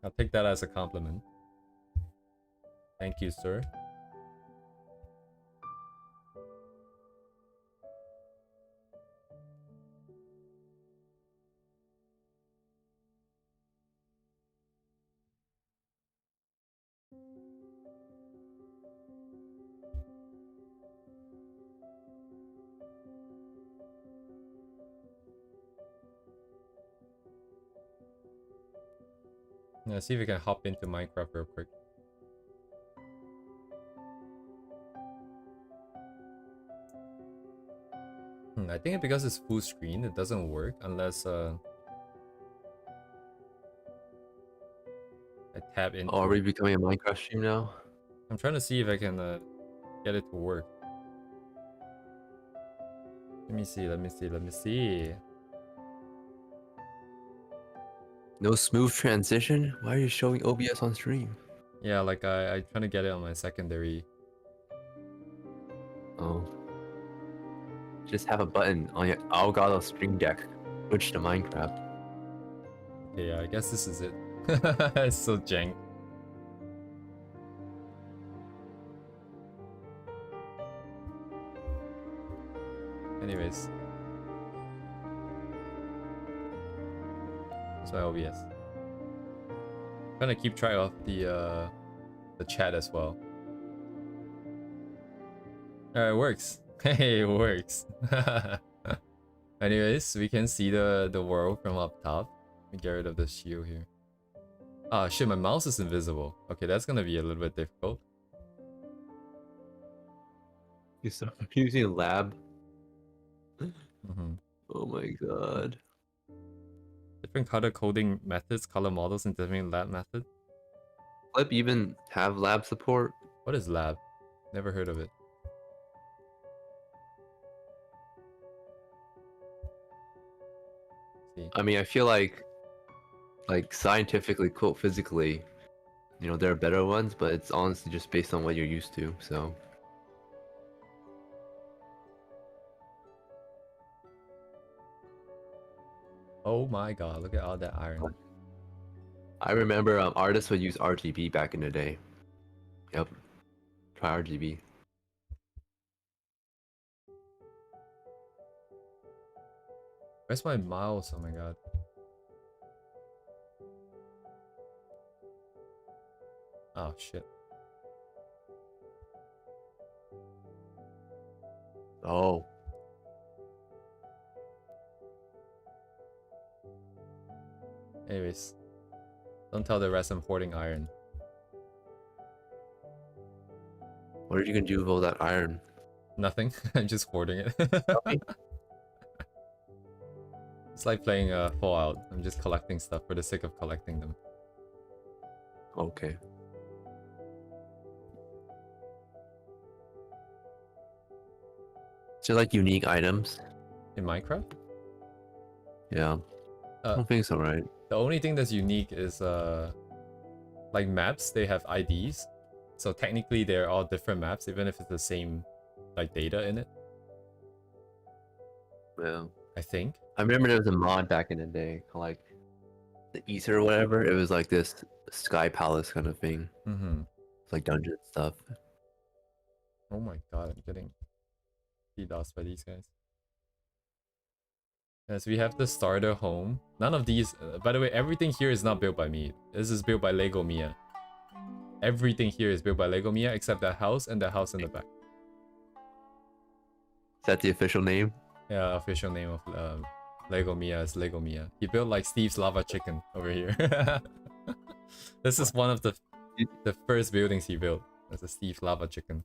[SPEAKER 1] I'll take that as a compliment. Thank you, sir. Yeah, see if we can hop into Minecraft real quick. I think because it's full screen, it doesn't work unless I tab into
[SPEAKER 2] Oh, are we
[SPEAKER 1] it.
[SPEAKER 2] becoming a Minecraft stream now?
[SPEAKER 1] I'm trying to see if I can get it to work. Let me see, let me see, let me see.
[SPEAKER 2] No smooth transition? Why are you showing OBS on stream?
[SPEAKER 1] Yeah, like I trying to get it on my secondary.
[SPEAKER 2] Oh. Just have a button on your Elgato Stream Deck. Switch to Minecraft.
[SPEAKER 1] Okay, yeah, I guess this is it. It's so jank. Anyways. That's my OBS. Trying to keep track of the chat as well. Alright, it works. Hey, it works. Anyways, we can see the world from up top. Let me get rid of the shield here. Ah, shit, my mouse is invisible. Okay, that's gonna be a little bit difficult.
[SPEAKER 2] You start using lab?
[SPEAKER 1] Mm-hmm.
[SPEAKER 2] Oh my god.
[SPEAKER 1] Different color coding methods, color models, and different lab method.
[SPEAKER 2] Flip even have lab support?
[SPEAKER 1] What is lab? Never heard of it. See.
[SPEAKER 2] I mean, I feel like scientifically, quote, physically, you know, there are better ones, but it's honestly just based on what you're used to, so.
[SPEAKER 1] Oh my god, look at all that iron.
[SPEAKER 2] I remember artists would use RGB back in the day. Yep. Try RGB.
[SPEAKER 1] Where's my mouse? Oh my god. Oh shit.
[SPEAKER 2] Oh.
[SPEAKER 1] Anyways. Don't tell the rest I'm hoarding iron.
[SPEAKER 2] What are you gonna do with all that iron?
[SPEAKER 1] Nothing. I'm just hoarding it. It's like playing Fallout. I'm just collecting stuff for the sake of collecting them.
[SPEAKER 2] Okay. Is there like unique items?
[SPEAKER 1] In Minecraft?
[SPEAKER 2] Yeah. I don't think so, right?
[SPEAKER 1] The only thing that's unique is like maps, they have IDs. So technically they're all different maps, even if it's the same like data in it.
[SPEAKER 2] Yeah.
[SPEAKER 1] I think.
[SPEAKER 2] I remember there was a mod back in the day, like the Ether or whatever. It was like this sky palace kind of thing.
[SPEAKER 1] Mm-hmm.
[SPEAKER 2] It's like dungeon stuff.
[SPEAKER 1] Oh my god, I'm getting DDoS by these guys. Yes, we have the starter home. None of these, by the way, everything here is not built by me. This is built by Lego Mia. Everything here is built by Lego Mia except that house and the house in the back.
[SPEAKER 2] Is that the official name?
[SPEAKER 1] Yeah, official name of Lego Mia is Lego Mia. He built like Steve's lava chicken over here. This is one of the first buildings he built. That's a Steve's lava chicken.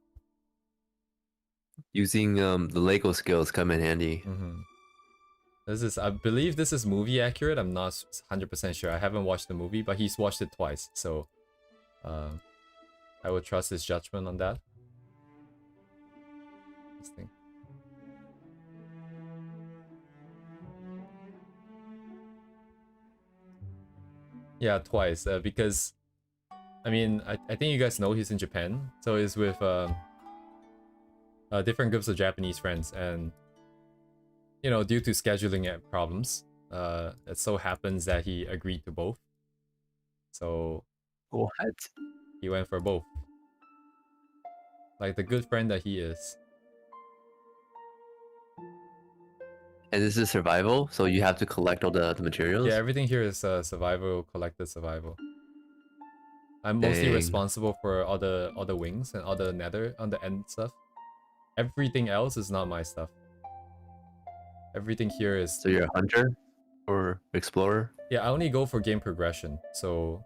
[SPEAKER 2] Using the Lego skills come in handy.
[SPEAKER 1] Mm-hmm. This is, I believe this is movie accurate. I'm not 100% sure. I haven't watched the movie, but he's watched it twice, so I would trust his judgment on that. This thing. Yeah, twice. Because, I mean, I think you guys know he's in Japan, so he's with different groups of Japanese friends, and you know, due to scheduling problems, it so happens that he agreed to both. So
[SPEAKER 2] What?
[SPEAKER 1] he went for both. Like the good friend that he is.
[SPEAKER 2] And this is survival, so you have to collect all the materials?
[SPEAKER 1] Yeah, everything here is survival, collected survival. I'm mostly
[SPEAKER 2] Dang.
[SPEAKER 1] responsible for all the wings and all the nether on the end stuff. Everything else is not my stuff. Everything here is...
[SPEAKER 2] So you're a hunter or explorer?
[SPEAKER 1] Yeah, I only go for game progression. So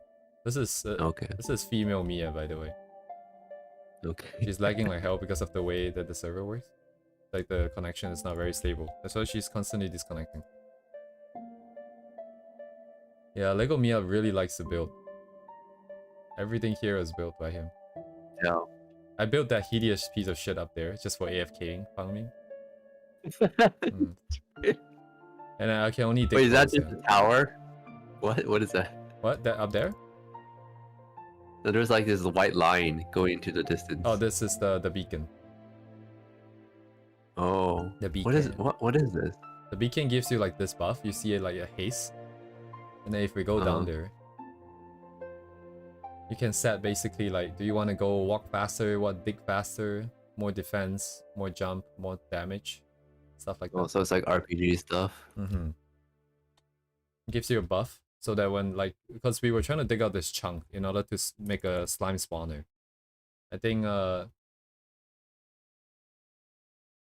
[SPEAKER 1] This is
[SPEAKER 2] Okay.
[SPEAKER 1] this is female Mia, by the way.
[SPEAKER 2] Okay.
[SPEAKER 1] She's lagging like hell because of the way that the server works. Like the connection is not very stable. That's why she's constantly disconnecting. Yeah, Lego Mia really likes to build. Everything here is built by him.
[SPEAKER 2] Yeah.
[SPEAKER 1] I built that hideous piece of shit up there just for AFKing, found me. And I can only dig.
[SPEAKER 2] Wait, is that
[SPEAKER 1] blocks,
[SPEAKER 2] just a tower? What is that?
[SPEAKER 1] What? That up there?
[SPEAKER 2] So there's like this white line going into the distance.
[SPEAKER 1] Oh, this is the beacon.
[SPEAKER 2] Oh.
[SPEAKER 1] The beacon.
[SPEAKER 2] What is this?
[SPEAKER 1] The beacon gives you like this buff. You see it like a haze. And then if we go down there, you can set basically like, do you want to go walk faster, dig faster, more defense, more jump, more damage, stuff like that.
[SPEAKER 2] Oh, so it's like RPG stuff.
[SPEAKER 1] It gives you a buff so that when like, because we were trying to dig out this chunk in order to make a slime spawner. I think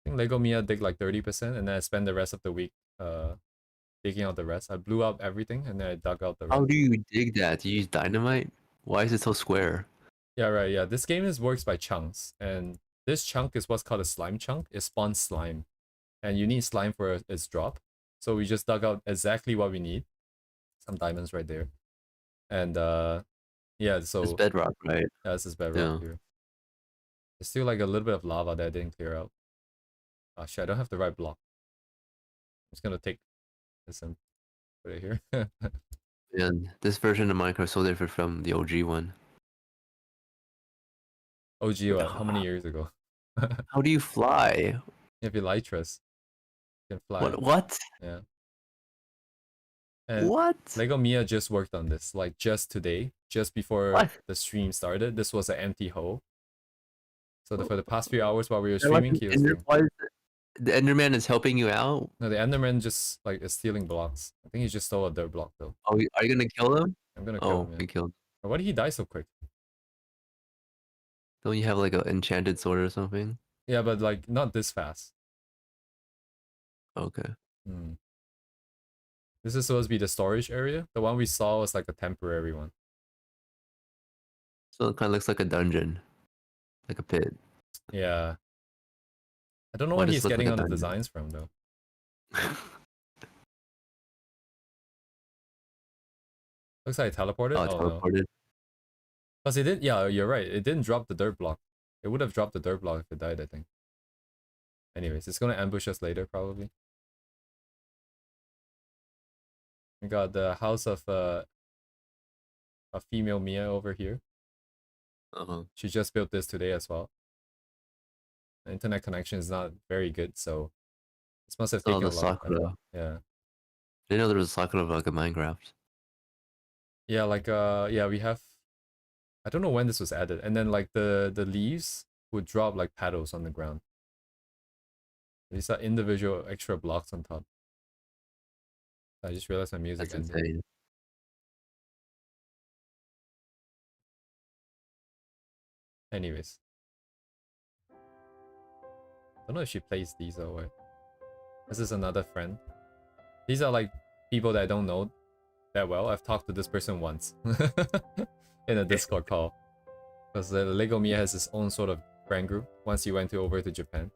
[SPEAKER 1] Lego Mia dig like 30% and then I spend the rest of the week digging out the rest. I blew up everything and then I dug out the rest.
[SPEAKER 2] How do you dig that? Do you use dynamite? Why is it so square?
[SPEAKER 1] Yeah, right, yeah. This game works by chunks, and this chunk is what's called a slime chunk. It spawns slime, and you need slime for its drop. So we just dug out exactly what we need. Some diamonds right there. And yeah, so...
[SPEAKER 2] It's bedrock, right?
[SPEAKER 1] Yeah, this is bedrock here. There's still like a little bit of lava that I didn't clear out. Oh shit, I don't have the right block. I'm just gonna take this and put it here.
[SPEAKER 2] And this version of Minecraft is so different from the OG one.
[SPEAKER 1] OG what? How many years ago?
[SPEAKER 2] How do you fly?
[SPEAKER 1] If you Elytras, you can fly.
[SPEAKER 2] What?
[SPEAKER 1] Yeah. And
[SPEAKER 2] what?
[SPEAKER 1] Lego Mia just worked on this, like just today, just before the stream started. This was an empty hole. So for the past few hours while we were streaming, he was
[SPEAKER 2] the Enderman is helping you out?
[SPEAKER 1] No, the Enderman just like is stealing blocks. I think he just stole a dirt block though.
[SPEAKER 2] Oh, are you gonna kill him?
[SPEAKER 1] I'm gonna kill him.
[SPEAKER 2] Yeah. Killed.
[SPEAKER 1] Why did he die so quick?
[SPEAKER 2] Don't you have like an enchanted sword or something?
[SPEAKER 1] Yeah, but like not this fast.
[SPEAKER 2] Okay.
[SPEAKER 1] This is supposed to be the storage area. The one we saw was like a temporary one.
[SPEAKER 2] So it kind of looks like a dungeon, like a pit.
[SPEAKER 1] Yeah. I don't know where he's getting all the designs from though. Looks like it teleported.
[SPEAKER 2] Oh, teleported.
[SPEAKER 1] Because it did. Yeah, you're right. It didn't drop the dirt block. It would have dropped the dirt block if it died, I think. Anyways, it's gonna ambush us later probably. We got the house of a female Mia over here. She just built this today as well. The internet connection is not very good, so this must have taken a lot. Yeah.
[SPEAKER 2] I didn't know there was a Sakura bug in Minecraft.
[SPEAKER 1] Yeah, like yeah, we have. I don't know when this was added, and then like the leaves would drop like petals on the ground. These are individual extra blocks on top. I just realized my music
[SPEAKER 2] That's
[SPEAKER 1] ended.
[SPEAKER 2] insane.
[SPEAKER 1] Anyways. I don't know if she plays these or what. This is another friend. These are like people that I don't know that well. I've talked to this person once in a Discord call. Because Lego Mia has his own sort of friend group once he went over to Japan.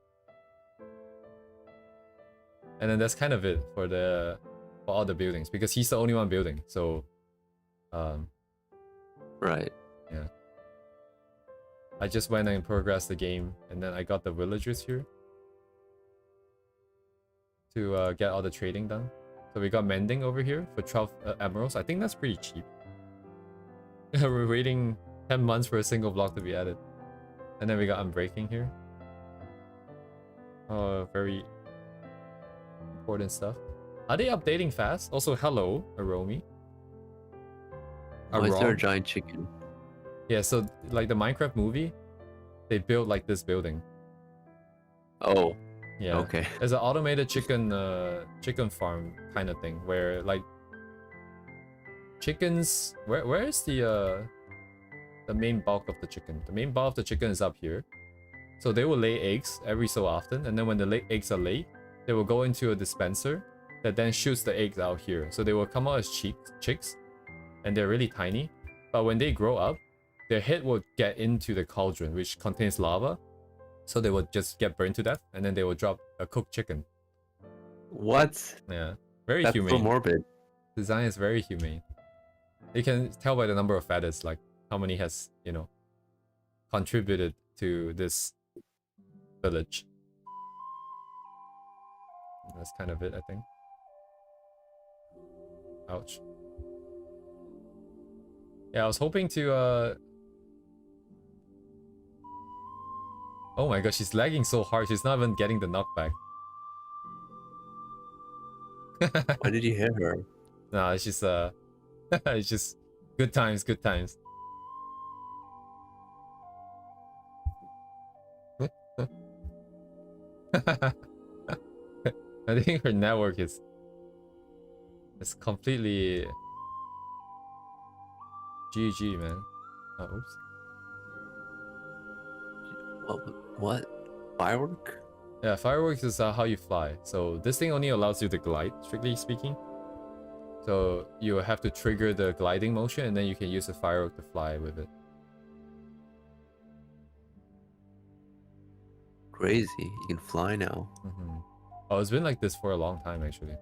[SPEAKER 1] And then that's kind of it for all the buildings because he's the only one building. So
[SPEAKER 2] right.
[SPEAKER 1] Yeah. I just went and progressed the game and then I got the villagers here to get all the trading done. So we got mending over here for 12 emeralds. I think that's pretty cheap. We're waiting 10 months for a single block to be added. And then we got unbreaking here. Very important stuff. Are they updating fast? Also, hello, Aromi.
[SPEAKER 2] Why is there a giant chicken?
[SPEAKER 1] Yeah, so like the Minecraft movie, they built like this building.
[SPEAKER 2] Oh.
[SPEAKER 1] Yeah.
[SPEAKER 2] Okay.
[SPEAKER 1] There's an automated chicken farm kind of thing where like chickens. Where is the main bulk of the chicken? The main bulk of the chicken is up here. So they will lay eggs every so often, and then when the eggs are laid, they will go into a dispenser that then shoots the eggs out here. So they will come out as chicks, and they're really tiny. But when they grow up, their head will get into the cauldron, which contains lava. So they would just get burned to death, and then they will drop a cooked chicken.
[SPEAKER 2] What?
[SPEAKER 1] Yeah, very
[SPEAKER 2] That's
[SPEAKER 1] humane.
[SPEAKER 2] so morbid.
[SPEAKER 1] Design is very humane. You can tell by the number of feathers, like how many has, you know, contributed to this village. That's kind of it, I think. Ouch. Yeah, I was hoping to oh my god, she's lagging so hard, she's not even getting the knockback.
[SPEAKER 2] Why did you hit her?
[SPEAKER 1] Nah, it's just it's just good times, good times. I think her network is completely GG, man. Oh, oops.
[SPEAKER 2] What? Firework?
[SPEAKER 1] Yeah, fireworks is how you fly. So this thing only allows you to glide, strictly speaking. So you have to trigger the gliding motion, and then you can use a firework to fly with it.
[SPEAKER 2] Crazy. You can fly now.
[SPEAKER 1] Oh, it's been like this for a long time, actually.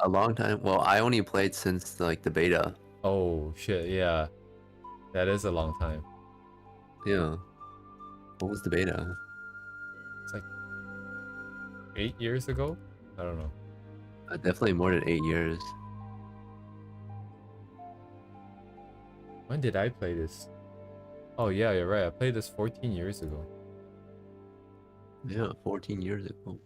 [SPEAKER 2] A long time? Well, I only played since like the beta.
[SPEAKER 1] Oh shit, yeah. That is a long time.
[SPEAKER 2] Yeah. What was the beta?
[SPEAKER 1] It's like 8 years ago? I don't know.
[SPEAKER 2] Definitely more than 8 years.
[SPEAKER 1] When did I play this? Oh yeah, you're right. I played this 14 years ago.
[SPEAKER 2] Yeah, 14 years ago.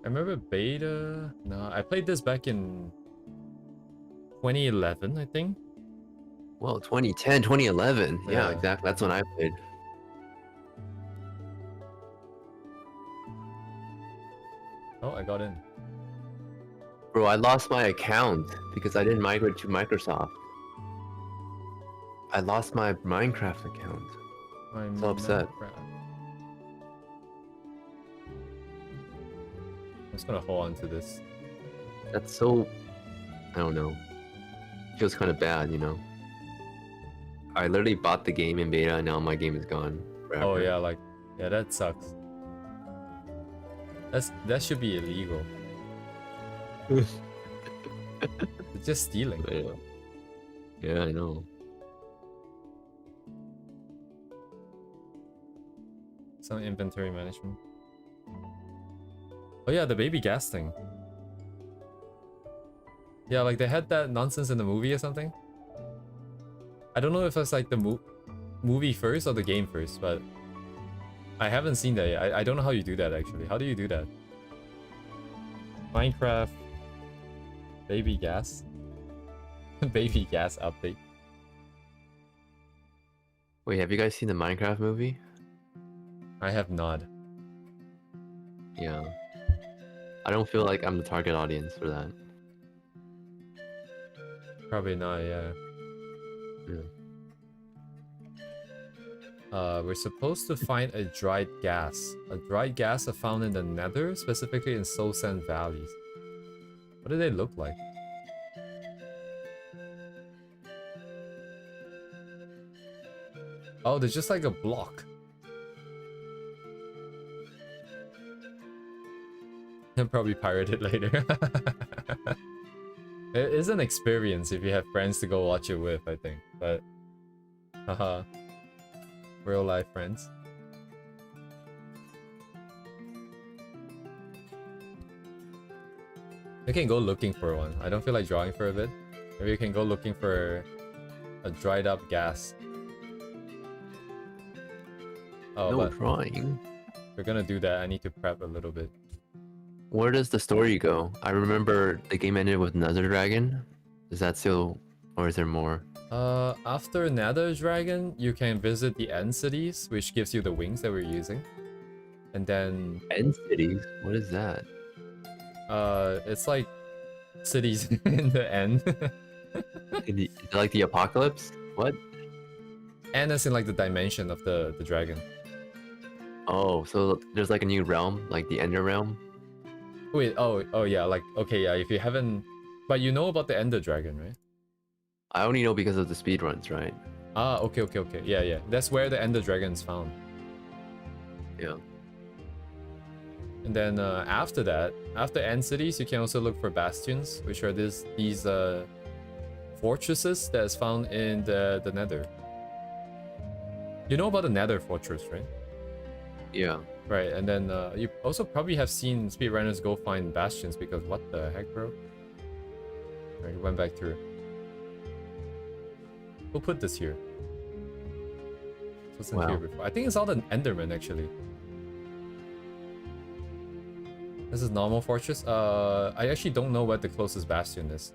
[SPEAKER 1] I remember beta. No, I played this back in 2011, I think.
[SPEAKER 2] Well, 2010, 2011. Yeah,
[SPEAKER 1] Yeah.
[SPEAKER 2] exactly. That's when I played.
[SPEAKER 1] Oh, I got in.
[SPEAKER 2] Bro, I lost my account because I didn't migrate to Microsoft. I lost my Minecraft account.
[SPEAKER 1] I'm
[SPEAKER 2] So upset.
[SPEAKER 1] I'm just gonna hold on to this.
[SPEAKER 2] That's so... I don't know. Feels kind of bad, you know? I literally bought the game in beta and now my game is gone forever.
[SPEAKER 1] Oh yeah, like, yeah, that sucks. That should be illegal. It's just stealing.
[SPEAKER 2] Yeah, I know.
[SPEAKER 1] Some inventory management. Oh yeah, the baby gas thing. Yeah, like they had that nonsense in the movie or something. I don't know if it's like the movie first or the game first, but I haven't seen that yet. I don't know how you do that actually. How do you do that? Minecraft baby gas. Baby gas update.
[SPEAKER 2] Wait, have you guys seen the Minecraft movie?
[SPEAKER 1] I have not.
[SPEAKER 2] Yeah. I don't feel like I'm the target audience for that.
[SPEAKER 1] Probably not, yeah. We're supposed to find a dried gas. A dried gas are found in the Nether, specifically in Soul Sand valleys. What do they look like? Oh, they're just like a block. And probably pirate it later. It is an experience if you have friends to go watch it with, I think. But, haha, real life friends. We can go looking for one. I don't feel like drawing for a bit. Maybe we can go looking for a dried up gas. Oh,
[SPEAKER 2] No
[SPEAKER 1] but
[SPEAKER 2] drawing.
[SPEAKER 1] if we're gonna do that, I need to prep a little bit.
[SPEAKER 2] Where does the story go? I remember the game ended with Nether Dragon. Is that still, or is there more?
[SPEAKER 1] After Nether Dragon, you can visit the End Cities, which gives you the wings that we're using. And then,
[SPEAKER 2] End cities? What is that?
[SPEAKER 1] it's like cities in the end.
[SPEAKER 2] Is it like the apocalypse? What?
[SPEAKER 1] And it's in like the dimension of the dragon.
[SPEAKER 2] Oh, so there's like a new realm, like the Ender realm?
[SPEAKER 1] Wait, oh yeah, like, okay, yeah, if you haven't... But you know about the Ender Dragon, right?
[SPEAKER 2] I only know because of the speedruns, right?
[SPEAKER 1] Ah, okay. Yeah, yeah. That's where the Ender Dragon is found.
[SPEAKER 2] Yeah.
[SPEAKER 1] And then after that, after End Cities, you can also look for Bastions, which are these fortresses that is found in the Nether. You know about the Nether fortress, right?
[SPEAKER 2] Yeah.
[SPEAKER 1] Right, and then you also probably have seen speedrunners go find Bastions because what the heck, bro? Alright, went back through. We'll put this here. This wasn't here before. I think it's all the Enderman, actually. This is normal fortress. I actually don't know what the closest bastion is.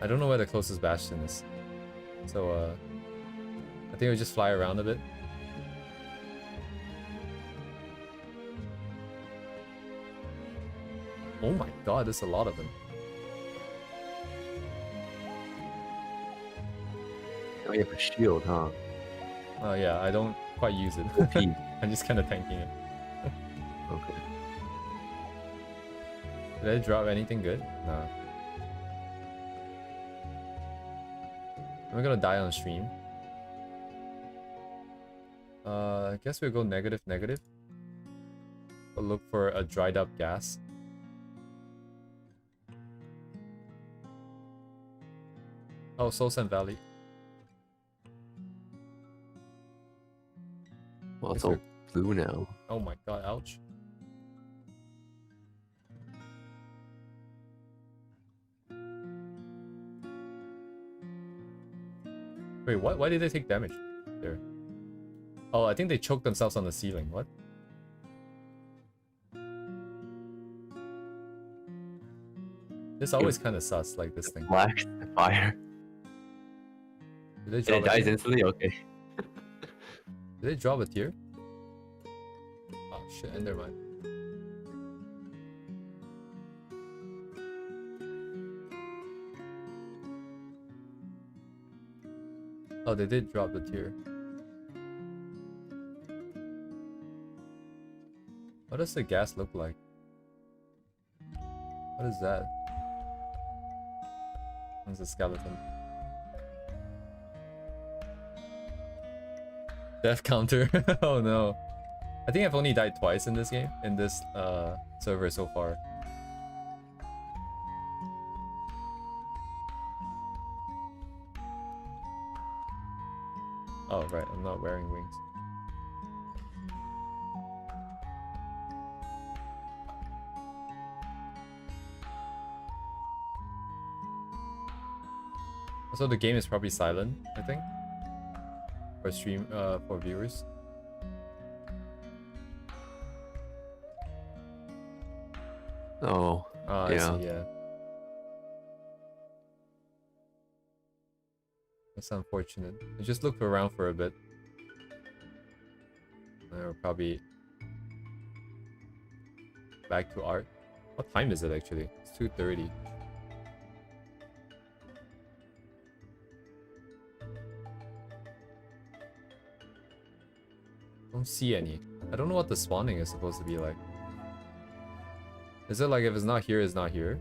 [SPEAKER 1] I don't know where the closest bastion is. So, I think we'll just fly around a bit. Oh my god, there's a lot of them.
[SPEAKER 2] Oh, you have a shield, huh?
[SPEAKER 1] Oh yeah, I don't quite use it.
[SPEAKER 2] OP.
[SPEAKER 1] I'm just kind of tanking it.
[SPEAKER 2] Okay.
[SPEAKER 1] Did I drop anything good? Nah. Am I gonna die on stream? I guess we'll go negative. We'll look for a dried up gas. Oh, Soul Sand Valley.
[SPEAKER 2] Well, it's all blue now.
[SPEAKER 1] Oh my god, ouch. Wait, what? Why did they take damage there? Oh, I think they choked themselves on the ceiling. What? This always kind of sus, like this thing.
[SPEAKER 2] Black fire.
[SPEAKER 1] Did they
[SPEAKER 2] And
[SPEAKER 1] drop
[SPEAKER 2] it
[SPEAKER 1] a
[SPEAKER 2] dies
[SPEAKER 1] tier?
[SPEAKER 2] instantly? Okay.
[SPEAKER 1] Did they drop a tier? Oh shit, Enderman. Oh, they did drop the tier. What does the gas look like? What is that? That's a skeleton. Death counter. Oh no. I think I've only died twice in this game, in this server so far. Oh right, I'm not wearing wings. So the game is probably silent, I think, for stream, for viewers.
[SPEAKER 2] Oh,
[SPEAKER 1] I
[SPEAKER 2] yeah.
[SPEAKER 1] see, yeah. That's unfortunate. I just looked around for a bit. And we're probably back to art. What time is it actually? It's 2:30. Don't see any. I don't know what the spawning is supposed to be like. Is it like if it's not here, it's not here?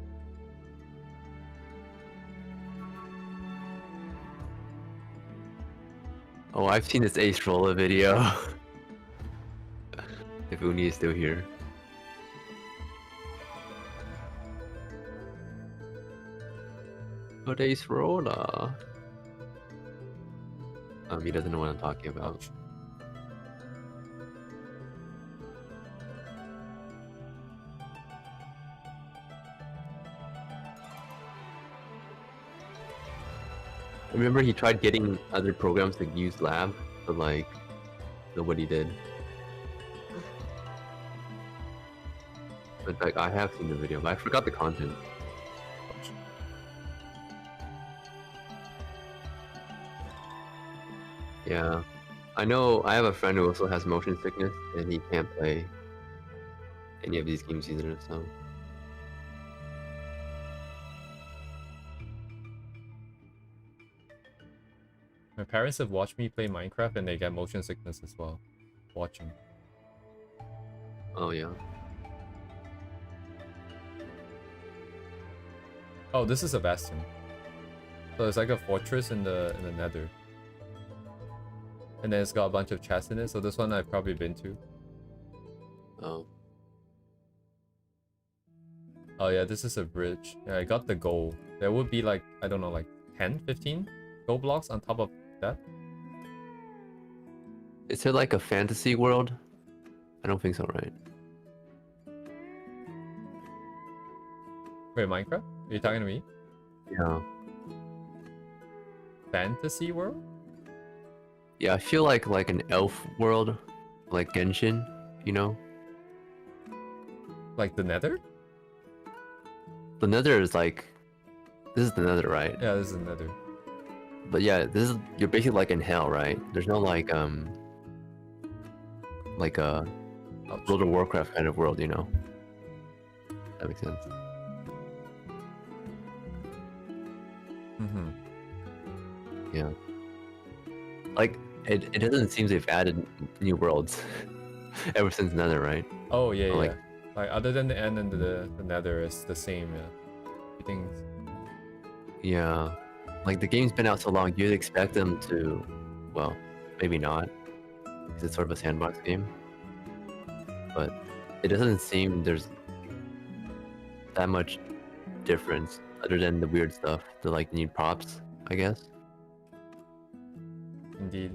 [SPEAKER 2] Oh, I've seen this Ace Roller video. If Uni is still here. But Ace Roller. He doesn't know what I'm talking about.
[SPEAKER 1] Ouch.
[SPEAKER 2] I remember he tried getting other programs to use Lab, but like, nobody did. In fact, I have seen the video, but I forgot the content. Yeah. I know I have a friend who also has motion sickness, and he can't play any of these games either, so...
[SPEAKER 1] My parents have watched me play Minecraft and they get motion sickness as well. Watching.
[SPEAKER 2] Oh yeah.
[SPEAKER 1] Oh, this is a bastion. So it's like a fortress in the nether. And then it's got a bunch of chests in it, so this one I've probably been to.
[SPEAKER 2] Oh.
[SPEAKER 1] Oh yeah, this is a bridge. Yeah, I got the gold. There would be like, I don't know, like 10, 15 gold blocks on top of that.
[SPEAKER 2] Is it like a fantasy world? I don't think so, right?
[SPEAKER 1] Wait, Minecraft? Are you talking to me?
[SPEAKER 2] Yeah.
[SPEAKER 1] Fantasy world?
[SPEAKER 2] Yeah, I feel like an elf world, like Genshin, you know?
[SPEAKER 1] Like the nether?
[SPEAKER 2] The Nether is like, this is the Nether, right?
[SPEAKER 1] Yeah, this is the nether.
[SPEAKER 2] But yeah, this is, you're basically like in hell, right? There's no like a
[SPEAKER 1] Ouch.
[SPEAKER 2] World of Warcraft kind of world, you know? That makes sense.
[SPEAKER 1] Mm-hmm.
[SPEAKER 2] Yeah. Like, it doesn't seem they've added new worlds ever since Nether, right?
[SPEAKER 1] Oh yeah,
[SPEAKER 2] Or,
[SPEAKER 1] yeah.
[SPEAKER 2] like-
[SPEAKER 1] Like other than the end and the nether is the same, yeah. Everything's...
[SPEAKER 2] Yeah. Like, the game's been out so long, you'd expect them to, well, maybe not, because it's sort of a sandbox game. But it doesn't seem there's that much difference, other than the weird stuff, the like need props, I guess.
[SPEAKER 1] Indeed.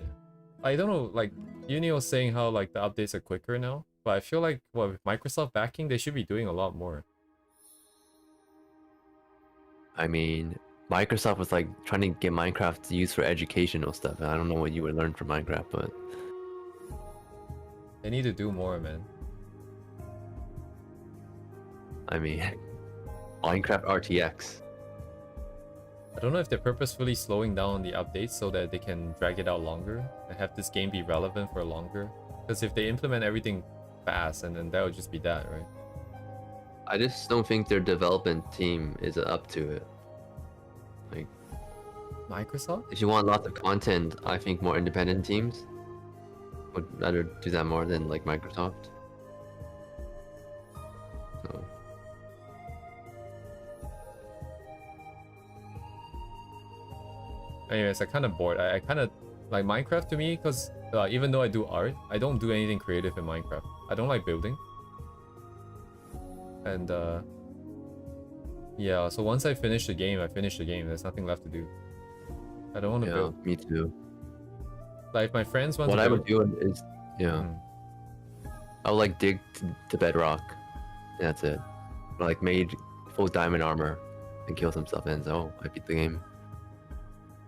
[SPEAKER 1] I don't know, like, Uni was saying how like the updates are quicker now, but I feel like, well, with Microsoft backing, they should be doing a lot more.
[SPEAKER 2] I mean, Microsoft was like trying to get Minecraft used for educational stuff, and I don't know what you would learn from Minecraft, but
[SPEAKER 1] They need to do more, man.
[SPEAKER 2] I mean, Minecraft RTX.
[SPEAKER 1] I don't know if they're purposefully slowing down the updates so that they can drag it out longer and have this game be relevant for longer. Because if they implement everything fast, and then that would just be that, right?
[SPEAKER 2] I just don't think their development team is up to it. Like,
[SPEAKER 1] Microsoft?
[SPEAKER 2] if you want lots of content, I think more independent teams would rather do that more than like Microsoft. So,
[SPEAKER 1] Anyways, I kind of bored. I kind of like Minecraft to me because even though I do art, I don't do anything creative in Minecraft. I don't like building. And yeah, so once I finish the game, I finish the game. There's nothing left to do. I don't want to
[SPEAKER 2] yeah,
[SPEAKER 1] build.
[SPEAKER 2] me too.
[SPEAKER 1] Like if my friends want
[SPEAKER 2] What
[SPEAKER 1] to
[SPEAKER 2] I
[SPEAKER 1] build,
[SPEAKER 2] would do is, yeah,
[SPEAKER 1] Hmm.
[SPEAKER 2] I would like dig to bedrock. And that's it. Or, like made full diamond armor and kill some stuff, and so I beat the game.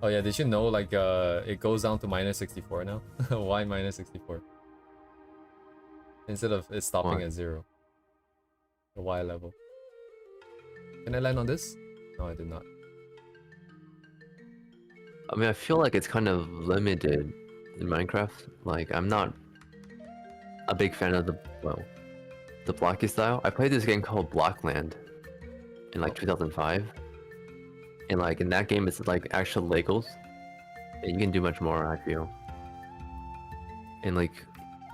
[SPEAKER 1] Oh yeah, did you know like it goes down to minus 64 now? Why minus 64? Instead of it stopping
[SPEAKER 2] Why?
[SPEAKER 1] at 0. The Y level. Can I land on this? No, I did not.
[SPEAKER 2] I mean, I feel like it's kind of limited in Minecraft. Like, I'm not a big fan of the blocky style. I played this game called Blockland in like 2005, and like in that game, it's like actual Legos, and you can do much more, I feel. And like,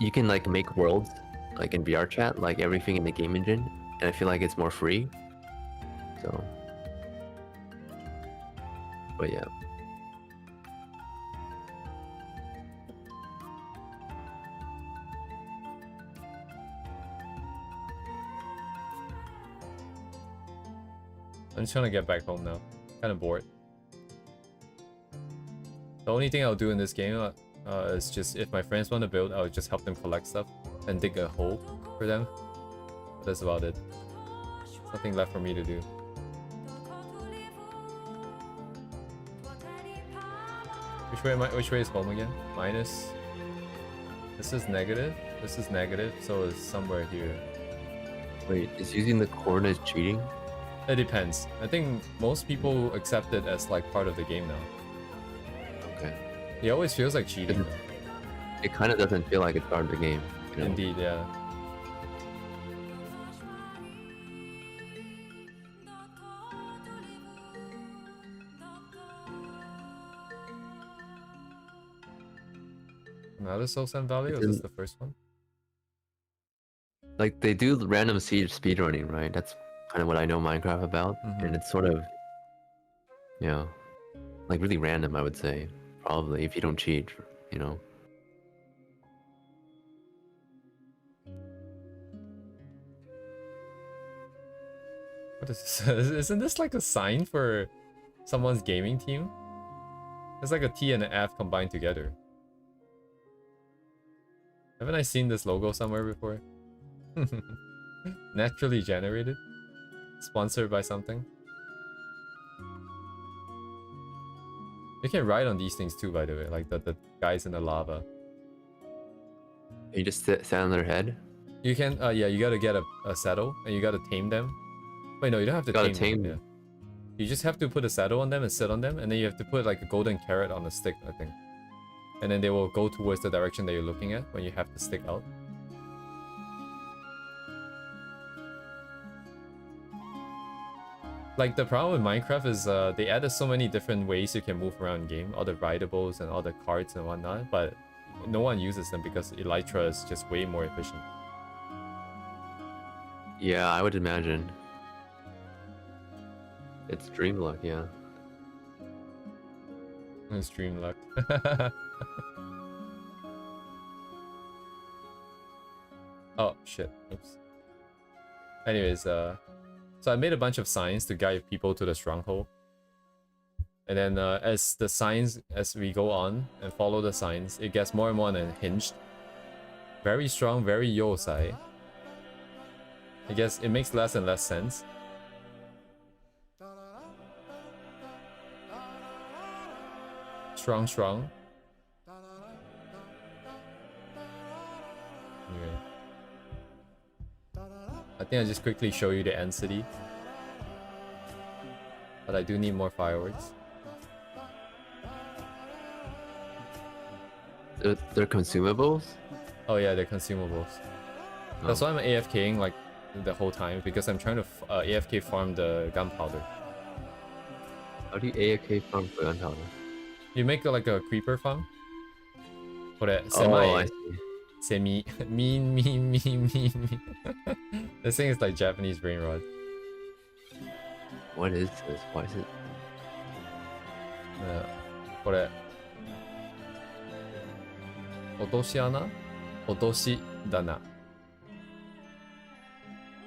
[SPEAKER 2] you can like make worlds, like in VR chat, like everything in the game engine, and I feel like it's more free. So, but yeah.
[SPEAKER 1] I'm just trying to get back home now. Kind of bored. The only thing I'll do in this game is just if my friends want to build, I'll just help them collect stuff and dig a hole for them. That's about it. Nothing left for me to do. Which way is home again? Minus. This is negative. This is negative, so it's somewhere here.
[SPEAKER 2] Wait, is using the coordinates cheating?
[SPEAKER 1] It depends. I think most people accept it as like part of the game now.
[SPEAKER 2] Okay.
[SPEAKER 1] It always feels like cheating.
[SPEAKER 2] It kind of doesn't feel like it's part of the game. You know?
[SPEAKER 1] Indeed, yeah. Another soul sand value, or is this the first one?
[SPEAKER 2] like they do random speedrunning, right? That's kind of what I know Minecraft about, and it's sort of, yeah, like really random. I would say probably if you don't cheat, you know.
[SPEAKER 1] What is this? Isn't this like a sign for someone's gaming team? It's like a T and an F combined together. Haven't I seen this logo somewhere before? Naturally generated? Sponsored by something? You can ride on these things too, by the way, like the guys in the lava.
[SPEAKER 2] You just stand on their head.
[SPEAKER 1] You can, yeah, you gotta get a saddle and you gotta tame them. Wait, no, you don't have to tame them. Yeah. You just have to put a saddle on them and sit on them, and then you have to put like a golden carrot on a stick, I think. And then they will go towards the direction that you're looking at when you have the stick out. Like, the problem with Minecraft is they added so many different ways you can move around in game. All the rideables and all the carts and whatnot, but no one uses them because Elytra is just way more efficient.
[SPEAKER 2] Yeah, I would imagine. It's dream luck, yeah.
[SPEAKER 1] It's dream luck. Oh, shit. Oops. Anyways, so I made a bunch of signs to guide people to the stronghold. And then as we go on and follow the signs, it gets more and more unhinged. Very strong, very yosai. I guess it makes less and less sense. Strong. Okay. I think I'll just quickly show you the end city. But I do need more fireworks.
[SPEAKER 2] They're consumables?
[SPEAKER 1] Oh yeah, they're consumables. That's why I'm AFKing like the whole time, because I'm trying to AFK farm the gunpowder.
[SPEAKER 2] How do you AFK farm for gunpowder?
[SPEAKER 1] You make like a creeper farm. For the
[SPEAKER 2] I see.
[SPEAKER 1] semi mean. This thing is like Japanese brain rot.
[SPEAKER 2] What is this? Why is it?
[SPEAKER 1] For the Otoshi Otoshi dana.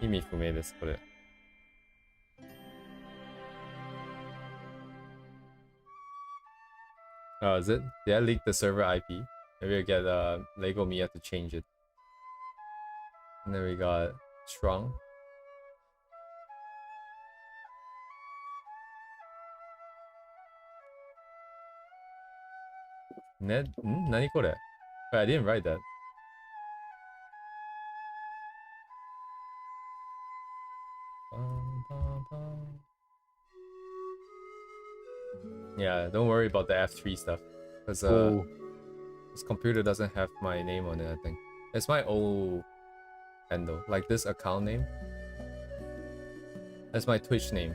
[SPEAKER 1] 意味不明です、これ。Oh, is it? Did I leak the server IP? Maybe I get Lego Mia to change it. And then we got Strong. Ned? Nani kore? Wait, I didn't write that. Yeah, don't worry about the F3 stuff, because this computer doesn't have my name on it. I think it's my old handle, like this account name. That's my Twitch name.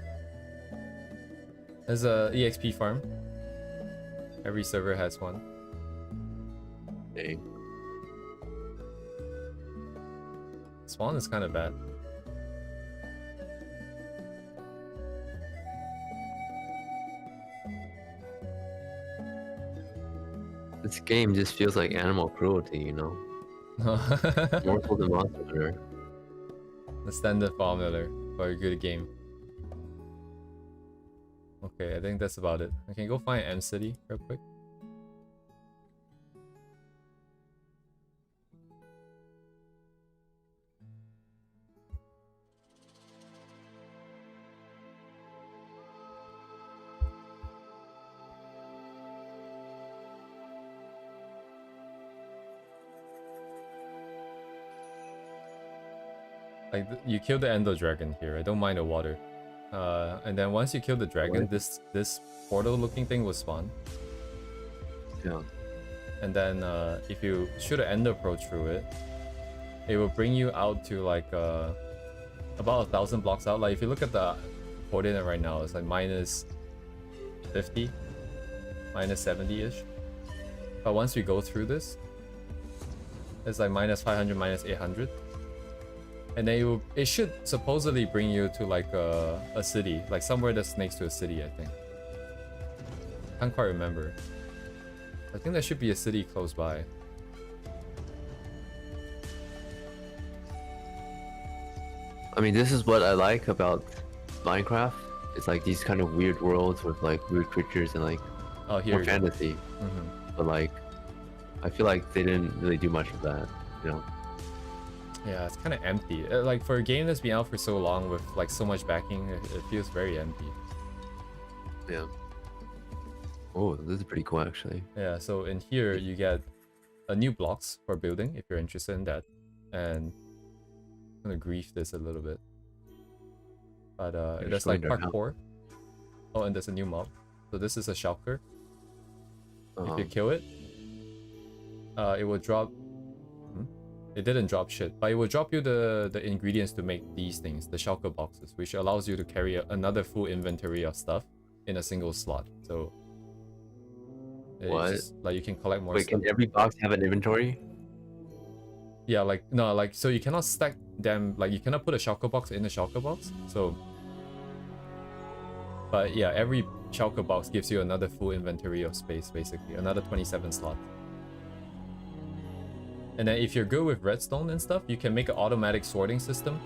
[SPEAKER 1] There's a EXP farm. Every server has one.
[SPEAKER 2] Dang.
[SPEAKER 1] Spawn is kind of bad.
[SPEAKER 2] This game just feels like animal cruelty, you know? More so than Monster Hunter.
[SPEAKER 1] The standard formula for a good game. Okay, I think that's about it. I can go find M City real quick. Like, you kill the Ender Dragon here. I don't mind the water. And then once you kill the dragon, this portal looking thing will spawn.
[SPEAKER 2] Yeah.
[SPEAKER 1] And then if you shoot an Ender Pearl through it, it will bring you out to like about 1,000 blocks out. Like if you look at the coordinate right now, it's like minus 50, minus 70-ish. But once we go through this, it's like minus 500, minus 800. And then it should supposedly bring you to like a city, like somewhere that's next to a city, I think. Can't quite remember. I think there should be a city close by.
[SPEAKER 2] I mean, this is what I like about Minecraft. It's like these kind of weird worlds with like weird creatures and like
[SPEAKER 1] Oh, here
[SPEAKER 2] more
[SPEAKER 1] you go.
[SPEAKER 2] fantasy. But like, I feel like they didn't really do much of that, you know?
[SPEAKER 1] Yeah, it's kind of empty. Like for a game that's been out for so long with like so much backing, it feels very empty.
[SPEAKER 2] Yeah. Oh, this is pretty cool actually.
[SPEAKER 1] Yeah, so in here you get a new blocks for building if you're interested in that. And I'm gonna grief this a little bit. But there's like parkour. Oh, and there's a new mob. So this is a shulker. If you kill it, it will drop. It didn't drop shit, but it will drop you the ingredients to make these things, the shulker boxes, which allows you to carry another full inventory of stuff in a single slot. So
[SPEAKER 2] what?
[SPEAKER 1] Just, like you can collect more.
[SPEAKER 2] Wait,
[SPEAKER 1] stuff.
[SPEAKER 2] can every box have an inventory?
[SPEAKER 1] Yeah, like no, like so you cannot stack them. Like you cannot put a shulker box in a shulker box. So, but yeah, every shulker box gives you another full inventory of space, basically another 27 slots. And then if you're good with redstone and stuff, you can make an automatic sorting system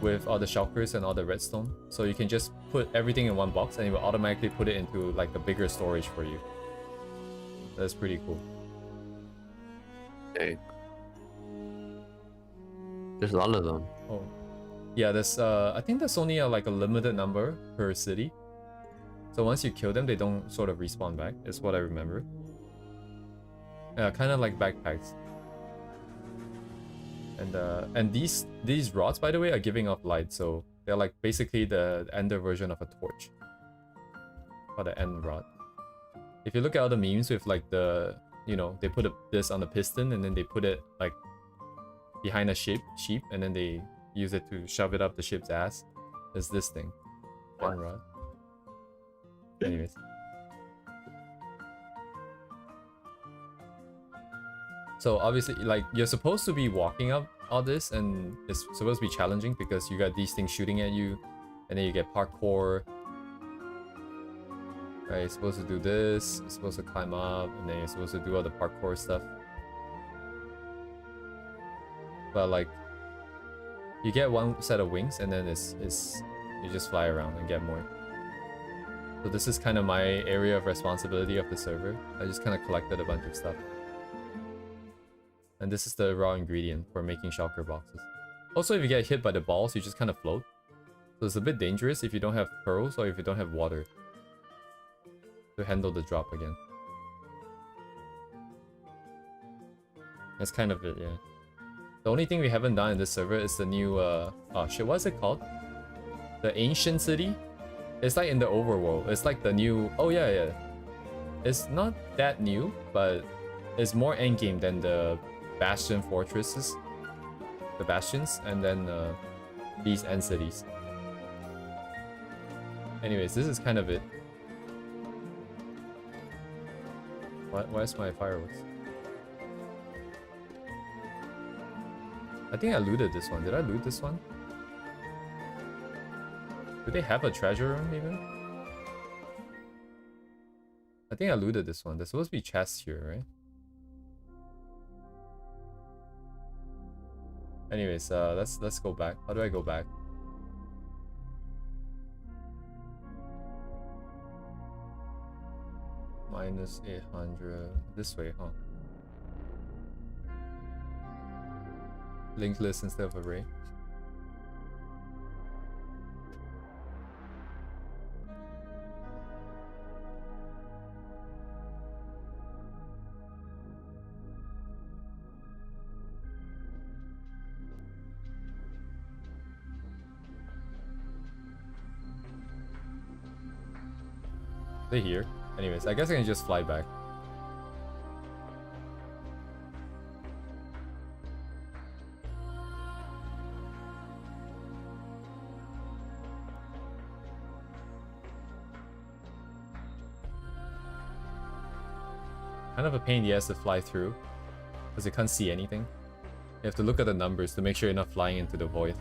[SPEAKER 1] with all the shulkers and all the redstone. So you can just put everything in one box and it will automatically put it into like a bigger storage for you. That's pretty cool.
[SPEAKER 2] Okay. There's a lot of them.
[SPEAKER 1] Oh. Yeah, there's I think there's only like a limited number per city. So once you kill them, they don't sort of respawn back, is what I remember. Yeah, kind of like backpacks. And these rods, by the way, are giving off light, so they're like basically the ender version of a torch. Or the end rod. If you look at all the memes with like the, you know, they put this on the piston and then they put it like behind a sheep, and then they use it to shove it up the ship's ass. There's this thing. End rod. Anyways. So obviously, like, you're supposed to be walking up all this, and it's supposed to be challenging because you got these things shooting at you, and then you get parkour. Right, you're supposed to do this, you're supposed to climb up, and then you're supposed to do all the parkour stuff. But like, you get one set of wings, and then you just fly around and get more. So this is kind of my area of responsibility of the server. I just kind of collected a bunch of stuff. And this is the raw ingredient for making shulker boxes. Also, if you get hit by the balls, you just kind of float. So it's a bit dangerous if you don't have pearls or if you don't have water to handle the drop again. That's kind of it, yeah. The only thing we haven't done in this server is the new, oh shit, what's it called? The Ancient City? It's like in the overworld. It's like the new, oh yeah. It's not that new, but it's more endgame than the Bastion fortresses. The Bastions, and then these end cities. Anyways, this is kind of it. Where's my fireworks? I think I looted this one. Did I loot this one? Do they have a treasure room even? I think I looted this one. There's supposed to be chests here, right? Anyways, let's go back. How do I go back? Minus 800. This way, huh? Linked list instead of array. They're here. Anyways, I guess I can just fly back. Kind of a pain in the ass to fly through, because you can't see anything. You have to look at the numbers to make sure you're not flying into the void.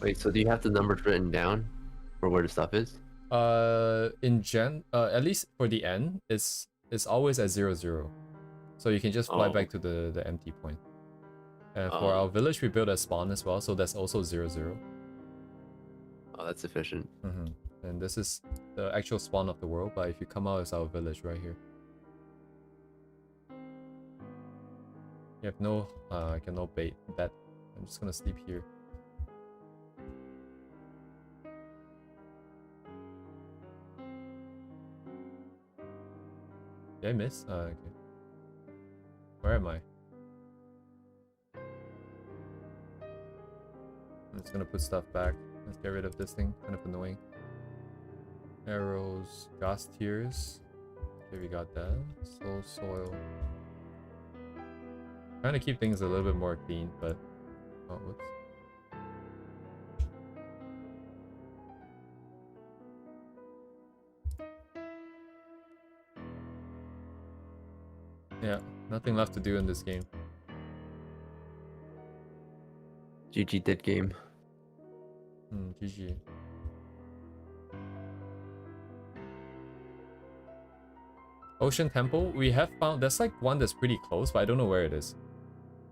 [SPEAKER 2] Wait, so do you have the numbers written down for where the stuff is?
[SPEAKER 1] At least for the end, it's always at 0, 0. So you can just fly back to the empty point. And for our village, we built a spawn as well, so that's also 0, 0.
[SPEAKER 2] Oh, that's efficient.
[SPEAKER 1] And this is the actual spawn of the world, but if you come out, it's our village right here. You have no, I can no bet. I'm just gonna sleep here. Did I miss? Okay. Where am I? I'm just gonna put stuff back. Let's get rid of this thing. Kind of annoying. Arrows, gas tiers. Okay, we got that. Soil. Trying to keep things a little bit more clean, but oh, whoops. Yeah, nothing left to do in this game.
[SPEAKER 2] GG dead game.
[SPEAKER 1] GG. Ocean Temple, we have found, there's like one that's pretty close, but I don't know where it is.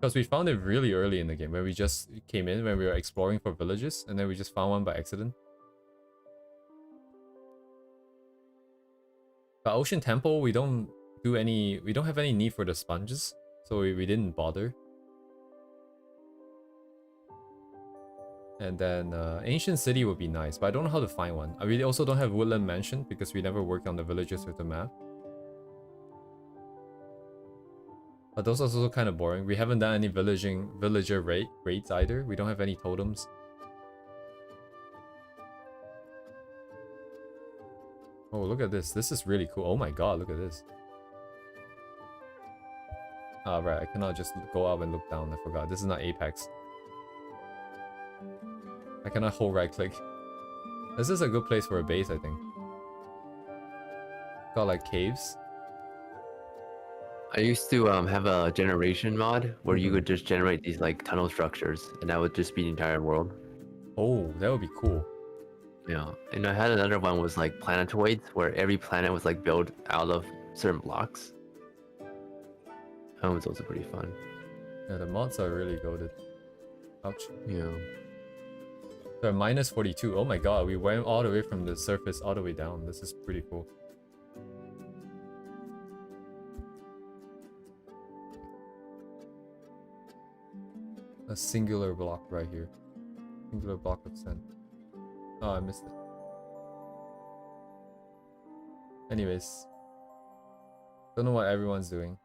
[SPEAKER 1] Because we found it really early in the game, when we just came in, when we were exploring for villages, and then we just found one by accident. But Ocean Temple, we don't have any need for the sponges, so we didn't bother. And then Ancient City would be nice, but I don't know how to find one. We also don't have Woodland Mansion because we never worked on the villages with the map. But those are also kind of boring. We haven't done any villager raids either. We don't have any totems. Oh, look at this. This is really cool. Oh my god, look at this. Ah, right. I cannot just go up and look down. I forgot. This is not Apex. I cannot hold right click. This is a good place for a base, I think. Got like caves.
[SPEAKER 2] I used to have a generation mod where you could just generate these like tunnel structures, and that would just be the entire world.
[SPEAKER 1] Oh, that would be cool.
[SPEAKER 2] Yeah, and I had another one was like planetoids, where every planet was like built out of certain blocks. That was also pretty fun.
[SPEAKER 1] Yeah, the mods are really goated. Ouch.
[SPEAKER 2] Yeah.
[SPEAKER 1] They're minus 42. Oh my god, we went all the way from the surface all the way down. This is pretty cool. A singular block right here. Singular block of sand. Oh, I missed it. Anyways. Don't know what everyone's doing.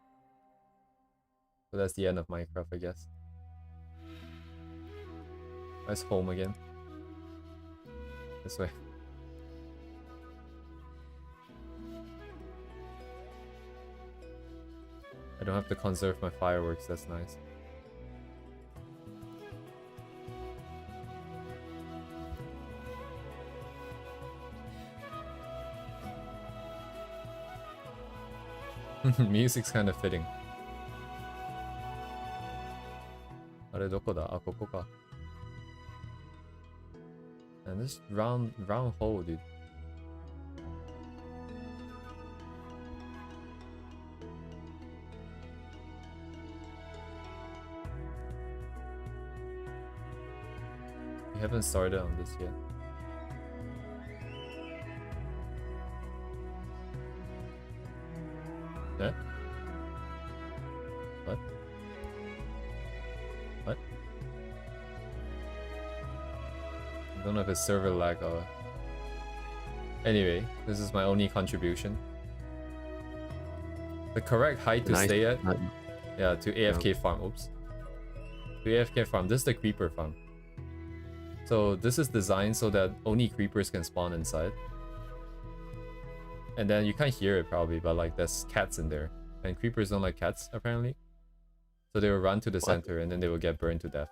[SPEAKER 1] But that's the end of Minecraft, I guess. Nice home again. This way. I don't have to conserve my fireworks, that's nice. Music's kind of fitting. あれどこだ? あ、ここか. And this round hole, dude. We haven't started on this yet. Yeah? What? What? I don't know if it's server lag or... Anyway, this is my only contribution. The correct height to stay at... Yeah, to AFK farm. Oops. To AFK farm. This is the creeper farm. So this is designed so that only creepers can spawn inside. And then you can't hear it probably, but like there's cats in there. And creepers don't like cats, apparently. So they will run to the center and then they will get burned to death.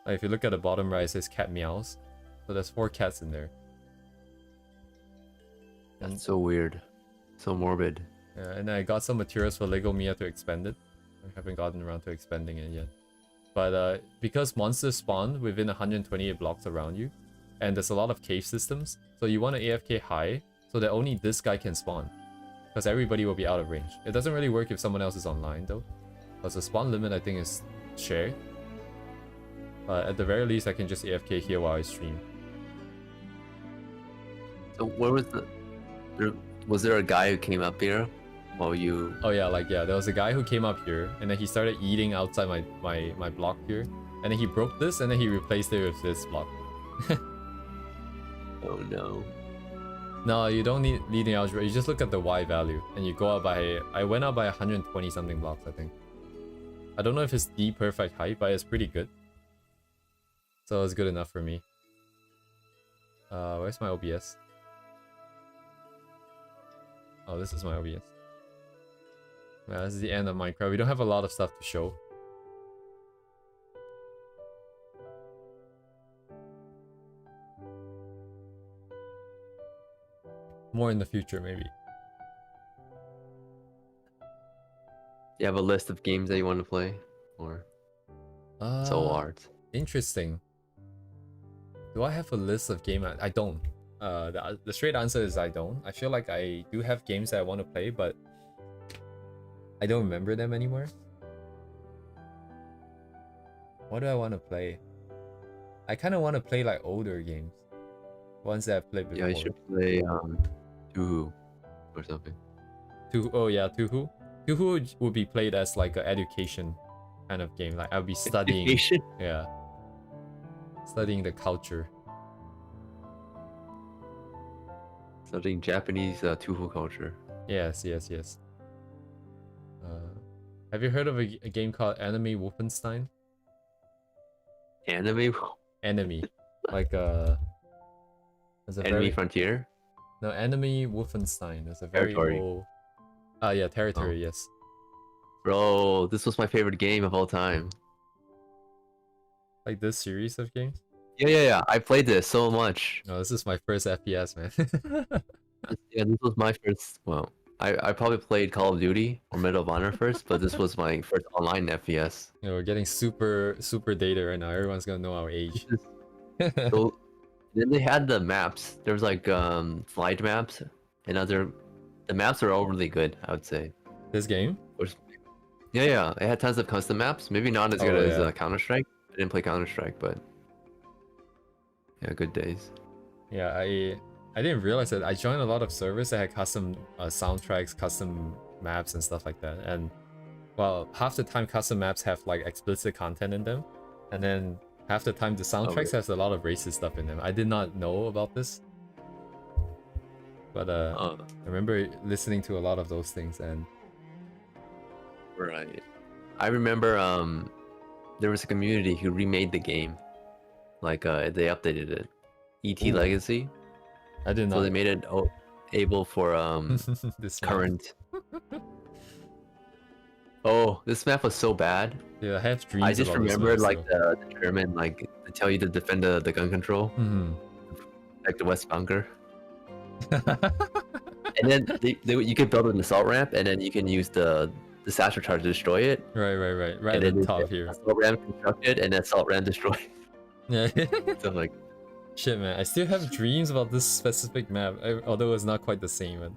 [SPEAKER 1] Like if you look at the bottom right, it says cat meows. So there's 4 cats in there.
[SPEAKER 2] That's so weird. So morbid.
[SPEAKER 1] Yeah, and I got some materials for Lego Mia to expand it. I haven't gotten around to expanding it yet. But because monsters spawn within 128 blocks around you, and there's a lot of cave systems, so you want to AFK high so that only this guy can spawn. Because everybody will be out of range. It doesn't really work if someone else is online though. Because the spawn limit I think is shared. But at the very least I can just AFK here while I stream.
[SPEAKER 2] So where was was there a guy who came up here while you?
[SPEAKER 1] Oh yeah, like yeah, there was a guy who came up here and then he started eating outside my block here. And then he broke this and then he replaced it with this block.
[SPEAKER 2] Oh no.
[SPEAKER 1] No, you don't need leading algebra. You just look at the Y value and you go up by... I went up by 120 something blocks, I think. I don't know if it's the perfect height, but it's pretty good. So it's good enough for me. Where's my OBS? Oh, this is my OBS. Yeah, this is the end of Minecraft. We don't have a lot of stuff to show. More in the future, maybe.
[SPEAKER 2] You have a list of games that you want to play, or soul art?
[SPEAKER 1] Interesting. Do I have a list of games? I don't. The straight answer is I don't. I feel like I do have games that I want to play, but I don't remember them anymore. What do I want to play? I kind of want to play like older games, ones that I've played before.
[SPEAKER 2] Yeah, you should play Tuhu or something.
[SPEAKER 1] Oh yeah, Tuhu. Tuhu would be played as like an education kind of game. Like I'll be studying.
[SPEAKER 2] Education?
[SPEAKER 1] Yeah. Studying the culture.
[SPEAKER 2] Studying Japanese Tuhu culture.
[SPEAKER 1] Yes. Have you heard of a game called Enemy Wolfenstein?
[SPEAKER 2] Anime?
[SPEAKER 1] Enemy. Like there's a
[SPEAKER 2] Enemy Frontier?
[SPEAKER 1] No, Enemy Wolfenstein. It's a very
[SPEAKER 2] Territory.
[SPEAKER 1] old... yeah, Territory, yes.
[SPEAKER 2] Bro, this was my favorite game of all time.
[SPEAKER 1] Like this series of games?
[SPEAKER 2] Yeah. I played this so much.
[SPEAKER 1] No, this is my first FPS, man.
[SPEAKER 2] Yeah, this was my first. Well, I probably played Call of Duty or Medal of Honor first, but this was my first online FPS.
[SPEAKER 1] You know, we're getting super data right now. Everyone's gonna know our age.
[SPEAKER 2] So then they had the maps. There was like slide maps and other. The maps are all really good, I would say.
[SPEAKER 1] This game?
[SPEAKER 2] Yeah. It had tons of custom maps. Maybe not as good as Counter-Strike. I didn't play Counter-Strike, but yeah, good days.
[SPEAKER 1] Yeah, I didn't realize that I joined a lot of servers that had custom soundtracks, custom maps and stuff like that. And well, half the time custom maps have like explicit content in them, and then half the time the soundtracks has a lot of racist stuff in them. I did not know about this, but I remember listening to a lot of those things. And
[SPEAKER 2] right, I remember there was a community who remade the game, like they updated it. E.T. Legacy.
[SPEAKER 1] I did not.
[SPEAKER 2] So they made it able for
[SPEAKER 1] this
[SPEAKER 2] current. Oh, this map was so bad.
[SPEAKER 1] Yeah, I have dreams.
[SPEAKER 2] I just
[SPEAKER 1] about
[SPEAKER 2] remembered
[SPEAKER 1] this map,
[SPEAKER 2] like the German like to tell you to defend the gun control, like the West Bunker. And then you could build an assault ramp, and then you can use the satchel charge to destroy it.
[SPEAKER 1] Right at the top here.
[SPEAKER 2] Assault ramp constructed and assault ramp destroyed.
[SPEAKER 1] Yeah.
[SPEAKER 2] So like.
[SPEAKER 1] Shit, man, I still have dreams about this specific map, although it's not quite the same, man.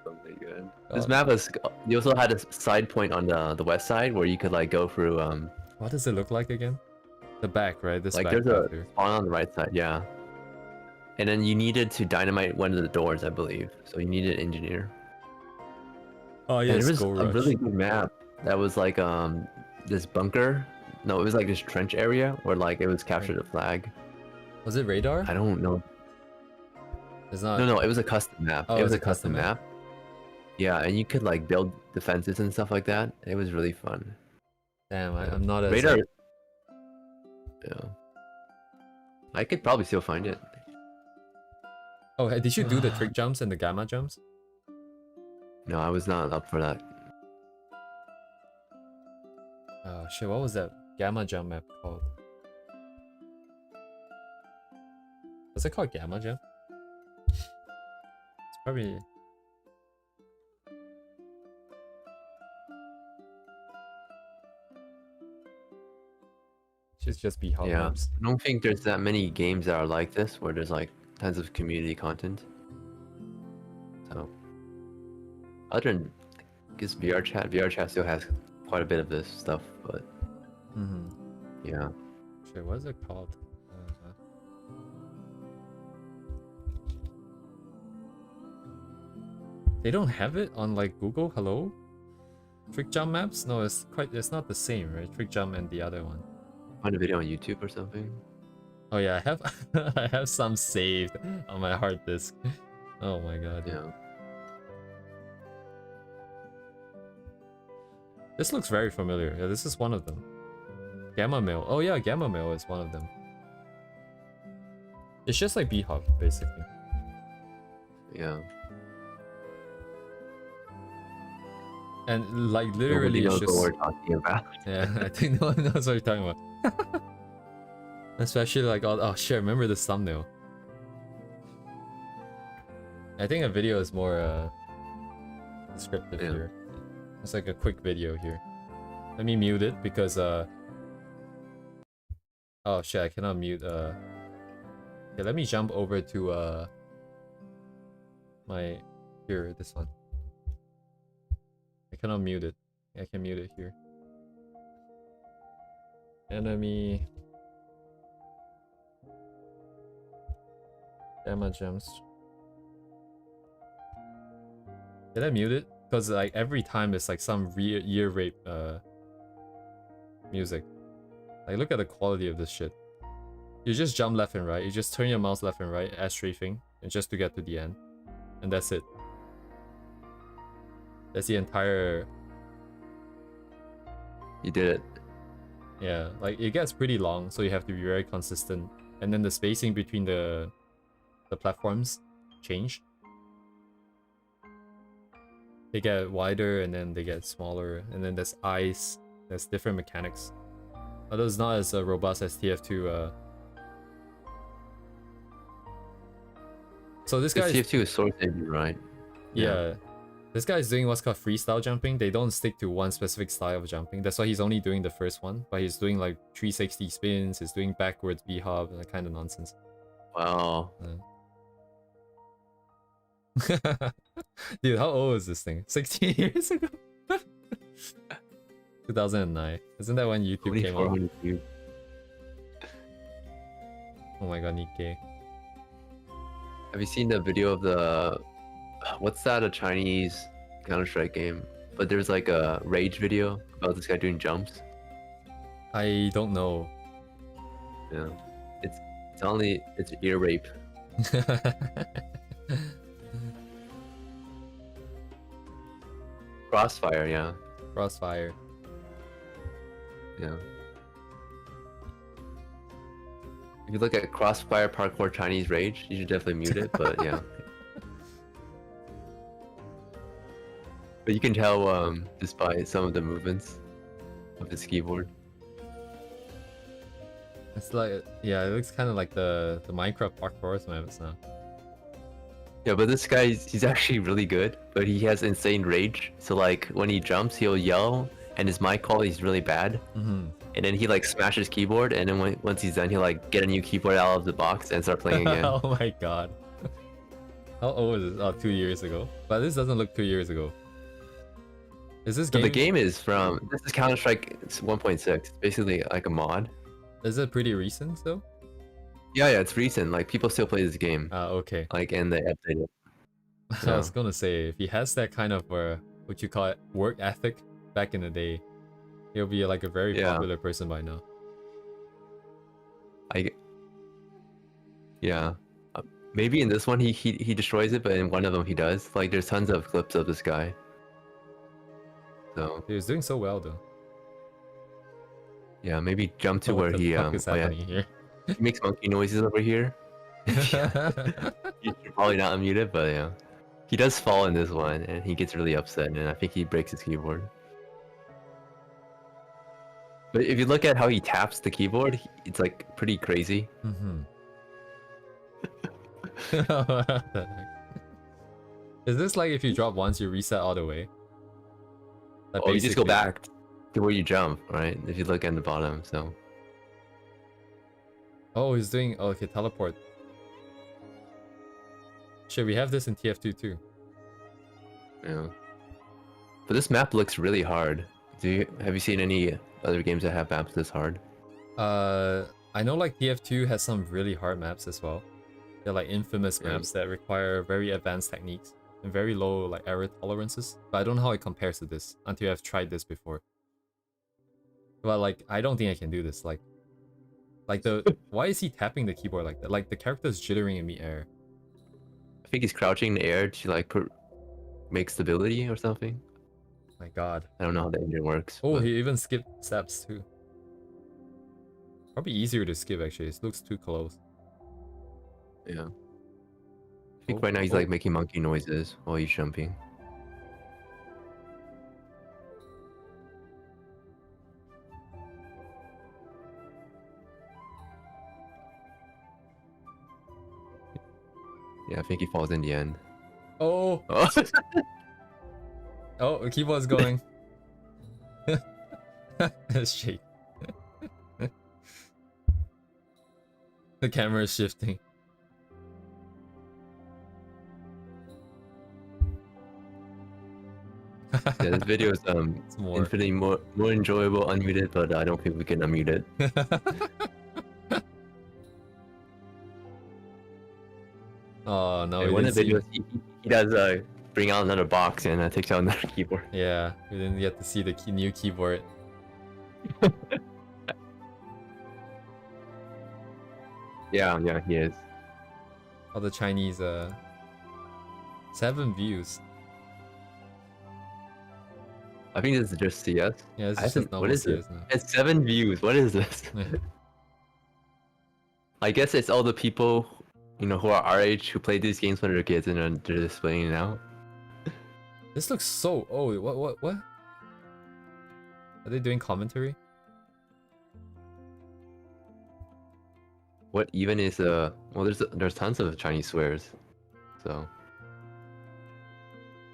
[SPEAKER 2] Something good. This map was. You also had a side point on the west side where you could like go through.
[SPEAKER 1] What does it look like again? The back, right? This
[SPEAKER 2] like
[SPEAKER 1] back.
[SPEAKER 2] there's a
[SPEAKER 1] here.
[SPEAKER 2] spawn on the right side, yeah. And then you needed to dynamite one of the doors, I believe. So you needed an engineer.
[SPEAKER 1] Oh yeah,
[SPEAKER 2] it was
[SPEAKER 1] Go
[SPEAKER 2] a
[SPEAKER 1] Rush.
[SPEAKER 2] really good map. That was like this bunker. No, it was like this trench area where like it was captured a flag.
[SPEAKER 1] Was it radar?
[SPEAKER 2] I don't know.
[SPEAKER 1] It's not.
[SPEAKER 2] No, it was a custom map.
[SPEAKER 1] Oh,
[SPEAKER 2] it was a custom map. Yeah, and you could like build defenses and stuff like that. It was really fun.
[SPEAKER 1] Damn, I'm not as.
[SPEAKER 2] Radar. Yeah. I could probably still find it.
[SPEAKER 1] Oh, hey, did you do the trick jumps and the gamma jumps?
[SPEAKER 2] No, I was not up for that.
[SPEAKER 1] Oh shit, what was that gamma jump map called? Was it called gamma jump? Probably. Should just be hot
[SPEAKER 2] Yeah,
[SPEAKER 1] maps.
[SPEAKER 2] I don't think there's that many games that are like this where there's like tons of community content. So, other than I guess VR chat still has quite a bit of this stuff, but yeah.
[SPEAKER 1] Shit, what is it called? They don't have it on like Google. Hello, Trick Jump maps? No, it's not the same, right? Trick Jump and the other one.
[SPEAKER 2] Find a video on YouTube or something.
[SPEAKER 1] Oh yeah, I have I have some saved on my hard disk. Oh my god.
[SPEAKER 2] Yeah.
[SPEAKER 1] This looks very familiar. Yeah, this is one of them. Gamma Mail. Oh yeah, Gamma Mail is one of them. It's just like B-Hop, basically.
[SPEAKER 2] Yeah.
[SPEAKER 1] And like literally
[SPEAKER 2] Nobody
[SPEAKER 1] it's
[SPEAKER 2] knows
[SPEAKER 1] just...
[SPEAKER 2] what we're talking about.
[SPEAKER 1] Yeah, I think no one knows what you're talking about. Especially like, oh shit, remember this thumbnail. I think a video is more descriptive here. It's like a quick video here. Let me mute it because oh shit, I cannot mute okay, let me jump over to my here, this one. I cannot mute it. I can mute it here. Enemy Gamma Gems. Did I mute it? Because like every time it's like some year rape music. Like look at the quality of this shit. You just jump left and right. You just turn your mouse left and right as strafing, and just to get to the end, and that's it. That's the entire.
[SPEAKER 2] You did it.
[SPEAKER 1] Yeah, like it gets pretty long, so you have to be very consistent. And then the spacing between the platforms change. They get wider and then they get smaller, and then there's ice. There's different mechanics. Although it's not as robust as TF2. So this guy.
[SPEAKER 2] TF2 is Source Engine, right?
[SPEAKER 1] Yeah. This guy is doing what's called freestyle jumping. They don't stick to one specific style of jumping. That's why he's only doing the first one. But he's doing like 360 spins. He's doing backwards B-hop and that kind of nonsense.
[SPEAKER 2] Wow.
[SPEAKER 1] Dude, how old is this thing? 16 years ago? 2009. Isn't that when YouTube came out?
[SPEAKER 2] Views.
[SPEAKER 1] Oh my god, Nikkei.
[SPEAKER 2] Have you seen the video of the... What's that? A Chinese Counter-Strike game? But there's like a rage video about this guy doing jumps.
[SPEAKER 1] I don't know.
[SPEAKER 2] Yeah. It's ear rape. Crossfire, yeah.
[SPEAKER 1] Crossfire.
[SPEAKER 2] Yeah. If you look at Crossfire Parkour Chinese Rage, you should definitely mute it, but yeah. But you can tell just by some of the movements of his keyboard.
[SPEAKER 1] It's like, yeah, it looks kind of like the Minecraft parkour maps now.
[SPEAKER 2] Yeah, but this guy, he's actually really good, but he has insane rage. So like when he jumps, he'll yell, and his mic quality is really bad. And then he like smashes keyboard, and then once he's done, he'll like get a new keyboard out of the box and start playing again.
[SPEAKER 1] Oh my god. How old is it? Oh, 2 years ago. But this doesn't look 2 years ago. Is this game?
[SPEAKER 2] So the game is from, this is Counter-Strike 1.6. It's basically like a mod.
[SPEAKER 1] Is it pretty recent though?
[SPEAKER 2] Yeah, it's recent. Like people still play this game.
[SPEAKER 1] Okay.
[SPEAKER 2] Like, and they update it.
[SPEAKER 1] I was gonna say, if he has that kind of what you call it, work ethic back in the day, he'll be like a very popular person by now.
[SPEAKER 2] Maybe in this one he destroys it, but in one of them he does. Like there's tons of clips of this guy. So
[SPEAKER 1] he was doing so well though.
[SPEAKER 2] Yeah, maybe jump to where he
[SPEAKER 1] is happening here?
[SPEAKER 2] He makes monkey noises over here. You should probably not unmute it, but yeah. He does fall in this one, and he gets really upset, and I think he breaks his keyboard. But if you look at how he taps the keyboard, it's like pretty crazy.
[SPEAKER 1] Is this like if you drop once, you reset all the way? Like
[SPEAKER 2] Oh, you just go
[SPEAKER 1] basically-
[SPEAKER 2] back to where you jump, right? If you look at the bottom, so.
[SPEAKER 1] Oh, he's doing. Oh, okay, teleport. Shit, we have this in TF2 too.
[SPEAKER 2] Yeah. But this map looks really hard. Have you seen any other games that have maps this hard?
[SPEAKER 1] I know like TF2 has some really hard maps as well. They're like infamous
[SPEAKER 2] Yeah.
[SPEAKER 1] maps that require very advanced techniques and very low like error tolerances. But I don't know how it compares to this until I've tried this before. But like, I don't think I can do this. Like the why is he tapping the keyboard like that? Like the character's jittering in the air.
[SPEAKER 2] I think he's crouching in the air to like make stability or something.
[SPEAKER 1] My God.
[SPEAKER 2] I don't know how the engine works.
[SPEAKER 1] Oh,
[SPEAKER 2] but-
[SPEAKER 1] he even skipped steps too. Probably easier to skip actually. It looks too close.
[SPEAKER 2] Yeah. I think
[SPEAKER 1] Oh,
[SPEAKER 2] right now he's
[SPEAKER 1] oh.
[SPEAKER 2] like making monkey noises while he's jumping. Yeah, I think he falls in the end.
[SPEAKER 1] Oh,
[SPEAKER 2] Oh,
[SPEAKER 1] oh, the keyboard's going. Shake. The camera is shifting.
[SPEAKER 2] yeah, this video is
[SPEAKER 1] It's more.
[SPEAKER 2] infinitely more enjoyable unmuted, but I don't think we can unmute it.
[SPEAKER 1] Oh no,
[SPEAKER 2] And
[SPEAKER 1] we
[SPEAKER 2] one of the
[SPEAKER 1] didn't
[SPEAKER 2] videos he does bring out another box and takes out another keyboard.
[SPEAKER 1] yeah, we didn't get to see the new keyboard.
[SPEAKER 2] Yeah, he is.
[SPEAKER 1] All the Chinese 7 views.
[SPEAKER 2] I think this is just CS.
[SPEAKER 1] Yeah, it's
[SPEAKER 2] I
[SPEAKER 1] just
[SPEAKER 2] haven't- what
[SPEAKER 1] normal
[SPEAKER 2] is it?
[SPEAKER 1] CS now.
[SPEAKER 2] It's 7 views. What is this? I guess it's all the people, you know, who are our age who played these games when they were kids and they're displaying it now.
[SPEAKER 1] This looks so. Oh, what? Are they doing commentary?
[SPEAKER 2] What even is well? There's tons of Chinese swears, so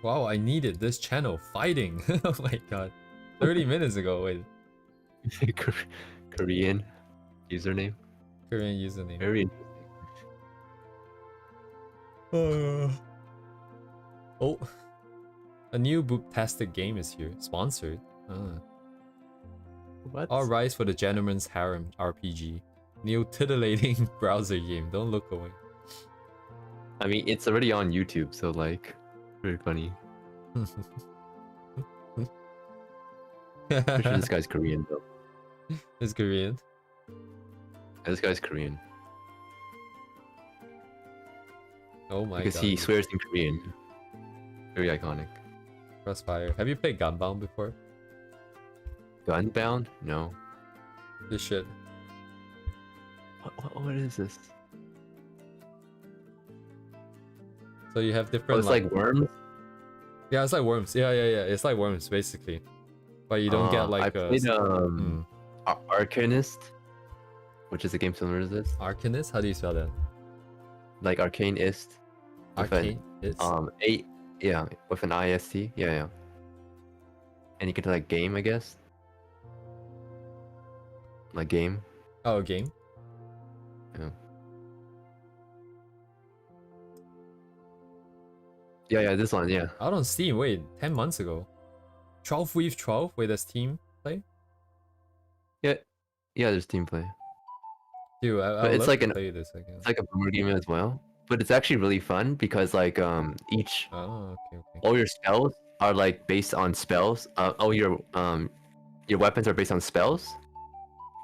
[SPEAKER 1] Wow, I needed this channel fighting. Oh my God, 30 minutes ago. Wait,
[SPEAKER 2] Korean username.
[SPEAKER 1] Korean username.
[SPEAKER 2] Very interesting.
[SPEAKER 1] Oh, a new booktastic game is here. Sponsored.
[SPEAKER 2] What?
[SPEAKER 1] All rise for the Gentleman's Harem RPG. New titillating browser game. Don't look away.
[SPEAKER 2] I mean, it's already on YouTube, so like, very funny. Pretty sure this guy's Korean though.
[SPEAKER 1] It's Korean.
[SPEAKER 2] Yeah, this guy's Korean
[SPEAKER 1] Oh my
[SPEAKER 2] because
[SPEAKER 1] God.
[SPEAKER 2] he swears in Korean. Very iconic.
[SPEAKER 1] Crossfire. Have you played Gunbound before?
[SPEAKER 2] Gunbound? No.
[SPEAKER 1] This shit.
[SPEAKER 2] What is this?
[SPEAKER 1] So you have
[SPEAKER 2] Oh,
[SPEAKER 1] different.
[SPEAKER 2] it's like worms.
[SPEAKER 1] Yeah, it's like worms. Yeah. It's like worms basically, but you don't get like
[SPEAKER 2] I played
[SPEAKER 1] hmm.
[SPEAKER 2] Arcanist, which is a game similar to this,
[SPEAKER 1] Arcanist. How do you spell that?
[SPEAKER 2] like Arcaneist. With an,
[SPEAKER 1] Arcane. It's
[SPEAKER 2] yeah, with an IST. Yeah. And you can do like game, I guess. Like game.
[SPEAKER 1] oh, a game.
[SPEAKER 2] Yeah, this one, yeah.
[SPEAKER 1] Out on Steam. Wait, 10 months ago. 12 with 12. Wait, that's Team play.
[SPEAKER 2] Yeah, there's team play.
[SPEAKER 1] Dude, I
[SPEAKER 2] But
[SPEAKER 1] would
[SPEAKER 2] it's
[SPEAKER 1] love
[SPEAKER 2] like
[SPEAKER 1] to
[SPEAKER 2] an-
[SPEAKER 1] play this again.
[SPEAKER 2] It's like a boomer game as well. But it's actually really fun because like each
[SPEAKER 1] Oh, okay.
[SPEAKER 2] all your spells are like based on spells. All your weapons are based on spells.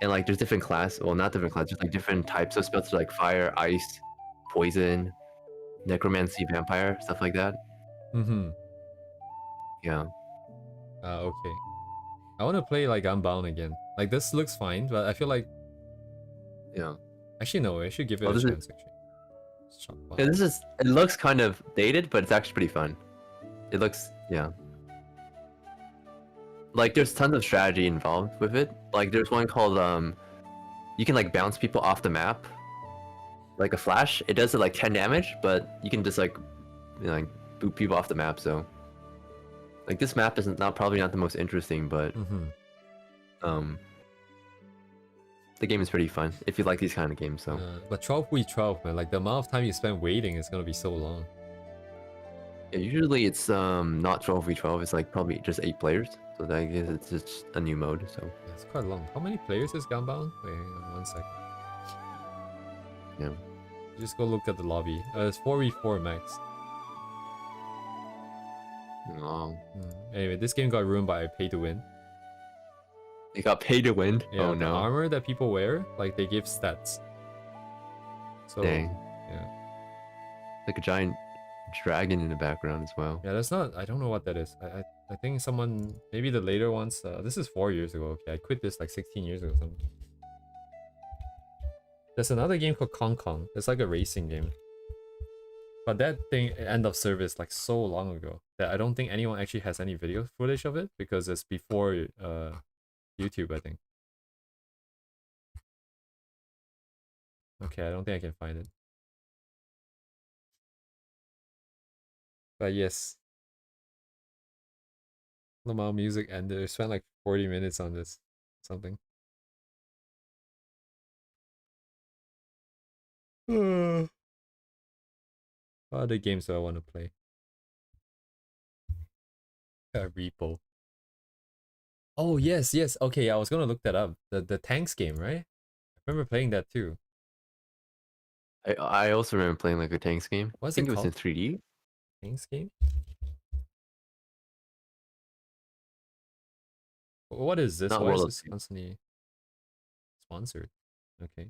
[SPEAKER 2] And like there's different class, well not different class, just like different types of spells like fire, ice, poison, necromancy, vampire, stuff like that.
[SPEAKER 1] Mm-hmm.
[SPEAKER 2] Yeah.
[SPEAKER 1] Okay. I want to play like Unbound again. Like this looks fine, but I feel like
[SPEAKER 2] Yeah.
[SPEAKER 1] actually no, I should give it
[SPEAKER 2] Oh,
[SPEAKER 1] a
[SPEAKER 2] this is-
[SPEAKER 1] chance actually. Shut up.
[SPEAKER 2] Yeah, it looks kind of dated, but it's actually pretty fun. It looks, yeah. Like there's tons of strategy involved with it. Like there's one called you can like bounce people off the map. Like a flash. It does like 10 damage, but you can just like you know, like boot people off the map. So, like this map is probably not the most interesting, but the game is pretty fun if you like these kind of games. So,
[SPEAKER 1] but 12v12, man, like the amount of time you spend waiting is gonna be so long.
[SPEAKER 2] yeah, usually it's not 12v12. It's like probably just 8 players. So I guess it's just a new mode. So
[SPEAKER 1] Yeah, it's quite long. How many players is Gunbound? Wait, hang on 1 second.
[SPEAKER 2] yeah.
[SPEAKER 1] Just go look at the lobby. It's 4v4 max.
[SPEAKER 2] Oh,
[SPEAKER 1] Anyway, this game got ruined by pay to win.
[SPEAKER 2] they got paid to win.
[SPEAKER 1] Yeah,
[SPEAKER 2] Oh
[SPEAKER 1] the
[SPEAKER 2] no.
[SPEAKER 1] armor that people wear, like they give stats. So
[SPEAKER 2] Dang.
[SPEAKER 1] yeah.
[SPEAKER 2] Like a giant dragon in the background as well.
[SPEAKER 1] Yeah, that's not, I don't know what that is. I think someone, maybe the later ones, this is 4 years ago. Okay, I quit this like 16 years ago or something. There's another game called Kong Kong. It's like a racing game. But that thing, end of service like so long ago that I don't think anyone actually has any video footage of it because it's before YouTube, I think. Okay, I don't think I can find it. But yes. Lamau music ended. I spent like 40 minutes on this. Something. What other games do I want to play? Repo. Oh yes, yes. Okay, I was gonna look that up. The tanks game, right? I remember playing that too.
[SPEAKER 2] I also remember playing like a tanks game.
[SPEAKER 1] What's
[SPEAKER 2] I think
[SPEAKER 1] it
[SPEAKER 2] it was in
[SPEAKER 1] called?
[SPEAKER 2] 3D.
[SPEAKER 1] Tanks game? What is this?
[SPEAKER 2] Not
[SPEAKER 1] Why is
[SPEAKER 2] World of
[SPEAKER 1] this constantly sponsored? Okay.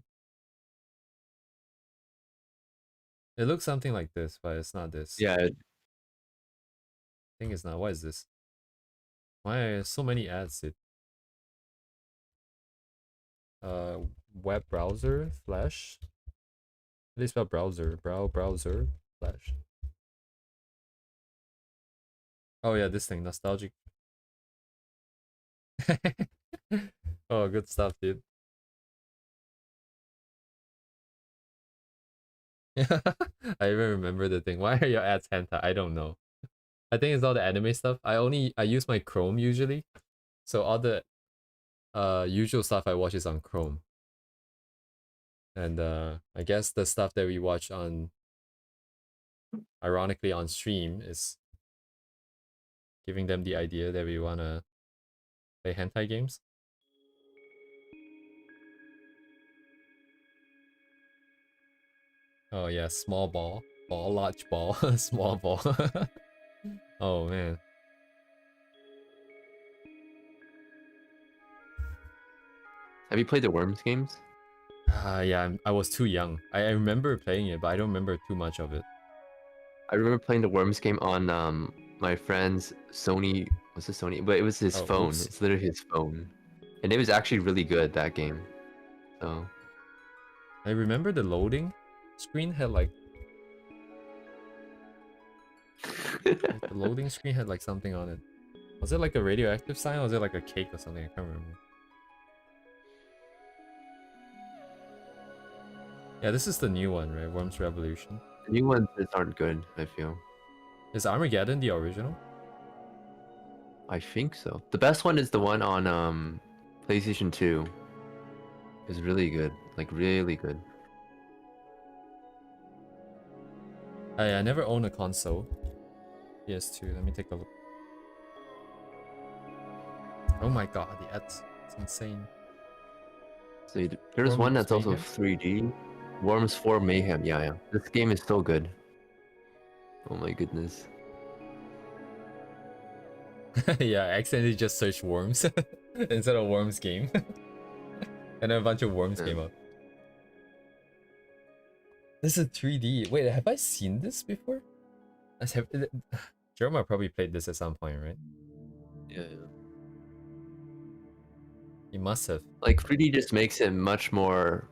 [SPEAKER 1] It looks something like this, but it's not this.
[SPEAKER 2] Yeah,
[SPEAKER 1] I think it's not. What is this? Why are so many ads? Web browser Flash. At least about browser. Browser Flash. Oh yeah, this thing, nostalgic. Oh, good stuff, dude. I even remember the thing. Why are your ads hentai? I don't know. I think it's all the anime stuff. I use my Chrome usually. So all the usual stuff I watch is on Chrome. And I guess the stuff that we watch on, ironically on stream, is giving them the idea that we wanna play hentai games. Oh yeah, small ball, large ball, small ball. Oh man.
[SPEAKER 2] have you played the Worms games?
[SPEAKER 1] Yeah, I was too young. I remember playing it, but I don't remember too much of it.
[SPEAKER 2] I remember playing the Worms game on my friend's Sony. Was it Sony? But it was his
[SPEAKER 1] Oh,
[SPEAKER 2] phone.
[SPEAKER 1] oops.
[SPEAKER 2] It's literally his phone, and it was actually really good, that game. So
[SPEAKER 1] I remember the loading screen had like the loading screen had like something on it. Was it like a radioactive sign or was it like a cake or something? I can't remember. Yeah, this is the new one, right? Worms Revolution.
[SPEAKER 2] the new ones just aren't good, I feel.
[SPEAKER 1] Is Armageddon the original?
[SPEAKER 2] I think so. The best one is the one on PlayStation 2. It's really good, like really good.
[SPEAKER 1] I never owned a console. PS2. Let me take a look. Oh my god, the ads. It's insane.
[SPEAKER 2] So there's one
[SPEAKER 1] Worms
[SPEAKER 2] that's also
[SPEAKER 1] Mayhem?
[SPEAKER 2] 3D. Worms 4 Mayhem. Yeah. This game is so good. Oh my goodness.
[SPEAKER 1] Yeah, I accidentally just searched worms instead of worms game. And then a bunch of worms came up. This is 3D. Wait, have I seen this before? Jerome probably played this at some point, right?
[SPEAKER 2] Yeah.
[SPEAKER 1] You must have.
[SPEAKER 2] Like 3D just makes it much more,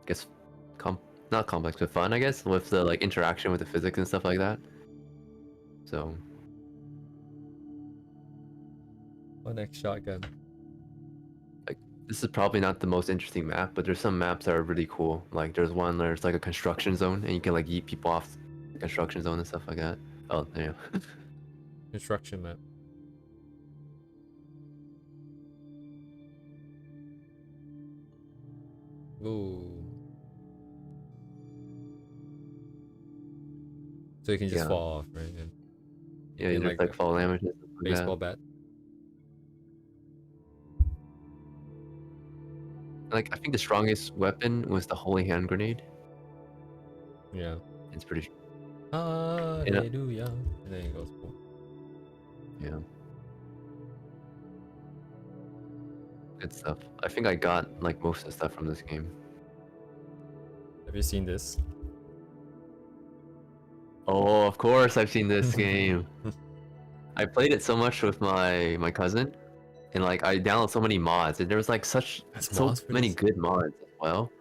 [SPEAKER 2] I guess, not complex but fun, I guess, with the like interaction with the physics and stuff like that. So.
[SPEAKER 1] Oh, next shotgun.
[SPEAKER 2] This is probably not the most interesting map, but there's some maps that are really cool. Like there's one where it's like a construction zone and you can like yeet people off the construction zone and stuff like that. Oh, yeah.
[SPEAKER 1] Construction map. Ooh. So you can just
[SPEAKER 2] Yeah.
[SPEAKER 1] fall off, right? And
[SPEAKER 2] Yeah,
[SPEAKER 1] in
[SPEAKER 2] there's
[SPEAKER 1] like
[SPEAKER 2] like
[SPEAKER 1] a
[SPEAKER 2] fall damage and stuff like
[SPEAKER 1] baseball
[SPEAKER 2] that.
[SPEAKER 1] bat.
[SPEAKER 2] Like I think the strongest weapon was the holy hand grenade.
[SPEAKER 1] Yeah.
[SPEAKER 2] It's pretty.
[SPEAKER 1] Hallelujah. And then it goes boom.
[SPEAKER 2] Yeah. Good stuff. I think I got like most of the stuff from this game.
[SPEAKER 1] Have you seen this?
[SPEAKER 2] Oh, of course I've seen this game. I played it so much with my cousin, and like I downloaded so many mods, and there was like so
[SPEAKER 1] mods for
[SPEAKER 2] many
[SPEAKER 1] this?
[SPEAKER 2] good mods as well.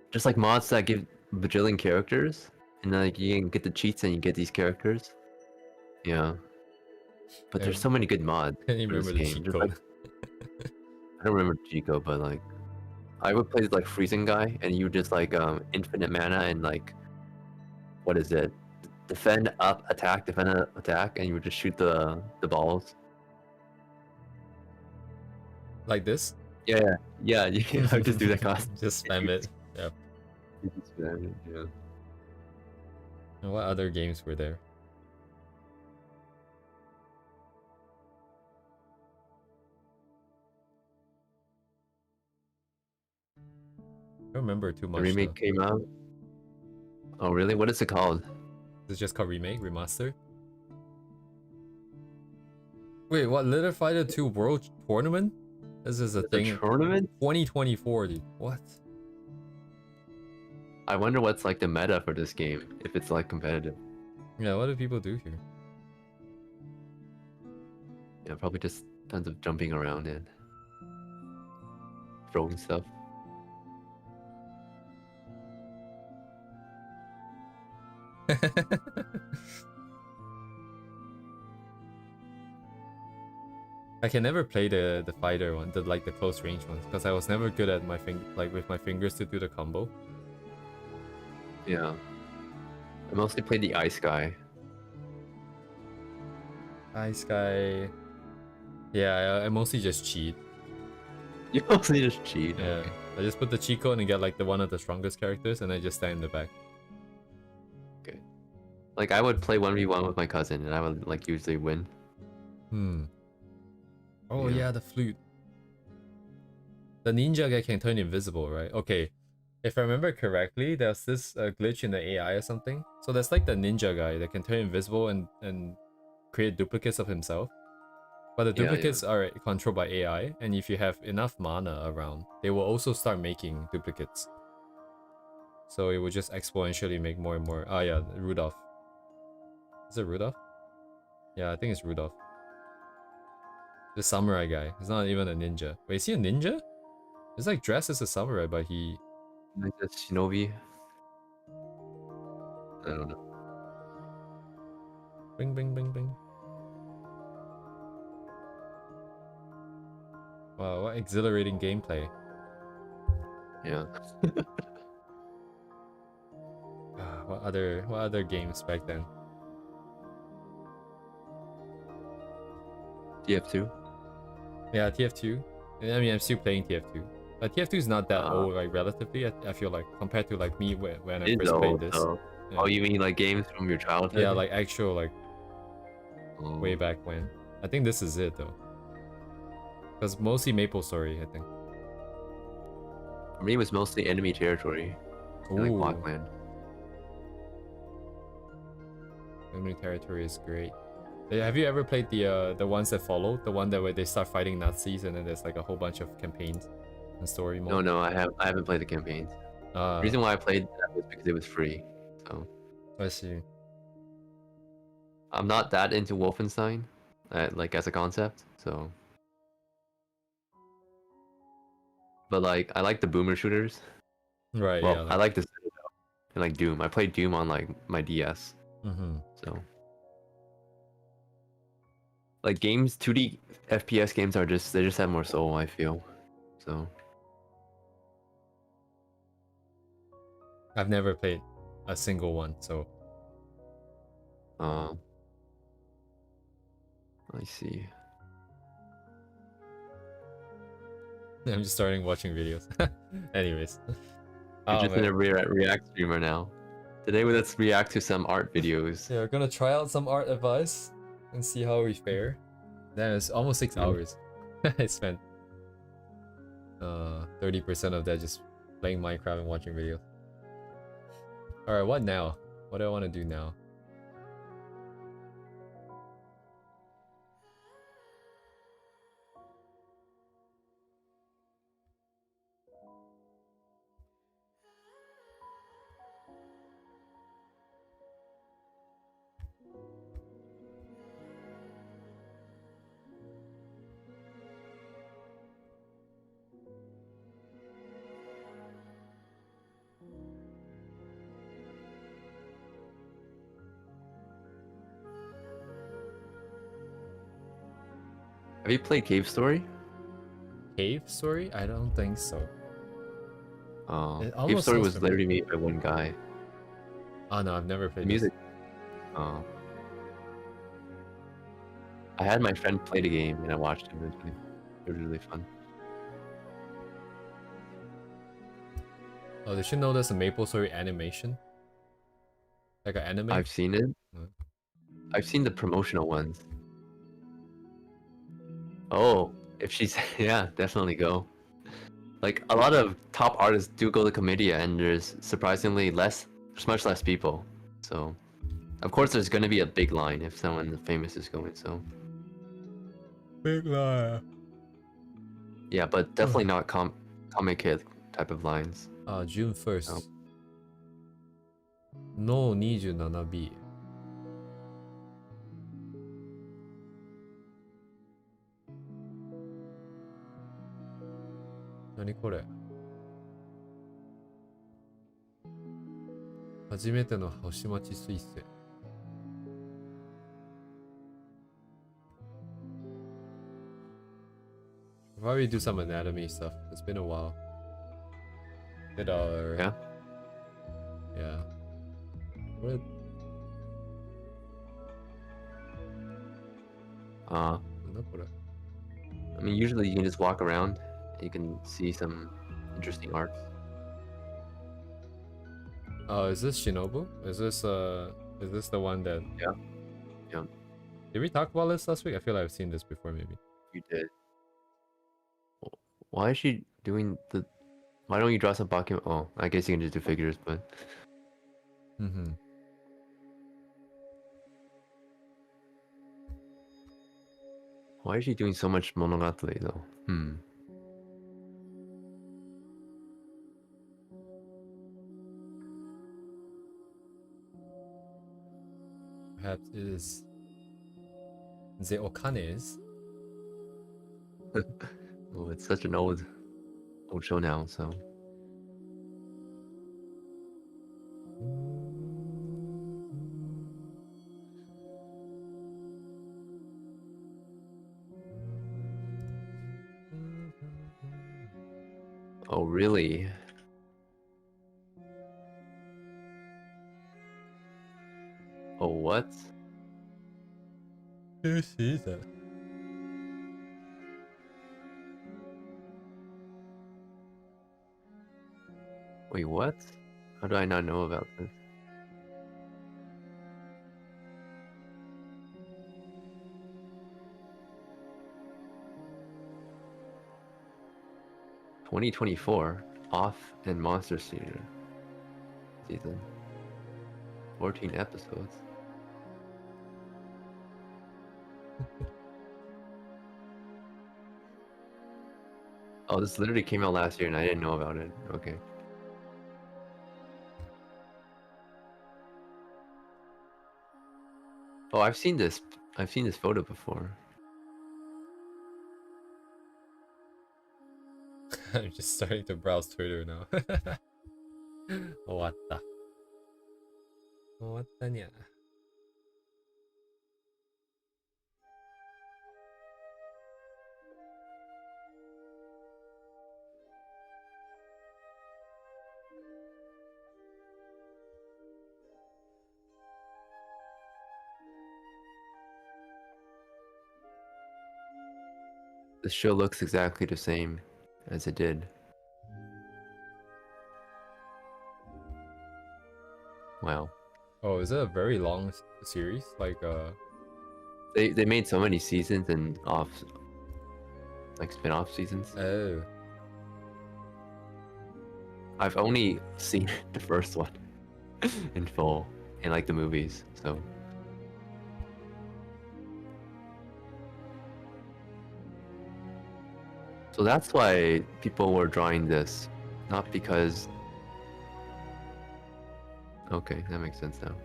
[SPEAKER 2] Just like mods that give bajillion characters, and like you can get the cheats and you get these characters. Yeah. But there's so many good mods
[SPEAKER 1] Can't even
[SPEAKER 2] for this
[SPEAKER 1] remember the
[SPEAKER 2] game.
[SPEAKER 1] cheat
[SPEAKER 2] Just
[SPEAKER 1] code.
[SPEAKER 2] like I don't remember Chico, but like I would play like freezing guy, and you just like infinite mana and like what is it? Defend up, attack, defend attack, and you would just shoot the balls.
[SPEAKER 1] Like this?
[SPEAKER 2] Yeah, yeah, yeah. I would just do that cost.
[SPEAKER 1] Just spam it. Yeah.
[SPEAKER 2] Yeah.
[SPEAKER 1] And what other games were there? I don't remember too much.
[SPEAKER 2] The remake came out. Oh really? What is it called?
[SPEAKER 1] It's just called remake, remaster. Wait, what? Little Fighter 2 World Tournament? This is a
[SPEAKER 2] It's
[SPEAKER 1] thing.
[SPEAKER 2] a tournament?
[SPEAKER 1] 2024, dude. What?
[SPEAKER 2] I wonder what's like the meta for this game, if it's like competitive.
[SPEAKER 1] Yeah, what do people do here?
[SPEAKER 2] Yeah, probably just tons of jumping around and throwing stuff.
[SPEAKER 1] I can never play the fighter one, the close range ones, because I was never good at my with my fingers to do the combo.
[SPEAKER 2] Yeah. I mostly played the ice guy.
[SPEAKER 1] Ice guy. Yeah, I mostly just cheat.
[SPEAKER 2] You mostly just cheat.
[SPEAKER 1] Yeah,
[SPEAKER 2] Okay.
[SPEAKER 1] I just put the cheat code and get like the one of the strongest characters, and I just stand in the back.
[SPEAKER 2] Okay. Like I would play 1v1 with my cousin, and I would like usually win.
[SPEAKER 1] Oh
[SPEAKER 2] Yeah.
[SPEAKER 1] yeah, the flute. The ninja guy can turn invisible, right? Okay. If I remember correctly, there's this glitch in the AI or something. So there's like the ninja guy that can turn invisible and create duplicates of himself. But the
[SPEAKER 2] Yeah,
[SPEAKER 1] duplicates are controlled by AI, and if you have enough mana around, they will also start making duplicates. So it will just exponentially make more and more. Ah yeah, Rudolph. Is it Rudolph? Yeah, I think it's Rudolph. The samurai guy. He's not even a ninja. Wait, is he a ninja? He's like dressed as a samurai, but he...
[SPEAKER 2] like the shinobi. I don't know.
[SPEAKER 1] Bing, bing, bing, bing. Wow, what exhilarating gameplay.
[SPEAKER 2] Yeah.
[SPEAKER 1] What other games back then?
[SPEAKER 2] TF2.
[SPEAKER 1] Yeah, TF2. I mean, I'm still playing TF2. But TF2 is not that old, like relatively. I feel like compared to like me when I
[SPEAKER 2] It's
[SPEAKER 1] first played
[SPEAKER 2] old,
[SPEAKER 1] this.
[SPEAKER 2] though.
[SPEAKER 1] Yeah.
[SPEAKER 2] Oh, you mean like games from your childhood?
[SPEAKER 1] Yeah, like actual like
[SPEAKER 2] Oh.
[SPEAKER 1] way back when. I think this is it though. Because mostly Maple Story, I think.
[SPEAKER 2] For me, it was mostly enemy territory. And, like
[SPEAKER 1] Ooh.
[SPEAKER 2] Blockland.
[SPEAKER 1] Enemy Territory is great. Have you ever played the ones that follow? The one that where they start fighting Nazis and then there's like a whole bunch of campaigns and story mode?
[SPEAKER 2] No, I haven't played the campaigns. The reason why I played that was because it was free. So
[SPEAKER 1] I see.
[SPEAKER 2] I'm not that into Wolfenstein, like as a concept. So, but like I like the boomer shooters.
[SPEAKER 1] Right,
[SPEAKER 2] Well,
[SPEAKER 1] yeah.
[SPEAKER 2] I like the Citadel and like Doom. I played Doom on like my DS. So, like games, 2D FPS games are they just have more soul. I feel. So
[SPEAKER 1] I've never played a single one, so
[SPEAKER 2] Uh, I see.
[SPEAKER 1] I'm just starting watching videos. Anyways.
[SPEAKER 2] You're
[SPEAKER 1] Oh,
[SPEAKER 2] just in
[SPEAKER 1] man.
[SPEAKER 2] a React streamer now. Today, let's react to some art videos.
[SPEAKER 1] Yeah, we're gonna try out some art advice and see how we fare. Damn, it's almost 6 hours. I spent 30% of that just playing Minecraft and watching videos. Alright, what now? What do I want to do now?
[SPEAKER 2] Have you played Cave Story?
[SPEAKER 1] Cave Story? I don't think so. It
[SPEAKER 2] Cave
[SPEAKER 1] almost
[SPEAKER 2] Story
[SPEAKER 1] sounds
[SPEAKER 2] was
[SPEAKER 1] familiar.
[SPEAKER 2] literally made by one guy.
[SPEAKER 1] Oh no, I've never played
[SPEAKER 2] The music.
[SPEAKER 1] this.
[SPEAKER 2] I had my friend play the game and I watched him. It was really fun.
[SPEAKER 1] Oh, did you know there's a Maple Story animation? Like an anime?
[SPEAKER 2] I've seen it.
[SPEAKER 1] Uh.
[SPEAKER 2] I've seen the promotional ones. Oh, if she's yeah, definitely go. Like a lot of top artists do go to Comedia, and there's surprisingly there's much less people. So, of course, there's gonna be a big line if someone famous is going. So,
[SPEAKER 1] Big lie.
[SPEAKER 2] yeah, but definitely not comic kid type of lines.
[SPEAKER 1] June 1st. No 27B. 何これ初めての星待ち彗星 Probably do some anatomy stuff. It's been a while. Did our...
[SPEAKER 2] Yeah?
[SPEAKER 1] Yeah. What?
[SPEAKER 2] I mean, usually you can just walk around. You can see some interesting art.
[SPEAKER 1] Oh, is this Shinobu? Is this the one that...
[SPEAKER 2] Yeah. Yeah.
[SPEAKER 1] Did we talk about this last week? I feel like I've seen this before, maybe.
[SPEAKER 2] You did. Why is she doing the... Why don't you draw some Pokemon? Oh, I guess you can just do figures, but... Why is she doing so much Monogatari, though?
[SPEAKER 1] Perhaps it is... The Okanes?
[SPEAKER 2] Well, it's such an old show now, so... Oh, really? Oh, what?
[SPEAKER 1] Who sees that?
[SPEAKER 2] Wait, what? How do I not know about this? "2024 Off and Monster Season. 14 episodes. Oh, this literally came out last year and I didn't know about it. Okay. Oh, I've seen this photo before.
[SPEAKER 1] I'm just starting to browse Twitter now. What the? What the?
[SPEAKER 2] the show looks exactly the same as it did. Wow.
[SPEAKER 1] Oh, is it a very long series? Like,
[SPEAKER 2] They made so many seasons and spin-off seasons.
[SPEAKER 1] oh,
[SPEAKER 2] I've only seen the first one in full in like the movies, so that's why people were drawing this, not because. Okay, that makes sense now.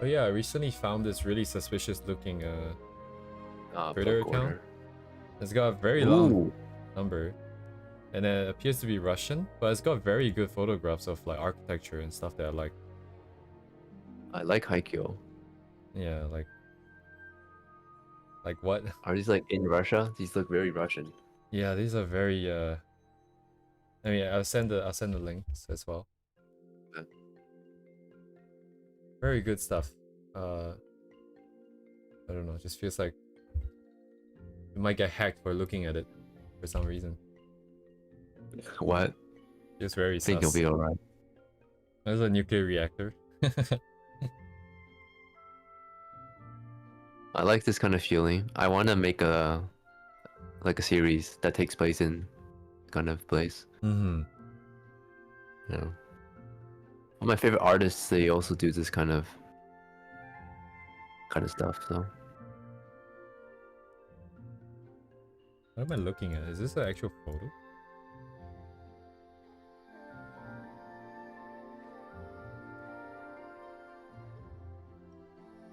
[SPEAKER 1] oh yeah, I recently found this really suspicious looking Twitter
[SPEAKER 2] book
[SPEAKER 1] account.
[SPEAKER 2] order.
[SPEAKER 1] It's got a very long
[SPEAKER 2] Ooh,
[SPEAKER 1] number, and it appears to be Russian, but it's got very good photographs of like architecture and stuff that I like.
[SPEAKER 2] I like Haikyuu.
[SPEAKER 1] Yeah, like what?
[SPEAKER 2] Are these like in Russia? These look very Russian.
[SPEAKER 1] Yeah, these are very I mean, I'll send the links as well.
[SPEAKER 2] Okay.
[SPEAKER 1] Very good stuff. I don't know, it just feels like you might get hacked for looking at it for some reason.
[SPEAKER 2] What?
[SPEAKER 1] Just very
[SPEAKER 2] I think you'll
[SPEAKER 1] sus.
[SPEAKER 2] be alright.
[SPEAKER 1] There's a nuclear reactor.
[SPEAKER 2] I like this kind of feeling. I want to make a series that takes place in kind of place.
[SPEAKER 1] Mm-hmm.
[SPEAKER 2] You know, all my favorite artists, they also do this kind of stuff. So
[SPEAKER 1] What am I looking at? Is this an actual photo?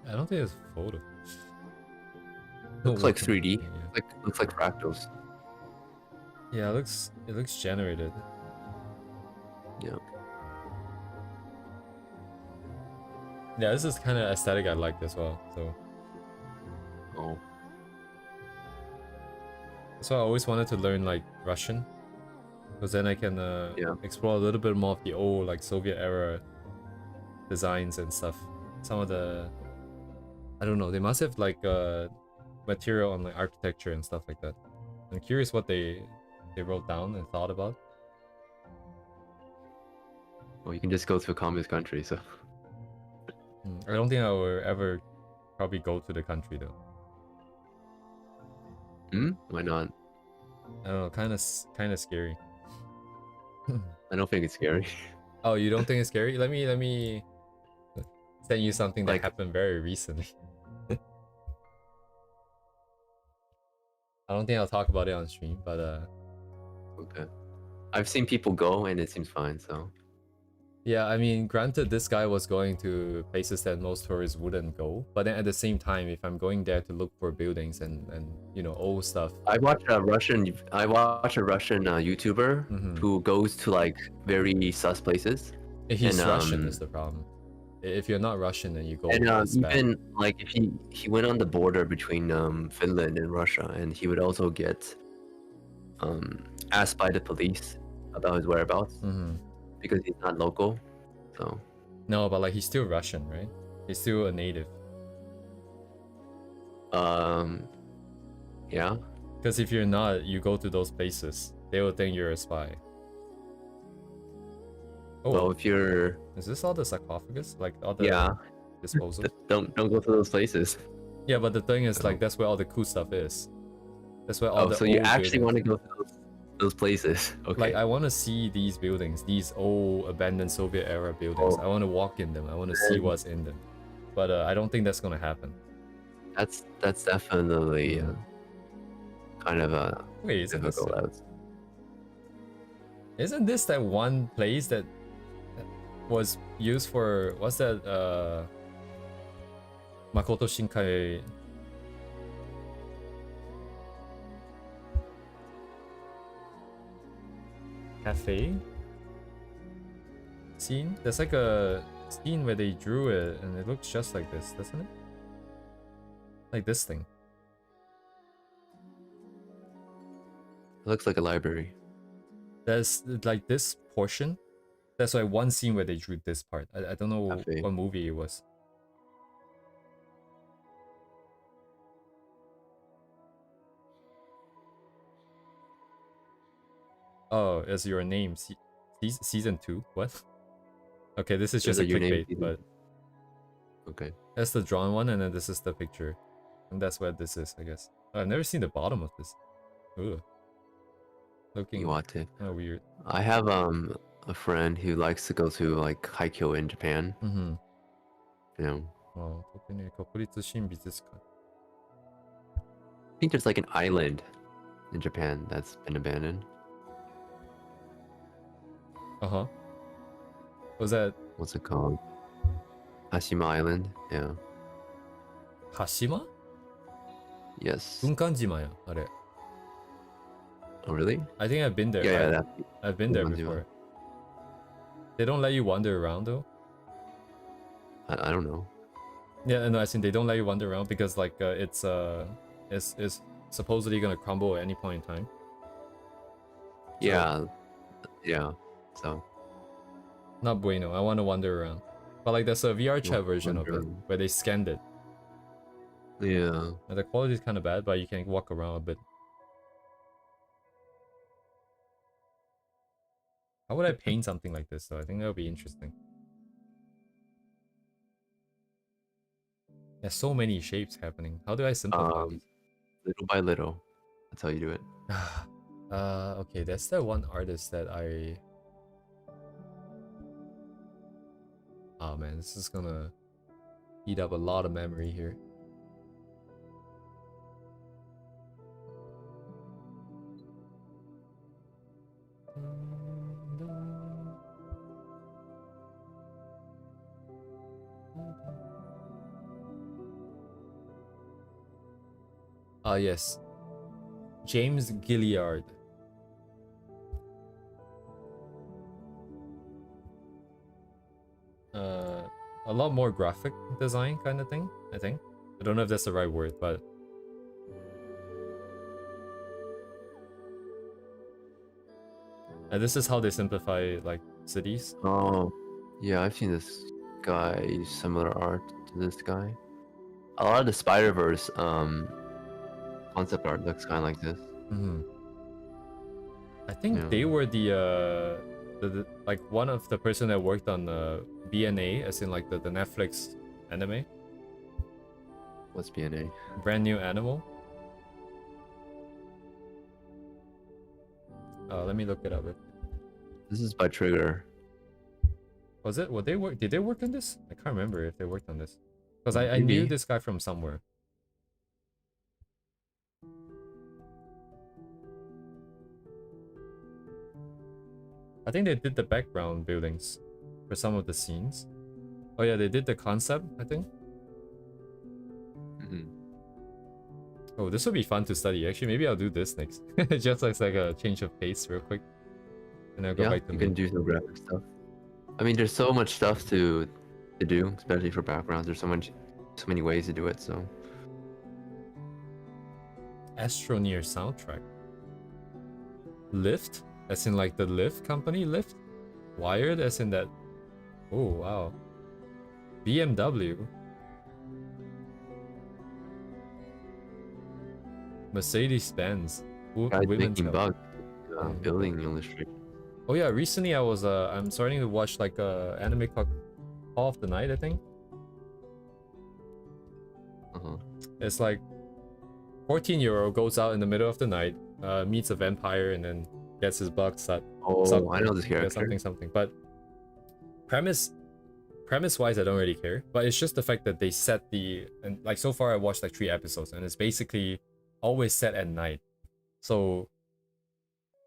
[SPEAKER 1] I don't think it's a photo.
[SPEAKER 2] looks like 3D.
[SPEAKER 1] Yeah.
[SPEAKER 2] Looks like fractals.
[SPEAKER 1] Yeah, it looks generated.
[SPEAKER 2] Yeah.
[SPEAKER 1] Yeah, this is kind of aesthetic I liked as well. So
[SPEAKER 2] Oh.
[SPEAKER 1] that's why I always wanted to learn like Russian, because then I can
[SPEAKER 2] Yeah.
[SPEAKER 1] explore a little bit more of the old like Soviet era designs and stuff. Some of the, I don't know, they must have like material on like architecture and stuff like that. I'm curious what they wrote down and thought about.
[SPEAKER 2] Well, you can just go to a communist country, so.
[SPEAKER 1] I don't think I will ever probably go to the country though.
[SPEAKER 2] Why not?
[SPEAKER 1] I don't know, kind of scary.
[SPEAKER 2] I don't think it's scary.
[SPEAKER 1] Oh, you don't think it's scary? Let me send you something that
[SPEAKER 2] Like-
[SPEAKER 1] happened very recently. I don't think I'll talk about it on stream, but
[SPEAKER 2] Okay. I've seen people go and it seems fine, so.
[SPEAKER 1] yeah, I mean, granted, this guy was going to places that most tourists wouldn't go, but then at the same time, if I'm going there to look for buildings and you know, old stuff.
[SPEAKER 2] I watch a Russian YouTuber
[SPEAKER 1] Mhm.
[SPEAKER 2] who goes to like very sus places.
[SPEAKER 1] If he's
[SPEAKER 2] And,
[SPEAKER 1] Russian is the problem. If you're not Russian and you go,
[SPEAKER 2] And
[SPEAKER 1] it's bad.
[SPEAKER 2] even like if he went on the border between Finland and Russia, and he would also get asked by the police about his whereabouts
[SPEAKER 1] Mhm.
[SPEAKER 2] because he's not local. So
[SPEAKER 1] No, but like he's still Russian, right? He's still a native.
[SPEAKER 2] yeah.
[SPEAKER 1] Because if you're not, you go to those places, they will think you're a spy. Oh,
[SPEAKER 2] Well, if you're
[SPEAKER 1] is this all the sarcophagus? Like all the
[SPEAKER 2] yeah,
[SPEAKER 1] disposals?
[SPEAKER 2] don't go to those places.
[SPEAKER 1] Yeah, but the thing is, like,
[SPEAKER 2] Oh.
[SPEAKER 1] that's where all the cool stuff is. That's where all
[SPEAKER 2] Oh,
[SPEAKER 1] the
[SPEAKER 2] so you
[SPEAKER 1] old
[SPEAKER 2] actually want
[SPEAKER 1] buildings-
[SPEAKER 2] to go to those places? Okay.
[SPEAKER 1] Like, I want to see these buildings, these old abandoned Soviet era buildings.
[SPEAKER 2] Oh.
[SPEAKER 1] I want to walk in them. I want to see
[SPEAKER 2] Then-
[SPEAKER 1] what's in them. But I don't think that's gonna happen.
[SPEAKER 2] That's definitely kind of a
[SPEAKER 1] Wait,
[SPEAKER 2] difficult.
[SPEAKER 1] Isn't this that one place that was used for, what's that, Makoto Shinkai cafe scene? There's like a scene where they drew it and it looks just like this, doesn't it? Like this thing.
[SPEAKER 2] It looks like a library.
[SPEAKER 1] There's like this portion That's why one scene where they drew this part. I don't know
[SPEAKER 2] Cafe.
[SPEAKER 1] what movie it was. Oh, it's your name. Season 2? What? Okay, this is just a
[SPEAKER 2] Your name
[SPEAKER 1] clickbait,
[SPEAKER 2] season?
[SPEAKER 1] but
[SPEAKER 2] Okay.
[SPEAKER 1] that's the drawn one, and then this is the picture. And that's where this is, I guess. Oh, I've never seen the bottom of this. Ugh. Looking
[SPEAKER 2] Iwate.
[SPEAKER 1] kind of weird.
[SPEAKER 2] I have a friend who likes to go to like Haikyo in Japan.
[SPEAKER 1] Mm-hmm.
[SPEAKER 2] You know,
[SPEAKER 1] Wow, 特に国立新美術館.
[SPEAKER 2] I think there's like an island in Japan that's been abandoned.
[SPEAKER 1] Uh-huh. Was that
[SPEAKER 2] What's it called? Hashima Island. Yeah.
[SPEAKER 1] Hashima?
[SPEAKER 2] Yes.
[SPEAKER 1] 軍艦島や,あれ.
[SPEAKER 2] Oh really?
[SPEAKER 1] I think I've been there.
[SPEAKER 2] Yeah, yeah.
[SPEAKER 1] I've been there
[SPEAKER 2] Gunkanjima.
[SPEAKER 1] before. They don't let you wander around though?
[SPEAKER 2] I don't know.
[SPEAKER 1] Yeah, no, I think they don't let you wander around because like it's supposedly gonna crumble at any point in time.
[SPEAKER 2] Yeah. Yeah. So.
[SPEAKER 1] Not bueno. I want to wander around. But like there's a VR chat version of
[SPEAKER 2] wander
[SPEAKER 1] it
[SPEAKER 2] around.
[SPEAKER 1] where they scanned it.
[SPEAKER 2] Yeah.
[SPEAKER 1] And the quality is kind of bad, but you can walk around a bit. How would I paint something like this though? I think that would be interesting. There's so many shapes happening. How do I simplify these?
[SPEAKER 2] Little by little. That's how you do it.
[SPEAKER 1] Okay, that's that one artist that I... Oh man, this is gonna eat up a lot of memory here. Ah yes, James Gilliard. A lot more graphic design kind of thing, I think. I don't know if that's the right word, but this is how they simplify like cities.
[SPEAKER 2] Oh, yeah, I've seen this guy, similar art to this guy. A lot of the Spider-Verse concept art looks kind of like this.
[SPEAKER 1] Mm-hmm. I think
[SPEAKER 2] Yeah.
[SPEAKER 1] they were the like one of the person that worked on BNA, as in like the Netflix anime.
[SPEAKER 2] What's BNA?
[SPEAKER 1] Brand New Animal. Let me look it up.
[SPEAKER 2] This is by Trigger.
[SPEAKER 1] Was it? What they work? Did they work on this? I can't remember if they worked on this. Because I knew
[SPEAKER 2] Maybe.
[SPEAKER 1] this guy from somewhere. I think they did the background buildings for some of the scenes. Oh yeah, they did the concept, I think.
[SPEAKER 2] Mhm.
[SPEAKER 1] Oh, this would be fun to study. Actually, maybe I'll do this next. Just like a change of pace real quick. And I'll go
[SPEAKER 2] Yeah,
[SPEAKER 1] back to
[SPEAKER 2] you
[SPEAKER 1] me.
[SPEAKER 2] can do some graphic stuff. I mean, there's so much stuff to do, especially for backgrounds. There's so many ways to do it. So
[SPEAKER 1] Astroneer soundtrack. Lyft? As in like the Lyft company Lyft? Wired as in that... Oh, wow. BMW? Mercedes-Benz.
[SPEAKER 2] guys
[SPEAKER 1] Women's
[SPEAKER 2] making
[SPEAKER 1] health.
[SPEAKER 2] bugs, building illustration.
[SPEAKER 1] Oh yeah, recently I was I'm starting to watch like anime called Call of the Night, I think. It's like 14-year-old goes out in the middle of the night, meets a vampire, and then gets his butt sucked.
[SPEAKER 2] Oh, I know this character.
[SPEAKER 1] Something. But premise wise, I don't really care. But it's just the fact that they set and like so far I watched like 3 episodes, and it's basically always set at night. So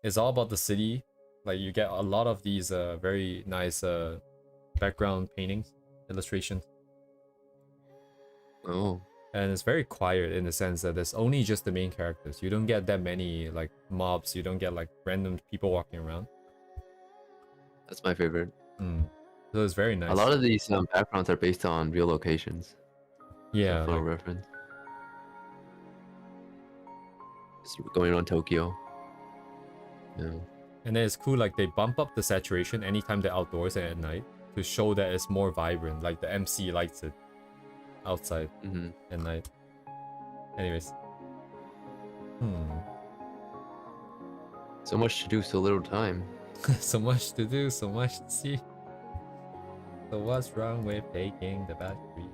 [SPEAKER 1] it's all about the city. Like you get a lot of these very nice background paintings, illustrations.
[SPEAKER 2] Oh,
[SPEAKER 1] And it's very quiet in the sense that there's only just the main characters. You don't get that many like mobs. You don't get like random people walking around.
[SPEAKER 2] that's my favorite.
[SPEAKER 1] So it's very nice.
[SPEAKER 2] A lot of these backgrounds are based on real locations.
[SPEAKER 1] Yeah,
[SPEAKER 2] For
[SPEAKER 1] like,
[SPEAKER 2] reference. Just going around Tokyo. Yeah.
[SPEAKER 1] And then it's cool, like they bump up the saturation anytime they're outdoors and at night to show that it's more vibrant, like the MC likes it outside at night. Anyways.
[SPEAKER 2] So much to do, so little time.
[SPEAKER 1] So much to do, so much to see. So what's wrong with taking the battery?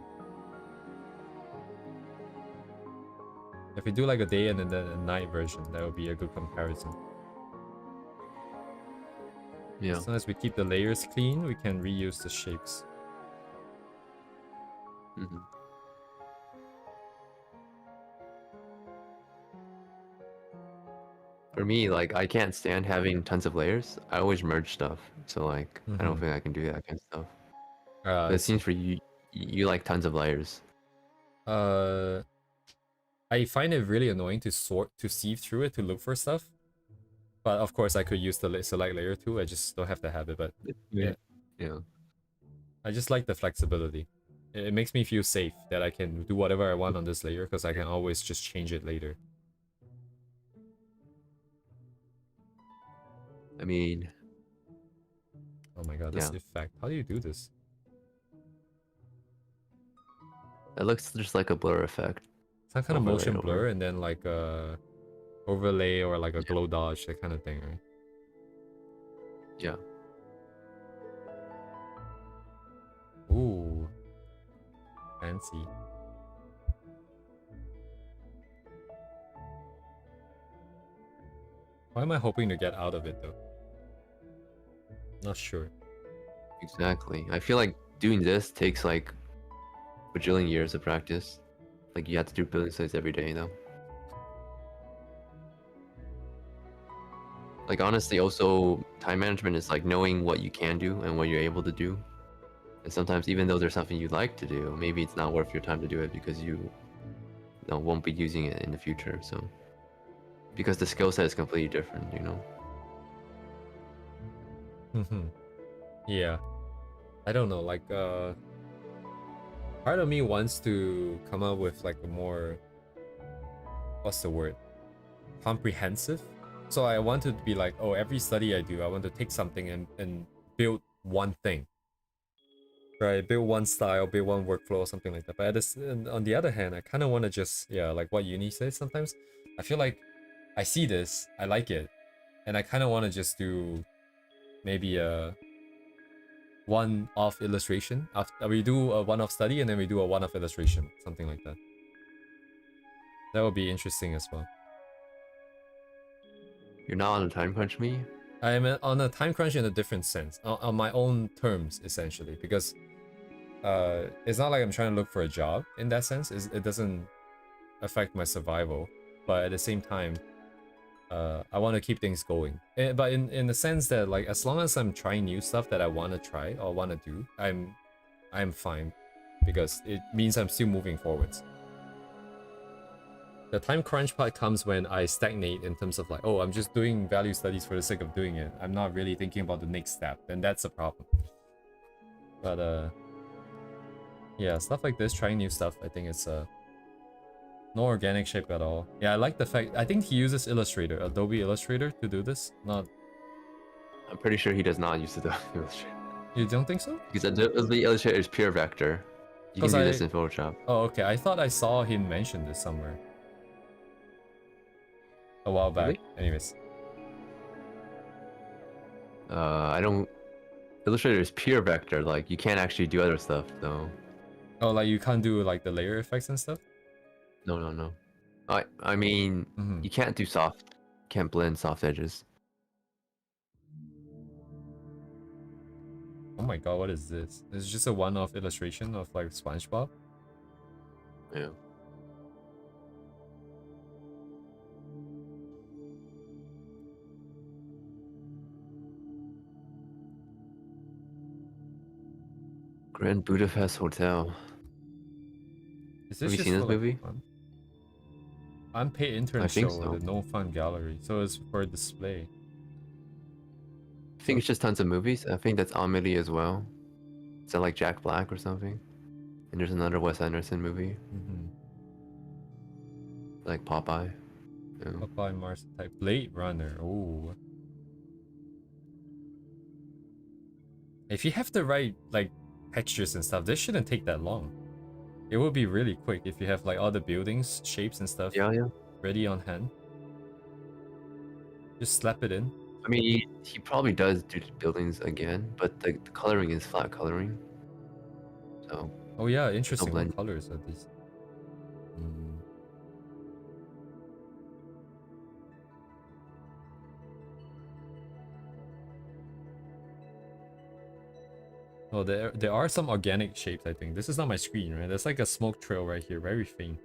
[SPEAKER 1] If we do like a day and then a night version, that would be a good comparison.
[SPEAKER 2] Yeah.
[SPEAKER 1] As long as we keep the layers clean, we can reuse the shapes.
[SPEAKER 2] For me, like, I can't stand having tons of layers. I always merge stuff. So, like, I don't think I can do that kind of stuff. But it seems for you, you like tons of layers.
[SPEAKER 1] I find it really annoying to sieve through it to look for stuff. But of course, I could use the select layer too. I just don't have the habit. But yeah. I just like the flexibility. It makes me feel safe that I can do whatever I want on this layer because I can always just change it later.
[SPEAKER 2] I mean...
[SPEAKER 1] Oh my god, this effect. How do you do this?
[SPEAKER 2] It looks just like a blur effect.
[SPEAKER 1] Some kind of motion blur and then like a overlay or like a glow dodge, that kind of thing, right?
[SPEAKER 2] Yeah.
[SPEAKER 1] Ooh. Fancy. Why am I hoping to get out of it though? Not sure.
[SPEAKER 2] Exactly. I feel like doing this takes like bajillion years of practice. Like you have to do building sites every day though. Like honestly, also time management is like knowing what you can do and what you're able to do. And sometimes even though there's something you'd like to do, maybe it's not worth your time to do it because you won't be using it in the future. So because the skill set is completely different, you know.
[SPEAKER 1] Yeah. I don't know, like part of me wants to come up with like a more, what's the word, comprehensive. So I want to be like, oh, every study I do, I want to take something and build one thing, right? Build one style, build one workflow or something like that. But on the other hand, I kind of want to just, like what Uni says sometimes, I feel like I see this, I like it, and I kind of want to just do maybe a one-off illustration. After we do a one-off study and then we do a one-off illustration, something like that. That would be interesting as well.
[SPEAKER 2] You're not on a time crunch, me?
[SPEAKER 1] I am on a time crunch in a different sense, on my own terms, essentially, because it's not like I'm trying to look for a job in that sense. It doesn't affect my survival, but at the same time, I want to keep things going. But in the sense that, like, as long as I'm trying new stuff that I want to try or want to do, I'm fine, because it means I'm still moving forwards. The time crunch part comes when I stagnate in terms of like, oh, I'm just doing value studies for the sake of doing it. I'm not really thinking about the next step, and that's a problem. But yeah, stuff like this, trying new stuff, I think it's no organic shape at all. Yeah, I like the fact, I think he uses Illustrator, Adobe Illustrator, to do this. Not...
[SPEAKER 2] I'm pretty sure he does not use Adobe Illustrator.
[SPEAKER 1] You don't think so?
[SPEAKER 2] Because Adobe Illustrator is pure vector. You can do this in Photoshop.
[SPEAKER 1] Oh, okay. I thought I saw him mention this somewhere a while back. Really? Anyways.
[SPEAKER 2] I don't... Illustrator is pure vector, like, you can't actually do other stuff, though.
[SPEAKER 1] Oh, like you can't do, like, the layer effects and stuff?
[SPEAKER 2] No. I mean, you can't do soft. You can't blend soft edges.
[SPEAKER 1] Oh my god, what is this? This is just a one-off illustration of, like, SpongeBob?
[SPEAKER 2] Yeah. Grand Budapest Hotel. Have you seen this movie?
[SPEAKER 1] Unpaid intern show with the No Fun Gallery, so it's for display.
[SPEAKER 2] I think it's just tons of movies. I think that's Amelie as well. Is that like Jack Black or something? And there's another Wes Anderson movie. Like Popeye.
[SPEAKER 1] Yeah. Popeye, Mars type. Blade Runner. Ooh. If you have the right like textures and stuff, this shouldn't take that long. It will be really quick if you have like all the buildings, shapes and stuff
[SPEAKER 2] Yeah, yeah.
[SPEAKER 1] ready on hand. Just slap it in.
[SPEAKER 2] I mean, he probably does do the buildings again, but the coloring is flat coloring. So
[SPEAKER 1] Oh yeah, interesting.
[SPEAKER 2] blend.
[SPEAKER 1] What colors are these? Hmm. Oh, there are some organic shapes, I think. This is not my screen, right? There's like a smoke trail right here, very faint.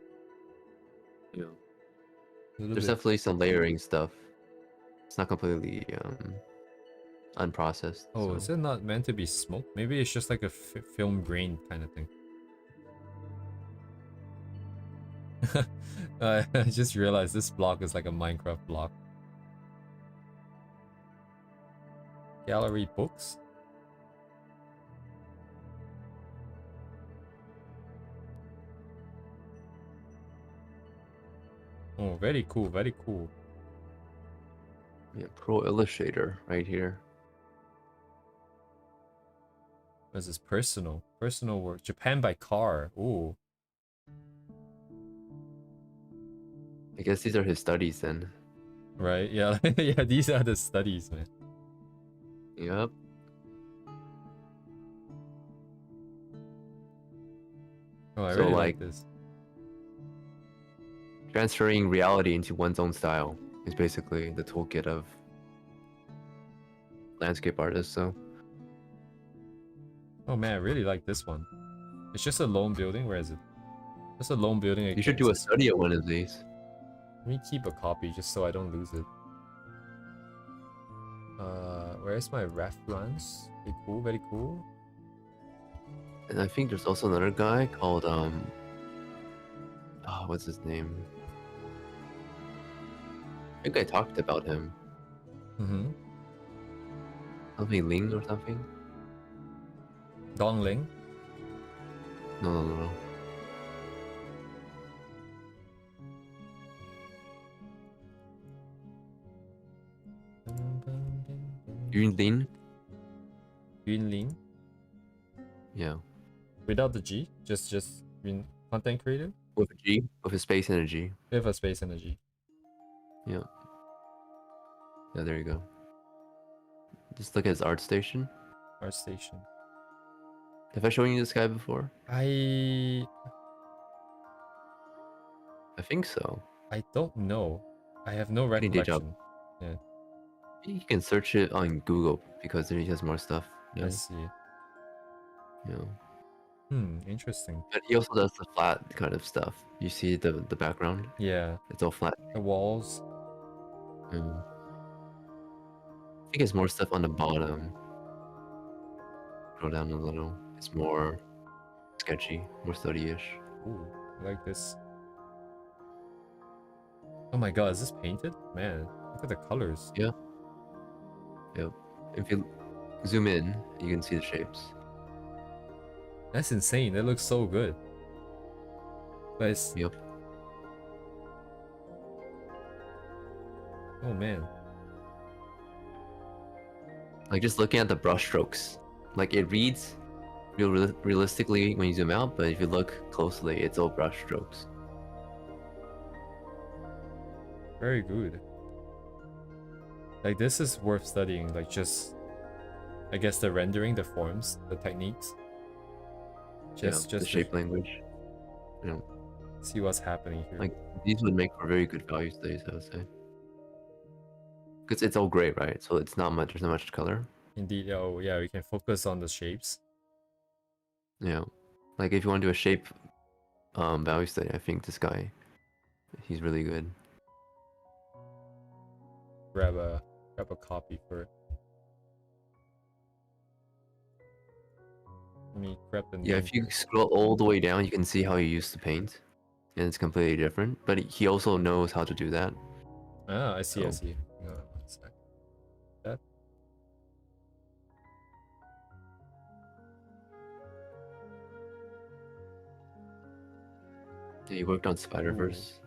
[SPEAKER 2] Yeah.
[SPEAKER 1] A little
[SPEAKER 2] There's
[SPEAKER 1] bit.
[SPEAKER 2] definitely some layering stuff. It's not completely unprocessed.
[SPEAKER 1] Oh,
[SPEAKER 2] so.
[SPEAKER 1] is it not meant to be smoke? Maybe it's just like a film grain kind of thing. I just realized this block is like a Minecraft block. Gallery books? Oh, very cool, very cool.
[SPEAKER 2] Yeah, Pro Illustrator right here.
[SPEAKER 1] This is personal. Personal work. Japan by car. Ooh.
[SPEAKER 2] I guess these are his studies then.
[SPEAKER 1] Right, yeah. Yeah, these are the studies, man.
[SPEAKER 2] Yep.
[SPEAKER 1] Oh, I
[SPEAKER 2] So,
[SPEAKER 1] really
[SPEAKER 2] like,
[SPEAKER 1] like this.
[SPEAKER 2] transferring reality into one's own style is basically the toolkit of landscape artists. So
[SPEAKER 1] Oh man, I really like this one. It's just a lone building. Where is it? Just a lone building.
[SPEAKER 2] you should do a study of one of these.
[SPEAKER 1] Let me keep a copy just so I don't lose it. Where's my reference? Very cool, very cool.
[SPEAKER 2] And I think there's also another guy called what's his name? I think I talked about him.
[SPEAKER 1] Mm-hmm.
[SPEAKER 2] Something Ling or something?
[SPEAKER 1] Dongling.
[SPEAKER 2] No. Yun Lin?
[SPEAKER 1] Yunlin.
[SPEAKER 2] Yeah.
[SPEAKER 1] Without the G. Just Yun content creator.
[SPEAKER 2] With a G, with a space and a G.
[SPEAKER 1] With a space energy.
[SPEAKER 2] Yeah. Yeah, there you go. Just look at his art station.
[SPEAKER 1] Art station.
[SPEAKER 2] Have I shown you this guy before?
[SPEAKER 1] I
[SPEAKER 2] think so.
[SPEAKER 1] don't know. I have no
[SPEAKER 2] Any day job.
[SPEAKER 1] recollection. Yeah,
[SPEAKER 2] You can search it on Google because he has more stuff.
[SPEAKER 1] I see.
[SPEAKER 2] Yeah.
[SPEAKER 1] Interesting.
[SPEAKER 2] But he also does the flat kind of stuff. You see the background?
[SPEAKER 1] Yeah,
[SPEAKER 2] It's all flat.
[SPEAKER 1] the walls.
[SPEAKER 2] I think it's more stuff on the bottom. Scroll down a little. It's more sketchy, more study-ish.
[SPEAKER 1] Ooh, I like this. Oh my god, is this painted? Man, look at the colors.
[SPEAKER 2] Yeah. Yep. If you zoom in, you can see the shapes.
[SPEAKER 1] That's insane. That looks so good. Nice.
[SPEAKER 2] Yep.
[SPEAKER 1] Oh man.
[SPEAKER 2] Like just looking at the brush strokes, like it reads realistically when you zoom out, but if you look closely, it's all brush strokes.
[SPEAKER 1] Very good. Like this is worth studying. Like just, I guess the rendering, the forms, the techniques. Just
[SPEAKER 2] the shape language. You know,
[SPEAKER 1] see what's happening here.
[SPEAKER 2] like these would make for very good value studies, I would say. Because it's all gray, right? So it's not much. There's not much color.
[SPEAKER 1] Indeed. Oh yeah, we can focus on the shapes.
[SPEAKER 2] Yeah, like if you want to do a shape value study, I think this guy, he's really good.
[SPEAKER 1] Grab a copy for it. Let me grab the
[SPEAKER 2] Yeah,
[SPEAKER 1] name
[SPEAKER 2] if you
[SPEAKER 1] here.
[SPEAKER 2] scroll all the way down, you can see how he used to paint, and it's completely different. But he also knows how to do that.
[SPEAKER 1] Ah, I see. I
[SPEAKER 2] So-
[SPEAKER 1] see. Hang on 1 sec. That.
[SPEAKER 2] Yeah, he worked on Spider-Verse.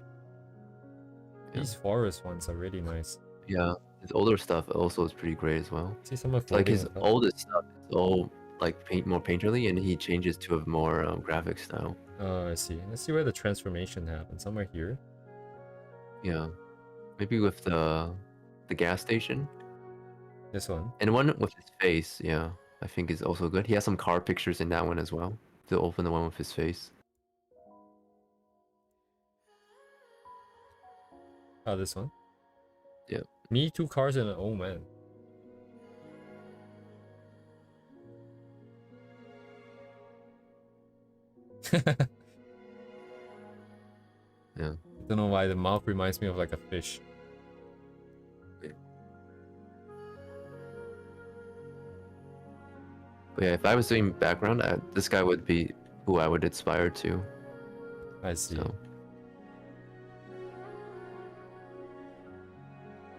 [SPEAKER 2] Yeah.
[SPEAKER 1] These forest ones are really nice.
[SPEAKER 2] Yeah, his older stuff also is pretty great as well.
[SPEAKER 1] See some of
[SPEAKER 2] Like his oldest stuff all like more painterly, and he changes to a more graphic style.
[SPEAKER 1] Oh, I see. Let's see where the transformation happens. Somewhere here.
[SPEAKER 2] Yeah, maybe with the gas station.
[SPEAKER 1] This one.
[SPEAKER 2] And one with his face, yeah, I think is also good. He has some car pictures in that one as well. To open the one with his face.
[SPEAKER 1] Oh, this one.
[SPEAKER 2] Yeah.
[SPEAKER 1] Me, 2 cars, and an old man.
[SPEAKER 2] Yeah.
[SPEAKER 1] Don't know why the mouth reminds me of like a fish.
[SPEAKER 2] But yeah, if I was doing background, this guy would be who I would aspire to.
[SPEAKER 1] I see.
[SPEAKER 2] So.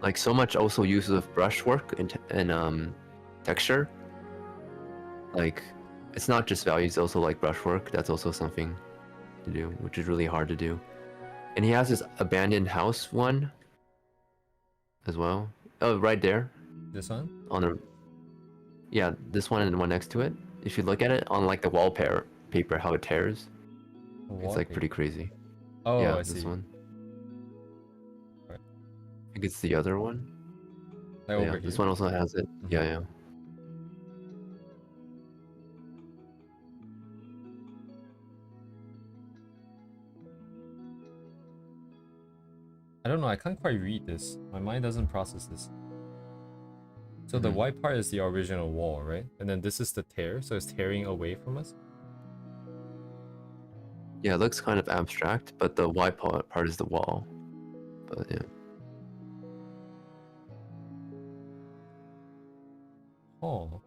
[SPEAKER 2] Like so much also use of brushwork and texture. Like it's not just values, also like brushwork. That's also something to do, which is really hard to do. And he has this abandoned house one as well. Oh, right there.
[SPEAKER 1] This one?
[SPEAKER 2] On a yeah, this one and the one next to it. If you look at it on like the wallpaper how it tears, it's like pretty crazy.
[SPEAKER 1] Oh,
[SPEAKER 2] yeah,
[SPEAKER 1] I
[SPEAKER 2] this
[SPEAKER 1] see.
[SPEAKER 2] one.
[SPEAKER 1] Right.
[SPEAKER 2] I think it's the other one.
[SPEAKER 1] Like
[SPEAKER 2] Yeah,
[SPEAKER 1] over
[SPEAKER 2] this
[SPEAKER 1] here.
[SPEAKER 2] one also has it.
[SPEAKER 1] Mhm.
[SPEAKER 2] Yeah, yeah.
[SPEAKER 1] I don't know. I can't quite read this. My mind doesn't process this. So the white part is the original wall, right? And then this is the tear, so it's tearing away from us.
[SPEAKER 2] Yeah, it looks kind of abstract, but the white part is the wall. But yeah.
[SPEAKER 1] Oh.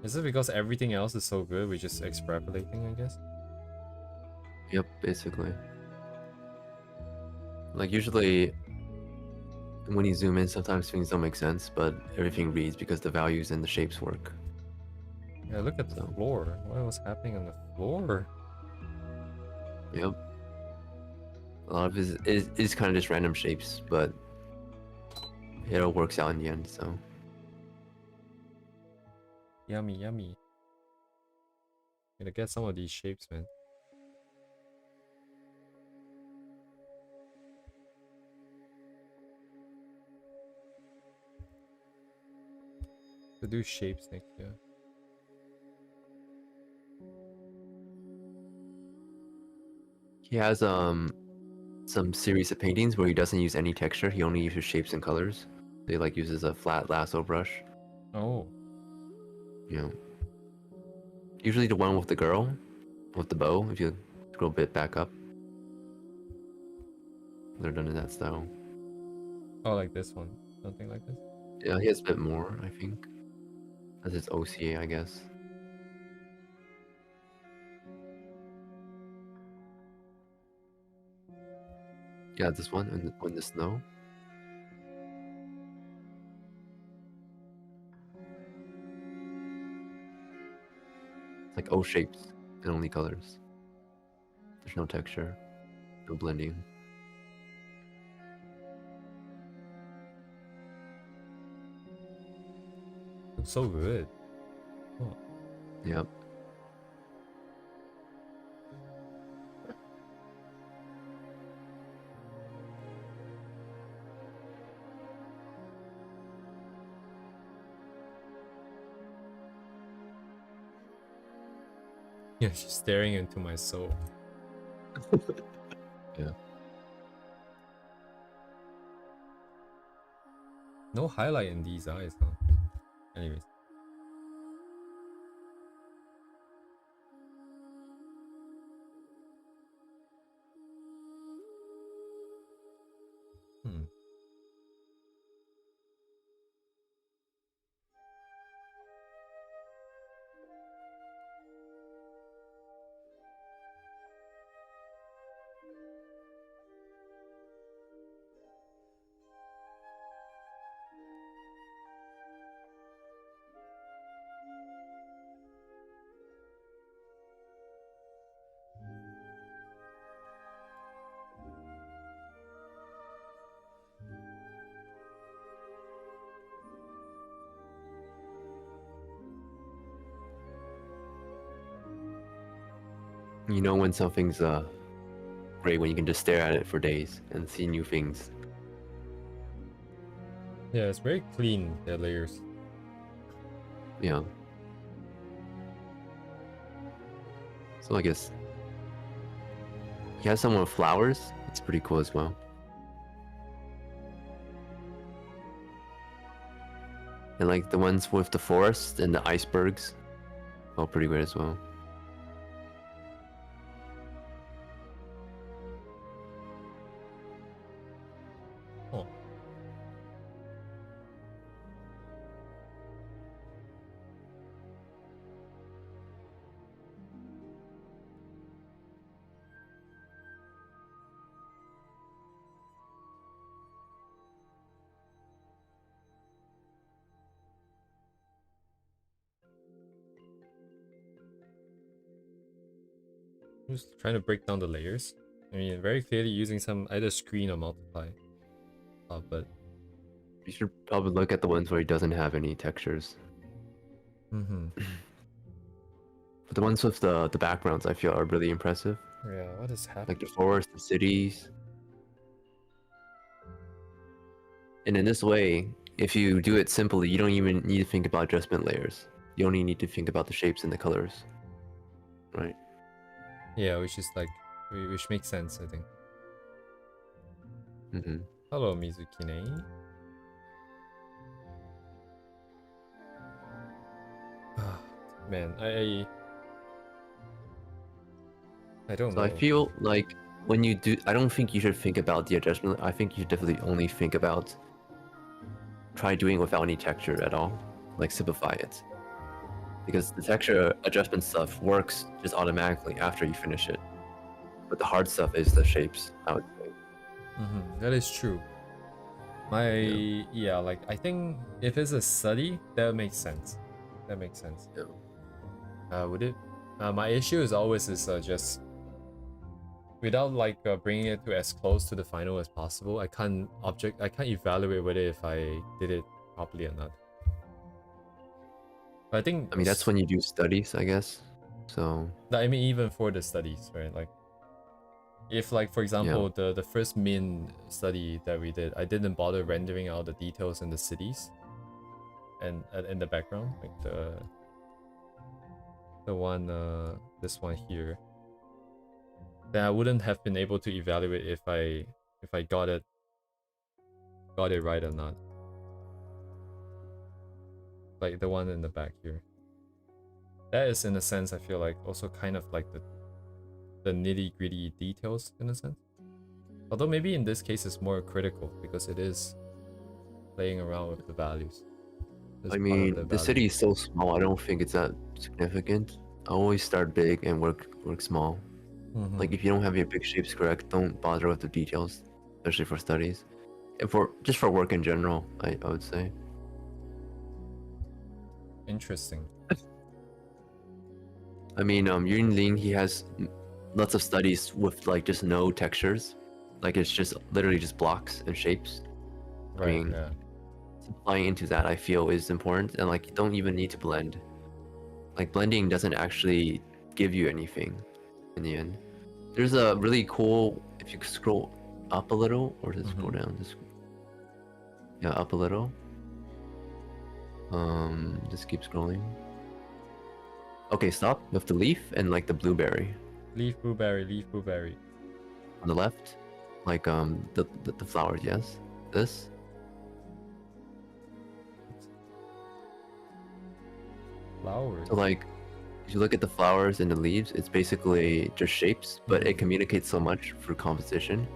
[SPEAKER 1] Is it because everything else is so good, we're just extrapolating, I guess?
[SPEAKER 2] Yep, basically. Like usually when you zoom in, sometimes things don't make sense, but everything reads because the values and the shapes work.
[SPEAKER 1] Yeah, look at the floor. What was happening on the floor?
[SPEAKER 2] Yep. A lot of it is kind of just random shapes, but it all works out in the end, so.
[SPEAKER 1] Yummy, yummy. Gonna get some of these shapes, man. To do shapes next year.
[SPEAKER 2] He has some series of paintings where he doesn't use any texture, he only uses shapes and colors. He like uses a flat lasso brush.
[SPEAKER 1] Oh.
[SPEAKER 2] You know. Usually the one with the girl, with the bow, if you scroll a bit back up. They're done in that style.
[SPEAKER 1] Oh, like this one. Something like this?
[SPEAKER 2] Yeah, he has a bit more, I think. That's his OCA, I guess. Yeah, this one, in the snow. It's like O shapes and only colors. There's no texture, no blending.
[SPEAKER 1] Looks so good. Oh.
[SPEAKER 2] Yep.
[SPEAKER 1] Yeah, she's staring into my soul.
[SPEAKER 2] Yeah.
[SPEAKER 1] No highlight in these eyes, huh? Anyways. Hmm.
[SPEAKER 2] You know when something's great when you can just stare at it for days and see new things.
[SPEAKER 1] Yeah, it's very clean, the layers.
[SPEAKER 2] Yeah. So I guess he has some with flowers. It's pretty cool as well. And like the ones with the forest and the icebergs, all pretty great as well.
[SPEAKER 1] Oh. Just trying to break down the layers. I mean, very clearly using some either screen or multiply. But
[SPEAKER 2] You should probably look at the ones where he doesn't have any textures. But the ones with the backgrounds I feel are really impressive.
[SPEAKER 1] yeah, what is happening?
[SPEAKER 2] Like the forest, the cities. And in this way, if you do it simply, you don't even need to think about adjustment layers. You only need to think about the shapes and the colors. Right?
[SPEAKER 1] Yeah, which is like, which makes sense, I think.
[SPEAKER 2] Mm-hmm.
[SPEAKER 1] Hello, Mizukine. Man, I don't know.
[SPEAKER 2] So I feel like when you do, I don't think you should think about the adjustment. I think you definitely only think about try doing it without any texture at all. Like simplify it. Because the texture adjustment stuff works just automatically after you finish it. But the hard stuff is the shapes, I would say.
[SPEAKER 1] That is true. Yeah, like I think if it's a study, that makes sense. That makes sense.
[SPEAKER 2] Yeah.
[SPEAKER 1] Would it? My issue is always just without like bringing it to as close to the final as possible. I can't evaluate whether if I did it properly or not. But I think
[SPEAKER 2] I mean, that's when you do studies, I guess. So
[SPEAKER 1] I mean, even for the studies, right? Like, if like for example, the first min study that we did, I didn't bother rendering out the details in the cities and in the background, like the one this one here. Then I wouldn't have been able to evaluate if I got it right or not. Like the one in the back here. That is, in a sense, I feel like also kind of like the nitty-gritty details in a sense. Although maybe in this case it's more critical because it is playing around with the values.
[SPEAKER 2] I mean, the city is so small. I don't think it's that significant. I always start big and work small. Like if you don't have your big shapes correct, don't bother with the details, especially for studies, and just for work in general. I would say.
[SPEAKER 1] Interesting.
[SPEAKER 2] I mean, Yun Lin, he has lots of studies with like just no textures, like it's just literally just blocks and shapes.
[SPEAKER 1] Right.
[SPEAKER 2] I mean,
[SPEAKER 1] yeah.
[SPEAKER 2] applying into that I feel is important, and like you don't even need to blend. Like blending doesn't actually give you anything in the end. There's a really cool, if you scroll up a little or just scroll down, yeah, up a little. Just keep scrolling. Okay, stop with the leaf and like the blueberry.
[SPEAKER 1] Leaf blueberry.
[SPEAKER 2] On the left, like the flowers, yes. This.
[SPEAKER 1] Flowers.
[SPEAKER 2] So like, if you look at the flowers and the leaves, it's basically just shapes, but it communicates so much through composition.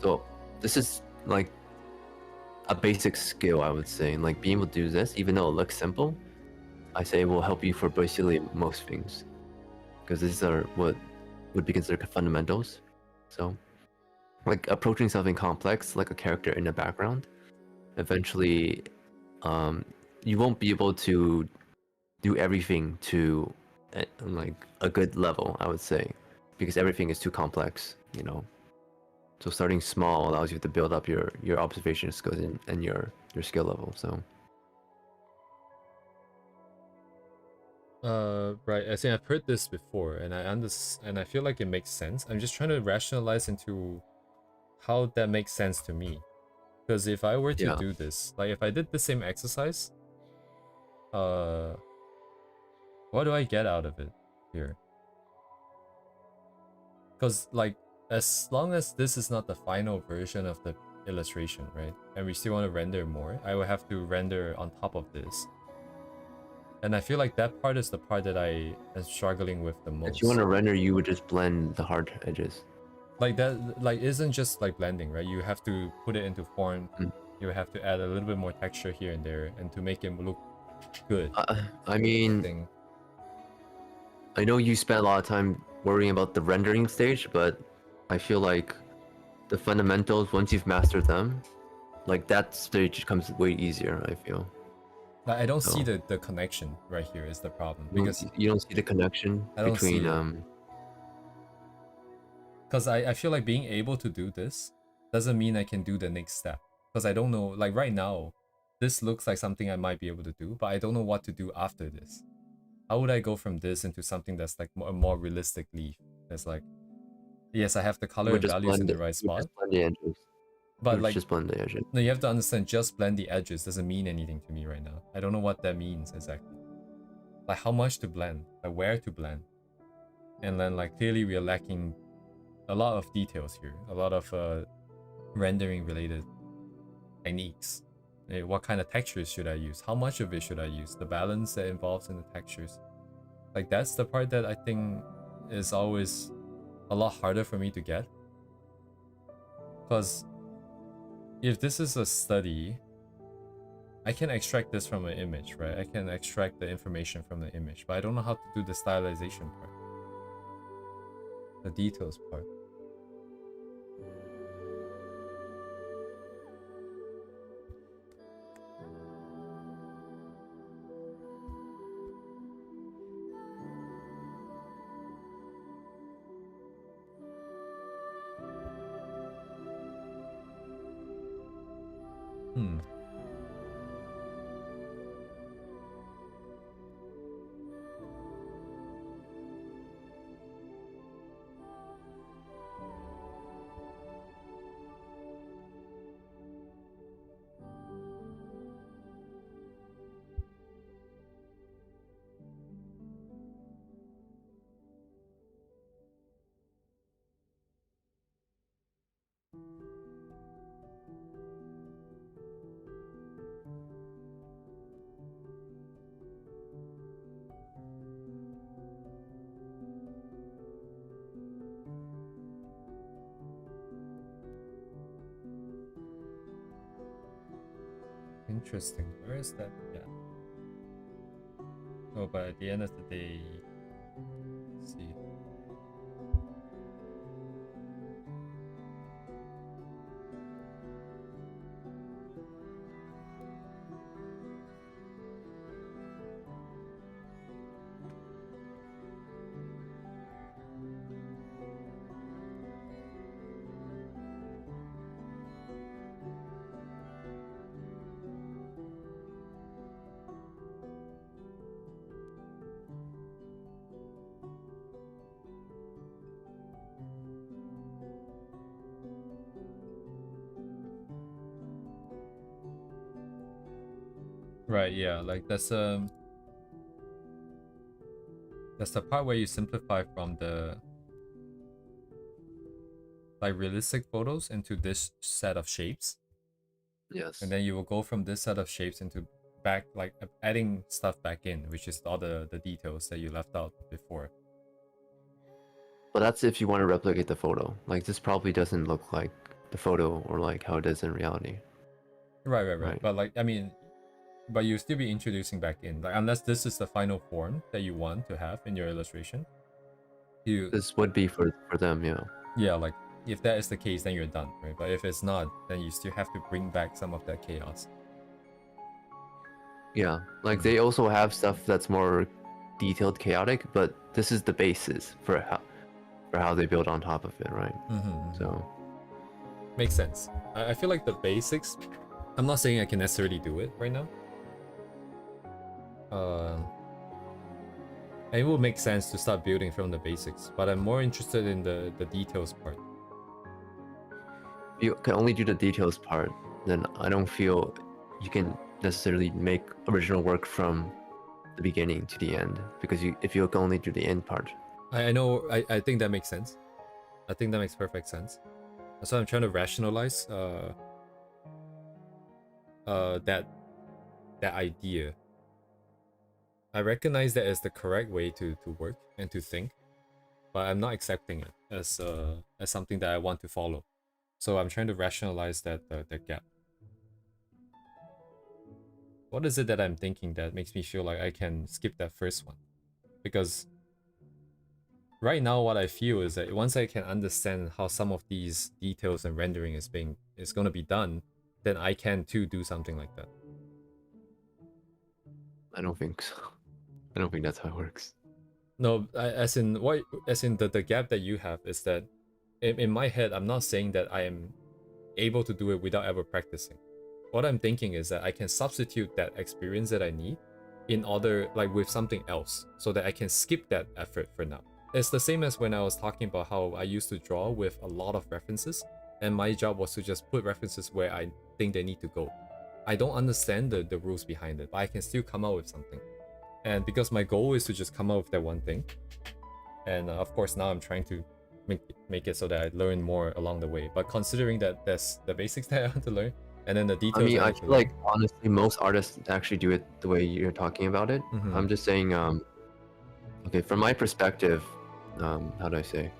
[SPEAKER 2] So this is like a basic skill, I would say. And like being able to do this, even though it looks simple, I say it will help you for basically most things, because these are what would be considered fundamentals. So like approaching something complex, like a character in the background, eventually you won't be able to do everything to like a good level, I would say, because everything is too complex, you know. So starting small allows you to build up your observation skills and your skill level. So
[SPEAKER 1] Right. I think I've heard this before, and I feel like it makes sense. I'm just trying to rationalize into how that makes sense to me. Because if I were to
[SPEAKER 2] Yeah.
[SPEAKER 1] do this, like if I did the same exercise, what do I get out of it here? Because like, as long as this is not the final version of the illustration, right? And we still want to render more, I will have to render on top of this. And I feel like that part is the part that I am struggling with the most.
[SPEAKER 2] If you want to render, you would just blend the hard edges.
[SPEAKER 1] Like that, like isn't just like blending, right? You have to put it into form.
[SPEAKER 2] Mm.
[SPEAKER 1] You have to add a little bit more texture here and there, and to make it look good.
[SPEAKER 2] I mean,
[SPEAKER 1] Thing.
[SPEAKER 2] I know you spent a lot of time worrying about the rendering stage, but I feel like the fundamentals, once you've mastered them, like that stage comes way easier, I feel.
[SPEAKER 1] Like, I don't see
[SPEAKER 2] So-
[SPEAKER 1] the connection right here is the problem,
[SPEAKER 2] You don't-
[SPEAKER 1] because
[SPEAKER 2] you don't see the connection
[SPEAKER 1] I don't see
[SPEAKER 2] between
[SPEAKER 1] it. Because I feel like being able to do this doesn't mean I can do the next step. Because I don't know, like right now, this looks like something I might be able to do, but I don't know what to do after this. How would I go from this into something that's like a more realistic leaf? That's like, yes, I have the
[SPEAKER 2] you
[SPEAKER 1] color
[SPEAKER 2] would
[SPEAKER 1] and
[SPEAKER 2] just
[SPEAKER 1] values in
[SPEAKER 2] blend
[SPEAKER 1] the
[SPEAKER 2] it.
[SPEAKER 1] right
[SPEAKER 2] You would
[SPEAKER 1] spot,
[SPEAKER 2] just blend the edges. You
[SPEAKER 1] but
[SPEAKER 2] would
[SPEAKER 1] like,
[SPEAKER 2] just blend the edges.
[SPEAKER 1] no, you have to understand, just blend the edges doesn't mean anything to me right now. I don't know what that means exactly. Like how much to blend, like where to blend. And then like clearly we are lacking a lot of details here, a lot of rendering related techniques. What kind of textures should I use? How much of it should I use? The balance that involves in the textures. Like that's the part that I think is always a lot harder for me to get. Because if this is a study, I can extract this from an image, right? I can extract the information from the image, but I don't know how to do the stylization part. The details part. Hmm. Interesting. Where is that? Yeah. Oh, but at the end of the day, let's see. Right, yeah, like that's the part where you simplify from the like realistic photos into this set of shapes,
[SPEAKER 2] Yes.
[SPEAKER 1] and then you will go from this set of shapes into back, like adding stuff back in, which is all the details that you left out before.
[SPEAKER 2] But that's if you want to replicate the photo. Like this probably doesn't look like the photo or like how it is in reality.
[SPEAKER 1] Right. But like, I mean, but you still be introducing back in, like unless this is the final form that you want to have in your illustration.
[SPEAKER 2] This would be for them, yeah.
[SPEAKER 1] Yeah, like if that is the case, then you're done, right? But if it's not, then you still have to bring back some of that chaos.
[SPEAKER 2] Yeah, like they also have stuff that's more detailed, chaotic, but this is the basis for how they build on top of it, right? So
[SPEAKER 1] makes sense. I feel like the basics. I'm not saying I can necessarily do it right now. And it will make sense to start building from the basics, but I'm more interested in the details part.
[SPEAKER 2] If you can only do the details part, then I don't feel you can necessarily make original work from the beginning to the end, because if you can only do the end part.
[SPEAKER 1] I know, I think that makes sense. I think that makes perfect sense. So I'm trying to rationalize that idea. I recognize that as the correct way to work and to think, but I'm not accepting it as something that I want to follow. So I'm trying to rationalize that gap. What is it that I'm thinking that makes me feel like I can skip that first one? Because right now what I feel is that once I can understand how some of these details and rendering is going to be done, then I can too do something like that.
[SPEAKER 2] I don't think so. I don't think that's how it works.
[SPEAKER 1] No, as in the gap that you have is that in my head, I'm not saying that I am able to do it without ever practicing. What I'm thinking is that I can substitute that experience that I need in order, like, with something else, so that I can skip that effort for now. It's the same as when I was talking about how I used to draw with a lot of references, and my job was to just put references where I think they need to go. I don't understand the rules behind it, but I can still come out with something. And because my goal is to just come out with that one thing, and of course now I'm trying to make it so that I learn more along the way. But considering that there's the basics that I want to learn, and then the details.
[SPEAKER 2] I mean, I feel like honestly most artists actually do it the way you're talking about it. I'm just saying, okay, from my perspective, how do I say?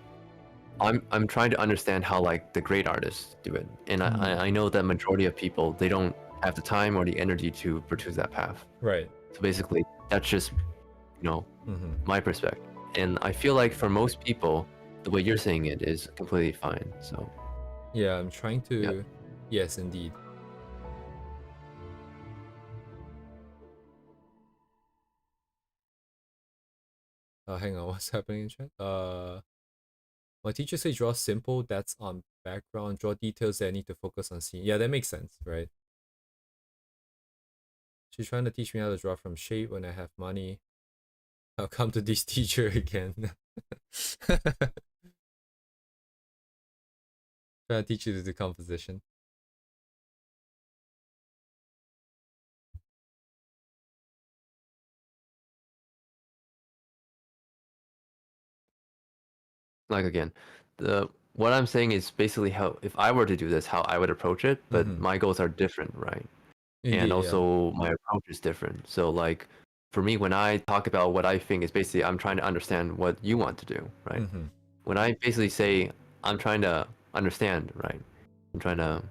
[SPEAKER 2] I'm trying to understand how like the great artists do it, and I know that majority of people, they don't have the time or the energy to pursue that path.
[SPEAKER 1] Right.
[SPEAKER 2] So basically, that's just, my perspective. And I feel like for most people, the way you're saying it is completely fine. So
[SPEAKER 1] yeah, I'm trying to.
[SPEAKER 2] Yep.
[SPEAKER 1] Yes, indeed. Hang on, what's happening in chat? My teacher say draw simple, that's on background, draw details that I need to focus on seeing. Yeah, that makes sense, right? She's trying to teach me how to draw from shape when I have money. I'll come to this teacher again. Trying to teach you to do composition.
[SPEAKER 2] like again, what I'm saying is basically how, if I were to do this, how I would approach it, but my goals are different, right?
[SPEAKER 1] Indeed,
[SPEAKER 2] and
[SPEAKER 1] yeah.
[SPEAKER 2] also my approach is different. So like for me, when I talk about what I think is basically, I'm trying to understand what you want to do, right? When I basically say I'm trying to understand, right? I'm trying to.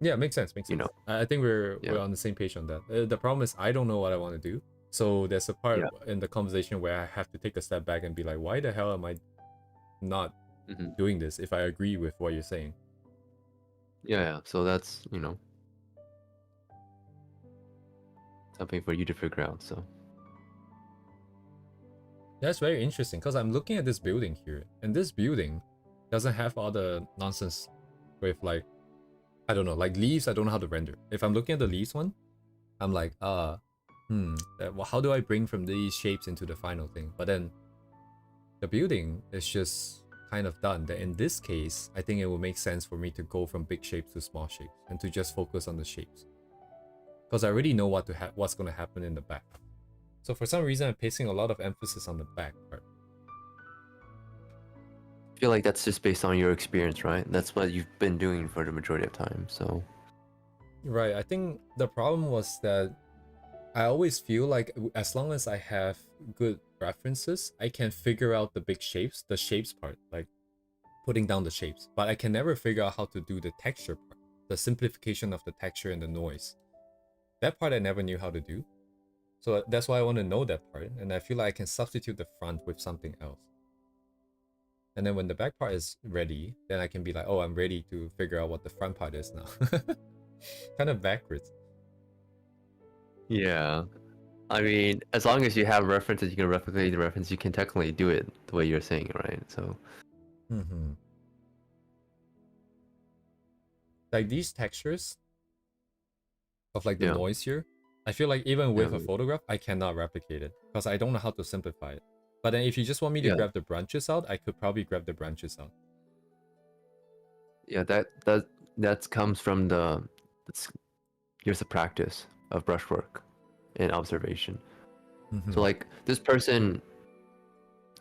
[SPEAKER 1] Yeah, makes sense. Makes sense. I think we're on the same page on that. The problem is I don't know what I want to do. So there's a part in the conversation where I have to take a step back and be like, why the hell am I not doing this if I agree with what you're saying?
[SPEAKER 2] Yeah. So that's, something for you to figure out. So
[SPEAKER 1] that's very interesting because I'm looking at this building here, and this building doesn't have all the nonsense with, like, I don't know, like leaves. I don't know how to render. If I'm looking at the leaves one, I'm like, well, how do I bring from these shapes into the final thing? But then the building is just kind of done. That in this case, I think it will make sense for me to go from big shapes to small shapes and to just focus on the shapes, because I already know what's going to happen in the back. So for some reason, I'm placing a lot of emphasis on the back part.
[SPEAKER 2] I feel like that's just based on your experience, right? That's what you've been doing for the majority of time. So
[SPEAKER 1] right, I think the problem was that I always feel like as long as I have good references, I can figure out the big shapes, the shapes part, like putting down the shapes. But I can never figure out how to do the texture part, the simplification of the texture and the noise. That part I never knew how to do. So that's why I want to know that part. And I feel like I can substitute the front with something else. And then when the back part is ready, then I can be like, oh, I'm ready to figure out what the front part is now. Kind of backwards.
[SPEAKER 2] yeah, I mean, as long as you have references, you can replicate the reference, you can technically do it the way you're saying it, right? So
[SPEAKER 1] like these textures of like the noise here, I feel like even with
[SPEAKER 2] Yeah,
[SPEAKER 1] a photograph, I cannot replicate it because I don't know how to simplify it. But then if you just want me to
[SPEAKER 2] yeah,
[SPEAKER 1] grab the branches out, I could probably grab the branches out.
[SPEAKER 2] yeah. That comes from it's, here's the practice of brushwork and observation. So like this person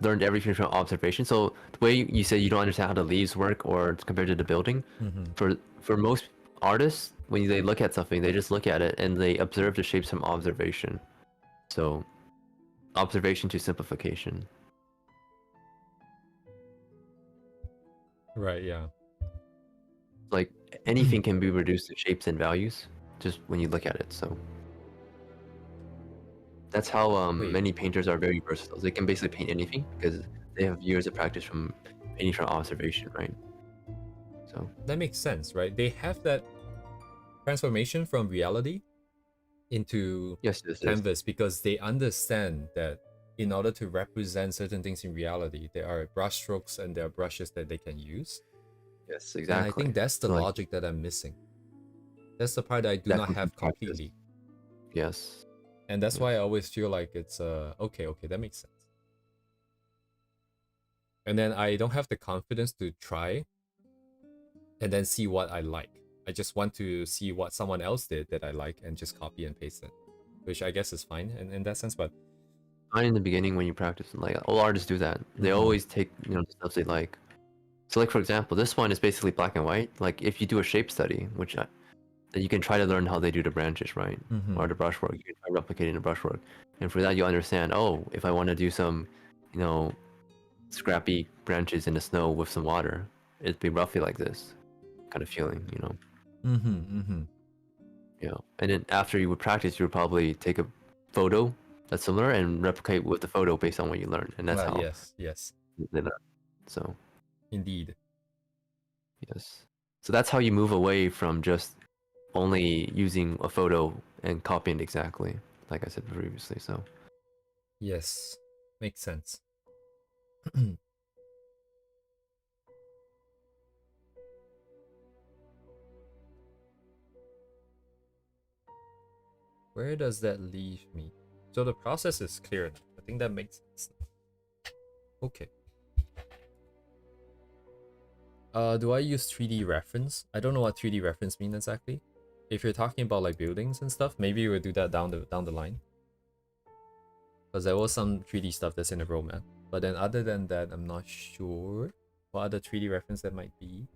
[SPEAKER 2] learned everything from observation. So the way you say you don't understand how the leaves work or compared to the building, for most artists, when they look at something, they just look at it and they observe the shapes from observation. So observation to simplification.
[SPEAKER 1] Right, yeah.
[SPEAKER 2] Like anything can be reduced to shapes and values just when you look at it. So that's how
[SPEAKER 1] Wait.
[SPEAKER 2] many painters are very versatile. They can basically paint anything because they have years of practice from painting from observation, right? So
[SPEAKER 1] That makes sense, right? They have that transformation from reality into
[SPEAKER 2] yes, yes, yes,
[SPEAKER 1] canvas because they understand that in order to represent certain things in reality, there are brushstrokes and there are brushes that they can use.
[SPEAKER 2] yes,
[SPEAKER 1] And I
[SPEAKER 2] exactly.
[SPEAKER 1] think that's the
[SPEAKER 2] So like
[SPEAKER 1] logic that I'm missing. That's the part I do
[SPEAKER 2] that
[SPEAKER 1] not
[SPEAKER 2] comes from
[SPEAKER 1] have
[SPEAKER 2] practice.
[SPEAKER 1] completely.
[SPEAKER 2] Yes,
[SPEAKER 1] And that's
[SPEAKER 2] yes,
[SPEAKER 1] why I always feel like it's okay, that makes sense. And then I don't have the confidence to try and then see what I like. I just want to see what someone else did that I like and just copy and paste it, which I guess is fine in that sense. But
[SPEAKER 2] fine in the beginning when you practice. Like all artists do that. They always take the stuff they like. So like for example, this one is basically black and white. Like if you do a shape study, then you can try to learn how they do the branches, right? Or the brushwork. You can try replicating the brushwork, and for that you understand. Oh, if I want to do some, you know, scrappy branches in the snow with some water, it'd be roughly like this kind of feeling, you know. You know, and then after you would practice, you would probably take a photo that's similar and replicate with the photo based on what you learned, and that's how
[SPEAKER 1] yes,
[SPEAKER 2] they learn. So
[SPEAKER 1] indeed.
[SPEAKER 2] yes, so that's how you move away from just only using a photo and copying it exactly, like I said previously. So
[SPEAKER 1] Yes, makes sense. Where does that leave me? So the process is clear now. I think that makes sense. Okay. Do I use 3D reference? I don't know what 3D reference means exactly. If you're talking about like buildings and stuff, maybe we'll do that down the line. Because there was some 3D stuff that's in the roadmap. But then other than that, I'm not sure what other 3D reference that might be.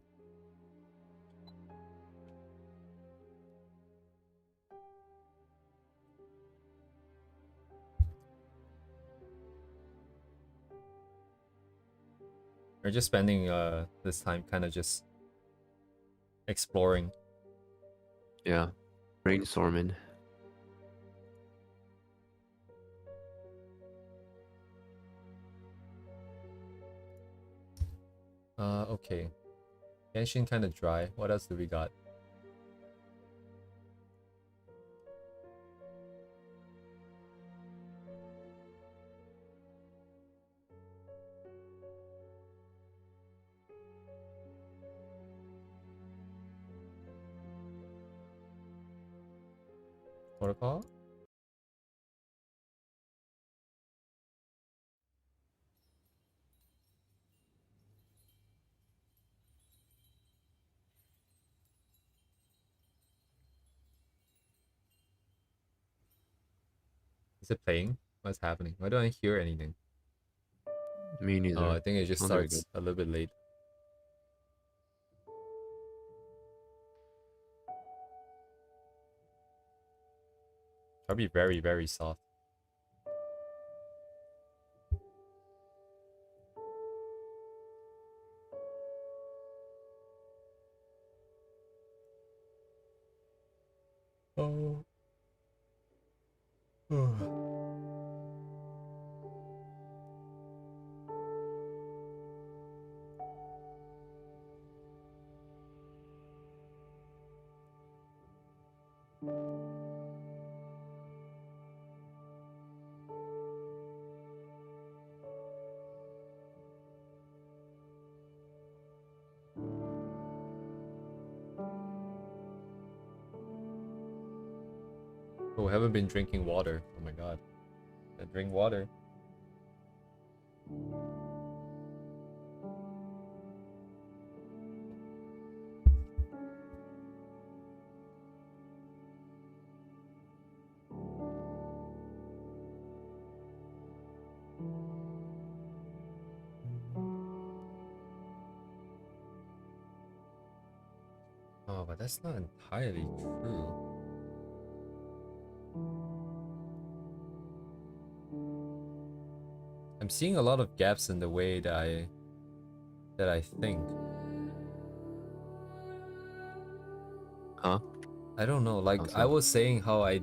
[SPEAKER 1] We're just spending this time kind of just exploring.
[SPEAKER 2] yeah, brainstorming.
[SPEAKER 1] Okay. Genshin kind of dry. What else do we got? Protocol? Is it playing? What's happening? Why don't I hear anything?
[SPEAKER 2] Me
[SPEAKER 1] Oh,
[SPEAKER 2] neither.
[SPEAKER 1] I think it just
[SPEAKER 2] Oh, there we go.
[SPEAKER 1] starts a little bit late. Probably very, very soft. Oh. Oh, I haven't been drinking water. Oh my god. I drink water. Oh, but that's not entirely true. I'm seeing a lot of gaps in the way that I think.
[SPEAKER 2] Huh?
[SPEAKER 1] I don't know. Like I
[SPEAKER 2] Also,
[SPEAKER 1] was saying how I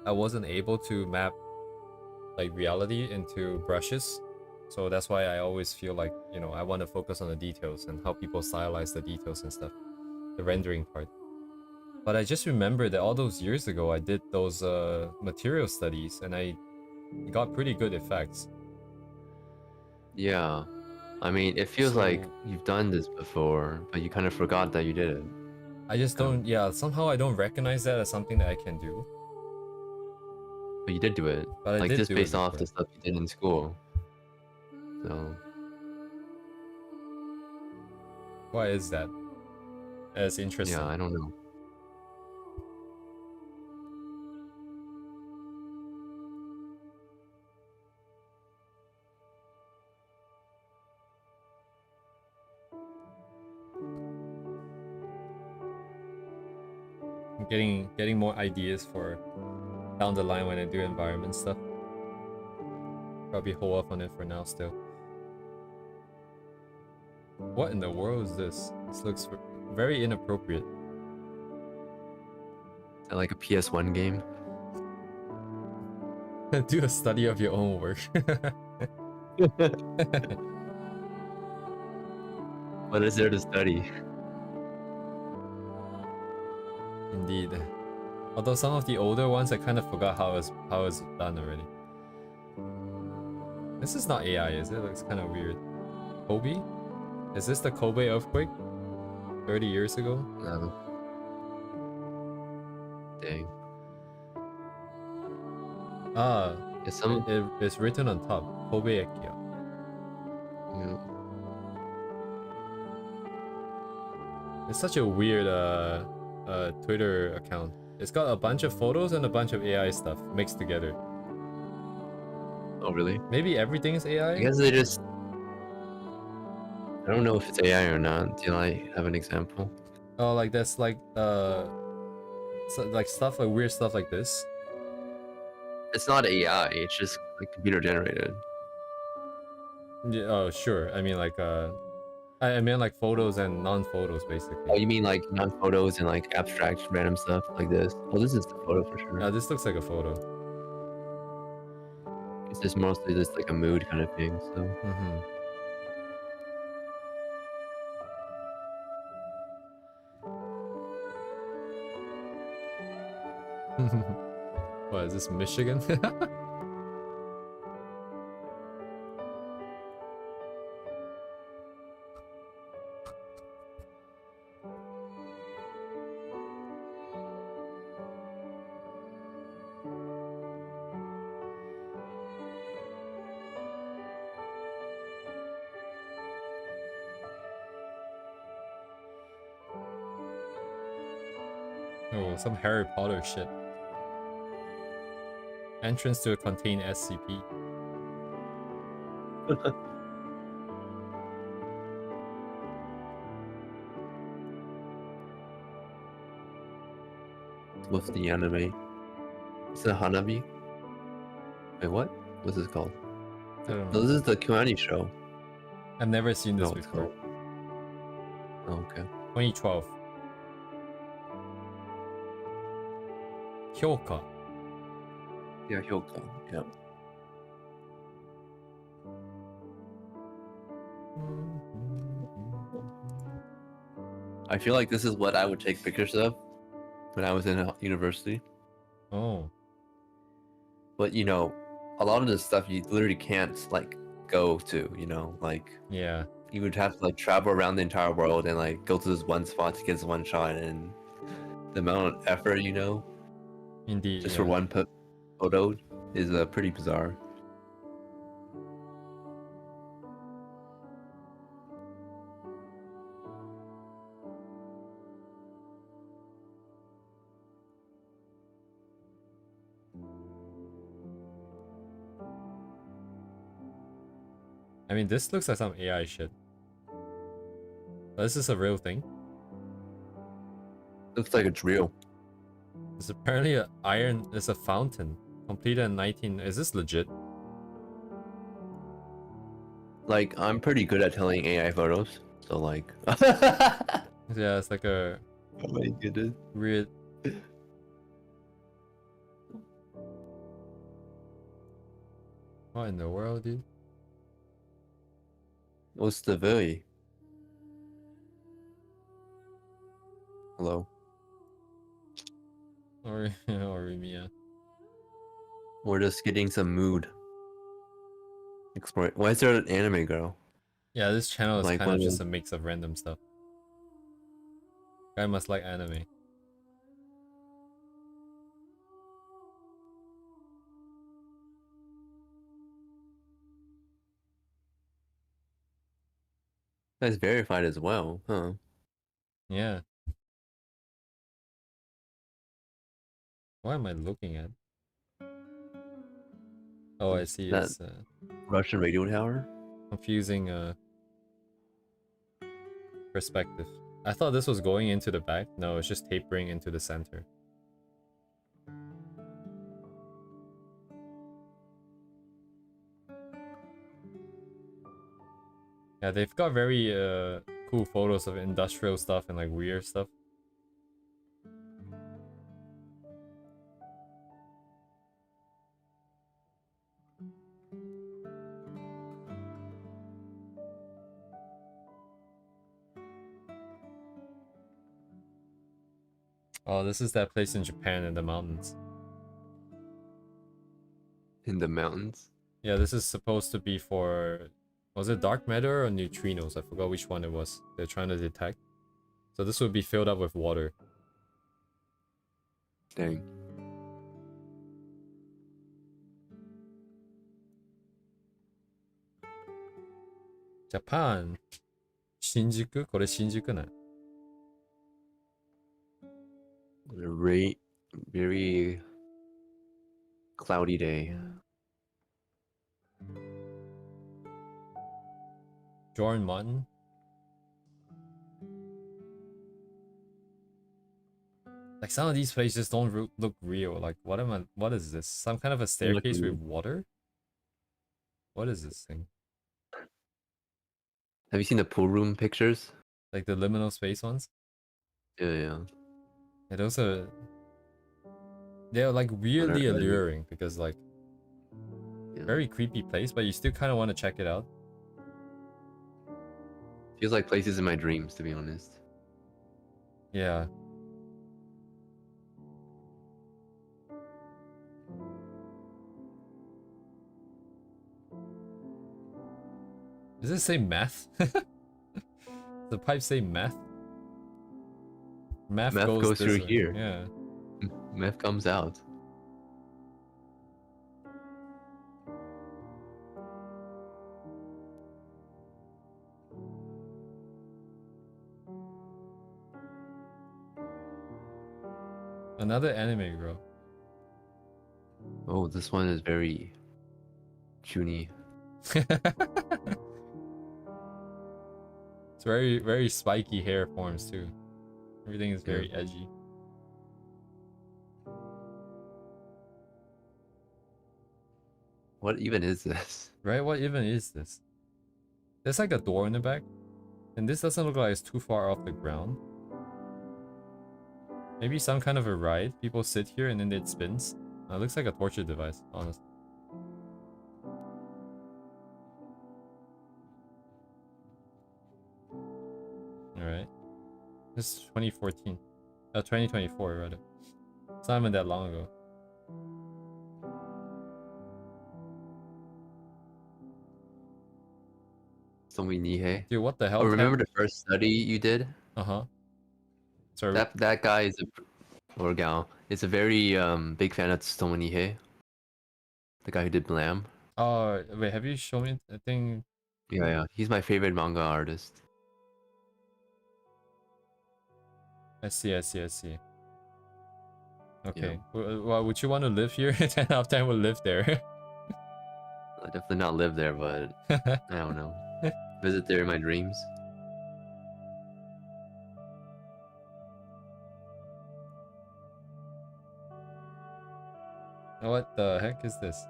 [SPEAKER 1] wasn't able to map like reality into brushes. So that's why I always feel like, you know, I want to focus on the details and how people stylize the details and stuff. The rendering part. But I just remember that all those years ago I did those material studies and I got pretty good effects.
[SPEAKER 2] yeah. I mean, it feels like
[SPEAKER 1] So
[SPEAKER 2] you've done this before, but you kind of forgot that you did it.
[SPEAKER 1] I just don't, yeah, somehow I don't recognize that as something that I can do.
[SPEAKER 2] But you did do it.
[SPEAKER 1] But I
[SPEAKER 2] Like
[SPEAKER 1] did
[SPEAKER 2] just
[SPEAKER 1] do it
[SPEAKER 2] based off
[SPEAKER 1] before.
[SPEAKER 2] the stuff you did in school. So
[SPEAKER 1] Why is that? That's interesting.
[SPEAKER 2] yeah, I don't know.
[SPEAKER 1] I'm getting more ideas for down the line when I do environment stuff. Probably hold off on it for now still. What in the world is this? This looks very inappropriate.
[SPEAKER 2] Is that like a PS1 game?
[SPEAKER 1] Do a study of your own work.
[SPEAKER 2] What is there to study?
[SPEAKER 1] Indeed. Although some of the older ones I kind of forgot how it's done already. This is not AI, is it? It looks kind of weird. Kobe? Is this the Kobe earthquake? 30 years ago?
[SPEAKER 2] Dang.
[SPEAKER 1] Ah,
[SPEAKER 2] It's
[SPEAKER 1] it's written on top. Kobe Ekia.
[SPEAKER 2] yeah.
[SPEAKER 1] It's such a weird Twitter account. It's got a bunch of photos and a bunch of AI stuff mixed together.
[SPEAKER 2] Oh really?
[SPEAKER 1] Maybe everything is AI?
[SPEAKER 2] I guess they just I don't know if it's AI or not. Do you like have an example?
[SPEAKER 1] Oh, like that's like like stuff like weird stuff like this.
[SPEAKER 2] It's not AI, it's just like computer generated.
[SPEAKER 1] Yeah, oh sure. I mean like I mean like photos and non-photos
[SPEAKER 2] Oh,
[SPEAKER 1] basically.
[SPEAKER 2] you mean like non-photos and like abstract random stuff like this? Oh, this is the photo for sure.
[SPEAKER 1] This looks like a photo.
[SPEAKER 2] It's just mostly just like a mood kind of thing, so.
[SPEAKER 1] Mm-hmm. What is this, Michigan? Oh, some Harry Potter shit. Entrance to a contained SCP.
[SPEAKER 2] What's the anime? Is it Hanabi? Wait, what? What's this called?
[SPEAKER 1] I don't
[SPEAKER 2] No,
[SPEAKER 1] know.
[SPEAKER 2] this is the Kiwani show.
[SPEAKER 1] I've never seen this
[SPEAKER 2] No, it's
[SPEAKER 1] before.
[SPEAKER 2] called. Oh, okay.
[SPEAKER 1] 2012. Hyoka.
[SPEAKER 2] Yeah, Hyoka. Yeah. I feel like this is what I would take pictures of when I was in university.
[SPEAKER 1] Oh.
[SPEAKER 2] But you know, a lot of this stuff you literally can't like go to. You know, like
[SPEAKER 1] Yeah.
[SPEAKER 2] you would have to like travel around the entire world and like go to this one spot to get this one shot, and the amount of effort, you know.
[SPEAKER 1] Indeed,
[SPEAKER 2] just
[SPEAKER 1] yeah.
[SPEAKER 2] for one photo is pretty bizarre.
[SPEAKER 1] I mean, this looks like some AI shit. This is a real thing.
[SPEAKER 2] Looks like it's real.
[SPEAKER 1] It's apparently a iron. It's a fountain completed in 19. Is this legit?
[SPEAKER 2] Like, I'm pretty good at telling AI photos, so like.
[SPEAKER 1] Yeah, it's like a
[SPEAKER 2] Oh my goodness.
[SPEAKER 1] weird. What in the world, dude?
[SPEAKER 2] What's the very? Hello.
[SPEAKER 1] Or Mia.
[SPEAKER 2] We're just getting some mood. Explore. Why is there an anime girl?
[SPEAKER 1] Yeah, this channel is
[SPEAKER 2] Like
[SPEAKER 1] kind of
[SPEAKER 2] one of
[SPEAKER 1] just a
[SPEAKER 2] them-
[SPEAKER 1] mix of random stuff. Guy must like anime.
[SPEAKER 2] That's verified as well, huh?
[SPEAKER 1] Yeah. What am I looking at? Oh, I see.
[SPEAKER 2] That
[SPEAKER 1] It's
[SPEAKER 2] Russian radio tower?
[SPEAKER 1] confusing perspective. I thought this was going into the back. No, it's just tapering into the center. Yeah, they've got very cool photos of industrial stuff and like weird stuff. Oh, this is that place in Japan in the mountains.
[SPEAKER 2] In the mountains?
[SPEAKER 1] Yeah, this is supposed to be for... Was it dark matter or neutrinos? I forgot which one it was. They're trying to detect. So this would be filled up with water.
[SPEAKER 2] Dang.
[SPEAKER 1] Japan. Shinjuku? これ新宿な。
[SPEAKER 2] Very cloudy day.
[SPEAKER 1] Jordan Martin. Like some of these places don't look real. Like what is this? Some kind of a staircase with water? What is this thing?
[SPEAKER 2] Have you seen the pool room pictures?
[SPEAKER 1] Like the liminal space ones?
[SPEAKER 2] Yeah.
[SPEAKER 1] Yeah, those are... They're like weirdly alluring because like...
[SPEAKER 2] Yeah.
[SPEAKER 1] Very creepy place, but you still kind of want to check it out.
[SPEAKER 2] Feels like places in my dreams, to be honest.
[SPEAKER 1] Yeah. Does it say meth? Does the pipe say meth? Meth
[SPEAKER 2] goes
[SPEAKER 1] this
[SPEAKER 2] through
[SPEAKER 1] way.
[SPEAKER 2] here.
[SPEAKER 1] Yeah.
[SPEAKER 2] Meth comes out.
[SPEAKER 1] Another anime girl.
[SPEAKER 2] Oh, this one is very chuny.
[SPEAKER 1] It's very spiky hair forms too. Everything is very edgy.
[SPEAKER 2] What even is this?
[SPEAKER 1] Right? What even is this? There's like a door in the back. And this doesn't look like it's too far off the ground. Maybe some kind of a ride. People sit here and then it spins. It looks like a torture device, honestly. Alright. This is 2014. 2024 rather. It's not even that long ago. Dude, what the hell?
[SPEAKER 2] Oh, remember the first study you did?
[SPEAKER 1] Uh-huh. Sorry.
[SPEAKER 2] That guy is a or gal It's a very big fan of Tsutomu Nihei, the guy who did Blam.
[SPEAKER 1] Oh, wait, have you shown me? I think.
[SPEAKER 2] Yeah, he's my favorite manga artist.
[SPEAKER 1] I see. Okay.
[SPEAKER 2] Yeah.
[SPEAKER 1] Well, would you want to live here? 10 out of 10 will live there.
[SPEAKER 2] I definitely not live there, but I don't know. Visit there in my dreams.
[SPEAKER 1] What the heck is this?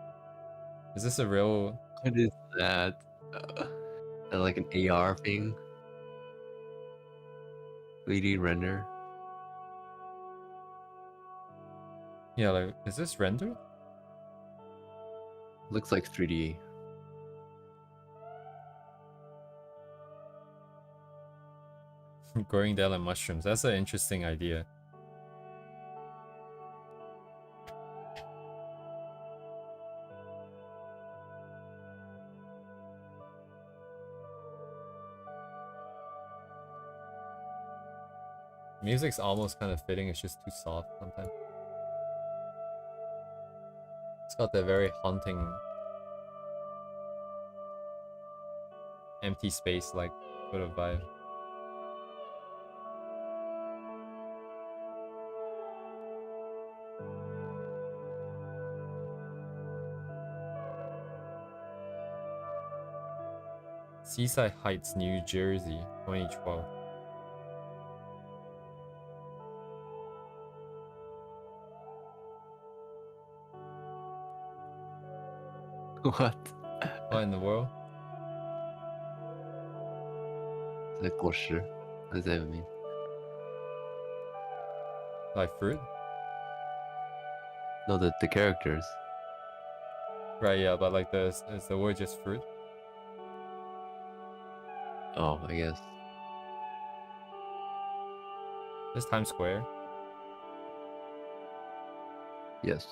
[SPEAKER 1] Is this a real?
[SPEAKER 2] What is that? Like an AR thing? 3D render?
[SPEAKER 1] Yeah, like, is this render?
[SPEAKER 2] Looks like 3D.
[SPEAKER 1] Growing down like mushrooms. That's an interesting idea. Music's almost kind of fitting, it's just too soft sometimes. It's got that very haunting empty space like sort of vibe. Seaside Heights, New Jersey, 2012.
[SPEAKER 2] What?
[SPEAKER 1] What in the world?
[SPEAKER 2] Like 果实? What does that even mean?
[SPEAKER 1] Like fruit?
[SPEAKER 2] No, the characters.
[SPEAKER 1] Right, yeah, but like is the word just fruit?
[SPEAKER 2] Oh, I guess.
[SPEAKER 1] This Times Square?
[SPEAKER 2] Yes.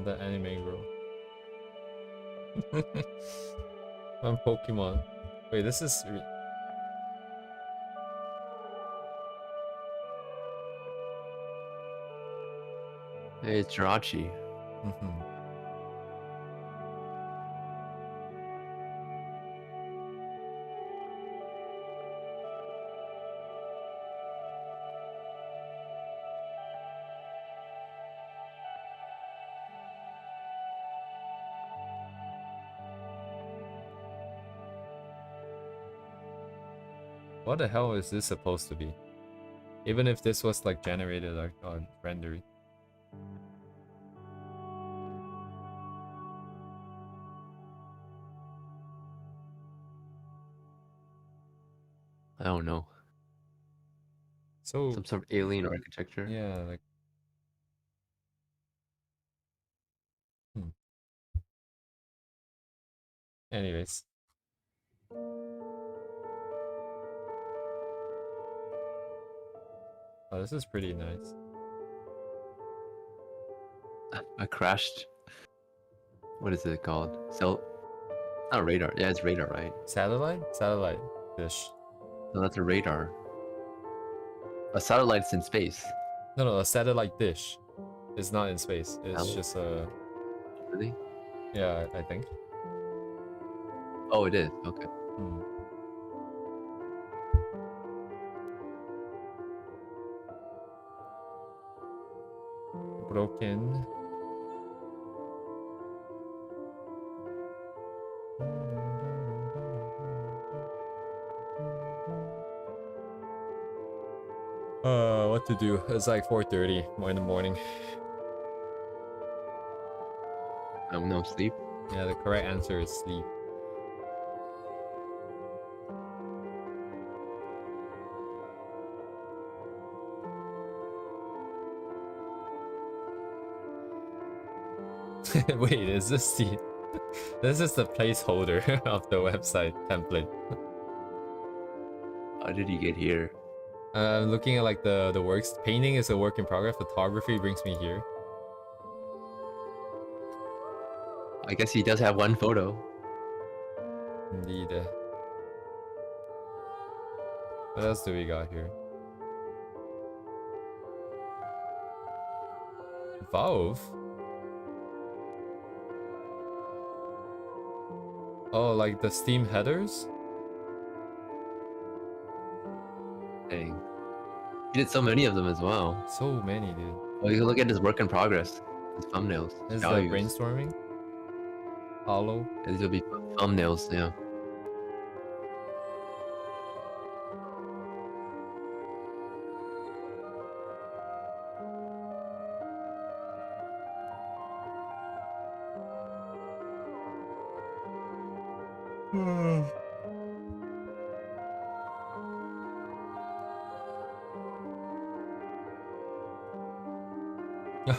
[SPEAKER 1] The anime girl. I'm Pokemon. Wait, this is...
[SPEAKER 2] Hey, it's Jirachi.
[SPEAKER 1] What the hell is this supposed to be? Even if this was like generated like on rendered.
[SPEAKER 2] I don't know.
[SPEAKER 1] So
[SPEAKER 2] some sort of alien architecture.
[SPEAKER 1] yeah, like anyways. Oh, this is pretty nice.
[SPEAKER 2] I crashed. What is it called? Not radar. Yeah, it's radar, right?
[SPEAKER 1] Satellite? Satellite dish.
[SPEAKER 2] No, that's a radar. A satellite's in space.
[SPEAKER 1] No, a satellite dish. It's not in space. It's
[SPEAKER 2] Satellite?
[SPEAKER 1] just a...
[SPEAKER 2] Really?
[SPEAKER 1] Yeah, I think.
[SPEAKER 2] Oh, it is. Okay.
[SPEAKER 1] Broken. What to do? It's like 4:30 in the morning.
[SPEAKER 2] No sleep.
[SPEAKER 1] Yeah, the correct answer is sleep. Wait, is this the... This is the placeholder of the website template.
[SPEAKER 2] How did you get here?
[SPEAKER 1] Looking at like the works. Painting is a work in progress. Photography brings me here.
[SPEAKER 2] I guess he does have one photo.
[SPEAKER 1] Indeed. What else do we got here? Valve? Oh, like the Steam headers?
[SPEAKER 2] Dang. He did so many of them as well.
[SPEAKER 1] So many, dude.
[SPEAKER 2] Well, you can look at his work in progress. His thumbnails. His
[SPEAKER 1] This is
[SPEAKER 2] values.
[SPEAKER 1] brainstorming. Hollow.
[SPEAKER 2] These will be thumbnails, yeah.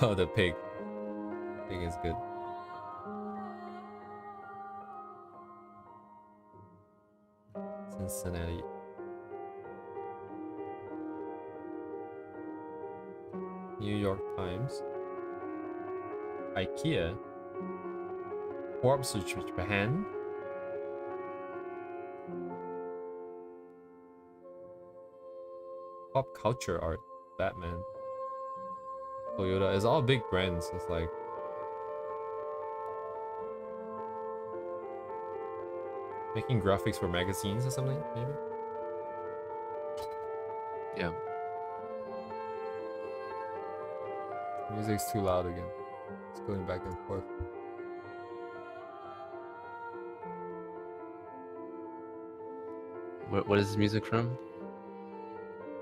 [SPEAKER 1] Oh, the pig. Pig is good. Cincinnati. New York Times. IKEA. Forbes Japan. Pop culture art. Batman. Toyota. It's all big brands. It's like making graphics for magazines or something, maybe?
[SPEAKER 2] Yeah.
[SPEAKER 1] Music's too loud again. It's going back and forth.
[SPEAKER 2] What is this music from?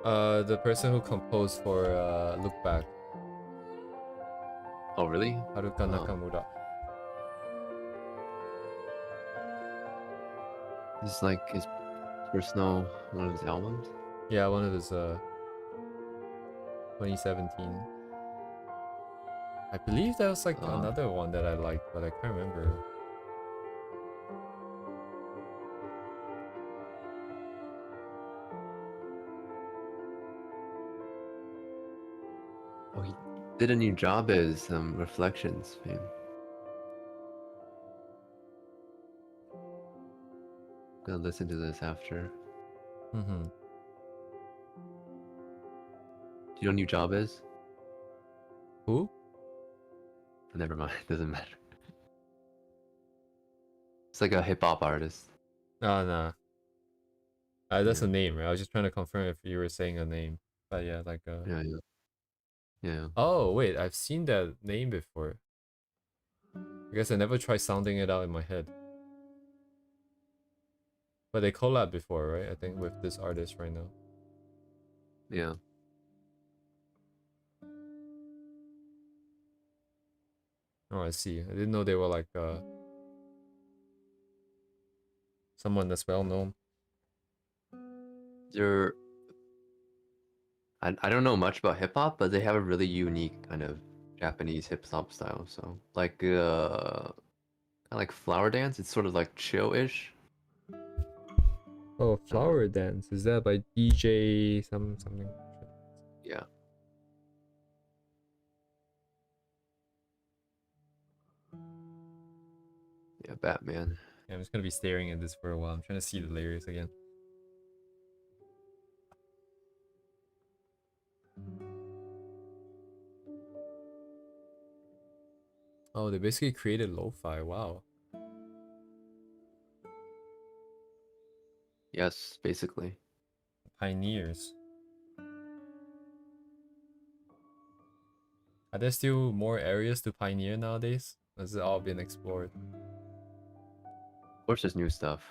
[SPEAKER 1] The person who composed for Look Back,
[SPEAKER 2] Oh, really?
[SPEAKER 1] Haruka Nakamura.
[SPEAKER 2] This is like his personal one of his albums.
[SPEAKER 1] Yeah, one of his 2017. I believe that was like another one that I liked, but I can't remember.
[SPEAKER 2] Oh, he did a new job as Reflections fan. Gonna listen to this after.
[SPEAKER 1] Mm-hmm.
[SPEAKER 2] Do you know what new job is?
[SPEAKER 1] Who?
[SPEAKER 2] Never mind, doesn't matter. It's like a hip hop artist.
[SPEAKER 1] Oh, nah. That's
[SPEAKER 2] Yeah.
[SPEAKER 1] a name, right? I was just trying to confirm if you were saying a name. But yeah, like
[SPEAKER 2] Yeah, yeah. Yeah.
[SPEAKER 1] Oh, wait, I've seen that name before. I guess I never tried sounding it out in my head. But they collab before, right? I think with this artist right now.
[SPEAKER 2] Yeah.
[SPEAKER 1] Oh, I see. I didn't know they were like someone that's well known.
[SPEAKER 2] They're I don't know much about hip hop, but they have a really unique kind of Japanese hip hop style. So like kind of like flower dance. It's sort of like chill-ish.
[SPEAKER 1] Oh, Flower Dance. Is that by DJ something?
[SPEAKER 2] Yeah. Yeah, Batman.
[SPEAKER 1] Yeah, I'm just gonna be staring at this for a while. I'm trying to see the layers again. Oh, they basically created lo-fi. Wow.
[SPEAKER 2] Yes, basically.
[SPEAKER 1] Pioneers. Are there still more areas to pioneer nowadays? Has it all been explored?
[SPEAKER 2] Of course, there's new stuff,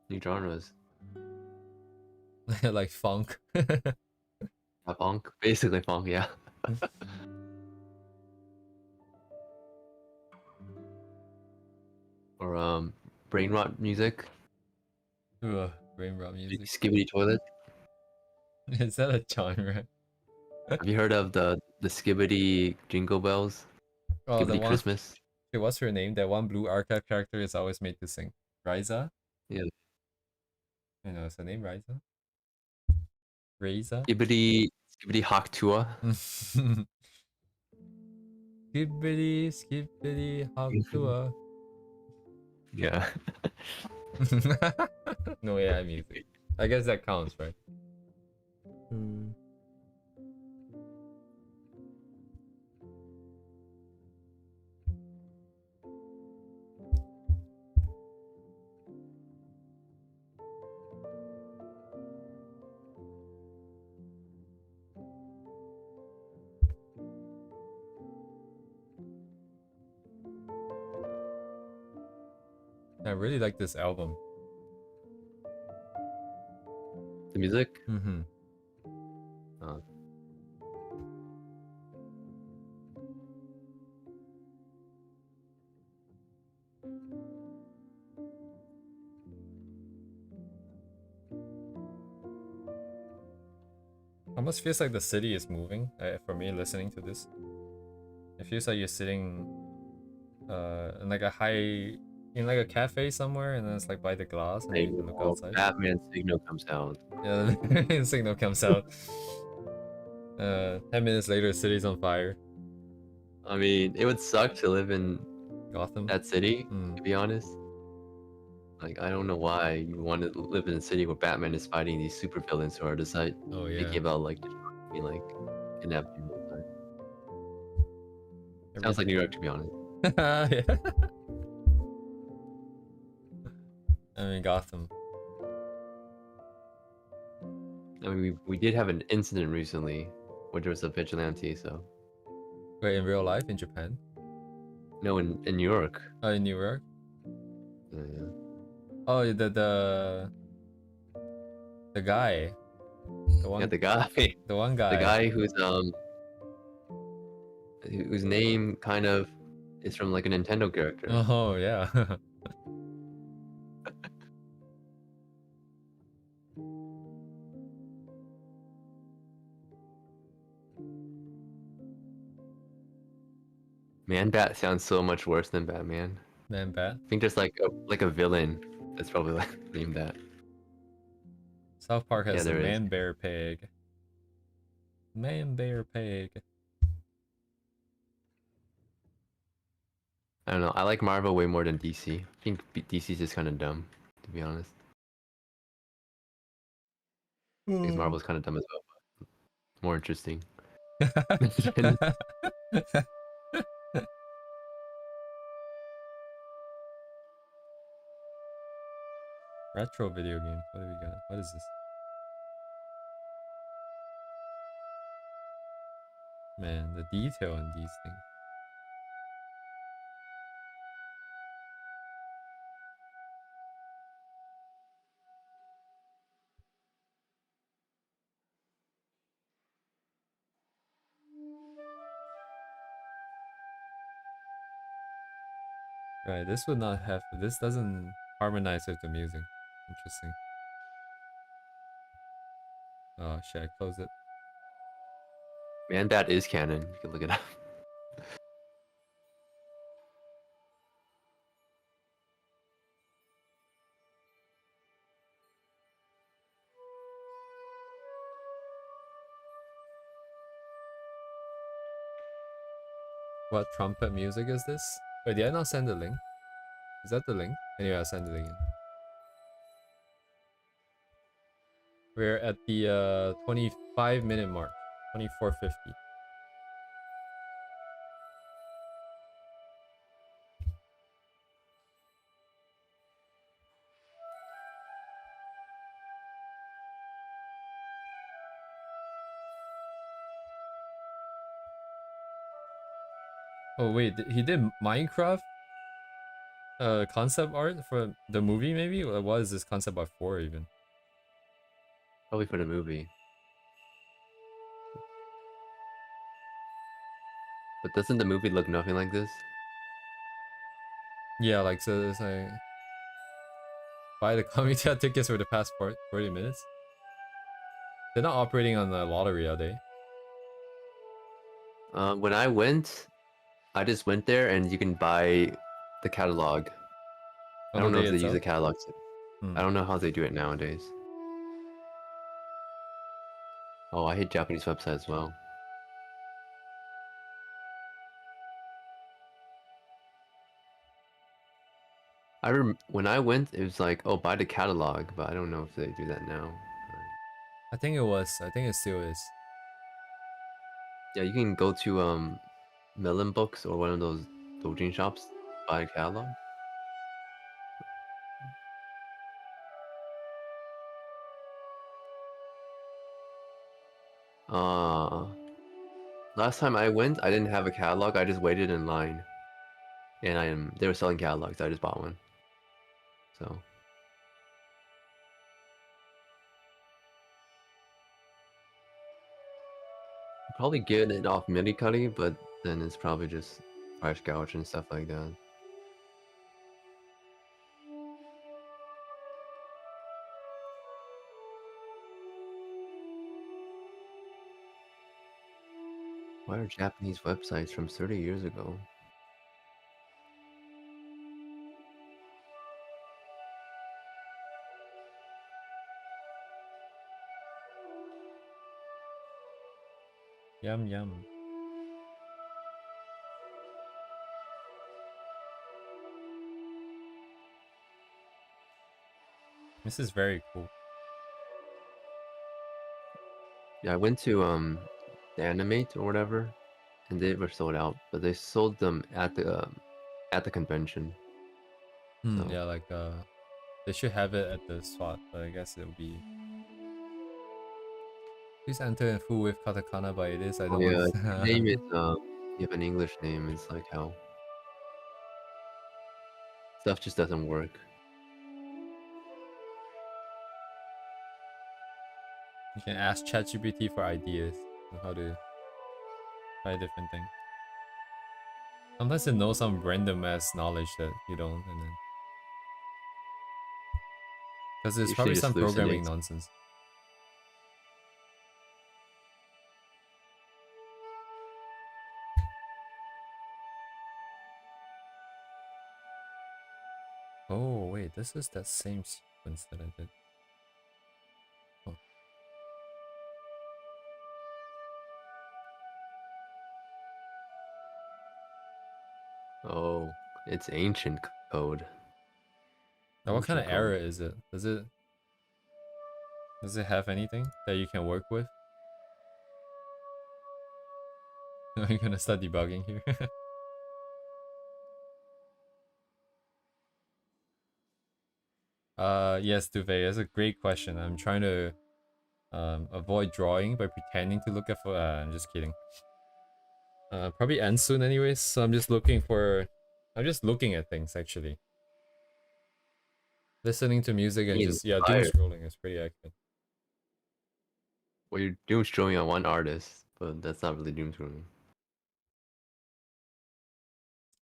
[SPEAKER 2] new genres.
[SPEAKER 1] Like funk.
[SPEAKER 2] Funk, basically funk. Yeah. Or brain rot music.
[SPEAKER 1] Ugh, brain rot music.
[SPEAKER 2] Skibbity toilet.
[SPEAKER 1] Is that a genre?
[SPEAKER 2] Have you heard of the Skibbity Jingle Bells?
[SPEAKER 1] Oh, the
[SPEAKER 2] Skibbity
[SPEAKER 1] one.
[SPEAKER 2] Christmas.
[SPEAKER 1] Okay, what's her name? That one blue archive character is always made to sing. Riza?
[SPEAKER 2] Yeah.
[SPEAKER 1] I know, is her name Riza? Riza?
[SPEAKER 2] Skibbity Hawk Tua.
[SPEAKER 1] Skibbity, skibbity, hop to
[SPEAKER 2] Yeah.
[SPEAKER 1] No AI music. I guess that counts, right? I really like this album.
[SPEAKER 2] The music?
[SPEAKER 1] Mm-hmm.
[SPEAKER 2] Uh,
[SPEAKER 1] Almost feels like the city is moving for me listening to this. It feels like you're sitting in like a cafe somewhere, and then it's like by the glass, and then you can look outside.
[SPEAKER 2] Batman's signal comes out.
[SPEAKER 1] Yeah, the signal comes out. 10 minutes later, city's on fire.
[SPEAKER 2] I mean, it would suck to live in
[SPEAKER 1] Gotham.
[SPEAKER 2] that city,
[SPEAKER 1] Mm.
[SPEAKER 2] to be honest. Like, I don't know why you want to live in a city where Batman is fighting these supervillains who are just like
[SPEAKER 1] Oh yeah.
[SPEAKER 2] thinking about like being like kidnapping all the time. Sounds like New York, to be honest.
[SPEAKER 1] Yeah. I mean Gotham.
[SPEAKER 2] I mean, we did have an incident recently where there was a vigilante, so.
[SPEAKER 1] Wait, in real life in Japan?
[SPEAKER 2] No, in New York.
[SPEAKER 1] Oh, in New York?
[SPEAKER 2] Yeah.
[SPEAKER 1] Oh, the guy. The one.
[SPEAKER 2] Yeah, the guy.
[SPEAKER 1] The one guy.
[SPEAKER 2] The guy whose name kind of is from like a Nintendo character.
[SPEAKER 1] Oh yeah.
[SPEAKER 2] Man-Bat sounds so much worse than Batman.
[SPEAKER 1] Man-Bat.
[SPEAKER 2] I think there's like a villain that's probably like named that.
[SPEAKER 1] South Park has
[SPEAKER 2] Yeah,
[SPEAKER 1] a
[SPEAKER 2] there is.
[SPEAKER 1] Man-Bear-Pig. Man-Bear-Pig.
[SPEAKER 2] I don't know. I like Marvel way more than DC. I think DC's just kind of dumb, to be honest. Because Marvel's kind of dumb as well, but more interesting.
[SPEAKER 1] Retro video game. What do we got? What is this? Man, the detail in these things. Right, this would not have. This doesn't harmonize with the music. Interesting. Oh shit, I closed it.
[SPEAKER 2] Man-Bat is canon. You can look it up.
[SPEAKER 1] What trumpet music is this? Wait, did I not send the link? Is that the link? Anyway, I'll send it again. We're at the 25-minute mark. 24:50. Oh wait, he did Minecraft concept art for the movie maybe? What is this concept art for even?
[SPEAKER 2] Probably for the movie. But doesn't the movie look nothing like this?
[SPEAKER 1] Yeah, like so it's like buy the comedy tickets for the past 40 minutes. They're not operating on the lottery, are they?
[SPEAKER 2] When I went, I just went there and you can buy the catalog. I don't know if they use the catalog. I don't know how they do it nowadays. Oh, I hate Japanese websites as well. When I went, it was like, oh, buy the catalog, but I don't know if they do that now.
[SPEAKER 1] I think it was. I think it still is.
[SPEAKER 2] Yeah, you can go to Melon Books or one of those doujin shops, buy a catalog. Last time I went, I didn't have a catalog. I just waited in line, and they were selling catalogs. I just bought one. So probably get it off Minikali, but then it's probably just price gouge and stuff like that. Why are Japanese websites from 30 years ago?
[SPEAKER 1] Yum yum. This is very cool.
[SPEAKER 2] Yeah, I went to the Animate or whatever, and they were sold out, but they sold them at the convention. So
[SPEAKER 1] Yeah, like they should have it at the spot, but I guess it'll be. Please enter in full with katakana, but it is. I don't
[SPEAKER 2] yeah,
[SPEAKER 1] understand.
[SPEAKER 2] name is you have an English name. It's like hell. Stuff just doesn't work.
[SPEAKER 1] You can ask ChatGPT for ideas on how to try different things. Sometimes it knows some random ass knowledge that you don't, and then because it's
[SPEAKER 2] Usually
[SPEAKER 1] probably
[SPEAKER 2] just
[SPEAKER 1] some programming
[SPEAKER 2] hallucinates.
[SPEAKER 1] nonsense. Oh wait, this is that same sequence that I did. Oh.
[SPEAKER 2] Oh, it's ancient code.
[SPEAKER 1] Now, what kind of
[SPEAKER 2] Ancient
[SPEAKER 1] error
[SPEAKER 2] code.
[SPEAKER 1] is it? Does it have anything that you can work with? Are you gonna start debugging here? Yes, Duvet, that's a great question. I'm trying to avoid drawing by pretending to look at for. I'm just kidding. Probably ends soon anyways, so I'm just looking at things actually. Listening to music and just doom
[SPEAKER 2] Inspired.
[SPEAKER 1] scrolling is pretty accurate.
[SPEAKER 2] Well, you're doom scrolling on one artist, but that's not really doom scrolling.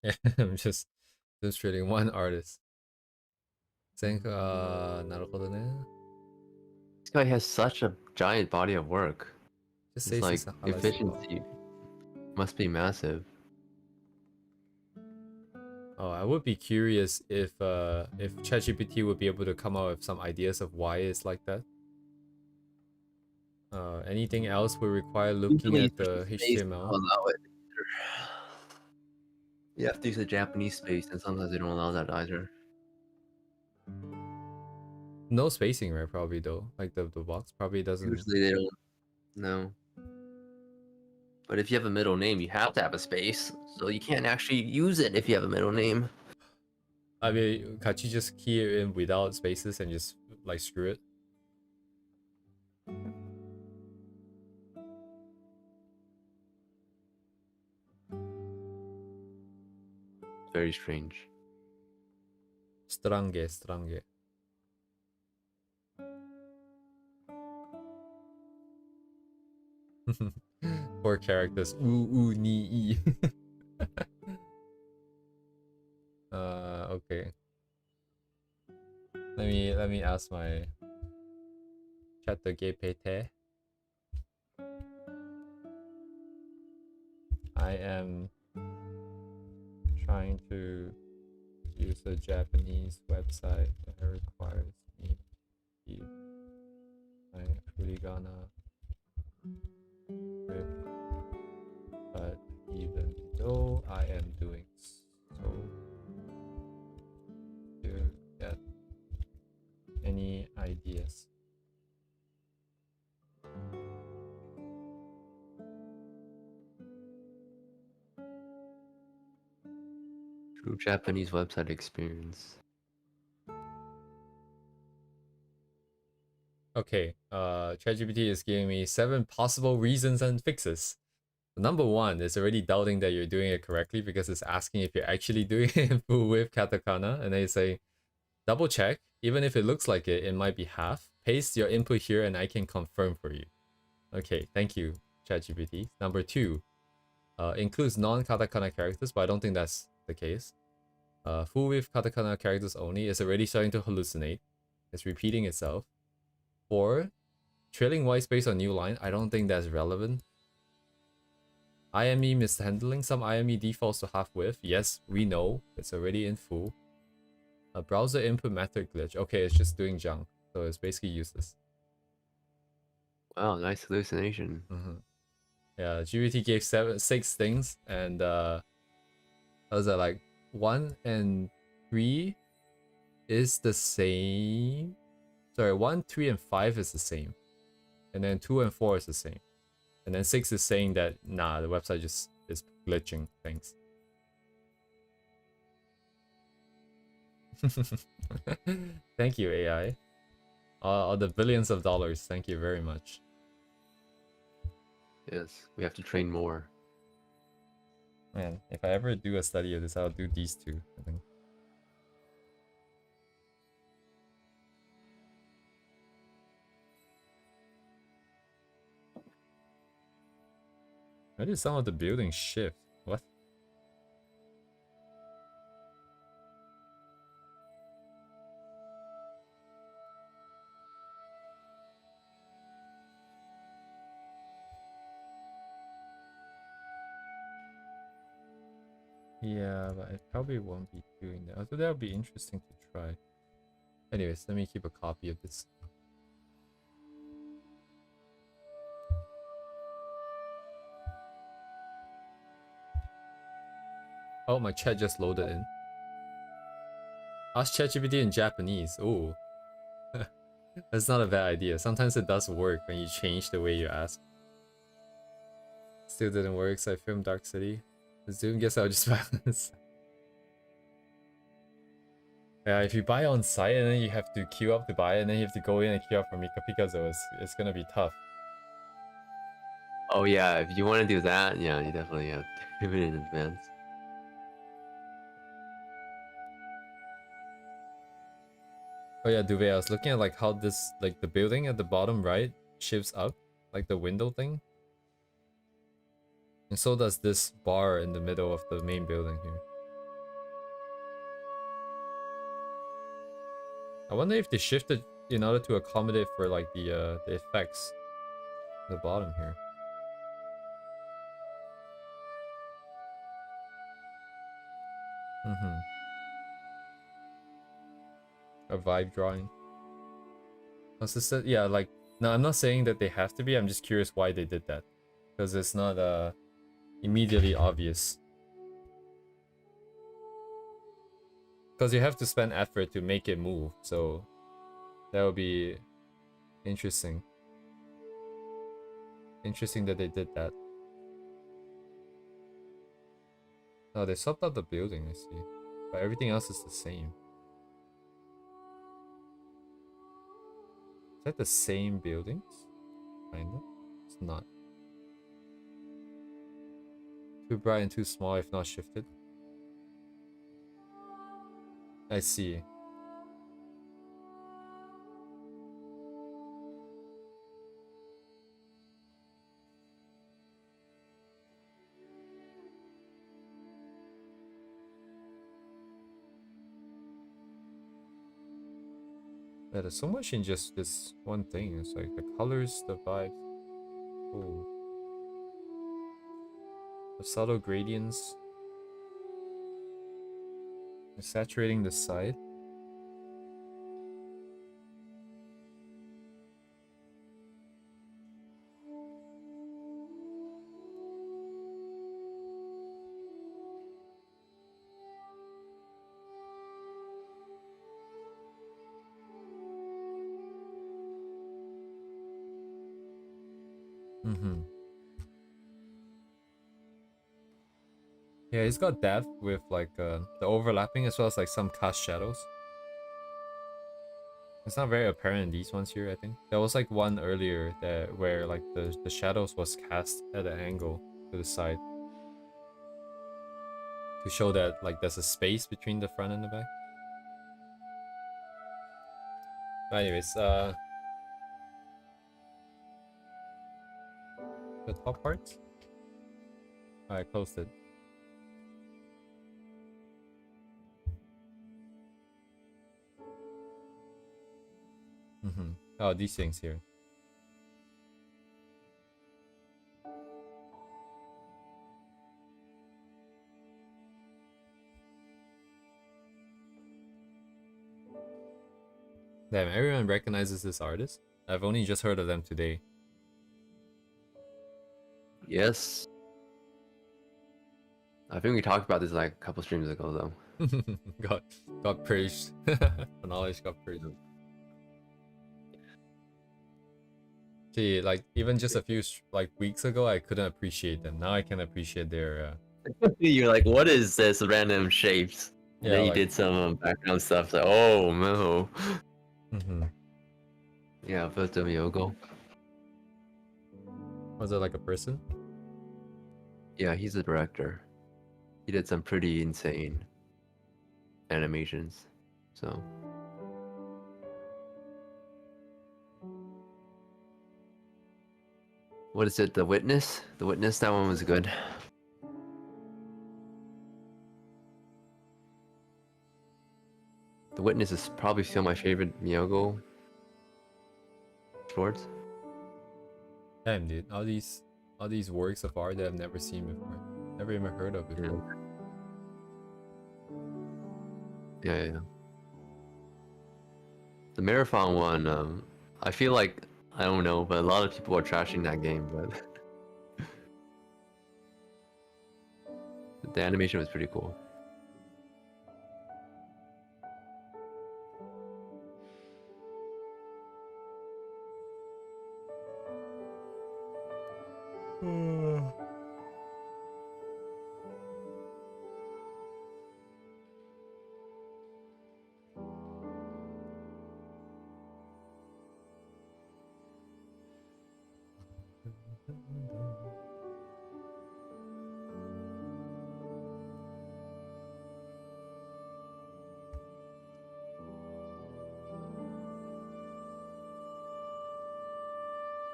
[SPEAKER 1] Yeah, I'm just illustrating one artist. Naruhodo ne.
[SPEAKER 2] This guy has such a giant body of work.
[SPEAKER 1] Just
[SPEAKER 2] It's
[SPEAKER 1] say
[SPEAKER 2] like
[SPEAKER 1] Sahala Shiba.
[SPEAKER 2] efficiency must be massive.
[SPEAKER 1] Oh, I would be curious if ChatGPT would be able to come up with some ideas of why it's like that. Anything else would require looking
[SPEAKER 2] Usually
[SPEAKER 1] at
[SPEAKER 2] there's a
[SPEAKER 1] the
[SPEAKER 2] space to
[SPEAKER 1] HTML.
[SPEAKER 2] allow it. You have to use a Japanese space, and sometimes they don't allow that either.
[SPEAKER 1] No spacing, right? Probably though. Like the box probably doesn't.
[SPEAKER 2] Usually they don't. No. But if you have a middle name, you have to have a space, so you can't actually use it if you have a middle name.
[SPEAKER 1] I mean, can't you just key it in without spaces and just like screw it?
[SPEAKER 2] Very strange.
[SPEAKER 1] Strange. Four characters. Ni. Okay. Let me ask my chat the GPT. I am trying to use a Japanese website that requires me to keep my furigana with, but even though I am doing so, to get any ideas?
[SPEAKER 2] True Japanese website experience.
[SPEAKER 1] Okay, ChatGPT is giving me 7 possible reasons and fixes. Number 1 is already doubting that you're doing it correctly because it's asking if you're actually doing it in full with katakana, and then you say, double check. Even if it looks like it might be half. Paste your input here and I can confirm for you. Okay, thank you, ChatGPT. Number 2, includes non-katakana characters, but I don't think that's the case. Full with katakana characters only is already starting to hallucinate. It's repeating itself. 4, trailing white space on new line. I don't think that's relevant. IME mishandling. Some IME defaults to half width. Yes, we know. It's already in full. A browser input method glitch. Okay, it's just doing junk. So it's basically useless.
[SPEAKER 2] Wow, nice hallucination.
[SPEAKER 1] Yeah, GPT gave 6 things, and I was like 1 and 3 is the same. Sorry, 1, 3, and 5 is the same, and then 2 and 4 is the same, and then 6 is saying that nah, the website just is glitching things. Thank you, AI. All the billions of dollars. Thank you very much.
[SPEAKER 2] Yes, we have to train more.
[SPEAKER 1] Man, if I ever do a study of this, I'll do these 2, I think. Why did some of the buildings shift? What? Yeah, but I probably won't be doing that. Although that would be interesting to try. Anyways, let me keep a copy of this. Oh, my chat just loaded in. Ask ChatGPT in Japanese. Ooh. That's not a bad idea. Sometimes it does work when you change the way you ask. Still didn't work, so I filmed Dark City. Zoom, guess I'll just balance. Yeah, if you buy on site and then you have to queue up to buy and then you have to go in and queue up for Mika Pikazo, it's gonna be tough.
[SPEAKER 2] Oh yeah, if you want to do that, yeah, you definitely have to do it in advance.
[SPEAKER 1] Oh yeah, Duvet, I was looking at like how this, like the building at the bottom right shifts up, like the window thing. And so does this bar in the middle of the main building here. I wonder if they shifted in order to accommodate for like the effects at the bottom here. A vibe drawing. Yeah, like, no, I'm not saying that they have to be. I'm just curious why they did that, because it's not immediately obvious. Because you have to spend effort to make it move, so that would be interesting. Interesting that they did that. No, they swapped out the building, I see. But everything else is the same. Is that the same buildings? Kinda. It's not. Too bright and too small if not shifted. I see. Yeah, there's so much in just this one thing. It's like the colors, the vibes. Oh. The subtle gradients. Saturating the side. Yeah, it's got depth with like the overlapping as well as like some cast shadows. It's not very apparent in these ones here, I think. There was like one earlier that where like the shadows was cast at an angle to the side to show that like there's a space between the front and the back. But anyways, the top part. I closed it. Oh, these things here. Damn, everyone recognizes this artist. I've only just heard of them today.
[SPEAKER 2] Yes. I think we talked about this like a couple streams ago, though.
[SPEAKER 1] got praised. Knowledge got praised. See, like even just a few like weeks ago, I couldn't appreciate them. Now I can appreciate their.
[SPEAKER 2] You're like, what is this random shapes? And
[SPEAKER 1] Yeah,
[SPEAKER 2] then you
[SPEAKER 1] like,
[SPEAKER 2] did some background stuff. Like, oh no. Yeah, first of Yogo.
[SPEAKER 1] Was it like a person?
[SPEAKER 2] Yeah, he's the director. He did some pretty insane animations. So. What is it? The Witness? The Witness, that one was good. The Witness is probably still my favorite Miyago shorts.
[SPEAKER 1] Damn, dude, all these works of art that I've never seen before, never even heard of before.
[SPEAKER 2] Yeah. The Marathon one, I feel like, I don't know, but a lot of people are trashing that game, but the animation was pretty cool.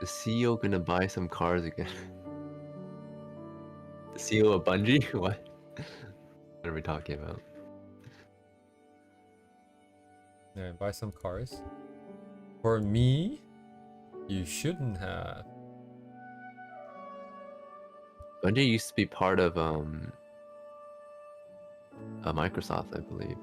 [SPEAKER 2] The CEO gonna buy some cars again. The CEO of Bungie? What? What are we talking about?
[SPEAKER 1] Yeah, buy some cars. For me, you shouldn't have.
[SPEAKER 2] Bungie used to be part of Microsoft, I believe.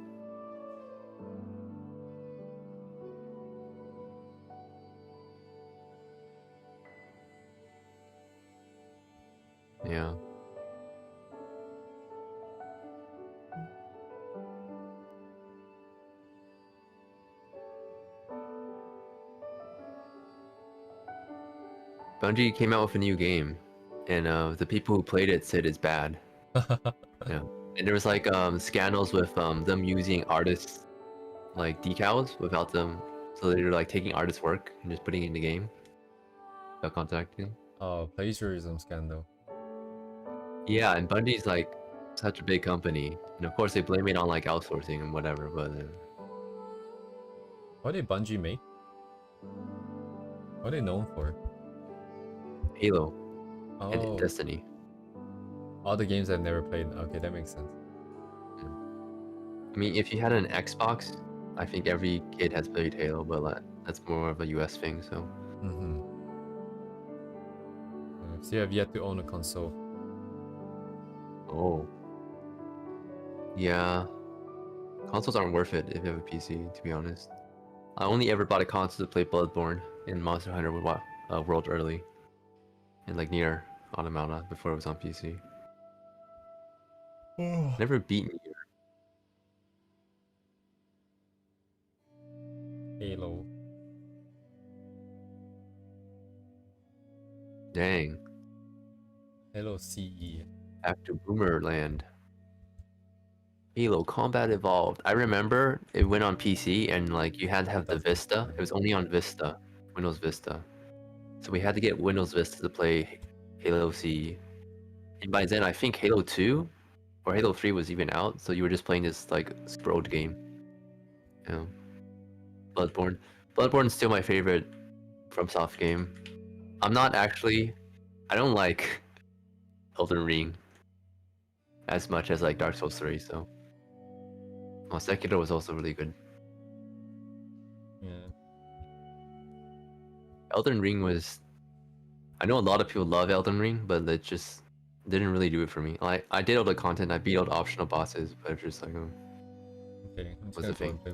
[SPEAKER 2] Yeah. Bungie came out with a new game, and the people who played it said it's bad. Yeah, and there was like scandals with them using artists like decals without them, so they're like taking artists' work and just putting it in the game without contacting.
[SPEAKER 1] Oh, plagiarism scandal.
[SPEAKER 2] Yeah, and Bungie's like such a big company, and of course they blame it on like outsourcing and whatever. But
[SPEAKER 1] What did Bungie make? What are they known for?
[SPEAKER 2] Halo and
[SPEAKER 1] Oh,
[SPEAKER 2] Destiny.
[SPEAKER 1] all the games I've never played. Okay, that makes sense.
[SPEAKER 2] I mean, if you had an Xbox, I think every kid has played Halo, but that's more of a US thing. So.
[SPEAKER 1] So you have yet to own a console.
[SPEAKER 2] Oh. Yeah. Consoles aren't worth it if you have a PC, to be honest. I only ever bought a console to play Bloodborne in Monster Hunter World Early. And like near Automata before it was on PC. Never beat Nier.
[SPEAKER 1] Halo.
[SPEAKER 2] Dang.
[SPEAKER 1] Halo CE.
[SPEAKER 2] Back to Boomerland. Halo Combat Evolved. I remember it went on PC and like you had to have the Vista. It was only on Vista, Windows Vista. So we had to get Windows Vista to play Halo CE. And by then I think Halo 2 or Halo 3 was even out, so you were just playing this like scrolled game. You know, Bloodborne. Bloodborne's still my favorite FromSoft game. I don't like Elden Ring as much as like Dark Souls 3, so. Well, Sekiro was also really good.
[SPEAKER 1] Yeah.
[SPEAKER 2] Elden Ring was... I know a lot of people love Elden Ring, but it just didn't really do it for me. I did all the content, I beat all the optional bosses, but it's just like,
[SPEAKER 1] Okay, I'm just
[SPEAKER 2] was
[SPEAKER 1] gonna
[SPEAKER 2] a
[SPEAKER 1] go
[SPEAKER 2] thing.
[SPEAKER 1] and play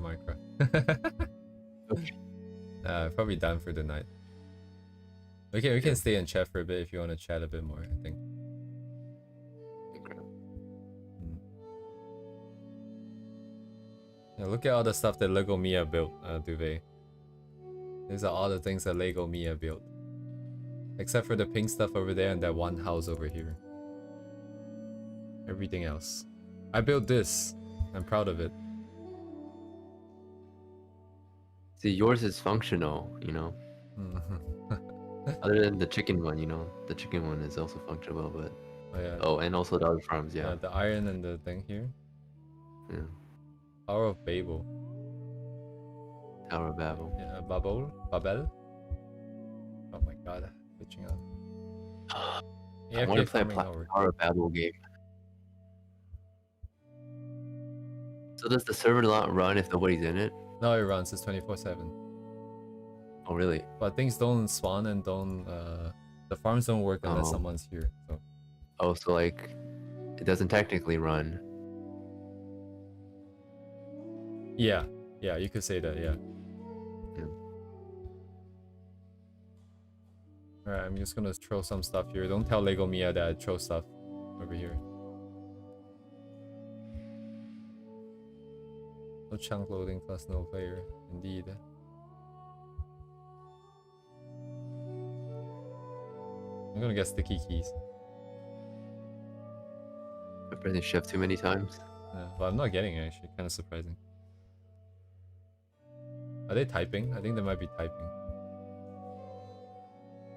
[SPEAKER 1] Minecraft. Probably done for the night. Okay, we can stay in chat for a bit if you want to chat a bit more, I think. Yeah, look at all the stuff that Lego Mia built, Duvet. These are all the things that Lego Mia built. Except for the pink stuff over there and that one house over here. Everything else. I built this. I'm proud of it.
[SPEAKER 2] See, yours is functional, you know? Other than the chicken one, you know? The chicken one is also functional, but...
[SPEAKER 1] Oh, yeah.
[SPEAKER 2] Oh, and also the other farms, yeah.
[SPEAKER 1] The iron and the thing here.
[SPEAKER 2] Yeah.
[SPEAKER 1] Tower of Babel.
[SPEAKER 2] Tower of Babel.
[SPEAKER 1] Yeah, Babel? Oh my god, glitching out.
[SPEAKER 2] I want to play a Tower of Babel game. So does the server not run if nobody's in it?
[SPEAKER 1] No, it runs. It's 24/7.
[SPEAKER 2] Oh, really?
[SPEAKER 1] But things don't spawn and don't... the farms don't work unless someone's here, so...
[SPEAKER 2] Oh, so like... It doesn't technically run.
[SPEAKER 1] Yeah. Yeah, you could say that, yeah. Alright, I'm just gonna throw some stuff here. Don't tell Lego Mia that I throw stuff over here. No chunk loading plus no player. Indeed. I'm gonna get sticky keys.
[SPEAKER 2] I've pressed shift too many times.
[SPEAKER 1] Yeah, but I'm not getting it actually. Kind of surprising. Are they typing? I think they might be typing.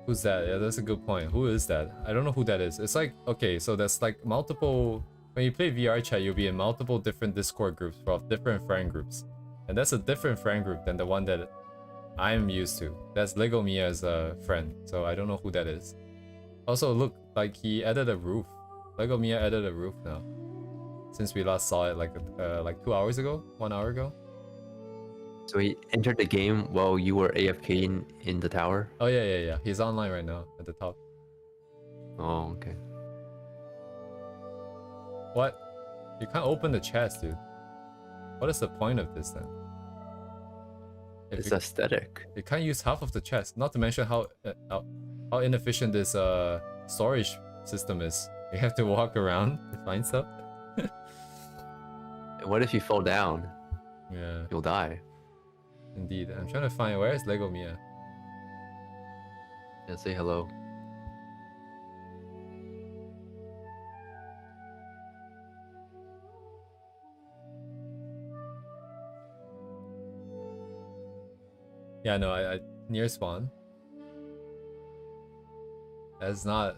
[SPEAKER 1] Who's that? Yeah, that's a good point. Who is that? I don't know who that is. It's like, okay, so there's like multiple... When you play VR chat, you'll be in multiple different Discord groups of different friend groups. And that's a different friend group than the one that I'm used to. That's Lego Mia's friend, so I don't know who that is. Also, look, like he added a roof. Lego Mia added a roof now. Since we last saw it like 2 hours ago? 1 hour ago?
[SPEAKER 2] So he entered the game while you were AFK in the tower?
[SPEAKER 1] Oh yeah. He's online right now at the top.
[SPEAKER 2] Oh, okay.
[SPEAKER 1] What? You can't open the chest, dude. What is the point of this then?
[SPEAKER 2] It's aesthetic.
[SPEAKER 1] You can't use half of the chest. Not to mention how inefficient this storage system is. You have to walk around to find stuff.
[SPEAKER 2] What if you fall down?
[SPEAKER 1] Yeah.
[SPEAKER 2] You'll die.
[SPEAKER 1] Indeed. I'm trying to find... Where is Lego Mia?
[SPEAKER 2] Yeah, say hello.
[SPEAKER 1] Yeah, no, I near spawn. That's not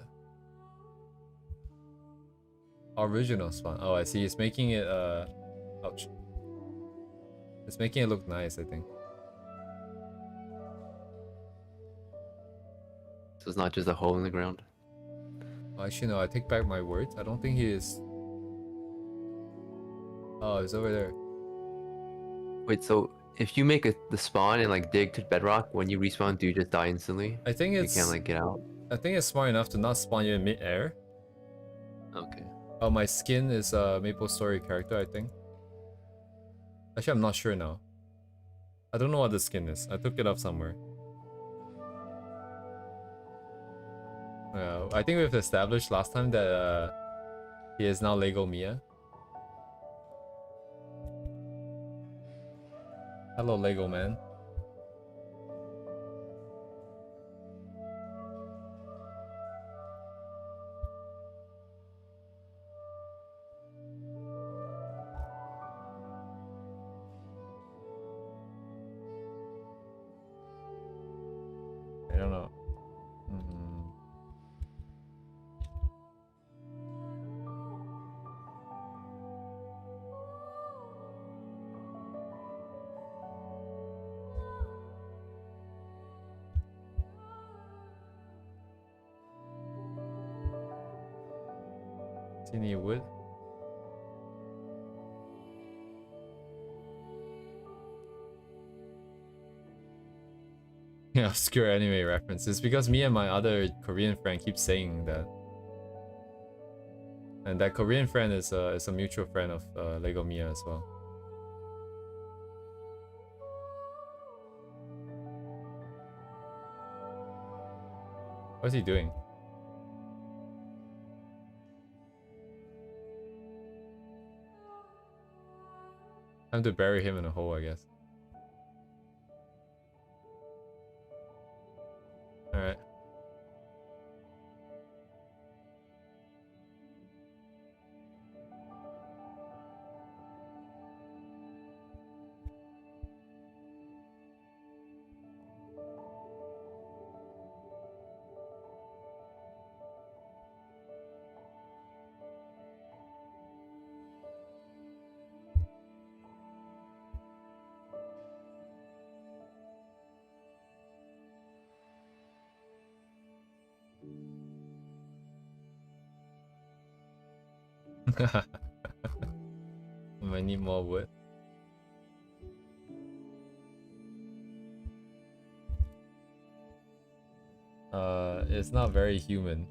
[SPEAKER 1] original spawn. Oh, I see. It's making it ouch. It's making it look nice, I think.
[SPEAKER 2] So it's not just a hole in the ground?
[SPEAKER 1] Oh, actually, no, I take back my words. I don't think he is... Oh, it's over there.
[SPEAKER 2] Wait, so if you make the spawn and like dig to bedrock, when you respawn, do you just die instantly?
[SPEAKER 1] I think it's...
[SPEAKER 2] You can't like get out?
[SPEAKER 1] I think it's smart enough to not spawn you in mid-air.
[SPEAKER 2] Okay.
[SPEAKER 1] Oh, my skin is a Maple Story character, I think. Actually, I'm not sure now. I don't know what the skin is. I took it off somewhere. I think we've established last time that he is now Lego Mia. Hello, Lego man. I don't know. Any wood? Yeah, obscure anime references because me and my other Korean friend keep saying that. And that Korean friend is a mutual friend of Lego Mia as well. What's he doing? Time to bury him in a hole, I guess. Alright. I need more wood. It's not very human,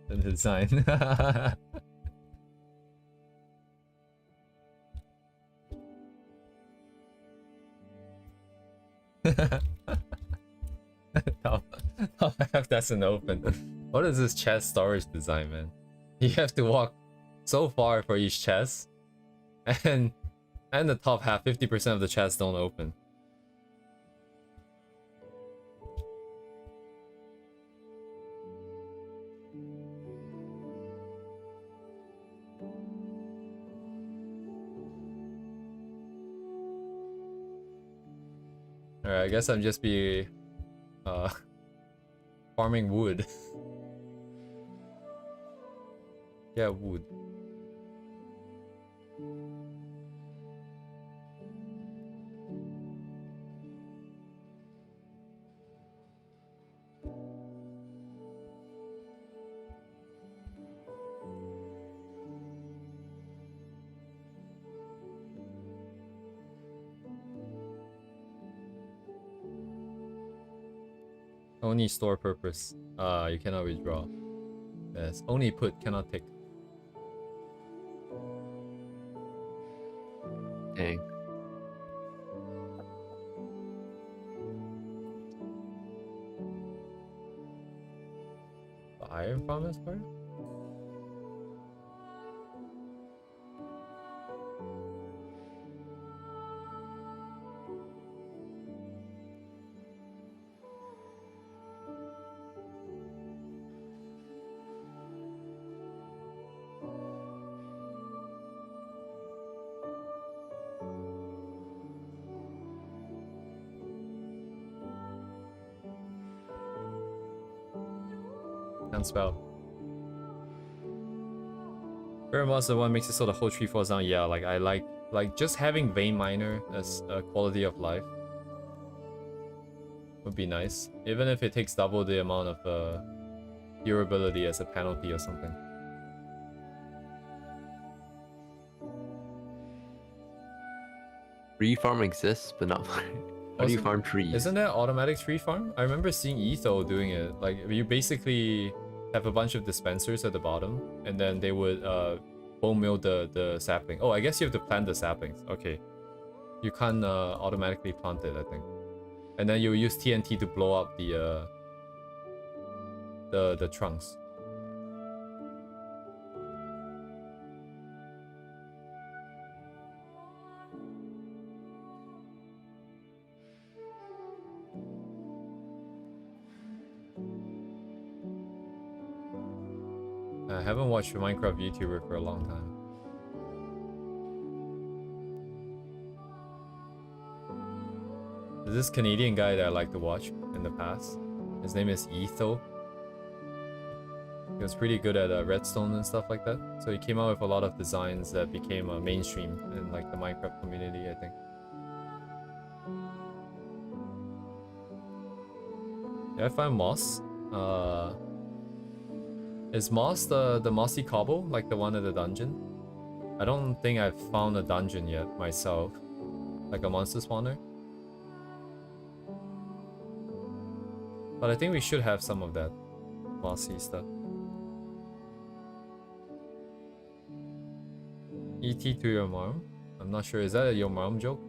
[SPEAKER 1] the design. Top half doesn't open. What is this chest storage design, man? You have to walk so far for each chest, and the top half, 50% of the chests don't open. Alright, I guess I'm just be farming wood. Yeah, wood. Only store purpose. You cannot withdraw. Yes, only put, cannot take.
[SPEAKER 2] Dang.
[SPEAKER 1] The iron farm is part? Can't spell. Very much the one makes it so the whole tree falls down. Yeah, like I like just having vein miner as a quality of life would be nice, even if it takes double the amount of durability as a penalty or something.
[SPEAKER 2] Tree farm exists, but not. How do you farm trees?
[SPEAKER 1] Isn't that automatic tree farm? I remember seeing Etho doing it. Like you basically have a bunch of dispensers at the bottom, and then they would bone mill the sapling. Oh, I guess you have to plant the saplings. Okay, you can't automatically plant it, I think. And then you use TNT to blow up the trunks. I haven't watched a Minecraft YouTuber for a long time. There's this Canadian guy that I like to watch in the past. His name is Etho. He was pretty good at redstone and stuff like that. So he came out with a lot of designs that became mainstream in like the Minecraft community, I think. Did I find moss? Is Moss the mossy cobble, like the one at the dungeon? I don't think I've found a dungeon yet myself. Like a monster spawner. But I think we should have some of that mossy stuff. ET to your mom? I'm not sure. Is that a your mom joke?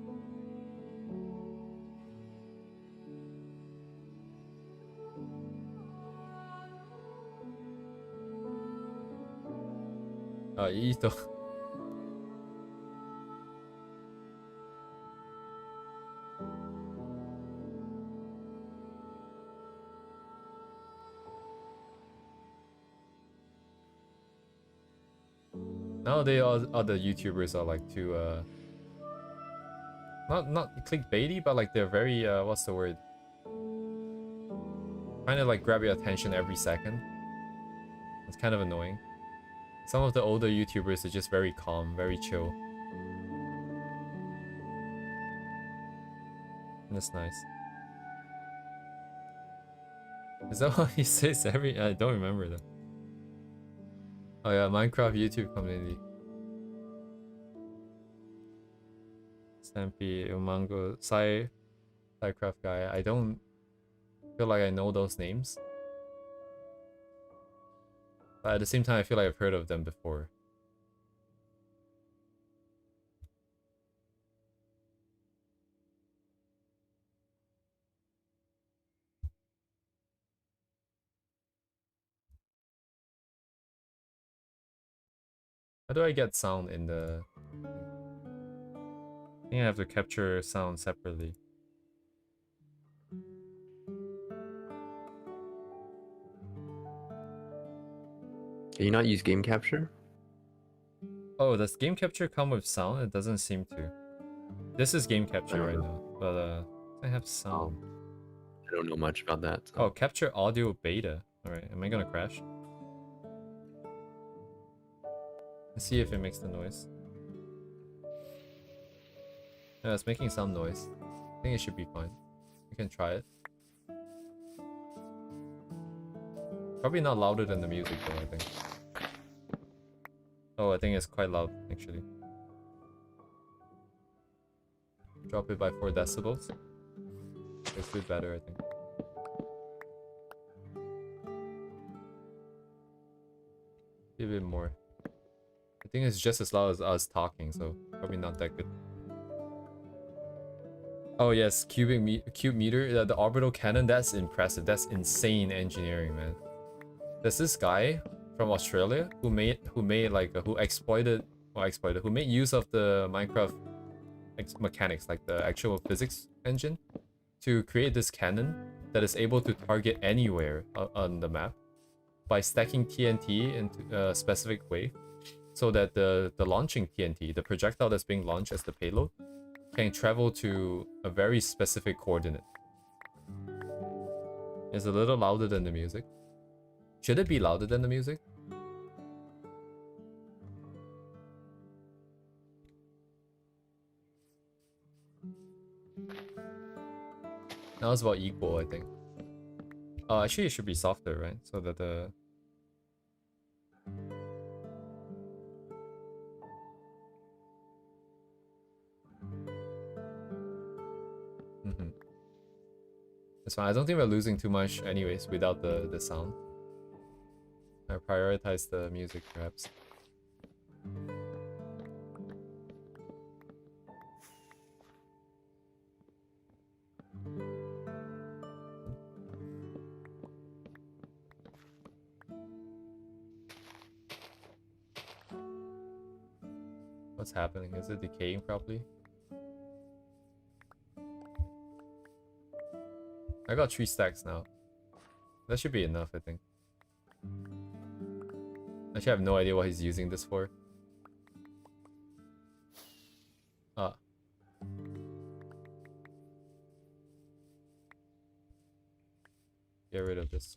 [SPEAKER 1] Ito. Nowadays, all other YouTubers are like too not clickbaity, but like they're very what's the word? Trying to like grab your attention every second. It's kind of annoying. Some of the older YouTubers are just very calm, very chill. And that's nice. Is that what he says every? I don't remember that. Oh yeah, Minecraft YouTube community. Stampy, Umango, Psycraft guy. I don't feel like I know those names. But at the same time, I feel like I've heard of them before. How do I get sound in the... I think I have to capture sound separately.
[SPEAKER 2] Can you not use game capture?
[SPEAKER 1] Oh, does game capture come with sound? It doesn't seem to. This is game capture right now, but I have sound.
[SPEAKER 2] I don't know much about that. So.
[SPEAKER 1] Oh, capture audio beta. Alright, am I gonna crash? Let's see if it makes the noise. Yeah, it's making some noise. I think it should be fine. We can try it. Probably not louder than the music though, I think. Oh, I think it's quite loud, actually. Drop it by 4 decibels. Let's do it better, I think. A bit more. I think it's just as loud as us talking, so probably not that good. Oh yes, cube meter, the orbital cannon. That's impressive. That's insane engineering, man. There's this guy from Australia who made like who made use of the Minecraft mechanics, like the actual physics engine, to create this cannon that is able to target anywhere on the map by stacking TNT into a specific way, so that the launching TNT, the projectile that's being launched as the payload, can travel to a very specific coordinate. It's a little louder than the music. Should it be louder than the music? Now it's about equal, I think. Oh, actually it should be softer, right? So that the... That's fine. I don't think we're losing too much anyways without the sound. I prioritize the music, perhaps. What's happening? Is it decaying properly? I got 3 stacks now. That should be enough, I think. Actually, I have no idea what he's using this for. Ah. Get rid of this.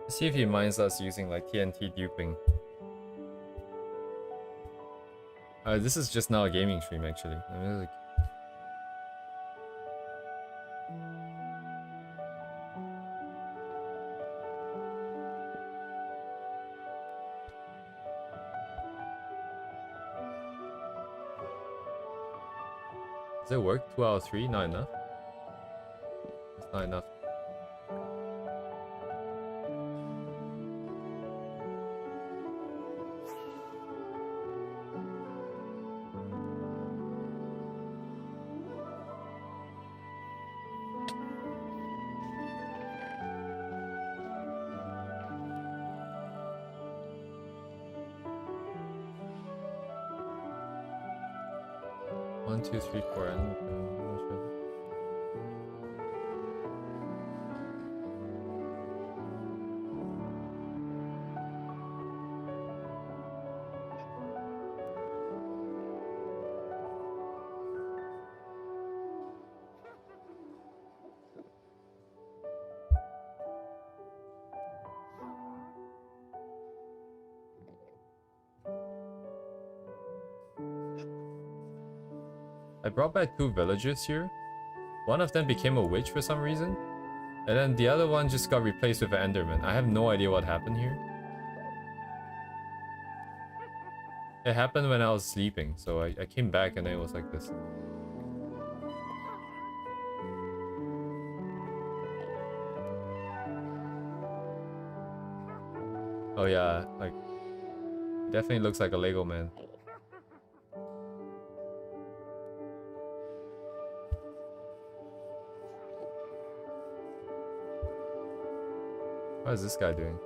[SPEAKER 1] See if he minds us using like TNT duping. This is just now a gaming stream actually. I mean, like... Does it work? 2 out of 3? Not enough. It's not enough. One, two, three, four, and I brought back 2 villagers here. One of them became a witch for some reason, and then the other one just got replaced with an enderman. I have no idea what happened here. It happened when I was sleeping, so I came back and it was like this. Oh yeah, like, it definitely looks like a Lego man. What is this guy doing?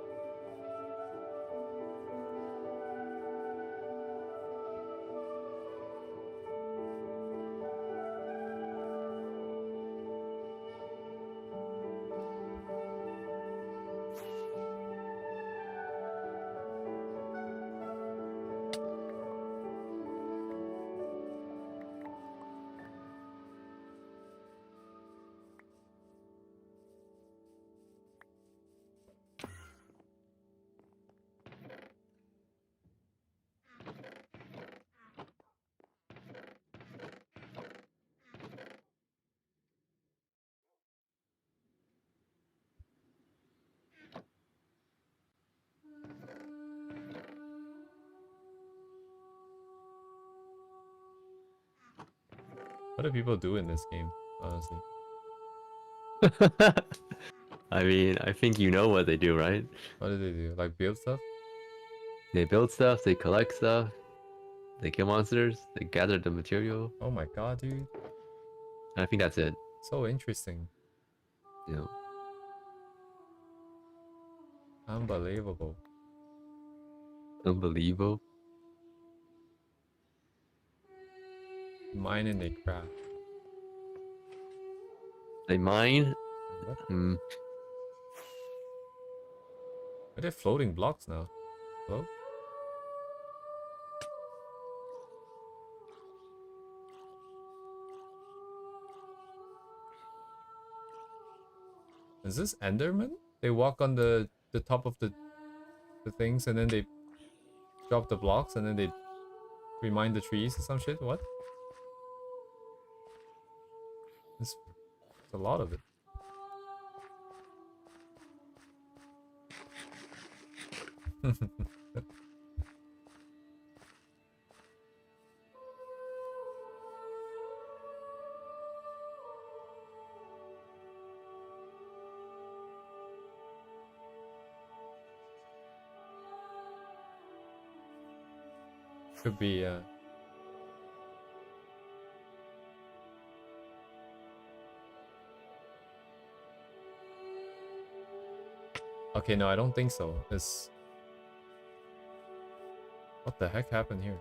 [SPEAKER 1] What do people do in this game, honestly?
[SPEAKER 2] I mean, I think you know what they do, right?
[SPEAKER 1] What do they do? Like build stuff?
[SPEAKER 2] They build stuff, they collect stuff, they kill monsters, they gather the material.
[SPEAKER 1] Oh my god, dude.
[SPEAKER 2] I think that's it.
[SPEAKER 1] So interesting.
[SPEAKER 2] You know.
[SPEAKER 1] Unbelievable.
[SPEAKER 2] Unbelievable.
[SPEAKER 1] Mine and they craft.
[SPEAKER 2] They mine.
[SPEAKER 1] What?
[SPEAKER 2] Hmm.
[SPEAKER 1] Are they floating blocks now? Hello? Is this Enderman? They walk on the top of the things and then they drop the blocks and then they remind the trees or some shit? What? There's a lot of it. Could be, okay, no, I don't think so. It's... What the heck happened here?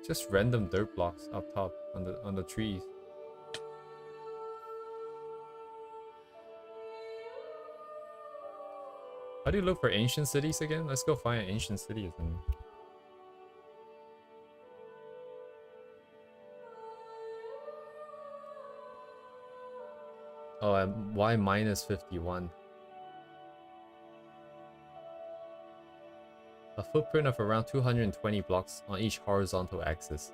[SPEAKER 1] Just random dirt blocks up top on the trees. How do you look for ancient cities again? Let's go find an ancient city or something. Oh, and y minus 51. A footprint of around 220 blocks on each horizontal axis.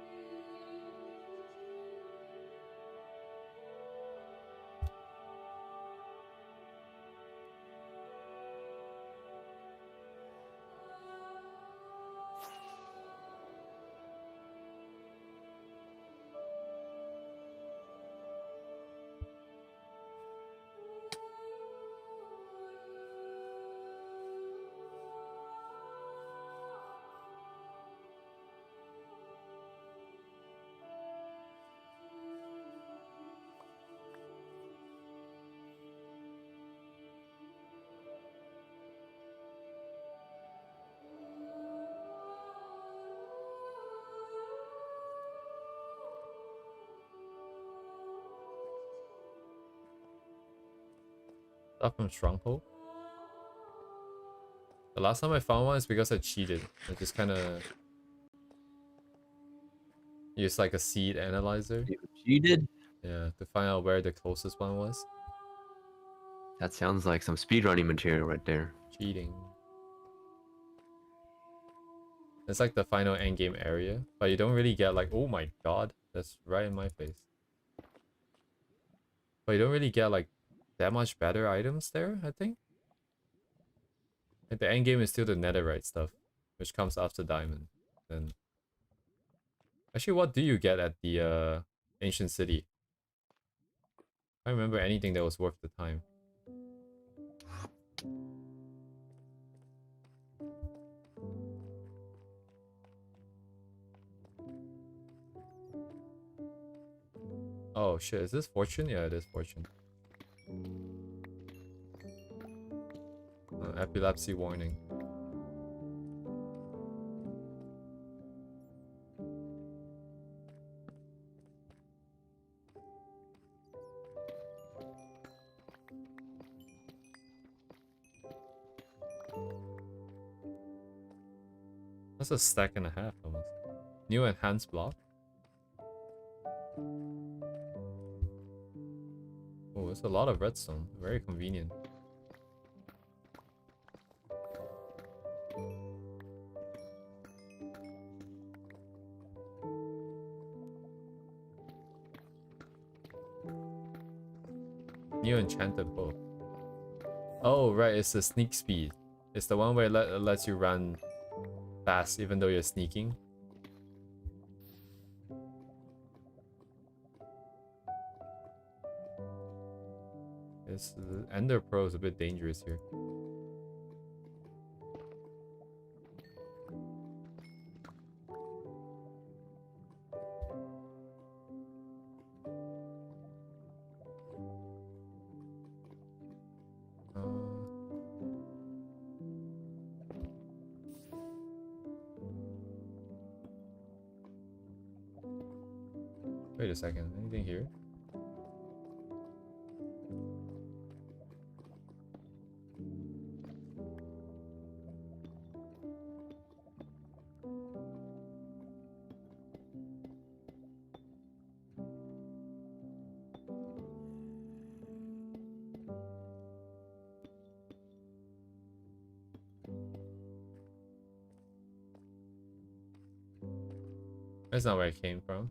[SPEAKER 1] Stuff from Stronghold. The last time I found one is because I cheated. I just kind of used like a seed analyzer.
[SPEAKER 2] You cheated?
[SPEAKER 1] Yeah, to find out where the closest one was.
[SPEAKER 2] That sounds like some speedrunning material right there.
[SPEAKER 1] Cheating. It's like the final endgame area, but you don't really get like, oh my god, that's right in my face. But you don't really get like that much better items there, I think. Like the endgame is still the netherite stuff, which comes after diamond. Then actually, what do you get at the ancient city? I don't remember anything that was worth the time. Oh shit, is this fortune? Yeah, it is fortune. Epilepsy warning. That's a stack and a half almost. New enhanced block. Oh, it's a lot of redstone. Very convenient. New enchanted bow. Oh, right, it's the sneak speed. It's the one where it lets you run fast even though you're sneaking. It's Ender Pro is a bit dangerous here. Wait a second, anything here? That's not where it came from.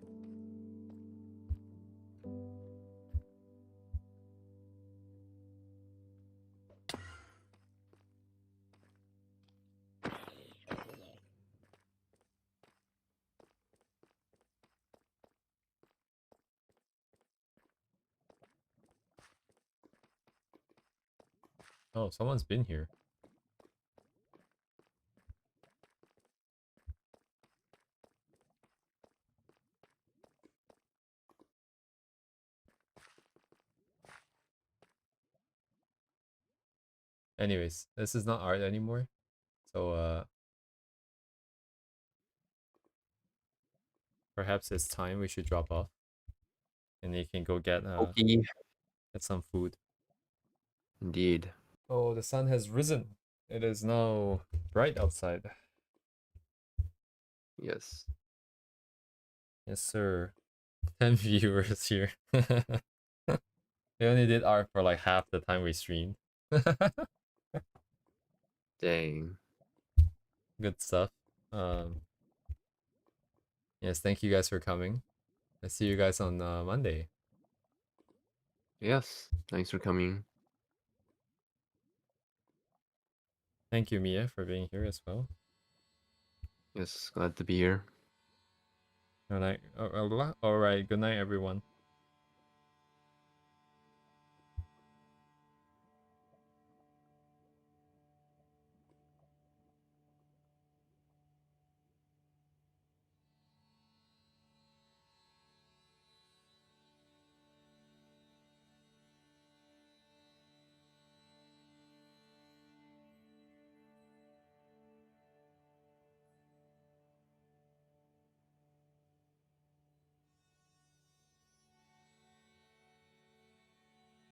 [SPEAKER 1] Oh, someone's been here. Anyways, this is not art anymore. So, perhaps it's time we should drop off. And you can go get
[SPEAKER 2] Okay.
[SPEAKER 1] get some food.
[SPEAKER 2] Indeed.
[SPEAKER 1] Oh, the sun has risen. It is now bright outside.
[SPEAKER 2] Yes.
[SPEAKER 1] Yes, sir. 10 viewers here. They only did art for like half the time we streamed.
[SPEAKER 2] Dang.
[SPEAKER 1] Good stuff. Um, yes, thank you guys for coming. I see you guys on Monday.
[SPEAKER 2] Yes. Thanks for coming.
[SPEAKER 1] Thank you, Mia, for being here as well.
[SPEAKER 2] Yes, glad to be here.
[SPEAKER 1] All right, good night, everyone.